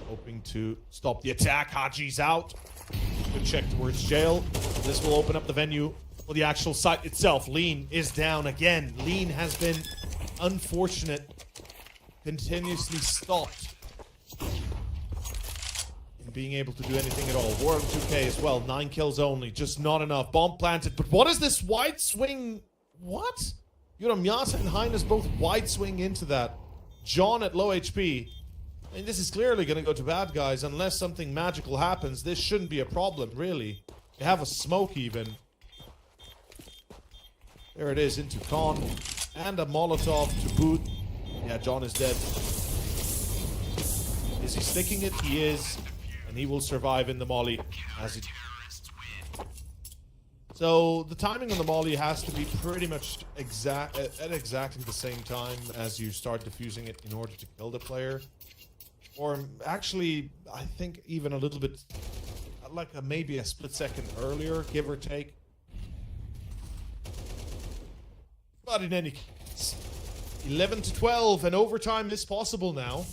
hoping to stop the attack. Haji's out. Good check towards jail. This will open up the venue for the actual site itself. Lean is down again. Lean has been unfortunate, continuously stopped in being able to do anything at all. War 2K as well. 9 kills only, just not enough. Bomb planted, but what is this wide swing? What? Yuramyata and Highness both wide swing into that. John at low HP. And this is clearly going to go to bad guys unless something magical happens. This shouldn't be a problem, really. They have a smoke even. There it is into Khan. And a Molotov to boot. Yeah, John is dead. Is he sticking it? He is. And he will survive in the molly as he... So the timing on the molly has to be pretty much at exactly the same time as you start defusing it in order to kill the player. Or actually, I think even a little bit, like maybe a split second earlier, give or take. But in any case, 11 to 12, and overtime is possible now.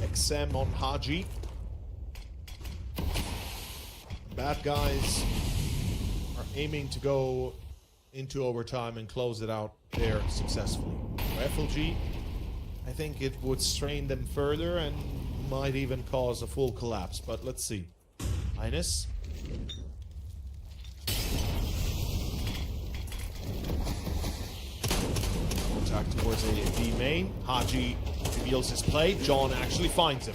XM on Haji. Bad guys are aiming to go into overtime and close it out there successfully. For FLG, I think it would strain them further and might even cause a full collapse, but let's see. Highness. Contact towards a B main. Haji reveals his play. John actually finds him.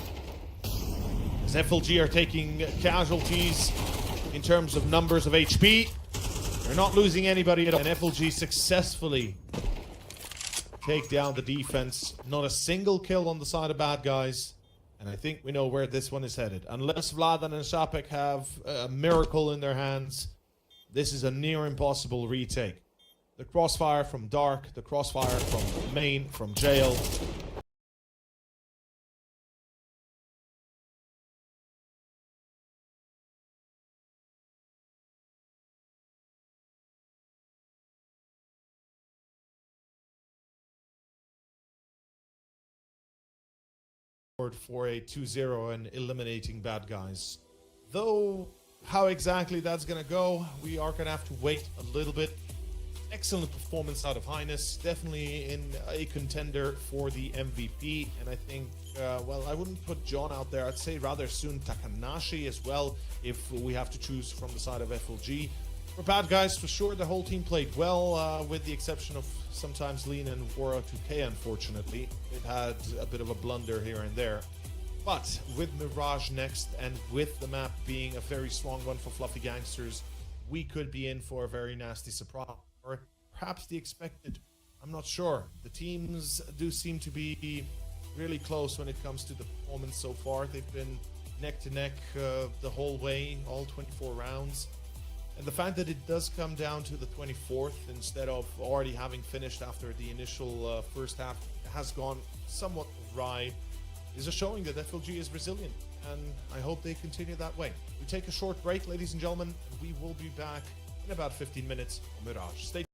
As FLG are taking casualties in terms of numbers of HP. They're not losing anybody at all. And FLG successfully take down the defense. Not a single kill on the side of bad guys. And I think we know where this one is headed. Unless Vladan and Shapek have a miracle in their hands, this is a near impossible retake. The crossfire from Dark, the crossfire from main, from jail. For a 2-0 and eliminating bad guys. Though, how exactly that's gonna go, we are gonna have to wait a little bit. Excellent performance out of Highness, definitely in a contender for the MVP, and I think, well, I wouldn't put John out there. I'd say rather soon Takanashi as well, if we have to choose from the side of FLG. For bad guys, for sure, the whole team played well, with the exception of sometimes Lean and Wara 2K, unfortunately. It had a bit of a blunder here and there. But with Mirage next, and with the map being a very strong one for Fluffy Gangsters, we could be in for a very nasty surprise. Or perhaps the expected. I'm not sure. The teams do seem to be really close when it comes to the performance so far. They've been neck to neck the whole way, all 24 rounds. And the fact that it does come down to the 24th instead of already having finished after the initial first half has gone somewhat awry. is a showing that FLG is resilient, and I hope they continue that way. We take a short break, ladies and gentlemen, and we will be back in about 15 minutes on Mirage. Stay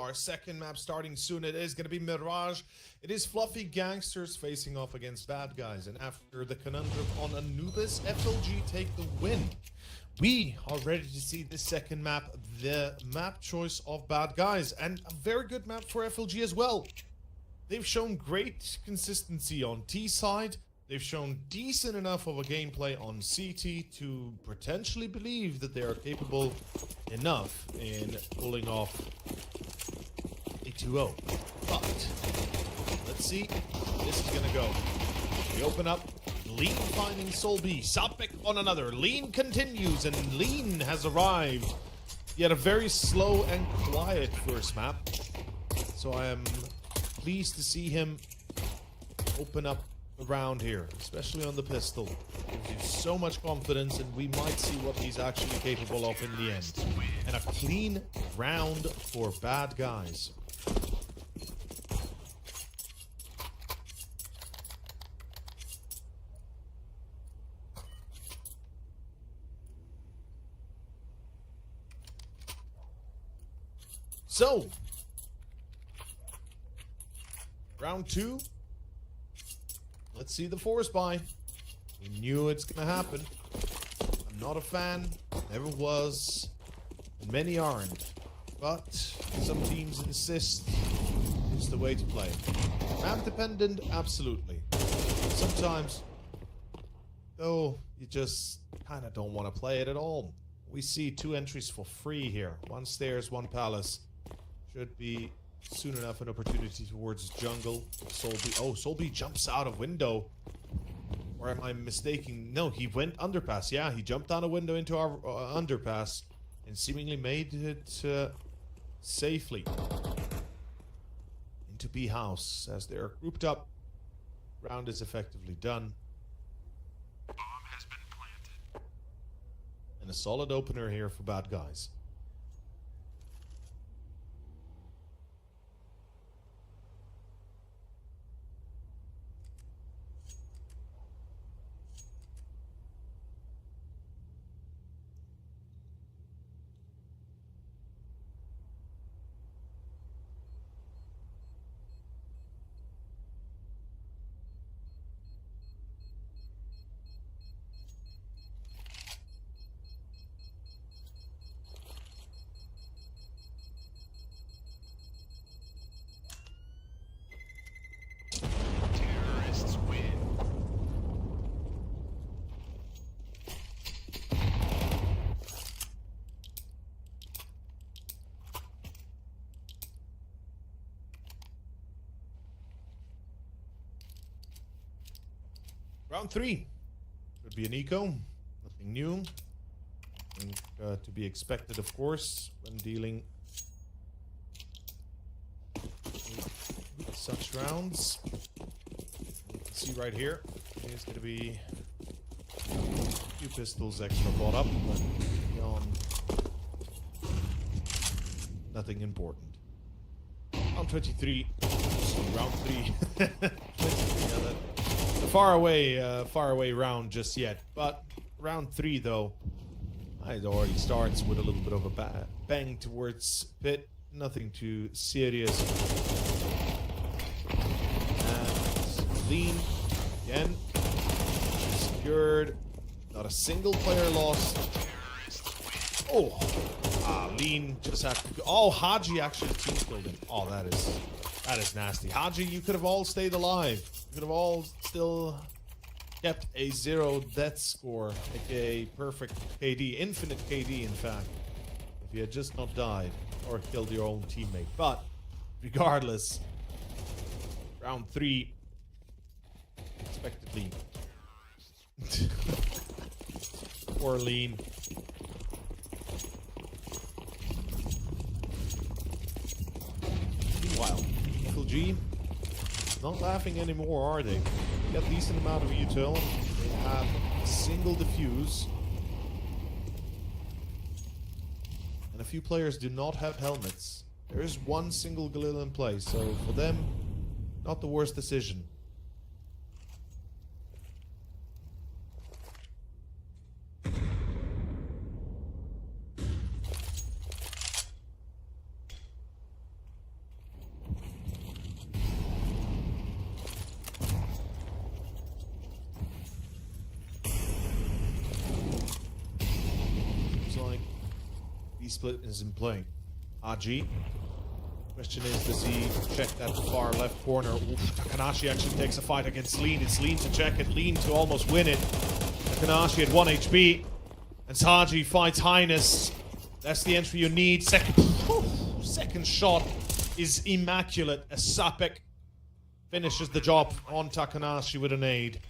Our second map starting soon. It is going to be Mirage. It is Fluffy Gangsters facing off against Bad Guys. And after the conundrum on Anubis, FLG take the win. We are ready to see the second map, the map choice of Bad Guys. And a very good map for FLG as well. They've shown great consistency on T side. They've shown decent enough of a gameplay on CT to potentially believe that they are capable enough in pulling off a 2-0. But let's see how this is gonna go. We open up. Lean finding Sol B. Sapik on another. Lean continues, and Lean has arrived. He had a very slow and quiet first map. So I am pleased to see him open up around here, especially on the pistol. Gives you so much confidence, and we might see what he's actually capable of in the end. And a clean round for Bad Guys. So, round 2. Let's see the force buy. We knew it's gonna happen. I'm not a fan, never was, and many aren't. But some teams insist it's the way to play. Map dependent, absolutely. Sometimes, though, you just kind of don't want to play it at all. We see 2 entries for free here. 1 stairs, 1 palace. Should be soon enough an opportunity towards jungle. Solby. Oh, Solby jumps out of window. Or am I mistaking? No, he went underpass. Yeah, he jumped down a window into our underpass and seemingly made it safely into B house as they are grouped up. Round is effectively done. Bomb has been planted. And a solid opener here for Bad Guys. Terrorists win. Round 3. Could be an eco. Nothing new. Nothing to be expected, of course, when dealing with such rounds. You can see right here, there's going to be a few pistols extra bought up, but beyond nothing important. Round 23. Round 3. 23, yeah, a far away round just yet, but round 3 though, it already starts with a little bit of a bang towards pit. Nothing too serious. And Lean again secured. Not a single player lost. Oh, Lean just had to. Oh, Haji actually team killed him. Oh, that is nasty. Haji, you could have all stayed alive. You could have all still kept a 0 death score, aka perfect KD, infinite KD in fact, if you had just not died or killed your own teammate. But regardless, round 3 expectedly. Poor Lean. Meanwhile, FLG not laughing anymore, are they? They got a decent amount of util. They have a single defuse. And a few players do not have helmets. There is 1 single Galil in play, so for them, not the worst decision. T-split is in play. Haji. Question is, does he check that far left corner? Oof, Takanashi actually takes a fight against Lean. It's Lean to check it, Lean to almost win it. Takanashi at 1 HP. And Haji fights Highness. That's the entry you need. Second shot is immaculate as Sapek finishes the job on Takanashi with an aid.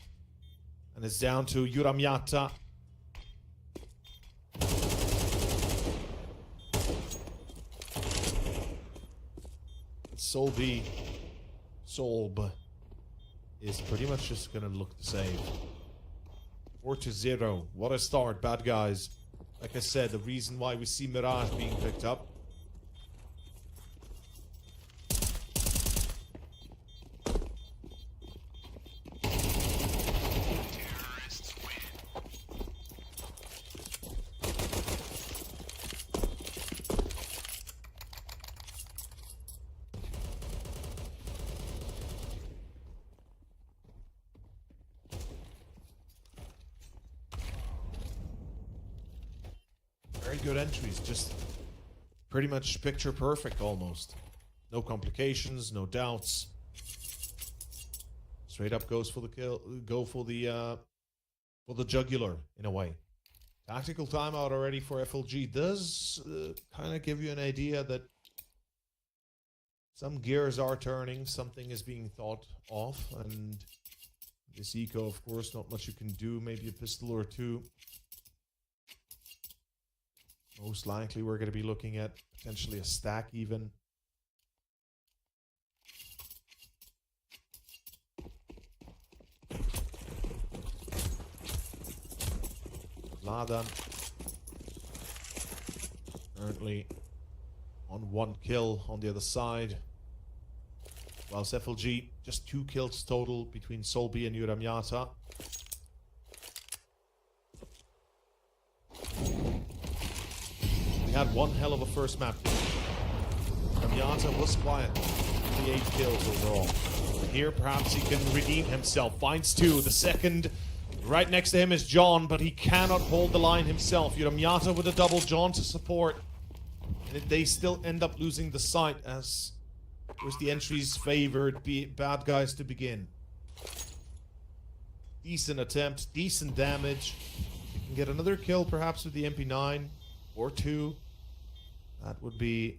And it's down to Yuramyata. Solb is pretty much just gonna look to save. 4-0. What a start, bad guys. Like I said, the reason why we see Mirage being picked up. Terrorists win. Very good entries, just pretty much picture perfect almost. No complications, no doubts. Straight up goes for the kill, go for the jugular in a way. Tactical timeout already for FLG does kind of give you an idea that some gears are turning, something is being thought of, and this eco, of course, not much you can do, maybe a pistol or two. Most likely we're going to be looking at potentially a stack even. Vladan currently on 1 kill on the other side. Whilst FLG just 2 kills total between Solby and Yuramyata. We had one hell of a first map. Yuramyata was quiet. The 8 kills overall. Here perhaps he can redeem himself. Finds 2. The second right next to him is John, but he cannot hold the line himself. Yuramyata with a double, John to support. And they still end up losing the site as it was the entries favored bad guys to begin. Decent attempt, decent damage. You can get another kill perhaps with the MP9 or 2. That would be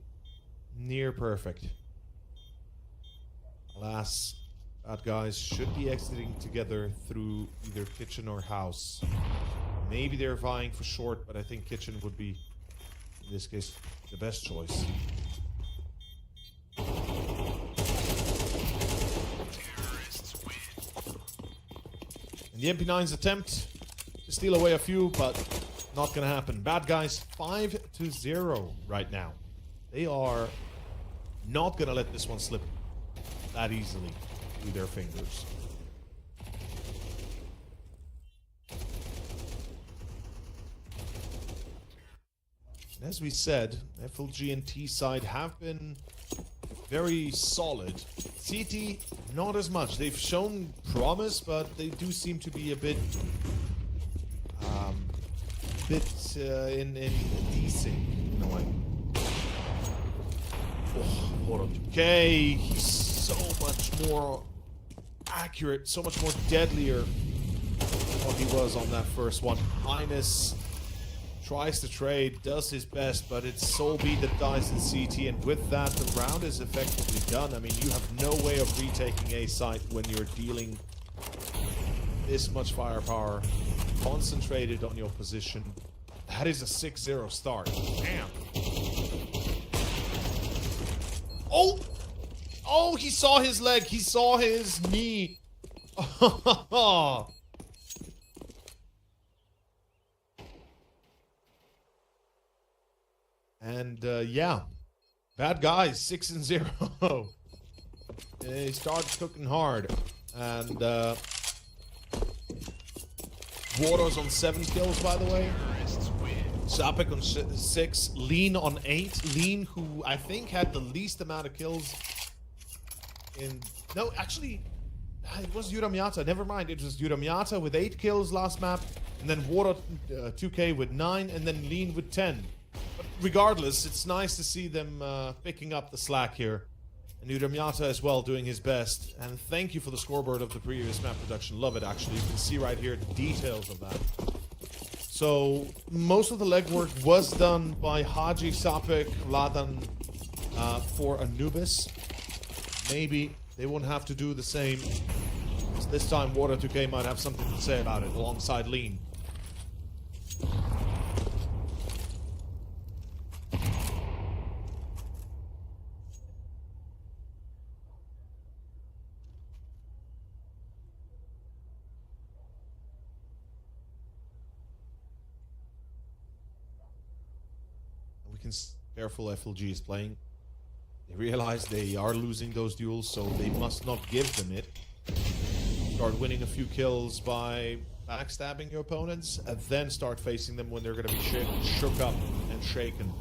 near perfect. Alas, bad guys should be exiting together through either kitchen or house. Maybe they're vying for short, but I think kitchen would be, in this case, the best choice. Terrorists win. And the MP9's attempt to steal away a few, but not gonna happen. Bad guys 5-0 right now. They are not gonna let this one slip that easily through their fingers. And as we said, FLG and T side have been very solid. CT, not as much. They've shown promise, but they do seem to be a bit in decent in a way. Oh, what okay, he's so much more accurate, so much more deadlier than what he was on that first one. Highness tries to trade, does his best, but it's Solby that dies in CT, and with that, the round is effectively done. I mean, you have no way of retaking a site when you're dealing this much firepower, concentrated on your position. That is a 6-0 start. Damn. Oh! Oh, he saw his leg. He saw his knee. And, yeah. Bad guys, 6-0. They start cooking hard. And, Wardo's on 7 kills, by the way. Sapek on 6, Lean on 8. Lean, who I think had the least amount of kills in... No, actually, it was Yuramyata. Never mind, it was Yuramyata with 8 kills last map, and then Wardo 2K with 9, and then Lean with 10. But regardless, it's nice to see them picking up the slack here. And Uramiata as well doing his best. And thank you for the scoreboard of the previous map production. Love it, actually. You can see right here the details of that. So, most of the legwork was done by Haji, Sapek, Vladan for Anubis. Maybe they won't have to do the same. This time, Water 2K might have something to say about it alongside Lean. Careful, FLG is playing. They realize they are losing those duels, so they must not give them it. Start winning a few kills by backstabbing your opponents, and then start facing them when they're going to be shook up and shaken.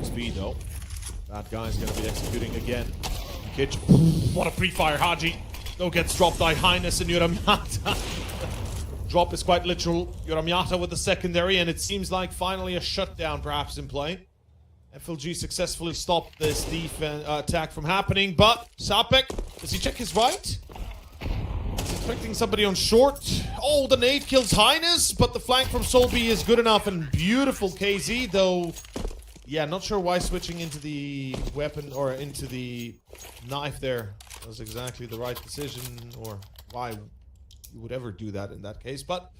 Speed though. That guy's gonna be executing again. Kitch. What a pre-fire, Haji. No gets dropped by Highness and Uramiata. Drop is quite literal. Uramiata with the secondary, and it seems like finally a shutdown perhaps in play. FLG successfully stopped this defense attack from happening, but Sapek, does he check his right? He's expecting somebody on short. Oh, the nade kills Highness, but the flank from Solby is good enough, and beautiful KZ, though. Yeah, not sure why switching into the weapon or into the knife there was exactly the right decision, or why you would ever do that in that case. But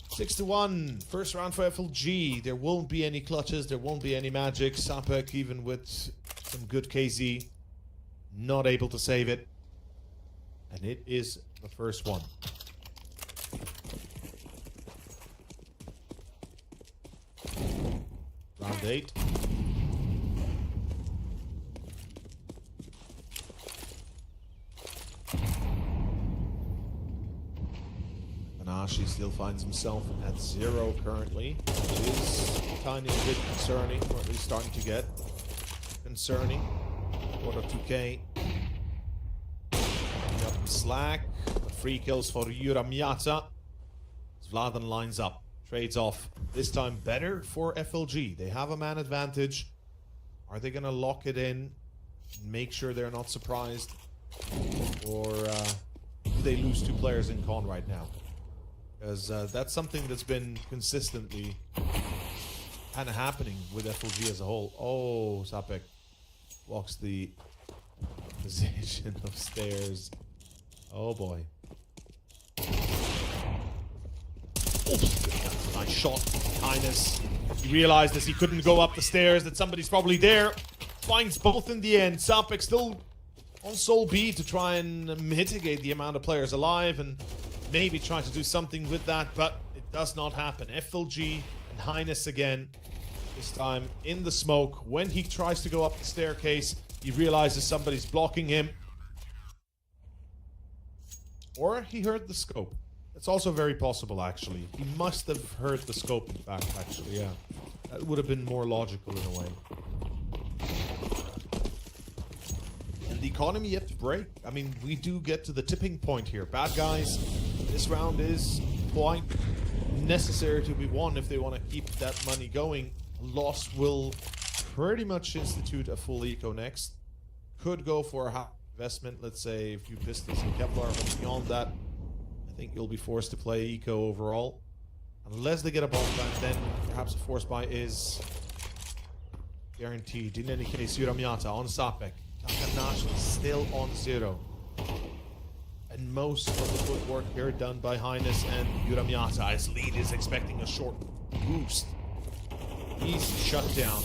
6-1, first round for FLG. There won't be any clutches, there won't be any magic. Sapek, even with some good KZ, not able to save it. And it is the first one. Round 8. Anashi still finds himself at 0 currently, which is a tiny bit concerning, or at least starting to get concerning. Order 2K. Up slack. 3 kills for Uramiata. Vladan lines up. Trades off. This time better for FLG. They have a man advantage. Are they going to lock it in? Make sure they're not surprised? Or do they lose 2 players in con right now? Because that's something that's been consistently kind of happening with FLG as a whole. Oh, Sapek walks the position of stairs. Oh boy. Oh, nice shot. Highness. He realized as he couldn't go up the stairs that somebody's probably there. Finds both in the end. Sapek still on Soul B to try and mitigate the amount of players alive and maybe try to do something with that, but it does not happen. FLG and Highness again. This time in the smoke. When he tries to go up the staircase, he realizes somebody's blocking him. Or he heard the scope. It's also very possible, actually. He must have heard the scope back, actually, yeah. That would have been more logical in a way. And the economy yet to break. I mean, we do get to the tipping point here. BadGuys, this round is quite necessary to be won if they want to keep that money going. Lost will pretty much institute a full eco next. Could go for a half investment, let's say a few pistols and Kevlar, but beyond that, I think you'll be forced to play eco overall. Unless they get a bomb plant, then perhaps a force buy is guaranteed. In any case, Uramiata on Sapek. Takanashi still on 0. And most of the footwork here done by Highness and Uramiata, as lead is expecting a short boost. He's shut down.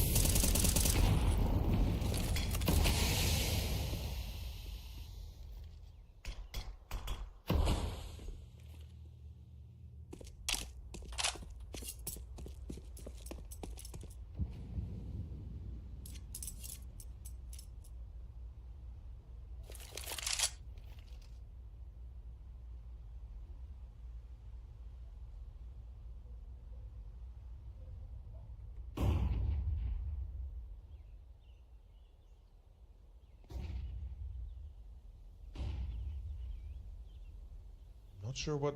Not sure what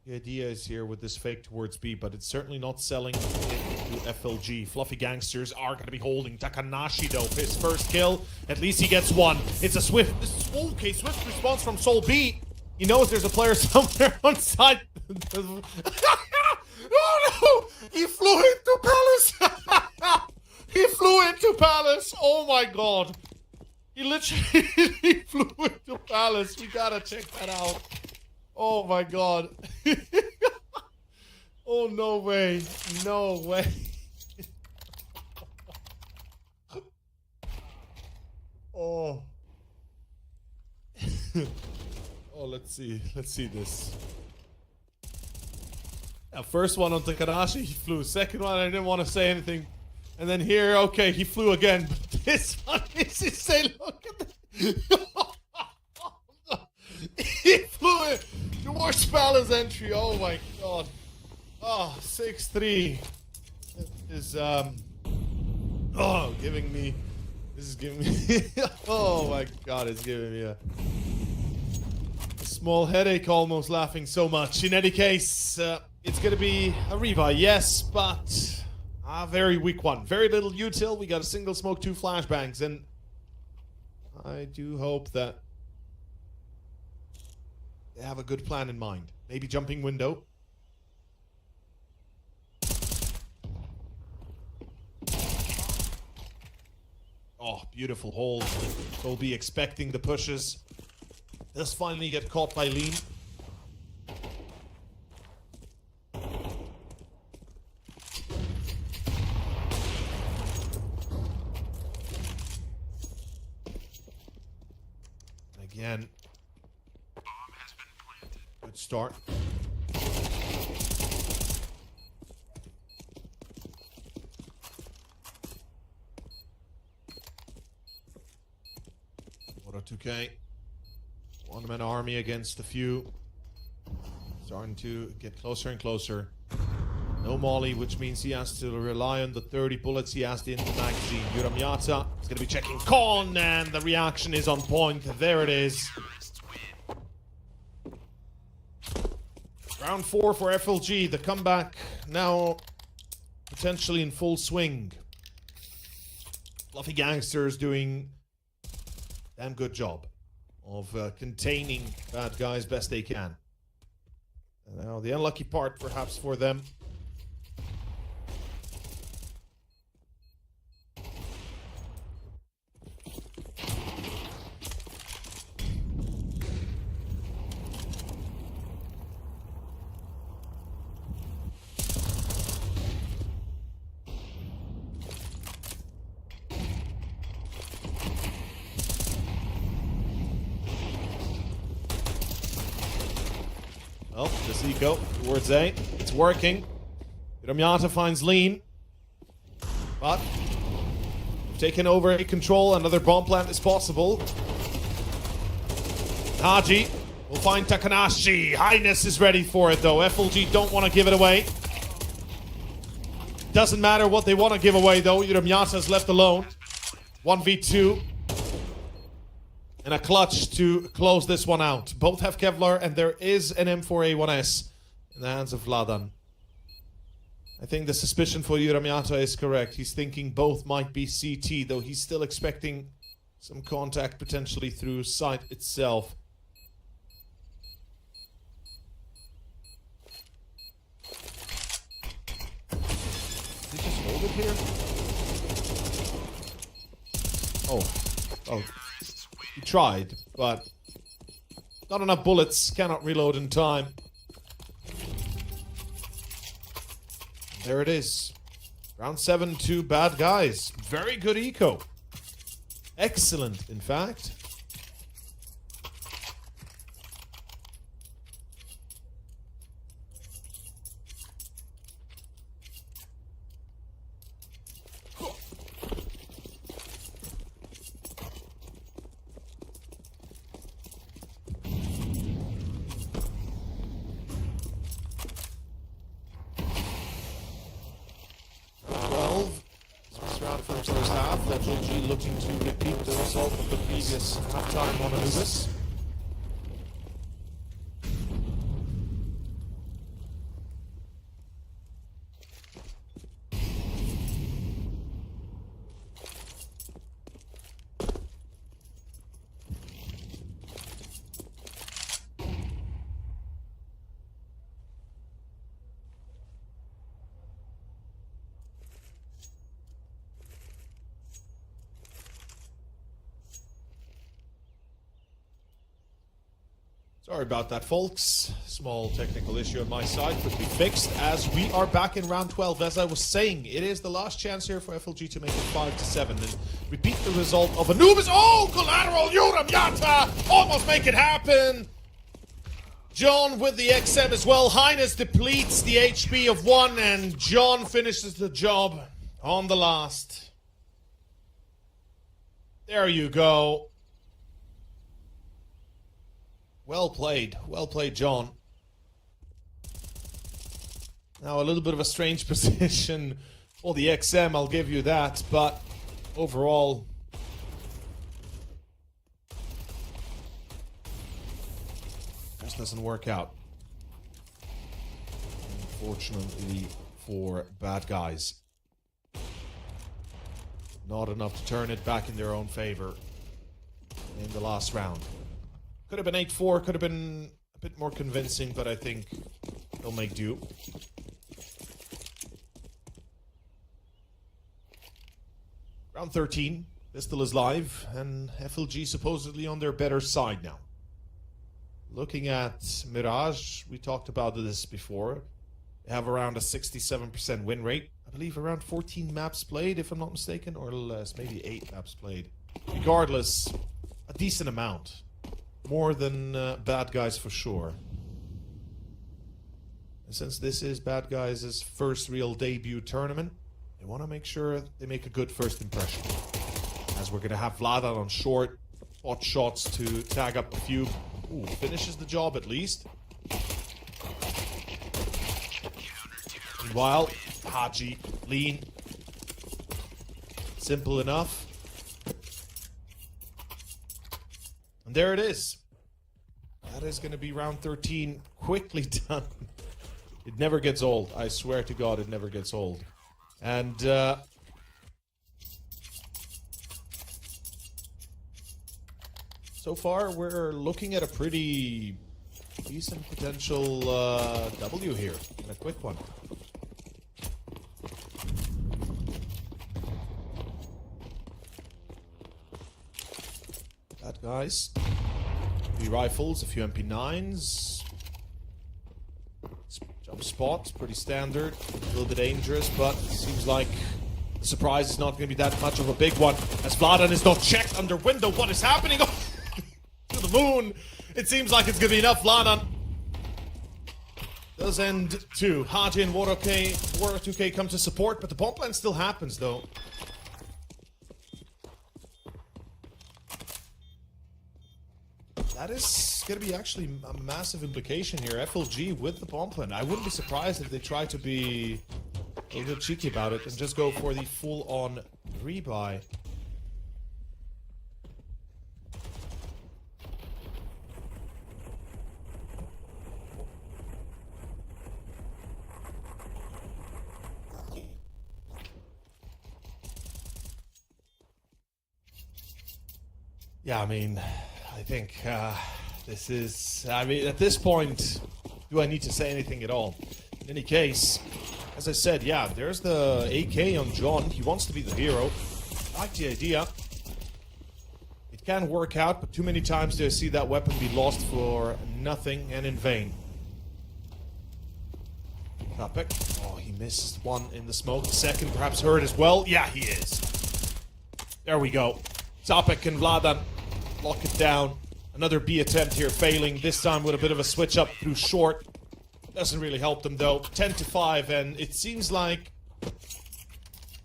the idea is here with this fake towards B, but it's certainly not selling to FLG. Fluffy Gangsters are going to be holding Takanashi, though, for his first kill. At least he gets one. It's a swift response from Soul B. He knows there's a player somewhere on site. Oh no! He flew into Palace! He flew into Palace! Oh my god! He literally flew into Palace. We gotta check that out. Oh my god. Oh, no way. No way. Oh. Oh, let's see. Let's see this. Yeah, first one on Takanashi, he flew. Second one, I didn't want to say anything. And then here, okay, he flew again. But this one is insane. Look at that. He flew it. The worst Palace entry. Oh my god. Oh, 6-3. Is giving me. This is giving me. Oh my god, it's giving me a small headache almost, laughing so much. In any case, it's gonna be a rebuy, yes, but a very weak one. Very little util. We got a single smoke, 2 flashbangs, and I do hope that they have a good plan in mind. Maybe jumping window. Oh, beautiful hold. We'll be expecting the pushes. Does finally get caught by Lean. Again. Good start. What a 2K. One-man army against a few. Starting to get closer and closer. No molly, which means he has to rely on the 30 bullets he has in the magazine. Yuramiata is going to be checking Con, and the reaction is on point. There it is. Round 4 for FLG. The comeback now potentially in full swing. Fluffy Gangsters doing a damn good job of containing bad guys best they can. And now the unlucky part perhaps for them. Well, this eco towards A. It's working. Yuramiata finds Lean. But we've taken over A control. Another bomb plant is possible. Haji will find Takanashi. Highness is ready for it though. FLG don't want to give it away. Doesn't matter what they want to give away though. Yuramiata is left alone. 1v2. And a clutch to close this one out. Both have Kevlar, and there is an M4A1S in the hands of Vladan. I think the suspicion for Yuramiata is correct. He's thinking both might be CT, though he's still expecting some contact potentially through site itself. Did he just hold it here? Oh. He tried, but not enough bullets, cannot reload in time. There it is. Round 7 to Bad Guys. Very good eco. Excellent, in fact. First half, FLG looking to repeat the result of the previous halftime on Anubis. Sorry about that, folks. Small technical issue on my side, quickly fixed as we are back in round 12. As I was saying, it is the last chance here for FLG to make it 5-7 and repeat the result of Anubis. Oh, collateral Yuram Yata! Almost make it happen! John with the XM as well. Highness depletes the HP of one, and John finishes the job on the last. There you go. Well played, John. Now a little bit of a strange position for the XM, I'll give you that, but overall, this doesn't work out. Unfortunately for BadGuys. Not enough to turn it back in their own favor in the last round. Could have been 8-4, could have been a bit more convincing, but I think they'll make do. Round 13, Pistol is live, and FLG supposedly on their better side now. Looking at Mirage, we talked about this before. They have around a 67% win rate. I believe around 14 maps played, if I'm not mistaken, or less, maybe 8 maps played. Regardless, a decent amount. More than BadGuys for sure. And since this is BadGuys' first real debut tournament, they want to make sure they make a good first impression. As we're going to have Vladan on short, spot shots to tag up a few. Ooh, finishes the job at least. Meanwhile, Haji, lean. Simple enough. And there it is. That is going to be round 13. Quickly done. It never gets old. I swear to God, it never gets old. And so far, we're looking at a pretty decent potential W here. And a quick one. BadGuys. A few rifles, a few MP9s. Jump spot, pretty standard. A little bit dangerous, but seems like the surprise is not going to be that much of a big one. As Vladan is not checked under window. What is happening? Oh, to the moon. It seems like it's going to be enough. Vladan does end 2. Haji and Water 2K come to support, but the bomb plant still happens, though. That is going to be actually a massive implication here. FLG with the bomb plant. I wouldn't be surprised if they try to be a little bit cheeky about it and just go for the full-on rebuy. Yeah, I mean, I think this is... I mean, at this point, do I need to say anything at all? In any case, as I said, yeah, there's the AK on John. He wants to be the hero. I like the idea. It can work out, but too many times do I see that weapon be lost for nothing and in vain. Topic. Oh, he missed one in the smoke. The second perhaps hurt as well. Yeah, he is. There we go. Topic and Vladan lock it down. Another B attempt here failing, this time with a bit of a switch up through short. Doesn't really help them though. 10-5, and it seems like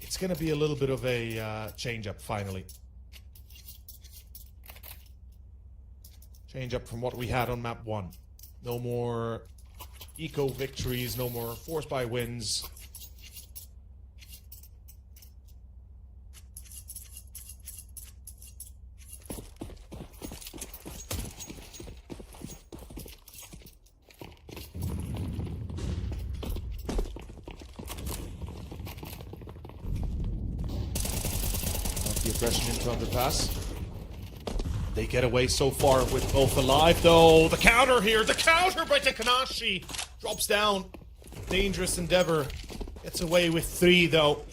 it's gonna be a little bit of a change up finally. Change up from what we had on map 1. No more eco victories, no more force buy wins. Aggression into underpass. They get away so far with both alive, though. The counter here, the counter by Takanashi drops down. Dangerous endeavor. Gets away with 3, though.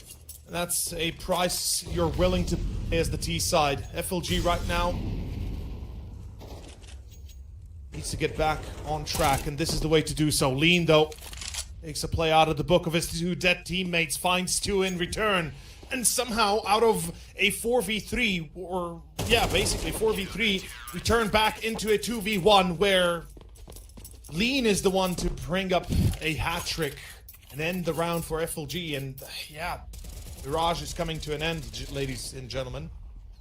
And that's a price you're willing to pay as the T side. FLG right now needs to get back on track, and this is the way to do so. Lean, though, takes a play out of the book of his two dead teammates, finds two in return, and somehow out of a 4v3, or yeah, basically 4v3, we turn back into a 2v1 where Lean is the one to bring up a hat trick and end the round for FLG. And yeah, Mirage is coming to an end, ladies and gentlemen.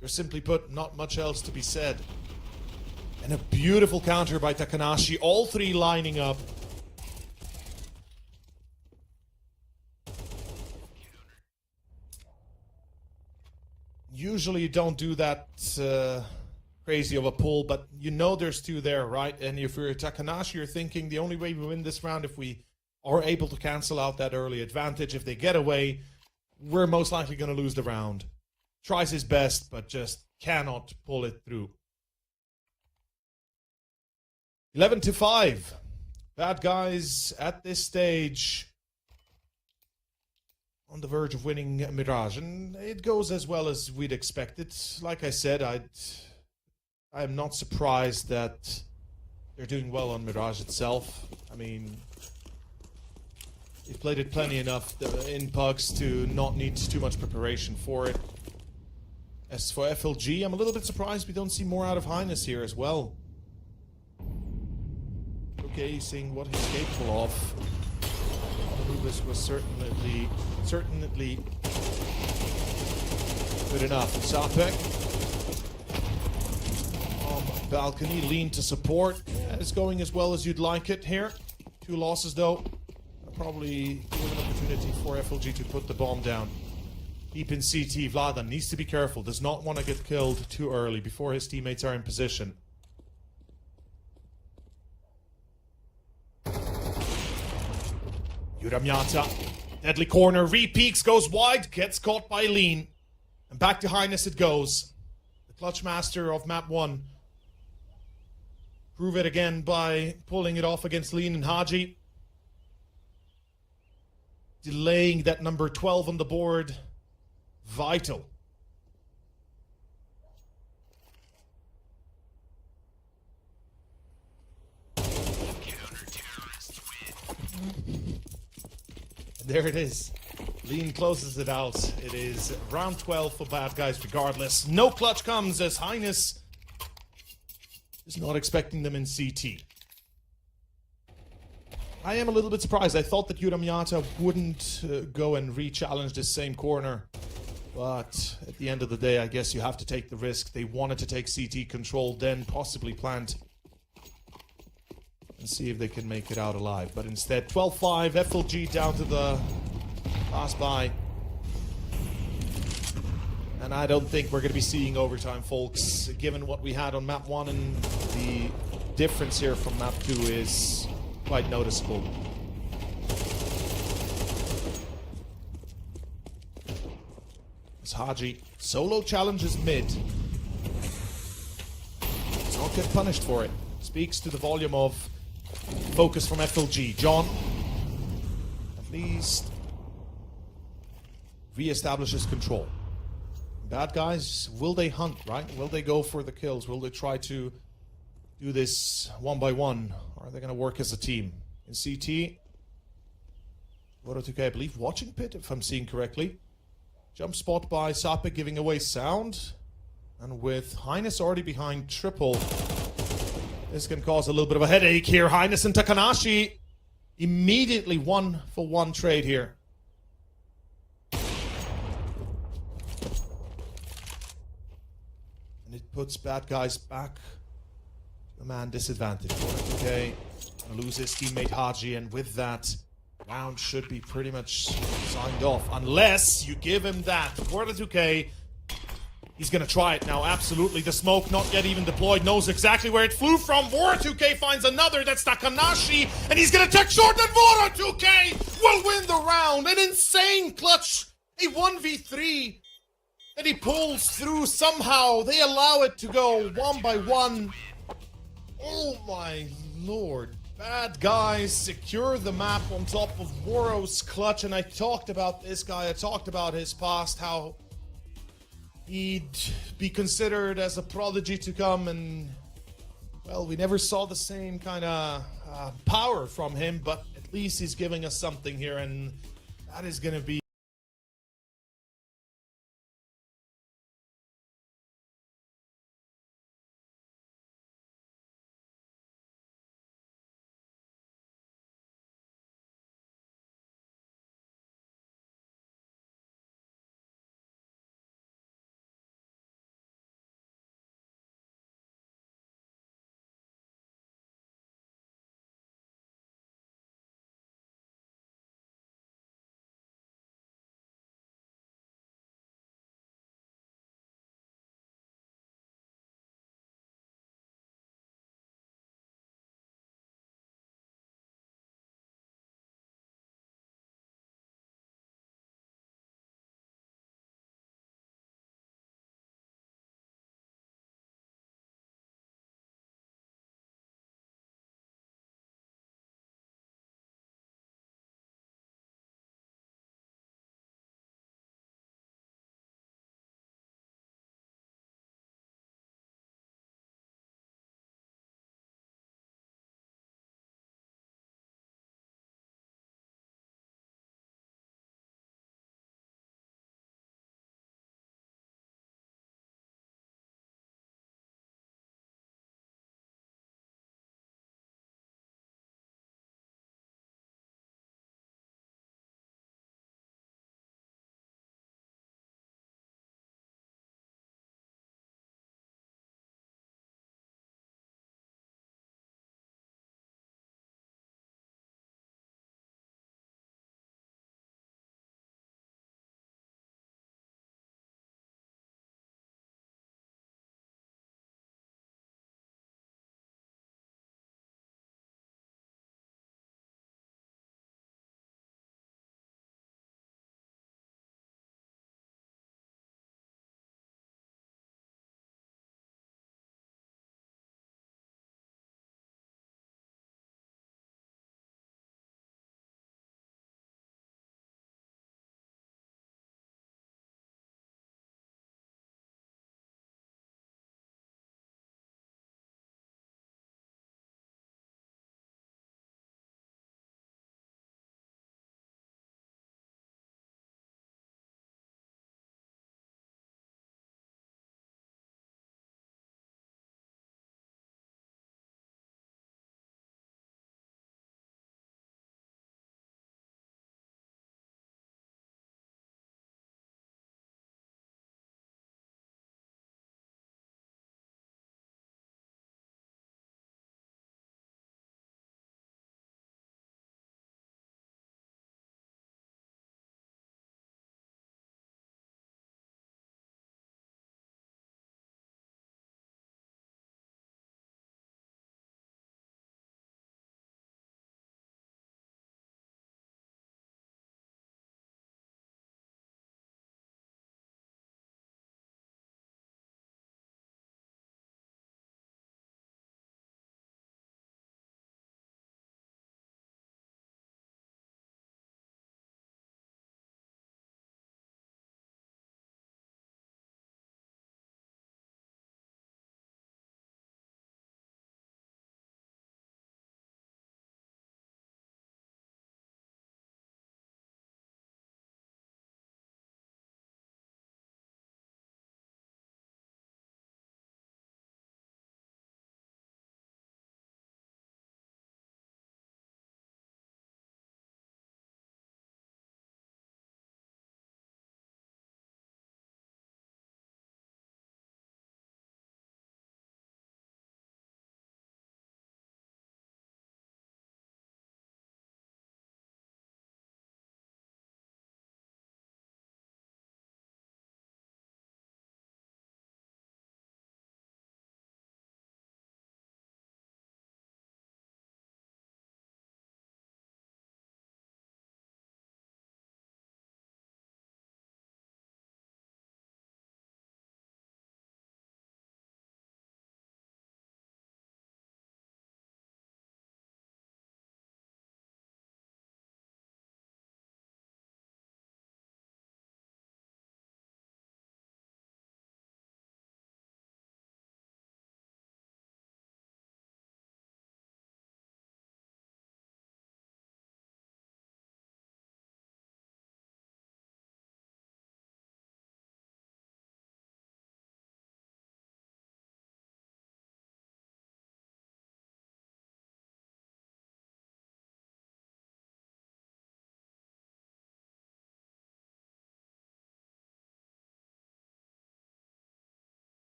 There's simply put not much else to be said. And a beautiful counter by Takanashi, all three lining up. Usually you don't do that crazy of a pull, but you know there's two there, right? And if you're Takanashi, you're thinking the only way we win this round if we are able to cancel out that early advantage. If they get away, we're most likely going to lose the round. Tries his best, but just cannot pull it through. 11-5. Bad Guys at this stage on the verge of winning Mirage, and it goes as well as we'd expected. Like I said, I am not surprised that they're doing well on Mirage itself. I mean, they've played it plenty enough in pugs to not need too much preparation for it. As for FLG, I'm a little bit surprised we don't see more out of Highness here as well. Okay, seeing what he's capable of. This was certainly good enough. Sapek on balcony, Lean to support. It's going as well as you'd like it here. 2 losses though. Probably give an opportunity for FLG to put the bomb down. Deep in CT, Vladan needs to be careful. Does not want to get killed too early before his teammates are in position. Yuramyata, deadly corner, re-peeks, goes wide, gets caught by Lean. And back to Highness it goes. The clutch master of map 1. Prove it again by pulling it off against Lean and Haji. Delaying that number 12 on the board. Vital. There it is. Lean closes it out. It is round 12 for Bad Guys regardless. No clutch comes as Highness is not expecting them in CT. I am a little bit surprised. I thought that Yuramyata wouldn't go and re-challenge this same corner. But at the end of the day, I guess you have to take the risk. They wanted to take CT control, then possibly plant and see if they can make it out alive. But instead, 12-5, FLG down to the last buy. And I don't think we're going to be seeing overtime, folks, given what we had on map 1, and the difference here from map 2 is quite noticeable. As Haji solo challenges mid. Does not get punished for it. Speaks to the volume of focus from FLG. John, at least, re-establishes control. Bad Guys, will they hunt, right? Will they go for the kills? Will they try to do this one by one? Or are they going to work as a team? In CT, Kogutos, I believe, watching pit, if I'm seeing correctly. Jump spot by Sapek giving away sound. And with Highness already behind triple, this can cause a little bit of a headache here. Highness and Takanashi immediately 1-for-1 trade here. And it puts Bad Guys back to a man disadvantage. Okay, gonna lose his teammate Haji, and with that, round should be pretty much signed off. Unless you give him that. Kogutos, he's gonna try it now, absolutely. The smoke not yet even deployed, knows exactly where it flew from. Kogutos finds another, that's Takanashi, and he's gonna take short, and Kogutos will win the round. An insane clutch, a 1v3 that he pulls through somehow. They allow it to go 1 by 1. Oh my lord. Bad Guys secure the map on top of Woro's clutch, and I talked about this guy, I talked about his past, how he'd be considered as a prodigy to come, and Well, we never saw the same kind of power from him, but at least he's giving us something here, and that is going to be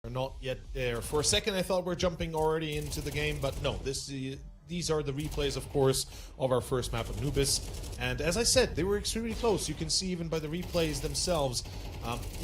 We're not yet there. For a second, I thought we're jumping already into the game, but no. These are the replays, of course, of our first map of Nubis. And as I said, they were extremely close. You can see even by the replays themselves,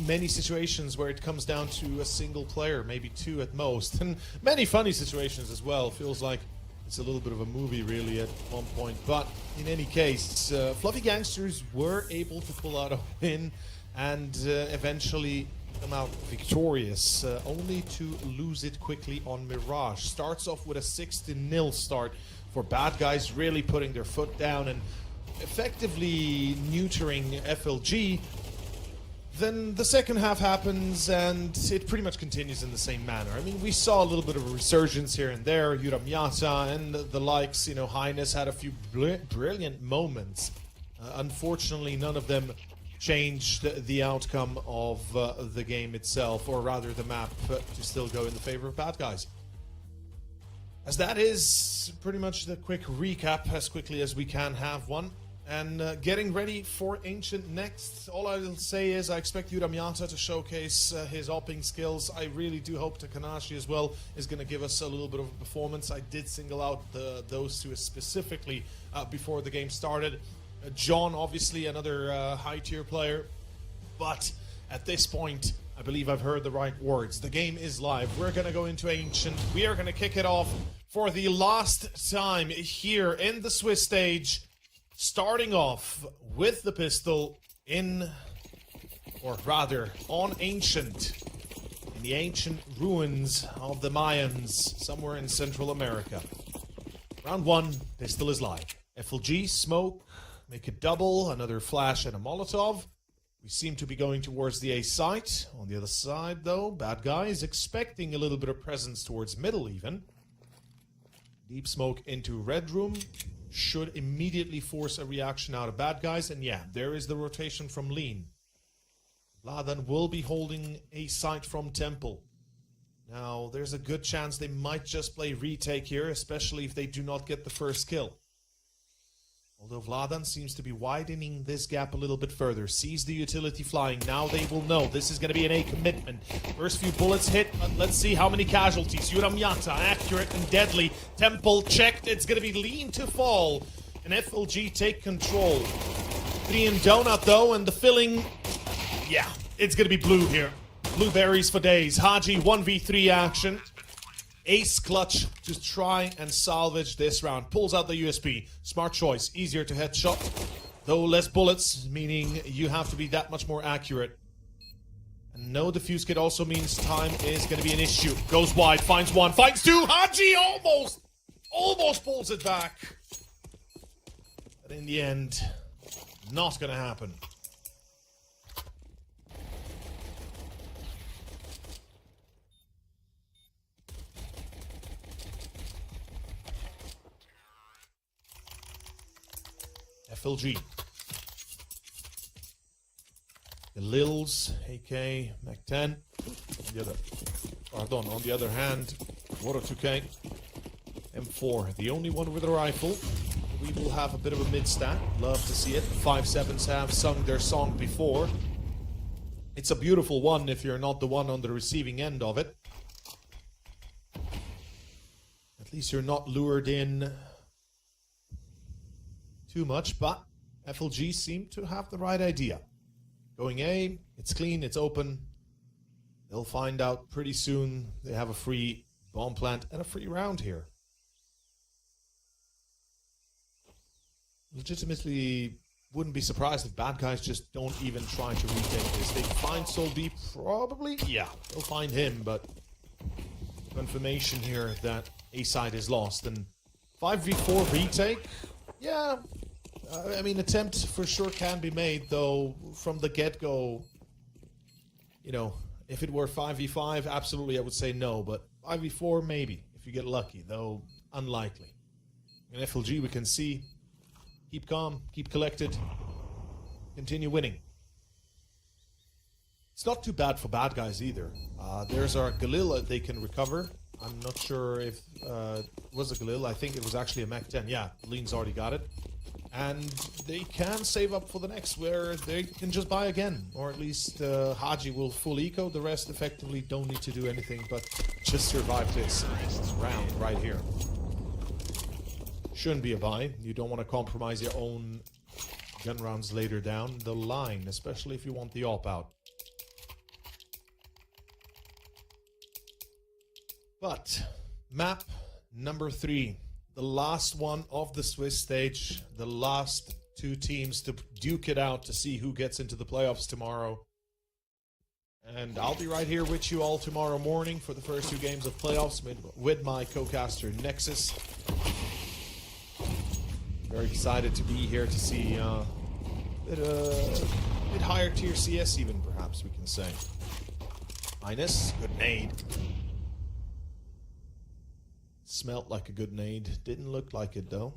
many situations where it comes down to a single player, maybe two at most. And many funny situations as well. Feels like it's a little bit of a movie, really, at one point. But in any case, Fluffy Gangsters were able to pull out a win and eventually come out victorious, only to lose it quickly on Mirage. Starts off with a 6-0 start for BadGuys, really putting their foot down and effectively neutering FLG. Then the second half happens and it pretty much continues in the same manner. I mean, we saw a little bit of a resurgence here and there. Yuramyata and the likes, you know, Highness had a few brilliant moments. Unfortunately, none of them changed the outcome of the game itself, or rather the map, to still go in the favor of BadGuys. As that is pretty much the quick recap, as quickly as we can have one. And getting ready for Ancient next. All I'll say is I expect Yuramyata to showcase his opping skills. I really do hope Takanashi as well is going to give us a little bit of a performance. I did single out those two specifically before the game started. John, obviously, another high-tier player. But at this point, I believe I've heard the right words. The game is live. We're going to go into Ancient. We are going to kick it off for the last time here in the Swiss stage. Starting off with the pistol in, or rather, on Ancient. In the ancient ruins of the Mayans, somewhere in Central America. Round one, pistol is live. FLG, smoke. Make a double, another flash and a Molotov. We seem to be going towards the A site. On the other side, though, BadGuys expecting a little bit of presence towards middle even. Deep smoke into red room. Should immediately force a reaction out of BadGuys. And yeah, there is the rotation from Lean. Vladan will be holding A site from Temple. Now, there's a good chance they might just play retake here, especially if they do not get the first kill. Although Vladan seems to be widening this gap a little bit further. Sees the utility flying. Now they will know this is going to be an A commitment. First few bullets hit, but let's see how many casualties. Yuramyata, accurate and deadly. Temple checked. It's going to be Lean to fall. And FLG take control. 3 in donut though, and the filling. Yeah, it's going to be blue here. Blueberries for days. Haji 1v3 action. Ace clutch to try and salvage this round. Pulls out the USB. Smart choice. Easier to headshot. Though less bullets, meaning you have to be that much more accurate. And no defuse kit also means time is going to be an issue. Goes wide. Finds one. Finds two. Haji almost pulls it back. But in the end, not going to happen. FLG. The Lils, AK, Mac-10. On the other hand, Water 2K, M4, the only one with a rifle. We will have a bit of a mid-stat. Love to see it. 5-7s have sung their song before. It's a beautiful one if you're not the one on the receiving end of it. At least you're not lured in too much, but FLG seem to have the right idea. Going A, it's clean, it's open. They'll find out pretty soon they have a free bomb plant and a free round here. Legitimately wouldn't be surprised if BadGuys just don't even try to retake this. They find Sol B probably? Yeah, they'll find him, but confirmation here that A side is lost. And 5v4 retake? Yeah, I mean, attempt for sure can be made, though, from the get-go. You know, if it were 5v5, absolutely I would say no, but 5v4, maybe, if you get lucky, though unlikely. In FLG, we can see, keep calm, keep collected, continue winning. It's not too bad for BadGuys either. There's our Galil they can recover. I'm not sure if it was a Galil. I think it was actually a Mac-10. Yeah, Lean's already got it. And they can save up for the next, where they can just buy again. Or at least Haji will full eco. The rest effectively don't need to do anything but just survive this round right here. Shouldn't be a buy. You don't want to compromise your own gun rounds later down the line, especially if you want the op out. But map number 3. The last one of the Swiss stage. The last 2 teams to duke it out to see who gets into the playoffs tomorrow. And I'll be right here with you all tomorrow morning for the first 2 games of playoffs with my co-caster Nexus. Very excited to be here to see a bit higher tier CS even, perhaps we can say. Minus, good nade. Smelt like a good nade. Didn't look like it though.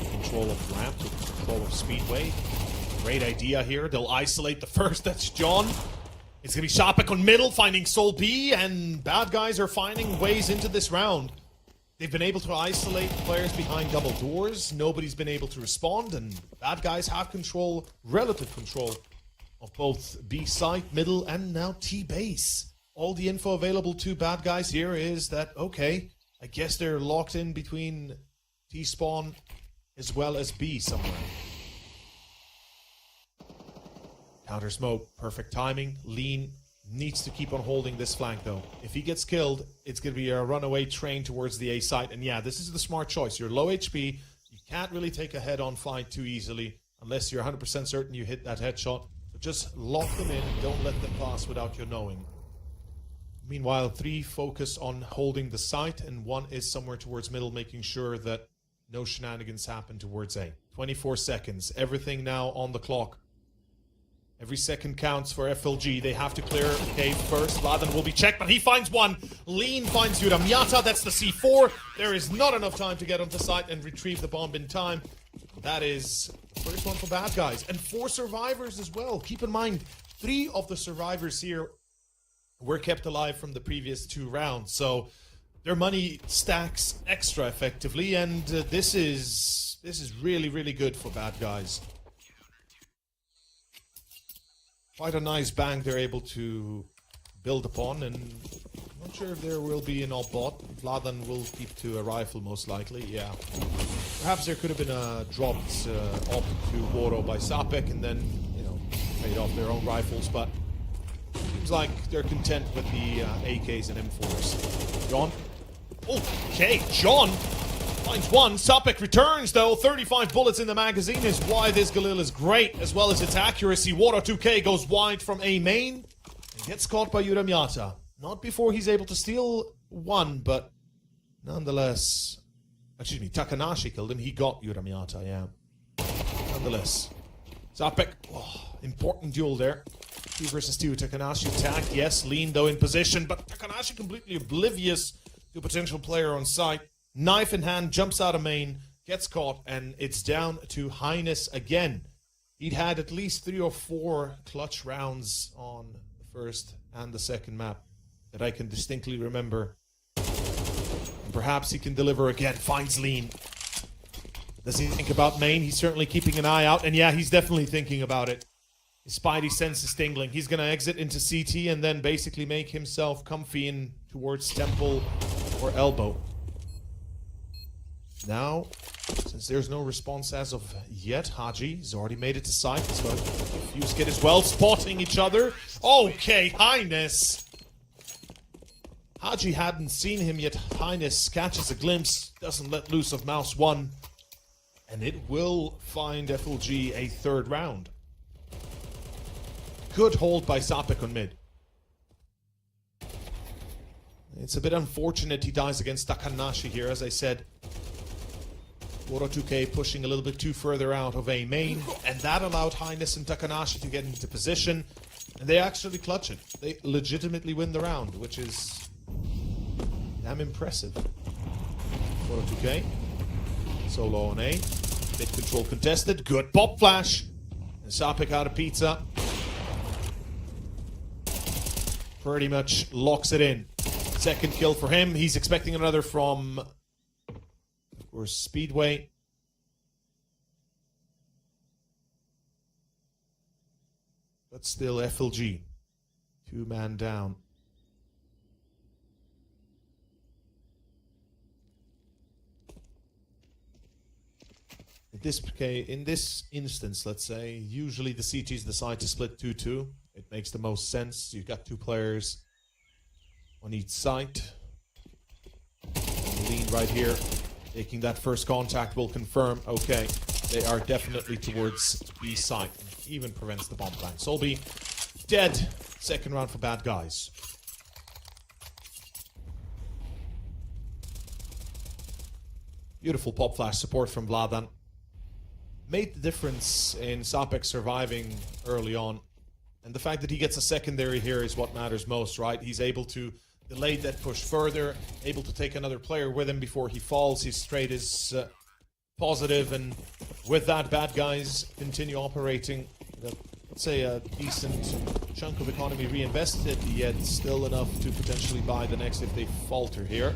Control of ramp, control of speedway. Great idea here. They'll isolate the first. That's John. It's going to be Shopek on middle, finding Sol B, and BadGuys are finding ways into this round. They've been able to isolate players behind double doors. Nobody's been able to respond, and BadGuys have control, relative control, of both B site, middle, and now T base. All the info available to BadGuys here is that, okay, I guess they're locked in between T spawn as well as B somewhere. Counter smoke, perfect timing. Lean needs to keep on holding this flank though. If he gets killed, it's going to be a runaway train towards the A site. And yeah, this is the smart choice. You're low HP. You can't really take a head-on fight too easily unless you're 100% certain you hit that headshot. So just lock them in. Don't let them pass without your knowing. Meanwhile, 3 focus on holding the site, and 1 is somewhere towards middle, making sure that no shenanigans happen towards A. 24 seconds. Everything now on the clock. Every second counts for FLG. They have to clear cave first. Vladan will be checked, but he finds one. Lean finds Yuramiata. That's the C4. There is not enough time to get onto site and retrieve the bomb in time. That is the first one for BadGuys. And 4 survivors as well. Keep in mind, 3 of the survivors here were kept alive from the previous 2 rounds. So their money stacks extra effectively. And this is really, really good for BadGuys. Quite a nice bank they're able to build upon, and I'm not sure if there will be an op bot. Vladan will keep to a rifle most likely, yeah. Perhaps there could have been a dropped op to Woro by Sapek and then, you know, paid off their own rifles, but seems like they're content with the AKs and M4s. John? Okay, John finds one. Sapek returns though. 35 bullets in the magazine is why this Galil is great, as well as its accuracy. Water 2K goes wide from A main and gets caught by Yuramiata. Not before he's able to steal 1, but nonetheless. Excuse me, Takanashi killed him. He got Yuramiata, yeah. Nonetheless. Sapek, important duel there. 2 versus 2. Takanashi attack, yes. Lean though in position, but Takanashi completely oblivious to a potential player on site. Knife in hand, jumps out of main, gets caught, and it's down to Highness again. He'd had at least 3 or 4 clutch rounds on the first and the second map that I can distinctly remember. And perhaps he can deliver again. Finds Lean. Does he think about main? He's certainly keeping an eye out, and yeah, he's definitely thinking about it. His spidey sense is tingling. He's going to exit into CT and then basically make himself comfy in towards temple or elbow. Now, since there's no response as of yet, Haji has already made it to site. He's got a fuse kit as well, spotting each other. Okay, Highness. Haji hadn't seen him yet. Highness catches a glimpse, doesn't let loose of Mouse 1. And it will find FLG a 3rd round. Good hold by Sapek on mid. It's a bit unfortunate he dies against Takanashi here, as I said. Woro 2K pushing a little bit too further out of A main, and that allowed Highness and Takanashi to get into position, and they actually clutch it. They legitimately win the round, which is damn impressive. Woro 2K, solo on A, mid control contested, good pop flash, and Sapek out of pizza. pretty much locks it in. Second kill for him. He's expecting another from, of course, Speedway. But still FLG. 2-man down. In this instance, let's say, usually the CTs decide to split 2-2. It makes the most sense. You've got two players on each side. Lean right here. Making that first contact will confirm, okay, they are definitely towards B side. Even prevents the bomb plant. Solby dead. Second round for BadGuys. Beautiful pop flash support from Vladan. Made the difference in Sapek surviving early on. And the fact that he gets a secondary here is what matters most, right? He's able to delay that push further, able to take another player with him before he falls. His trade is positive, and with that, BadGuys continue operating. Let's say a decent chunk of economy reinvested, yet still enough to potentially buy the next if they falter here.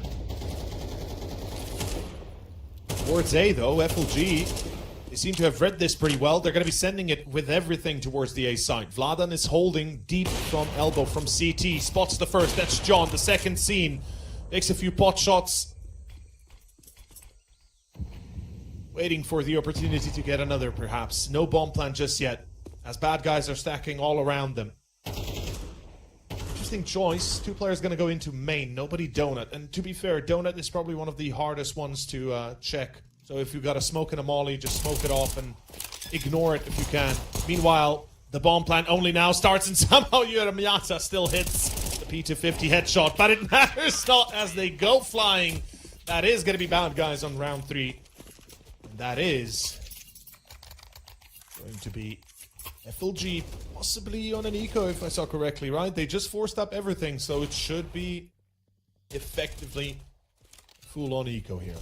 Towards A, though, FLG... They seem to have read this pretty well. They're going to be sending it with everything towards the A side. Vladan is holding deep from elbow from CT. Spots the first. That's John. The second scene. Makes a few pot shots. Waiting for the opportunity to get another, perhaps. No bomb plant just yet, as BadGuys are stacking all around them. Interesting choice. Two players going to go into main. Nobody Donut. And to be fair, Donut is probably one of the hardest ones to check. So if you've got a smoke and a molly, just smoke it off and ignore it if you can. Meanwhile, the bomb plant only now starts, and somehow Miyata still hits the P250 headshot. But it matters not as they go flying. That is going to be BadGuys on round 3. And that is going to be FLG, possibly on an eco if I saw correctly, right? They just forced up everything, so it should be effectively full-on eco here.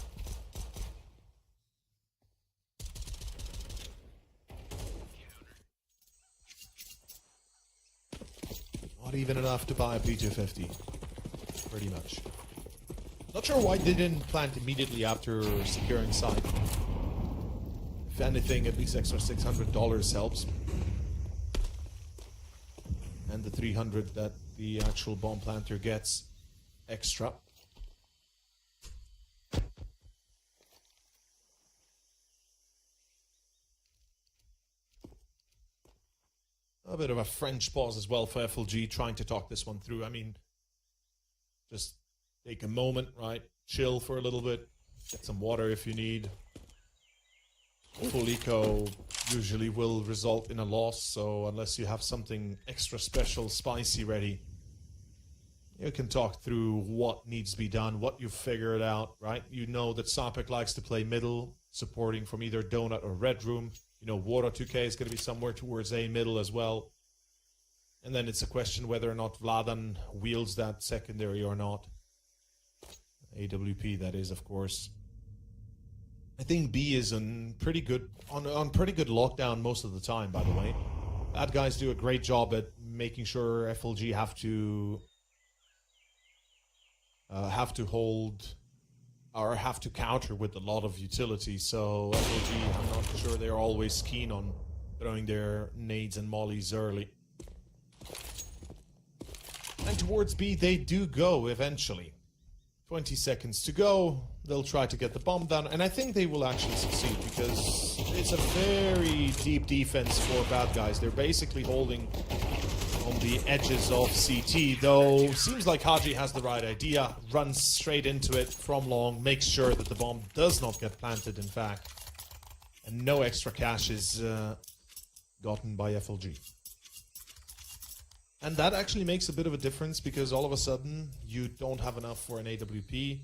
Not even enough to buy a P250. Pretty much. Not sure why they didn't plant immediately after securing site. If anything, at least extra $600 helps. And the 300 that the actual bomb planter gets extra. A bit of a French pause as well for FLG, trying to talk this one through. I mean, just take a moment, right? Chill for a little bit. Get some water if you need. Full eco usually will result in a loss, so unless you have something extra special, spicy ready, you can talk through what needs to be done, what you've figured out, right? You know that Sapek likes to play middle, supporting from either Donut or Red Room. You know, Water 2K is going to be somewhere towards A middle as well. And then it's a question whether or not Vladan wields that secondary or not. AWP, that is, of course. I think B is on pretty good lockdown most of the time, by the way. BadGuys do a great job at making sure FLG have to hold or have to counter with a lot of utility. So FLG, I'm not sure they're always keen on throwing their nades and mollies early. And towards B, they do go eventually. 20 seconds to go. They'll try to get the bomb down, and I think they will actually succeed because it's a very deep defense for BadGuys. They're basically holding on the edges of CT, though seems like Haji has the right idea. Runs straight into it from long, makes sure that the bomb does not get planted, in fact. And no extra cash is gotten by FLG. And that actually makes a bit of a difference because all of a sudden you don't have enough for an AWP.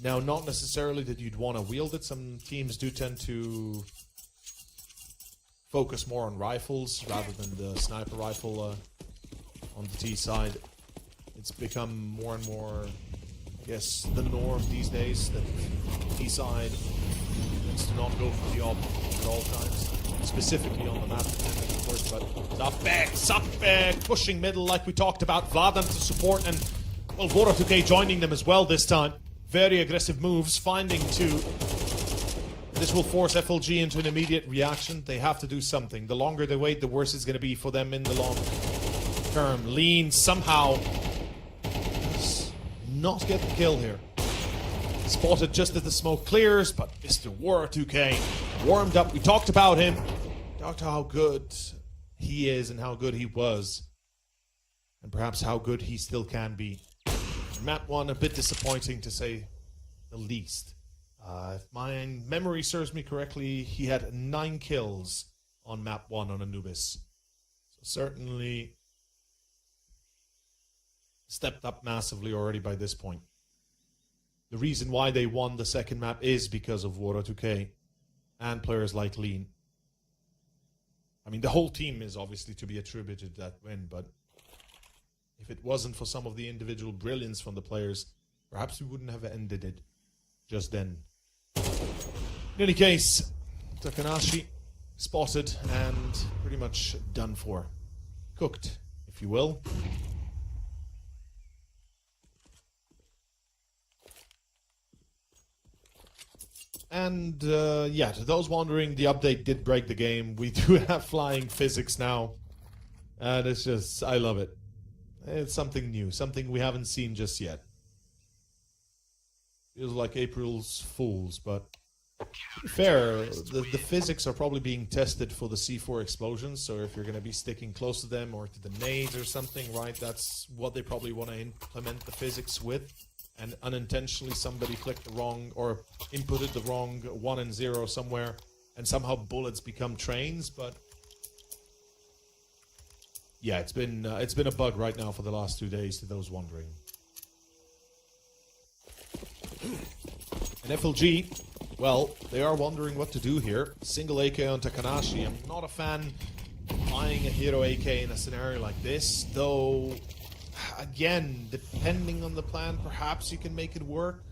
Now, not necessarily that you'd want to wield it. Some teams do tend to focus more on rifles rather than the sniper rifle on the T side. It's become more and more, I guess, the norm these days that T side tends to not go for the op at all times. specifically on the map, of course, but Sapek pushing middle like we talked about, Vladan to support, and well, Vorotuke joining them as well this time. Very aggressive moves, finding two. This will force FLG into an immediate reaction. They have to do something. The longer they wait, the worse it's going to be for them in the long term. Lean somehow does not get the kill here. Spotted just as the smoke clears, but Mr. War2K warmed up. We talked about him. Talked how good he is and how good he was. And perhaps how good he still can be. Map 1, a bit disappointing to say the least. If my memory serves me correctly, he had 9 kills on map 1 on Anubis. So certainly stepped up massively already by this point. The reason why they won the second map is because of Wara2K and players like Lean. I mean, the whole team is obviously to be attributed to that win, but if it wasn't for some of the individual brilliance from the players, perhaps we wouldn't have ended it just then. In any case, Takanashi spotted and pretty much done for. Cooked, if you will. And yeah, to those wondering, the update did break the game. We do have flying physics now. And it's just, I love it. It's something new, something we haven't seen just yet. Feels like April's Fools, but to be fair, the physics are probably being tested for the C4 explosions, so if you're going to be sticking close to them or to the nades or something, right, that's what they probably want to implement the physics with. And unintentionally somebody clicked the wrong or inputted the wrong 1 and 0 somewhere, and somehow bullets become trains, but yeah, it's been a bug right now for the last 2 days, to those wondering. And FLG, well, they are wondering what to do here. Single AK on Takanashi. I'm not a fan of buying a hero AK in a scenario like this, though, again, depending on the plan, perhaps you can make it work.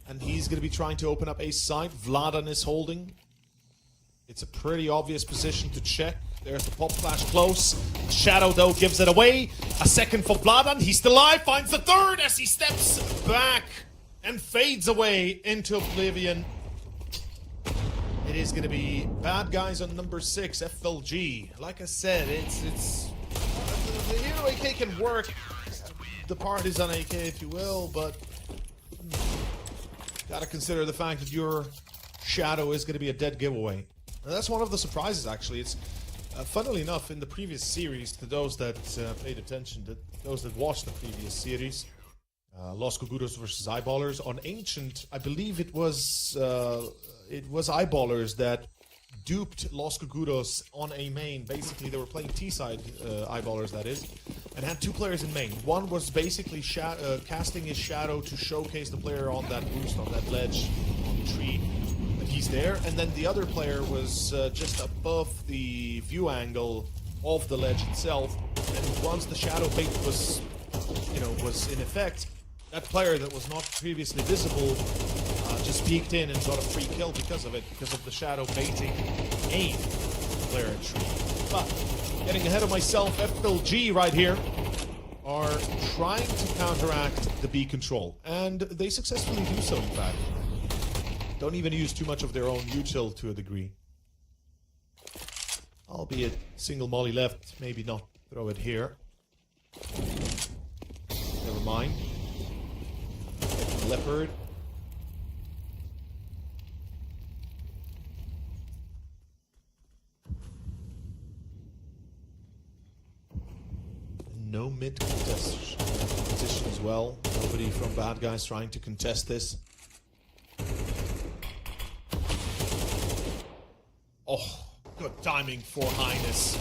And he's going to be trying to open up a side. Vladan is holding. It's a pretty obvious position to check. There's the pop flash close. Shadow, though, gives it away. A second for Vladan. He's still alive. Finds the third as he steps back and fades away into oblivion. It is going to be BadGuys on number 6, FLG. Like I said, it's the hero AK can work. The party's on AK, if you will, but gotta consider the fact that your Shadow is going to be a dead giveaway. And that's one of the surprises, actually. It's funnily enough, in the previous series, to those that paid attention, to those that watched the previous series, Los Kogutos versus Eyeballers, on Ancient, I believe it was Eyeballers that duped Los Kogutos on a main. Basically, they were playing T-side Eyeballers, that is, and had 2 players in main. One was basically casting his Shadow to showcase the player on that boost, on that ledge, on the tree. He's there, and then the other player was just above the view angle of the ledge itself, and once the shadow bait was, was in effect, that player that was not previously visible just peeked in and got a free kill because of it, because of the shadow baiting aim player tree. But getting ahead of myself, FLG right here are trying to counteract the B control, and they successfully do so, in fact. Don't even use too much of their own util to a degree. Albeit single molly left, maybe not throw it here. Never mind. Leopard. No mid contest competition as well. Nobody from BadGuys trying to contest this. Oh, good timing for Highness.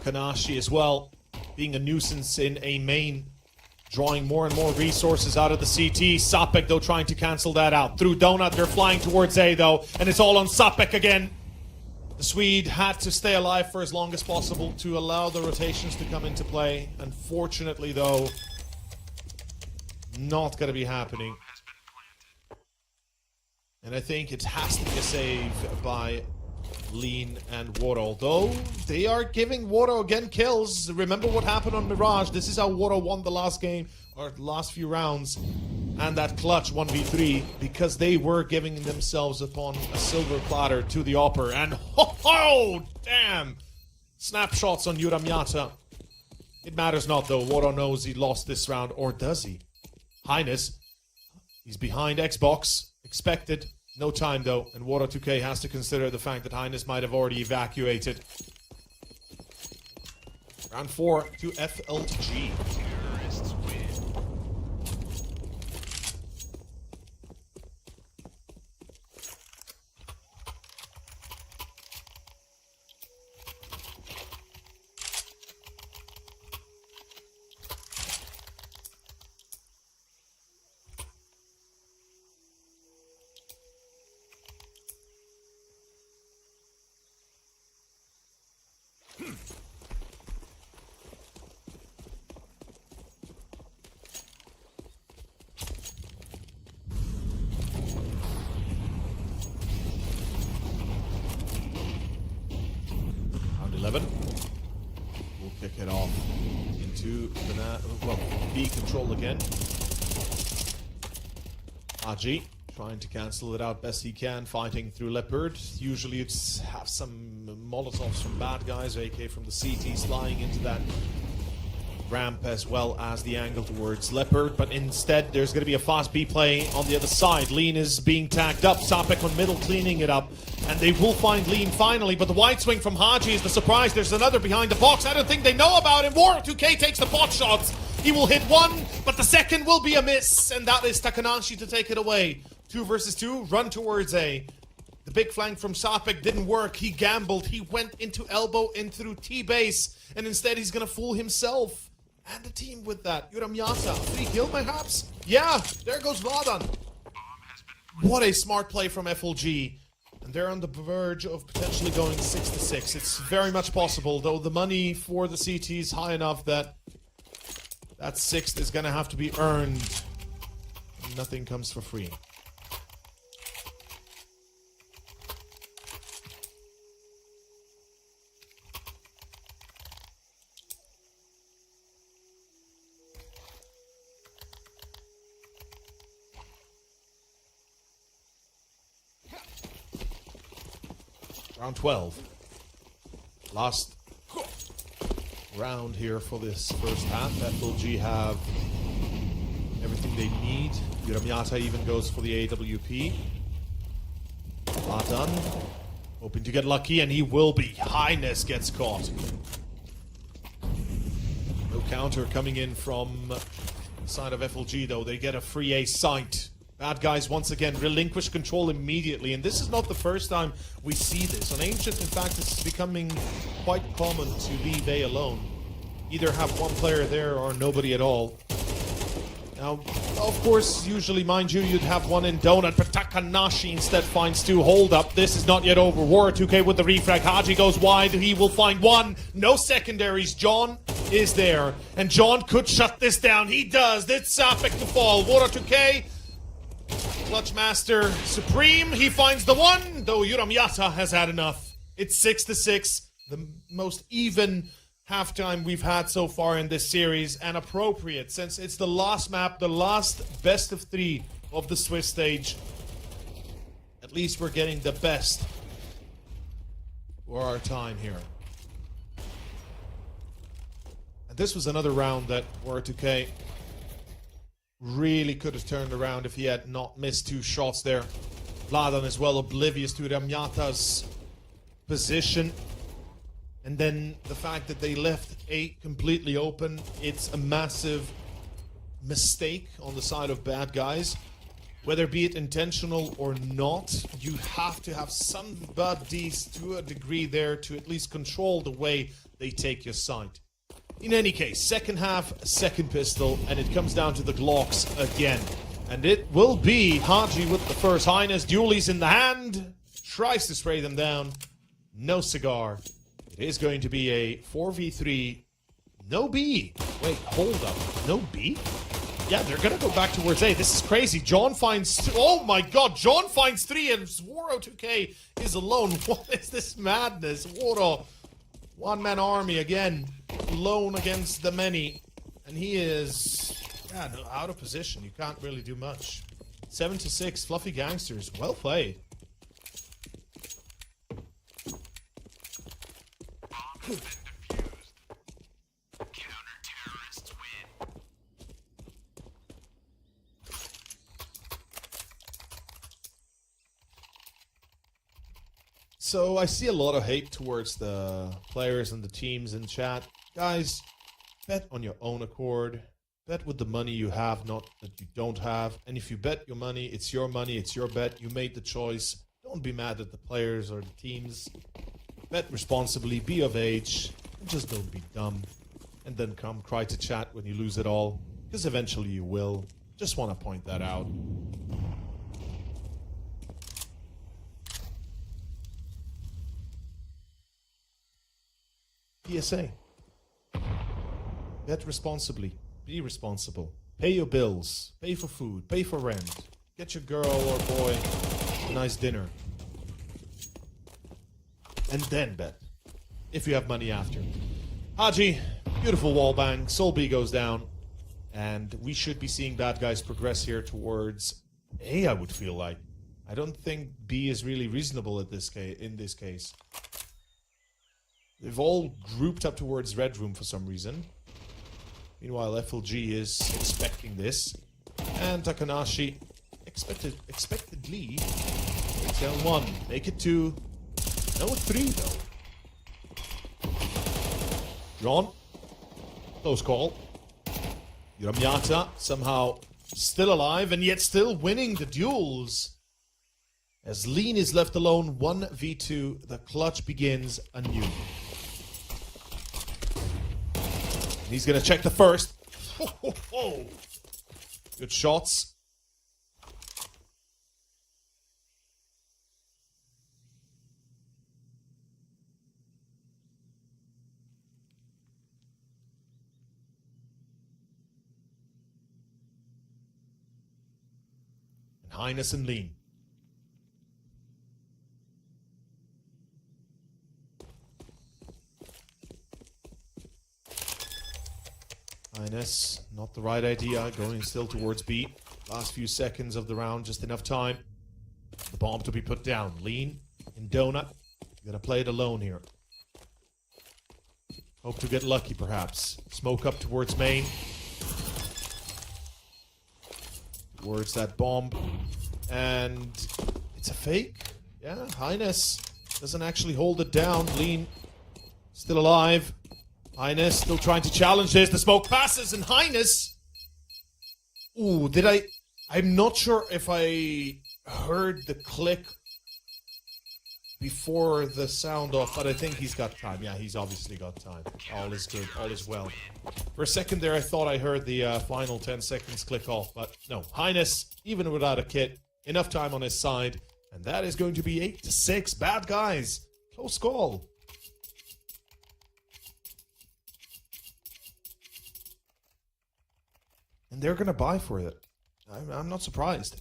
Kanashi as well, being a nuisance in a main, drawing more and more resources out of the CT. Sapek, though, trying to cancel that out. Through Donut, they're flying towards A, though, and it's all on Sapek again. The Swede had to stay alive for as long as possible to allow the rotations to come into play. Unfortunately, though, not going to be happening. And I think it has to be a save by Lean and Water. Although they are giving Water again kills. Remember what happened on Mirage. This is how Water won the last game, or the last few rounds. And that clutch 1v3, because they were giving themselves upon a silver platter to the upper. And ho damn! Snapshots on Yuramyata. It matters not though. Water knows he lost this round, or does he? Highness. He's behind Xbox. Expected. No time though, and Water 2K has to consider the fact that Highness might have already evacuated. Round 4 to FLG. Terrorists win. Round 11. We'll kick it off into B control again. Haji trying to cancel it out best he can, fighting through Leopard. Usually it's have some Molotovs from BadGuys, AK from the CTs flying into that ramp as well as the angle towards Leopard, but instead there's going to be a fast B play on the other side. Lean is being tagged up, Sapek on middle cleaning it up, and they will find Lean finally, but the wide swing from Haji is the surprise. There's another behind the box. I don't think they know about him. War 2K takes the pot shots. He will hit one, but the second will be a miss, and that is Takanashi to take it away. 2 versus 2, run towards A. The big flank from Sapek didn't work. He gambled. He went into elbow in through T-base, and instead he's gonna fool himself and the team with that. Yuramyata, 3 kill perhaps? Yeah, there goes Vladan. What a smart play from FLG. And they're on the verge of potentially going 6-6. It's very much possible, though the money for the CT is high enough that that 6th is gonna have to be earned. Nothing comes for free. Round 12. Last round here for this first half. FLG have everything they need. Yuramyata even goes for the AWP. Vladan hoping to get lucky, and he will be. Highness gets caught. No counter coming in from the side of FLG though. They get a free A site. BadGuys once again relinquish control immediately, and this is not the first time we see this. On Ancient, in fact, it's becoming quite common to leave A alone. Either have one player there or nobody at all. Now, of course, usually, mind you, you'd have one in Donut, but Takanashi instead finds 2 hold up. This is not yet over. War 2K with the refrag. Haji goes wide. He will find 1. No secondaries. John is there, and John could shut this down. He does. It's Sapek to fall. War 2K. Clutch Master Supreme, he finds the 1, though Yuramyata has had enough. It's 6-6, the most even halftime we've had so far in this series, and appropriate since it's the last map, the last best of 3 of the Swiss stage. At least we're getting the best for our time here. And this was another round that War 2K really could have turned around if he had not missed 2 shots there. Vladan as well, oblivious to Ramyata's position. And then the fact that they left A completely open, it's a massive mistake on the side of BadGuys. Whether be it intentional or not, you have to have some buddies to a degree there to at least control the way they take your site. In any case, second half, second pistol, and it comes down to the Glocks again. And it will be Haji with the first. Highness, dualies in the hand, tries to spray them down. No cigar. It is going to be a 4v3. No B. Wait, hold up. No B? Yeah, they're gonna go back towards A. This is crazy. John finds... Oh my god, John finds 3 and Zworo 2K is alone. What is this madness? Zworo, one-man army again. Alone against the many. And he is... yeah, no, out of position. You can't really do much. 7-6, Fluffy Gangsters. Well played. Bomb has been defused. Counter-terrorists win. So I see a lot of hate towards the players and the teams in chat. Guys, bet on your own accord. Bet with the money you have, not that you don't have. And if you bet your money, it's your bet. You made the choice. Don't be mad at the players or the teams. Bet responsibly, be of age, and just don't be dumb. And then come cry to chat when you lose it all, because eventually you will. Just want to point that out. PSA. Bet responsibly. Be responsible. Pay your bills. Pay for food. Pay for rent. Get your girl or boy a nice dinner. And then bet. If you have money after. Haji, beautiful wall bang. Soul B goes down. And we should be seeing bad guys progress here towards A, I would feel like. I don't think B is really reasonable at this in this case. They've all grouped up towards red room for some reason. Meanwhile, FLG is expecting this. And Takanashi expectedly takes down 1. Make it 2. No 3 though. John. Close call. Yuramyata somehow still alive and yet still winning the duels. As Lean is left alone, 1v2, the clutch begins anew. He's gonna check the first. Ho, ho, ho. Good shots. And Highness and Lean. Highness, not the right idea, going still towards B. Last few seconds of the round, just enough time. The bomb to be put down. Lean in Donut. You're gonna play it alone here. Hope to get lucky, perhaps. Smoke up towards main. Towards that bomb. And it's a fake. Yeah, Highness doesn't actually hold it down. Lean still alive. Highness still trying to challenge this. The smoke passes and Highness... Ooh, did I... I'm not sure if I heard the click before the sound off, but I think he's got time. Yeah, he's obviously got time. All is good. All is well. For a second there, I thought I heard the final 10 seconds click off, but no. Highness, even without a kit, enough time on his side. And that is going to be 8-6. Bad guys. Close call. And they're going to buy for it. I'm not surprised.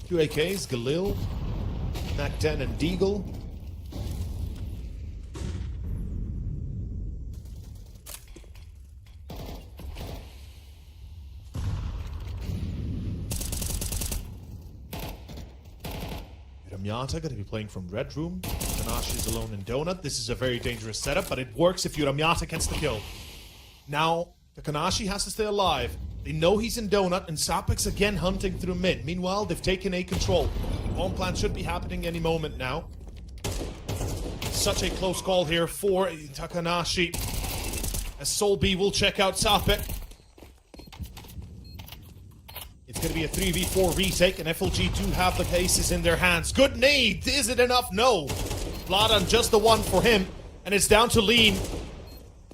Two AKs, Galil, Mac-10 and Deagle. Yuramyata going to be playing from Red Room. Tanashi is alone in Donut. This is a very dangerous setup, but it works if Yuramyata gets the kill. Now, Takanashi has to stay alive. They know he's in Donut, and Sapek's again hunting through mid. Meanwhile, they've taken A control. Bomb plant should be happening any moment now. Such a close call here for Takanashi. As Soul B will check out Sapek. It's going to be a 3v4 retake, and FLG do have the cases in their hands. Good nade! Is it enough? No. Vladan just the one for him, and it's down to Lean.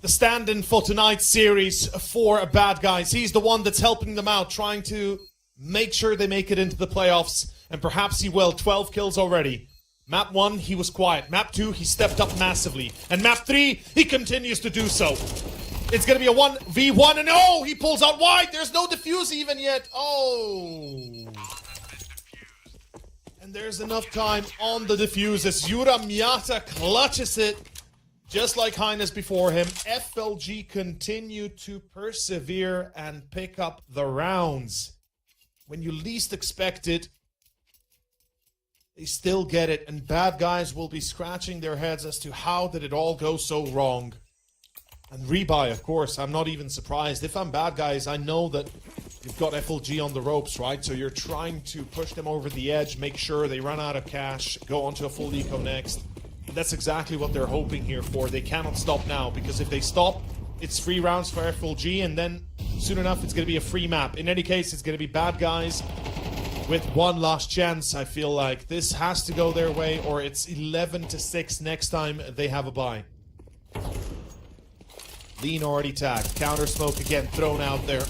The stand-in for tonight's series for Bad Guys. He's the one that's helping them out, trying to make sure they make it into the playoffs. And perhaps he will. 12 kills already. Map 1, he was quiet. Map 2, he stepped up massively. And map 3, he continues to do so. It's gonna be a 1v1, and oh, he pulls out wide. There's no defuse even yet. Oh. And there's enough time on the defuse as Yura Miata clutches it. Just like Highness before him, FLG continue to persevere and pick up the rounds. When you least expect it, they still get it, and bad guys will be scratching their heads as to how did it all go so wrong. And rebuy, of course, I'm not even surprised. If I'm bad guys, I know that you've got FLG on the ropes, right? So you're trying to push them over the edge, make sure they run out of cash, go onto a full eco next. And that's exactly what they're hoping here for. They cannot stop now, because if they stop, it's 3 rounds for FLG, and then soon enough it's going to be a free map. In any case, it's going to be bad guys with one last chance. I feel like this has to go their way, or it's 11-6 next time they have a bye. Lean already tagged. Counter smoke again thrown out there.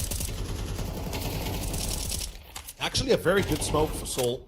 Actually a very good smoke for Soul.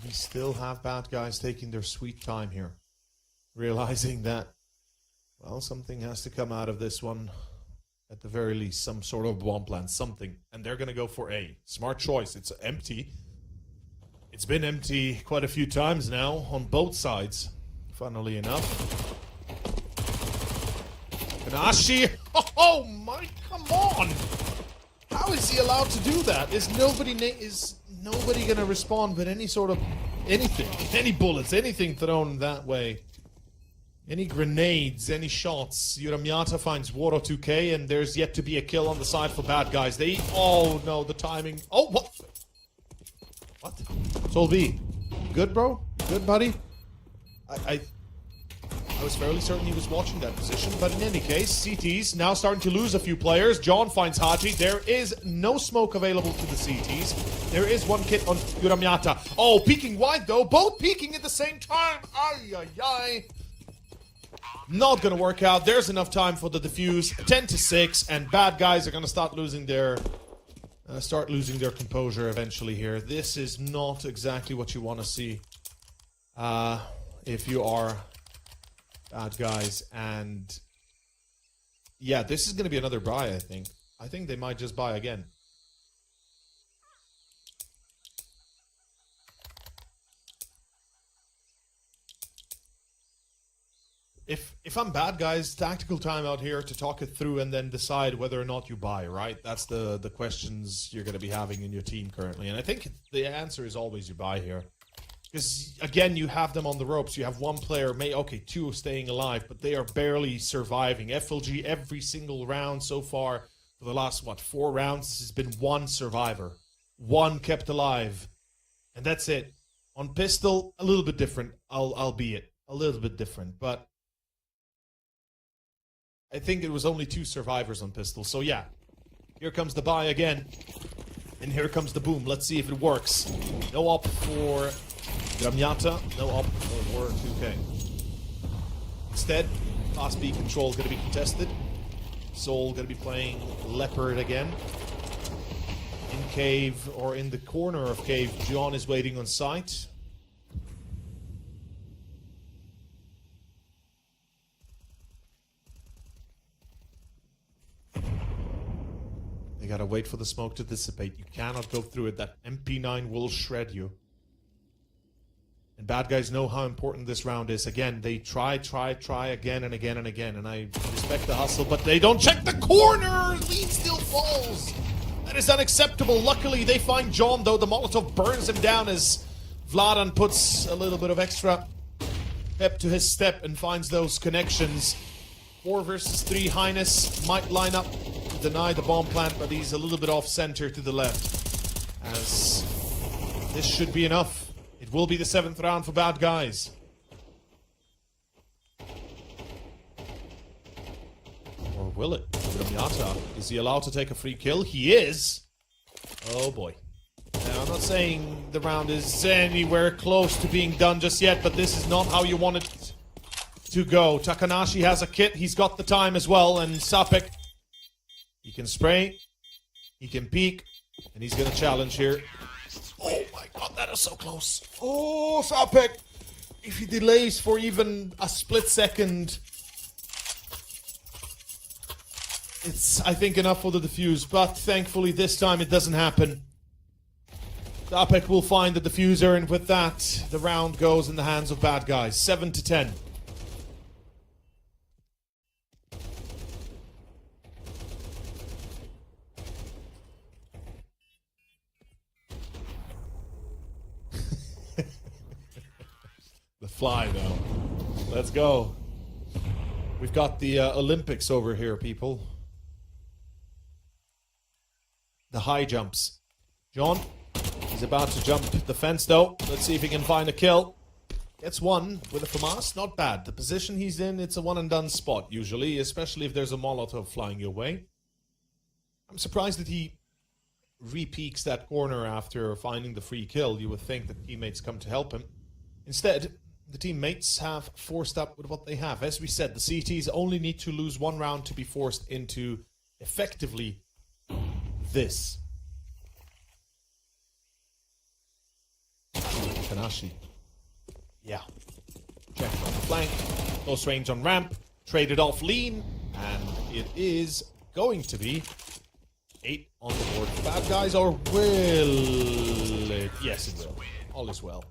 We still have bad guys taking their sweet time here. Realizing that, well, something has to come out of this one. At the very least, some sort of bomb plan, something. And they're going to go for A. Smart choice. It's empty. It's been empty quite a few times now on both sides, funnily enough. Kanashi! Oh my, come on! How is he allowed to do that? Is nobody gonna respond with any sort of anything? Any bullets, anything thrown that way? Any grenades, any shots? Yuramiata finds Waro 2K, and there's yet to be a kill on the side for bad guys. They, oh no, the timing. Oh, what? What? Soul B. Good, bro? Good, buddy? I was fairly certain he was watching that position, but in any case, CTs now starting to lose a few players. John finds Haji. There is no smoke available to the CTs. There is one kit on Yuramiata. Oh, peeking wide though. Both peeking at the same time. Ay, ay, ay. Not gonna work out. There's enough time for the defuse. 10-6, and bad guys are gonna start losing their composure eventually here. This is not exactly what you want to see if you are bad guys. And yeah, this is gonna be another buy. I think they might just buy again. If I'm bad guys, tactical time out here to talk it through and then decide whether or not you buy, right? That's the questions you're going to be having in your team currently. And I think the answer is always you buy here. Because, again, you have them on the ropes. You have one player, okay, 2 staying alive, but they are barely surviving. FLG, every single round so far, for the last, 4 rounds, this has been 1 survivor. 1 kept alive. And that's it. On pistol, a little bit different, albeit. A little bit different, but I think it was only 2 survivors on pistol. So yeah, here comes the buy again. And here comes the boom. Let's see if it works. No op for Gramyata. No op for 2K. Instead, Class B control is going to be contested. Soul going to be playing Leopard again. In cave, or in the corner of cave, John is waiting on site. You gotta wait for the smoke to dissipate. You cannot go through it. That MP9 will shred you. And bad guys know how important this round is. Again, they try again and again and again. And I respect the hustle, but they don't check the corner! Lead still falls! That is unacceptable. Luckily, they find John, though. The Molotov burns him down as Vladan puts a little bit of extra pep to his step and finds those connections. 4 versus 3, Highness might line up denied the bomb plant, but he's a little bit off center to the left. As this should be enough. It will be the 7th round for Bad Guys. Or will it? Miata, is he allowed to take a free kill? He is! Oh boy. Now, I'm not saying the round is anywhere close to being done just yet, but this is not how you want it to go. Takanashi has a kit, he's got the time as well, and Sapek, he can spray, he can peek, and he's gonna challenge here. Oh my god, that is so close. Oh, Sapek! If he delays for even a split second, it's, I think, enough for the defuse, but thankfully this time it doesn't happen. Sapek will find the diffuser, and with that, the round goes in the hands of Bad Guys. 7-10. The fly, though. Let's go. We've got the Olympics over here, people. The high jumps. John, he's about to jump the fence, though. Let's see if he can find a kill. Gets one with a FAMAS. Not bad. The position he's in, it's a one-and-done spot, usually, especially if there's a Molotov flying your way. I'm surprised that he re-peeks that corner after finding the free kill. You would think that teammates come to help him. Instead, the teammates have forced up with what they have. As we said, the CTs only need to lose one round to be forced into, effectively, this. Kanashi. Yeah. Check on the flank. Close range on ramp. Traded off lean. And it is going to be 8 on the board. Bad Guys, or will it? Yes, it will. All is well.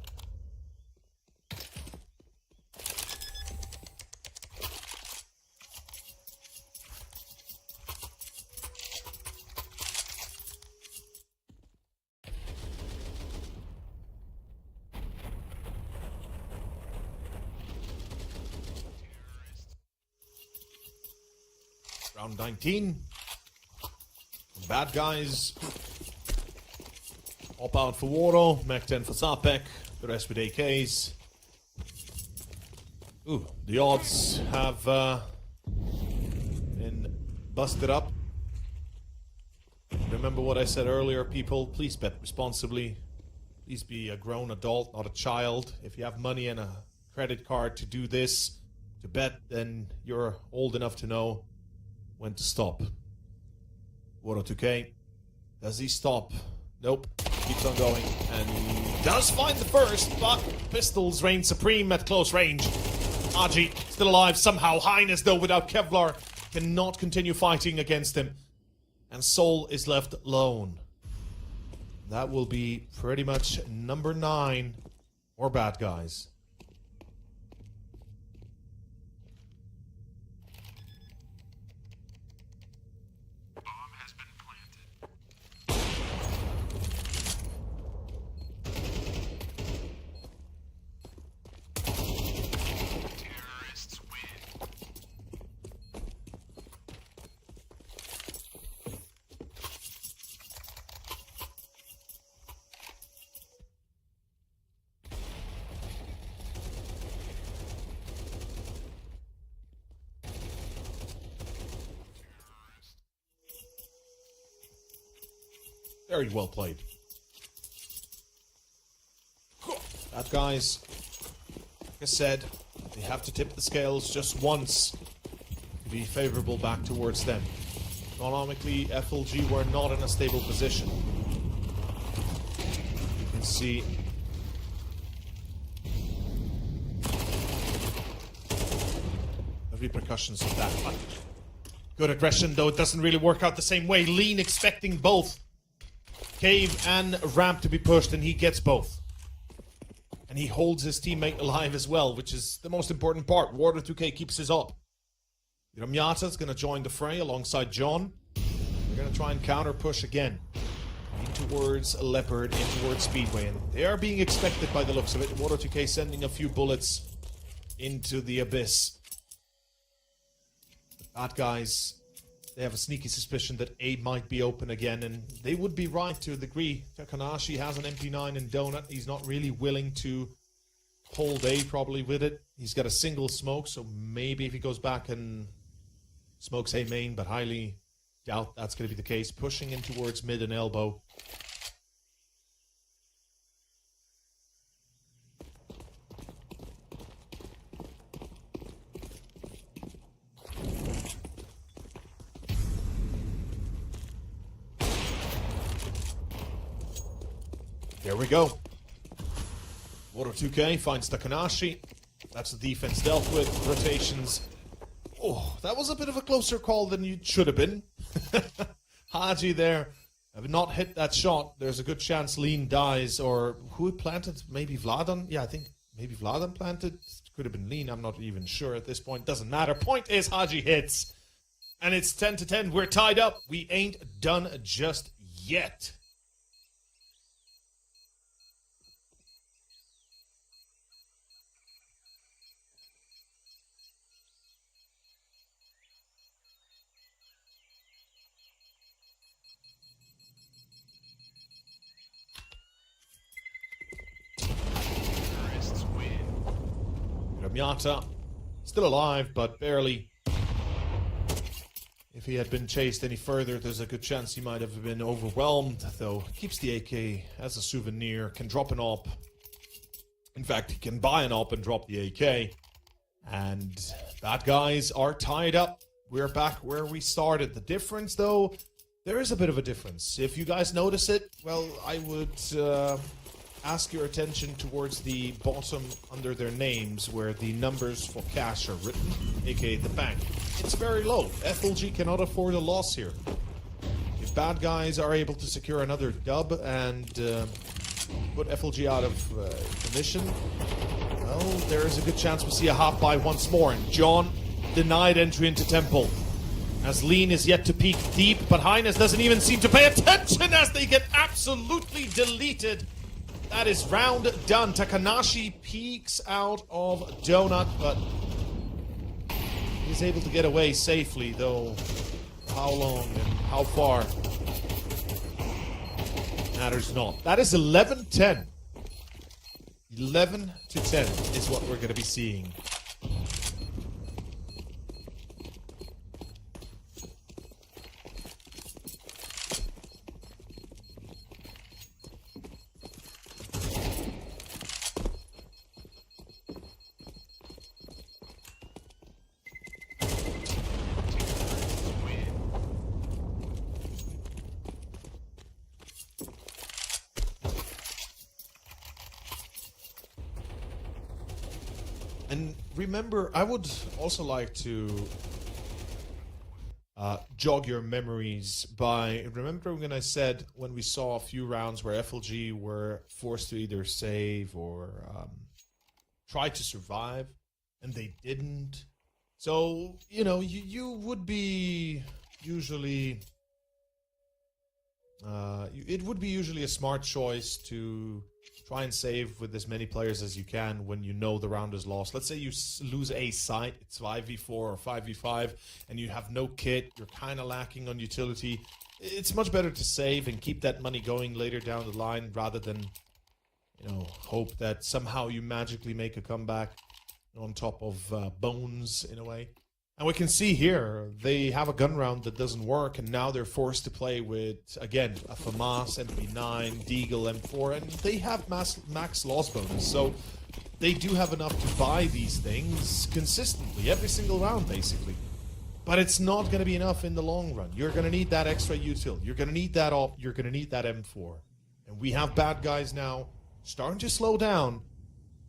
Round 19. Bad Guys. Hop out for Waro. Mech 10 for Sapek. The rest with AKs. Ooh, the odds have been busted up. Remember what I said earlier, people. Please bet responsibly. Please be a grown adult, not a child. If you have money and a credit card to do this, to bet, then you're old enough to know when to stop. Waro 2K. Does he stop? Nope. Keeps on going. And he does find the first, but pistols reign supreme at close range. Aji still alive somehow. Highness, though, without Kevlar, cannot continue fighting against him. And Soul is left alone. That will be pretty much number 9 or Bad Guys. Very well played. Bad Guys, like I said, they have to tip the scales just once to be favorable back towards them. Economically, FLG were not in a stable position. You can see the repercussions of that. But good aggression, though it doesn't really work out the same way. Lean expecting both cave and ramp to be pushed, and he gets both. And he holds his teammate alive as well, which is the most important part. Waro 2K keeps his up. Miata is going to join the fray alongside John. They're going to try and counter push again. In towards Leopard, in towards Speedway. And they are being expected by the looks of it. Waro 2K sending a few bullets into the abyss. Bad Guys They have a sneaky suspicion that A might be open again, and they would be right to a degree. Takanashi has an MP9 and Donut. He's not really willing to hold A probably with it. He's got a single smoke, so maybe if he goes back and smokes A main, but highly doubt that's going to be the case. Pushing in towards mid and elbow. There we go. Water 2K finds Takanashi. That's the defense dealt with. Rotations. Oh, that was a bit of a closer call than you should have been. Haji there. Have not hit that shot. There's a good chance Lean dies. Or who planted? Maybe Vladan? Yeah, I think maybe Vladan planted. Could have been Lean. I'm not even sure at this point. Doesn't matter. Point is Haji hits. And it's 10-10. We're tied up. We ain't done just yet. Terrorists win. Ramyata, still alive, but barely. If he had been chased any further, there's a good chance he might have been overwhelmed, though. Keeps the AK as a souvenir, can drop an op. In fact, he can buy an op and drop the AK. And bad guys are tied up. We're back where we started. The difference, though, there is a bit of a difference. If you guys notice it, well, I would ask your attention towards the bottom under their names where the numbers for cash are written, aka the bank. It's very low. FLG cannot afford a loss here. If bad guys are able to secure another dub and put FLG out of commission, well, there is a good chance we'll see a half buy once more. And John denied entry into Temple. As Lean is yet to peek deep, but Highness doesn't even seem to pay attention as they get absolutely deleted. That is round done. Takanashi peeks out of Donut, but he's able to get away safely, though how long and how far matters not. That is 11-10. 11-10 is what we're going to be seeing. And remember, I would also like to jog your memories by remembering when I said when we saw a few rounds where FLG were forced to either save or try to survive, and they didn't. So, you know, you would be usually... it would be usually a smart choice to try and save with as many players as you can when you know the round is lost. Let's say you lose a site, it's 5v4 or 5v5, and you have no kit, you're kind of lacking on utility. It's much better to save and keep that money going later down the line rather than, you know, hope that somehow you magically make a comeback on top of bones in a way. And we can see here, they have a gun round that doesn't work, and now they're forced to play with, again, a FAMAS, MP9, Deagle, M4, and they have max loss bonus, so they do have enough to buy these things consistently, every single round, basically. But it's not going to be enough in the long run. You're going to need that extra util. You're going to need that op. You're going to need that M4. And we have bad guys now starting to slow down,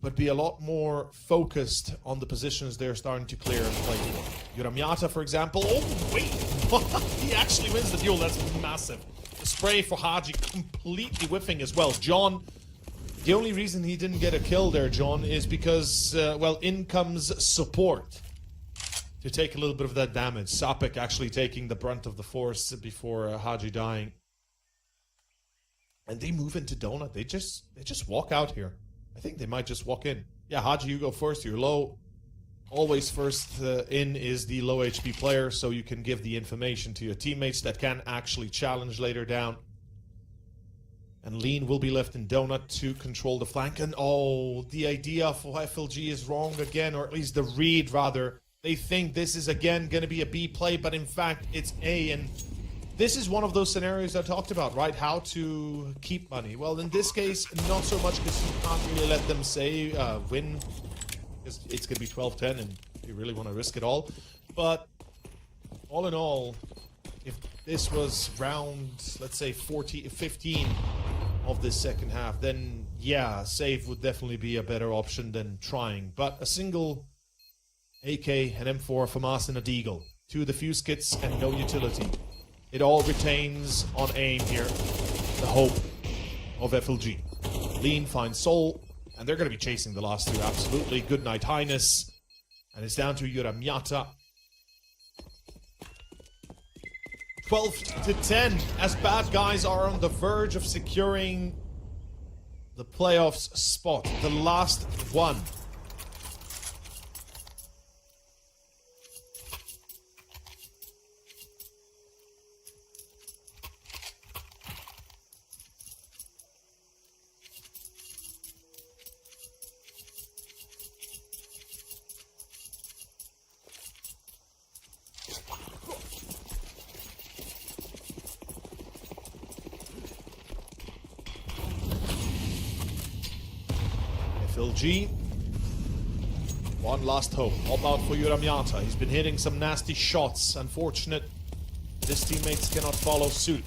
but be a lot more focused on the positions they're starting to clear and play for. Yuramyata, for example. Oh, wait! He actually wins the duel. That's massive. The spray for Haji completely whiffing as well. John, the only reason he didn't get a kill there, John, is because, well, in comes support to take a little bit of that damage. Sapek actually taking the brunt of the force before Haji dying. And they move into Donut. They just walk out here. I think they might just walk in. Yeah, Haji, you go first. You're low. always first in is the low HP player, so you can give the information to your teammates that can actually challenge later down. And Lean will be left in Donut to control the flank. And oh, the idea for FLG is wrong again, or at least the read rather. They think this is again going to be a B play, but in fact it's A. And this is one of those scenarios I talked about, right? How to keep money. Well, in this case, not so much, because you can't really let them say win. Because it's going to be 12-10 and you really want to risk it all. But all in all, if this was round, let's say 15 of this second half, then yeah, save would definitely be a better option than trying. But a single AK, an M4, FAMAS, and a Deagle, 2 defuse kits, and no utility. It all retains on aim here the hope of FLG. Lean finds Soul, and they're going to be chasing the last 2, absolutely. Good night, Highness. And it's down to Yuramiata. 12-10, as BadGuys are on the verge of securing the playoffs spot. The last one. FLG. One last hope. Hop out for Yuramiata. He's been hitting some nasty shots. Unfortunate his teammates cannot follow suit.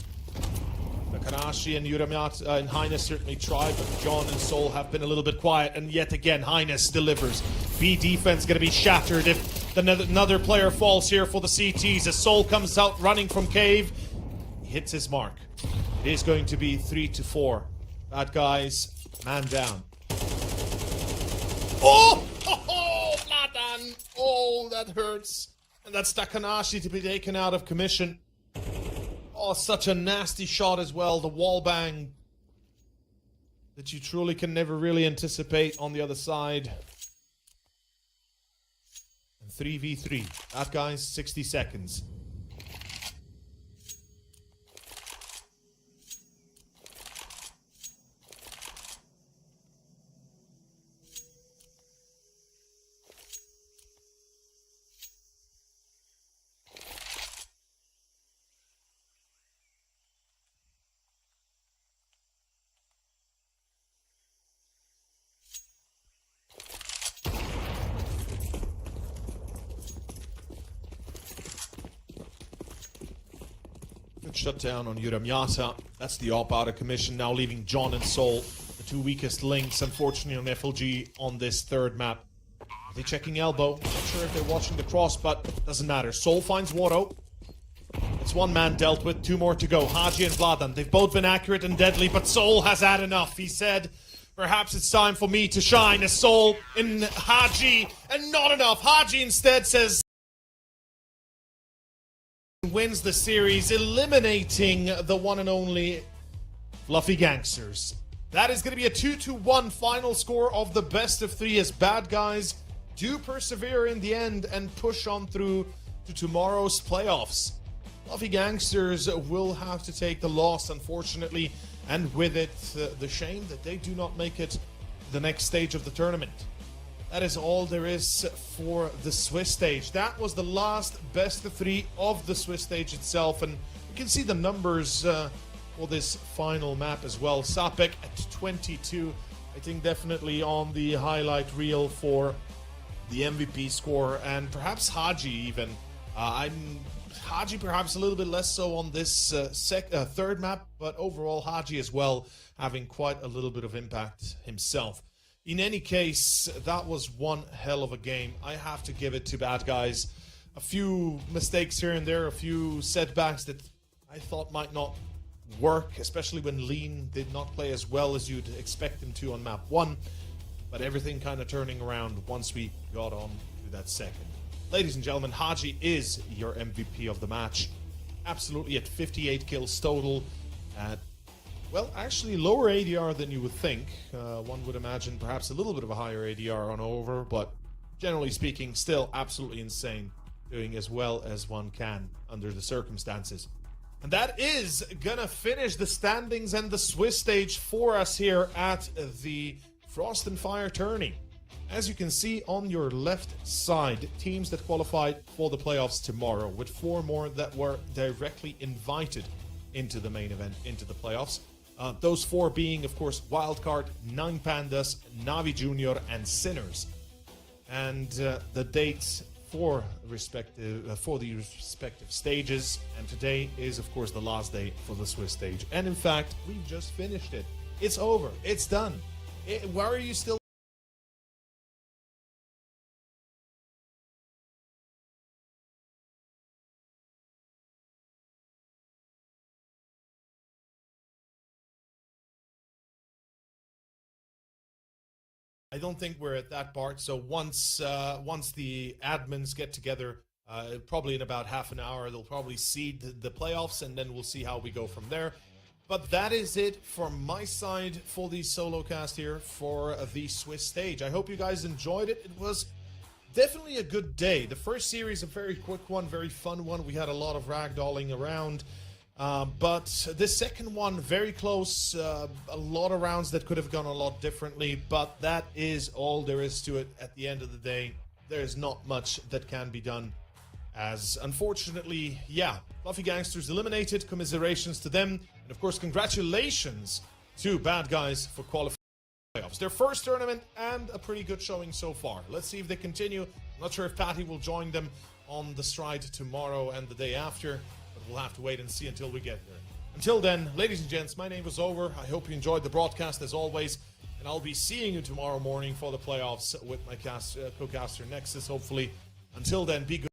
Nakanashi and Yuramiata and Highness certainly tried, but John and Soul have been a little bit quiet, and yet again Highness delivers. B defense gonna be shattered if another player falls here for the CTs. As Soul comes out running from cave, he hits his mark. It is going to be 3-4. BadGuys, man down. Oh! Vladan! Oh, that hurts. And that's Takanashi to be taken out of commission. Oh, such a nasty shot as well. The wall bang that you truly can never really anticipate on the other side. And 3v3. BadGuys, 60 seconds. Shut down on Yuramiata. That's the op out of commission, now leaving John and Soul, the 2 weakest links, unfortunately, on FLG on this third map. Are they checking elbow? Not sure if they're watching the cross, but doesn't matter. Soul finds Waro. It's 1 man dealt with, 2 more to go. Haji and Vladan, they've both been accurate and deadly, but Soul has had enough. He said, perhaps it's time for me to shine. As Soul in Haji, and not enough. Haji instead says, wins the series, eliminating the one and only Fluffy Gangsters. That is going to be a 2-1 final score of the best of 3, as BadGuys do persevere in the end and push on through to tomorrow's playoffs. Fluffy Gangsters will have to take the loss, unfortunately, and with it, the shame that they do not make it to the next stage of the tournament. That is all there is for the Swiss stage. That was the last best of 3 of the Swiss stage itself, and you can see the numbers for this final map as well. Sapek at 22, I think definitely on the highlight reel for the MVP score, and perhaps Haji even. Haji perhaps a little bit less so on this third map, but overall Haji as well having quite a little bit of impact himself. In any case, that was one hell of a game. I have to give it to BadGuys. A few mistakes here and there, a few setbacks that I thought might not work, especially when Lean did not play as well as you'd expect him to on map 1. But everything kind of turning around once we got on to that second. Ladies and gentlemen, Haji is your MVP of the match. Absolutely at 58 kills total. Well, actually lower ADR than you would think. One would imagine perhaps a little bit of a higher ADR on over, but generally speaking, still absolutely insane, doing as well as one can under the circumstances. And that is gonna finish the standings and the Swiss stage for us here at the Frost and Fire tourney. As you can see on your left side, teams that qualified for the playoffs tomorrow, with 4 more that were directly invited into the main event, into the playoffs. Those 4 being, of course, Wildcard, Nine Pandas, Navi Junior, and Sinners. And the dates for the respective stages, and today is, of course, the last day for the Swiss stage. And in fact, we've just finished it. It's over. It's done. Why are you still... I don't think we're at that part. So once the admins get together, probably in about half an hour, they'll probably seed the playoffs, and then we'll see how we go from there. But that is it from my side for the solo cast here for the Swiss stage. I hope you guys enjoyed it. It was definitely a good day. The first series, a very quick one, very fun one. We had a lot of ragdolling around. But the second one, very close, a lot of rounds that could have gone a lot differently, but that is all there is to it. At the end of the day, there's not much that can be done, as unfortunately, yeah, Fluffy Gangsters eliminated. Commiserations to them, and of course congratulations to BadGuys for qualifying playoffs. Their first tournament and a pretty good showing so far. Let's see if they continue. I'm not sure if Patty will join them on the stride tomorrow and the day after. We'll have to wait and see until we get there. Until then, ladies and gents, my name was Over. I hope you enjoyed the broadcast as always, and I'll be seeing you tomorrow morning for the playoffs with my co-caster Nexus, hopefully. Until then, be good.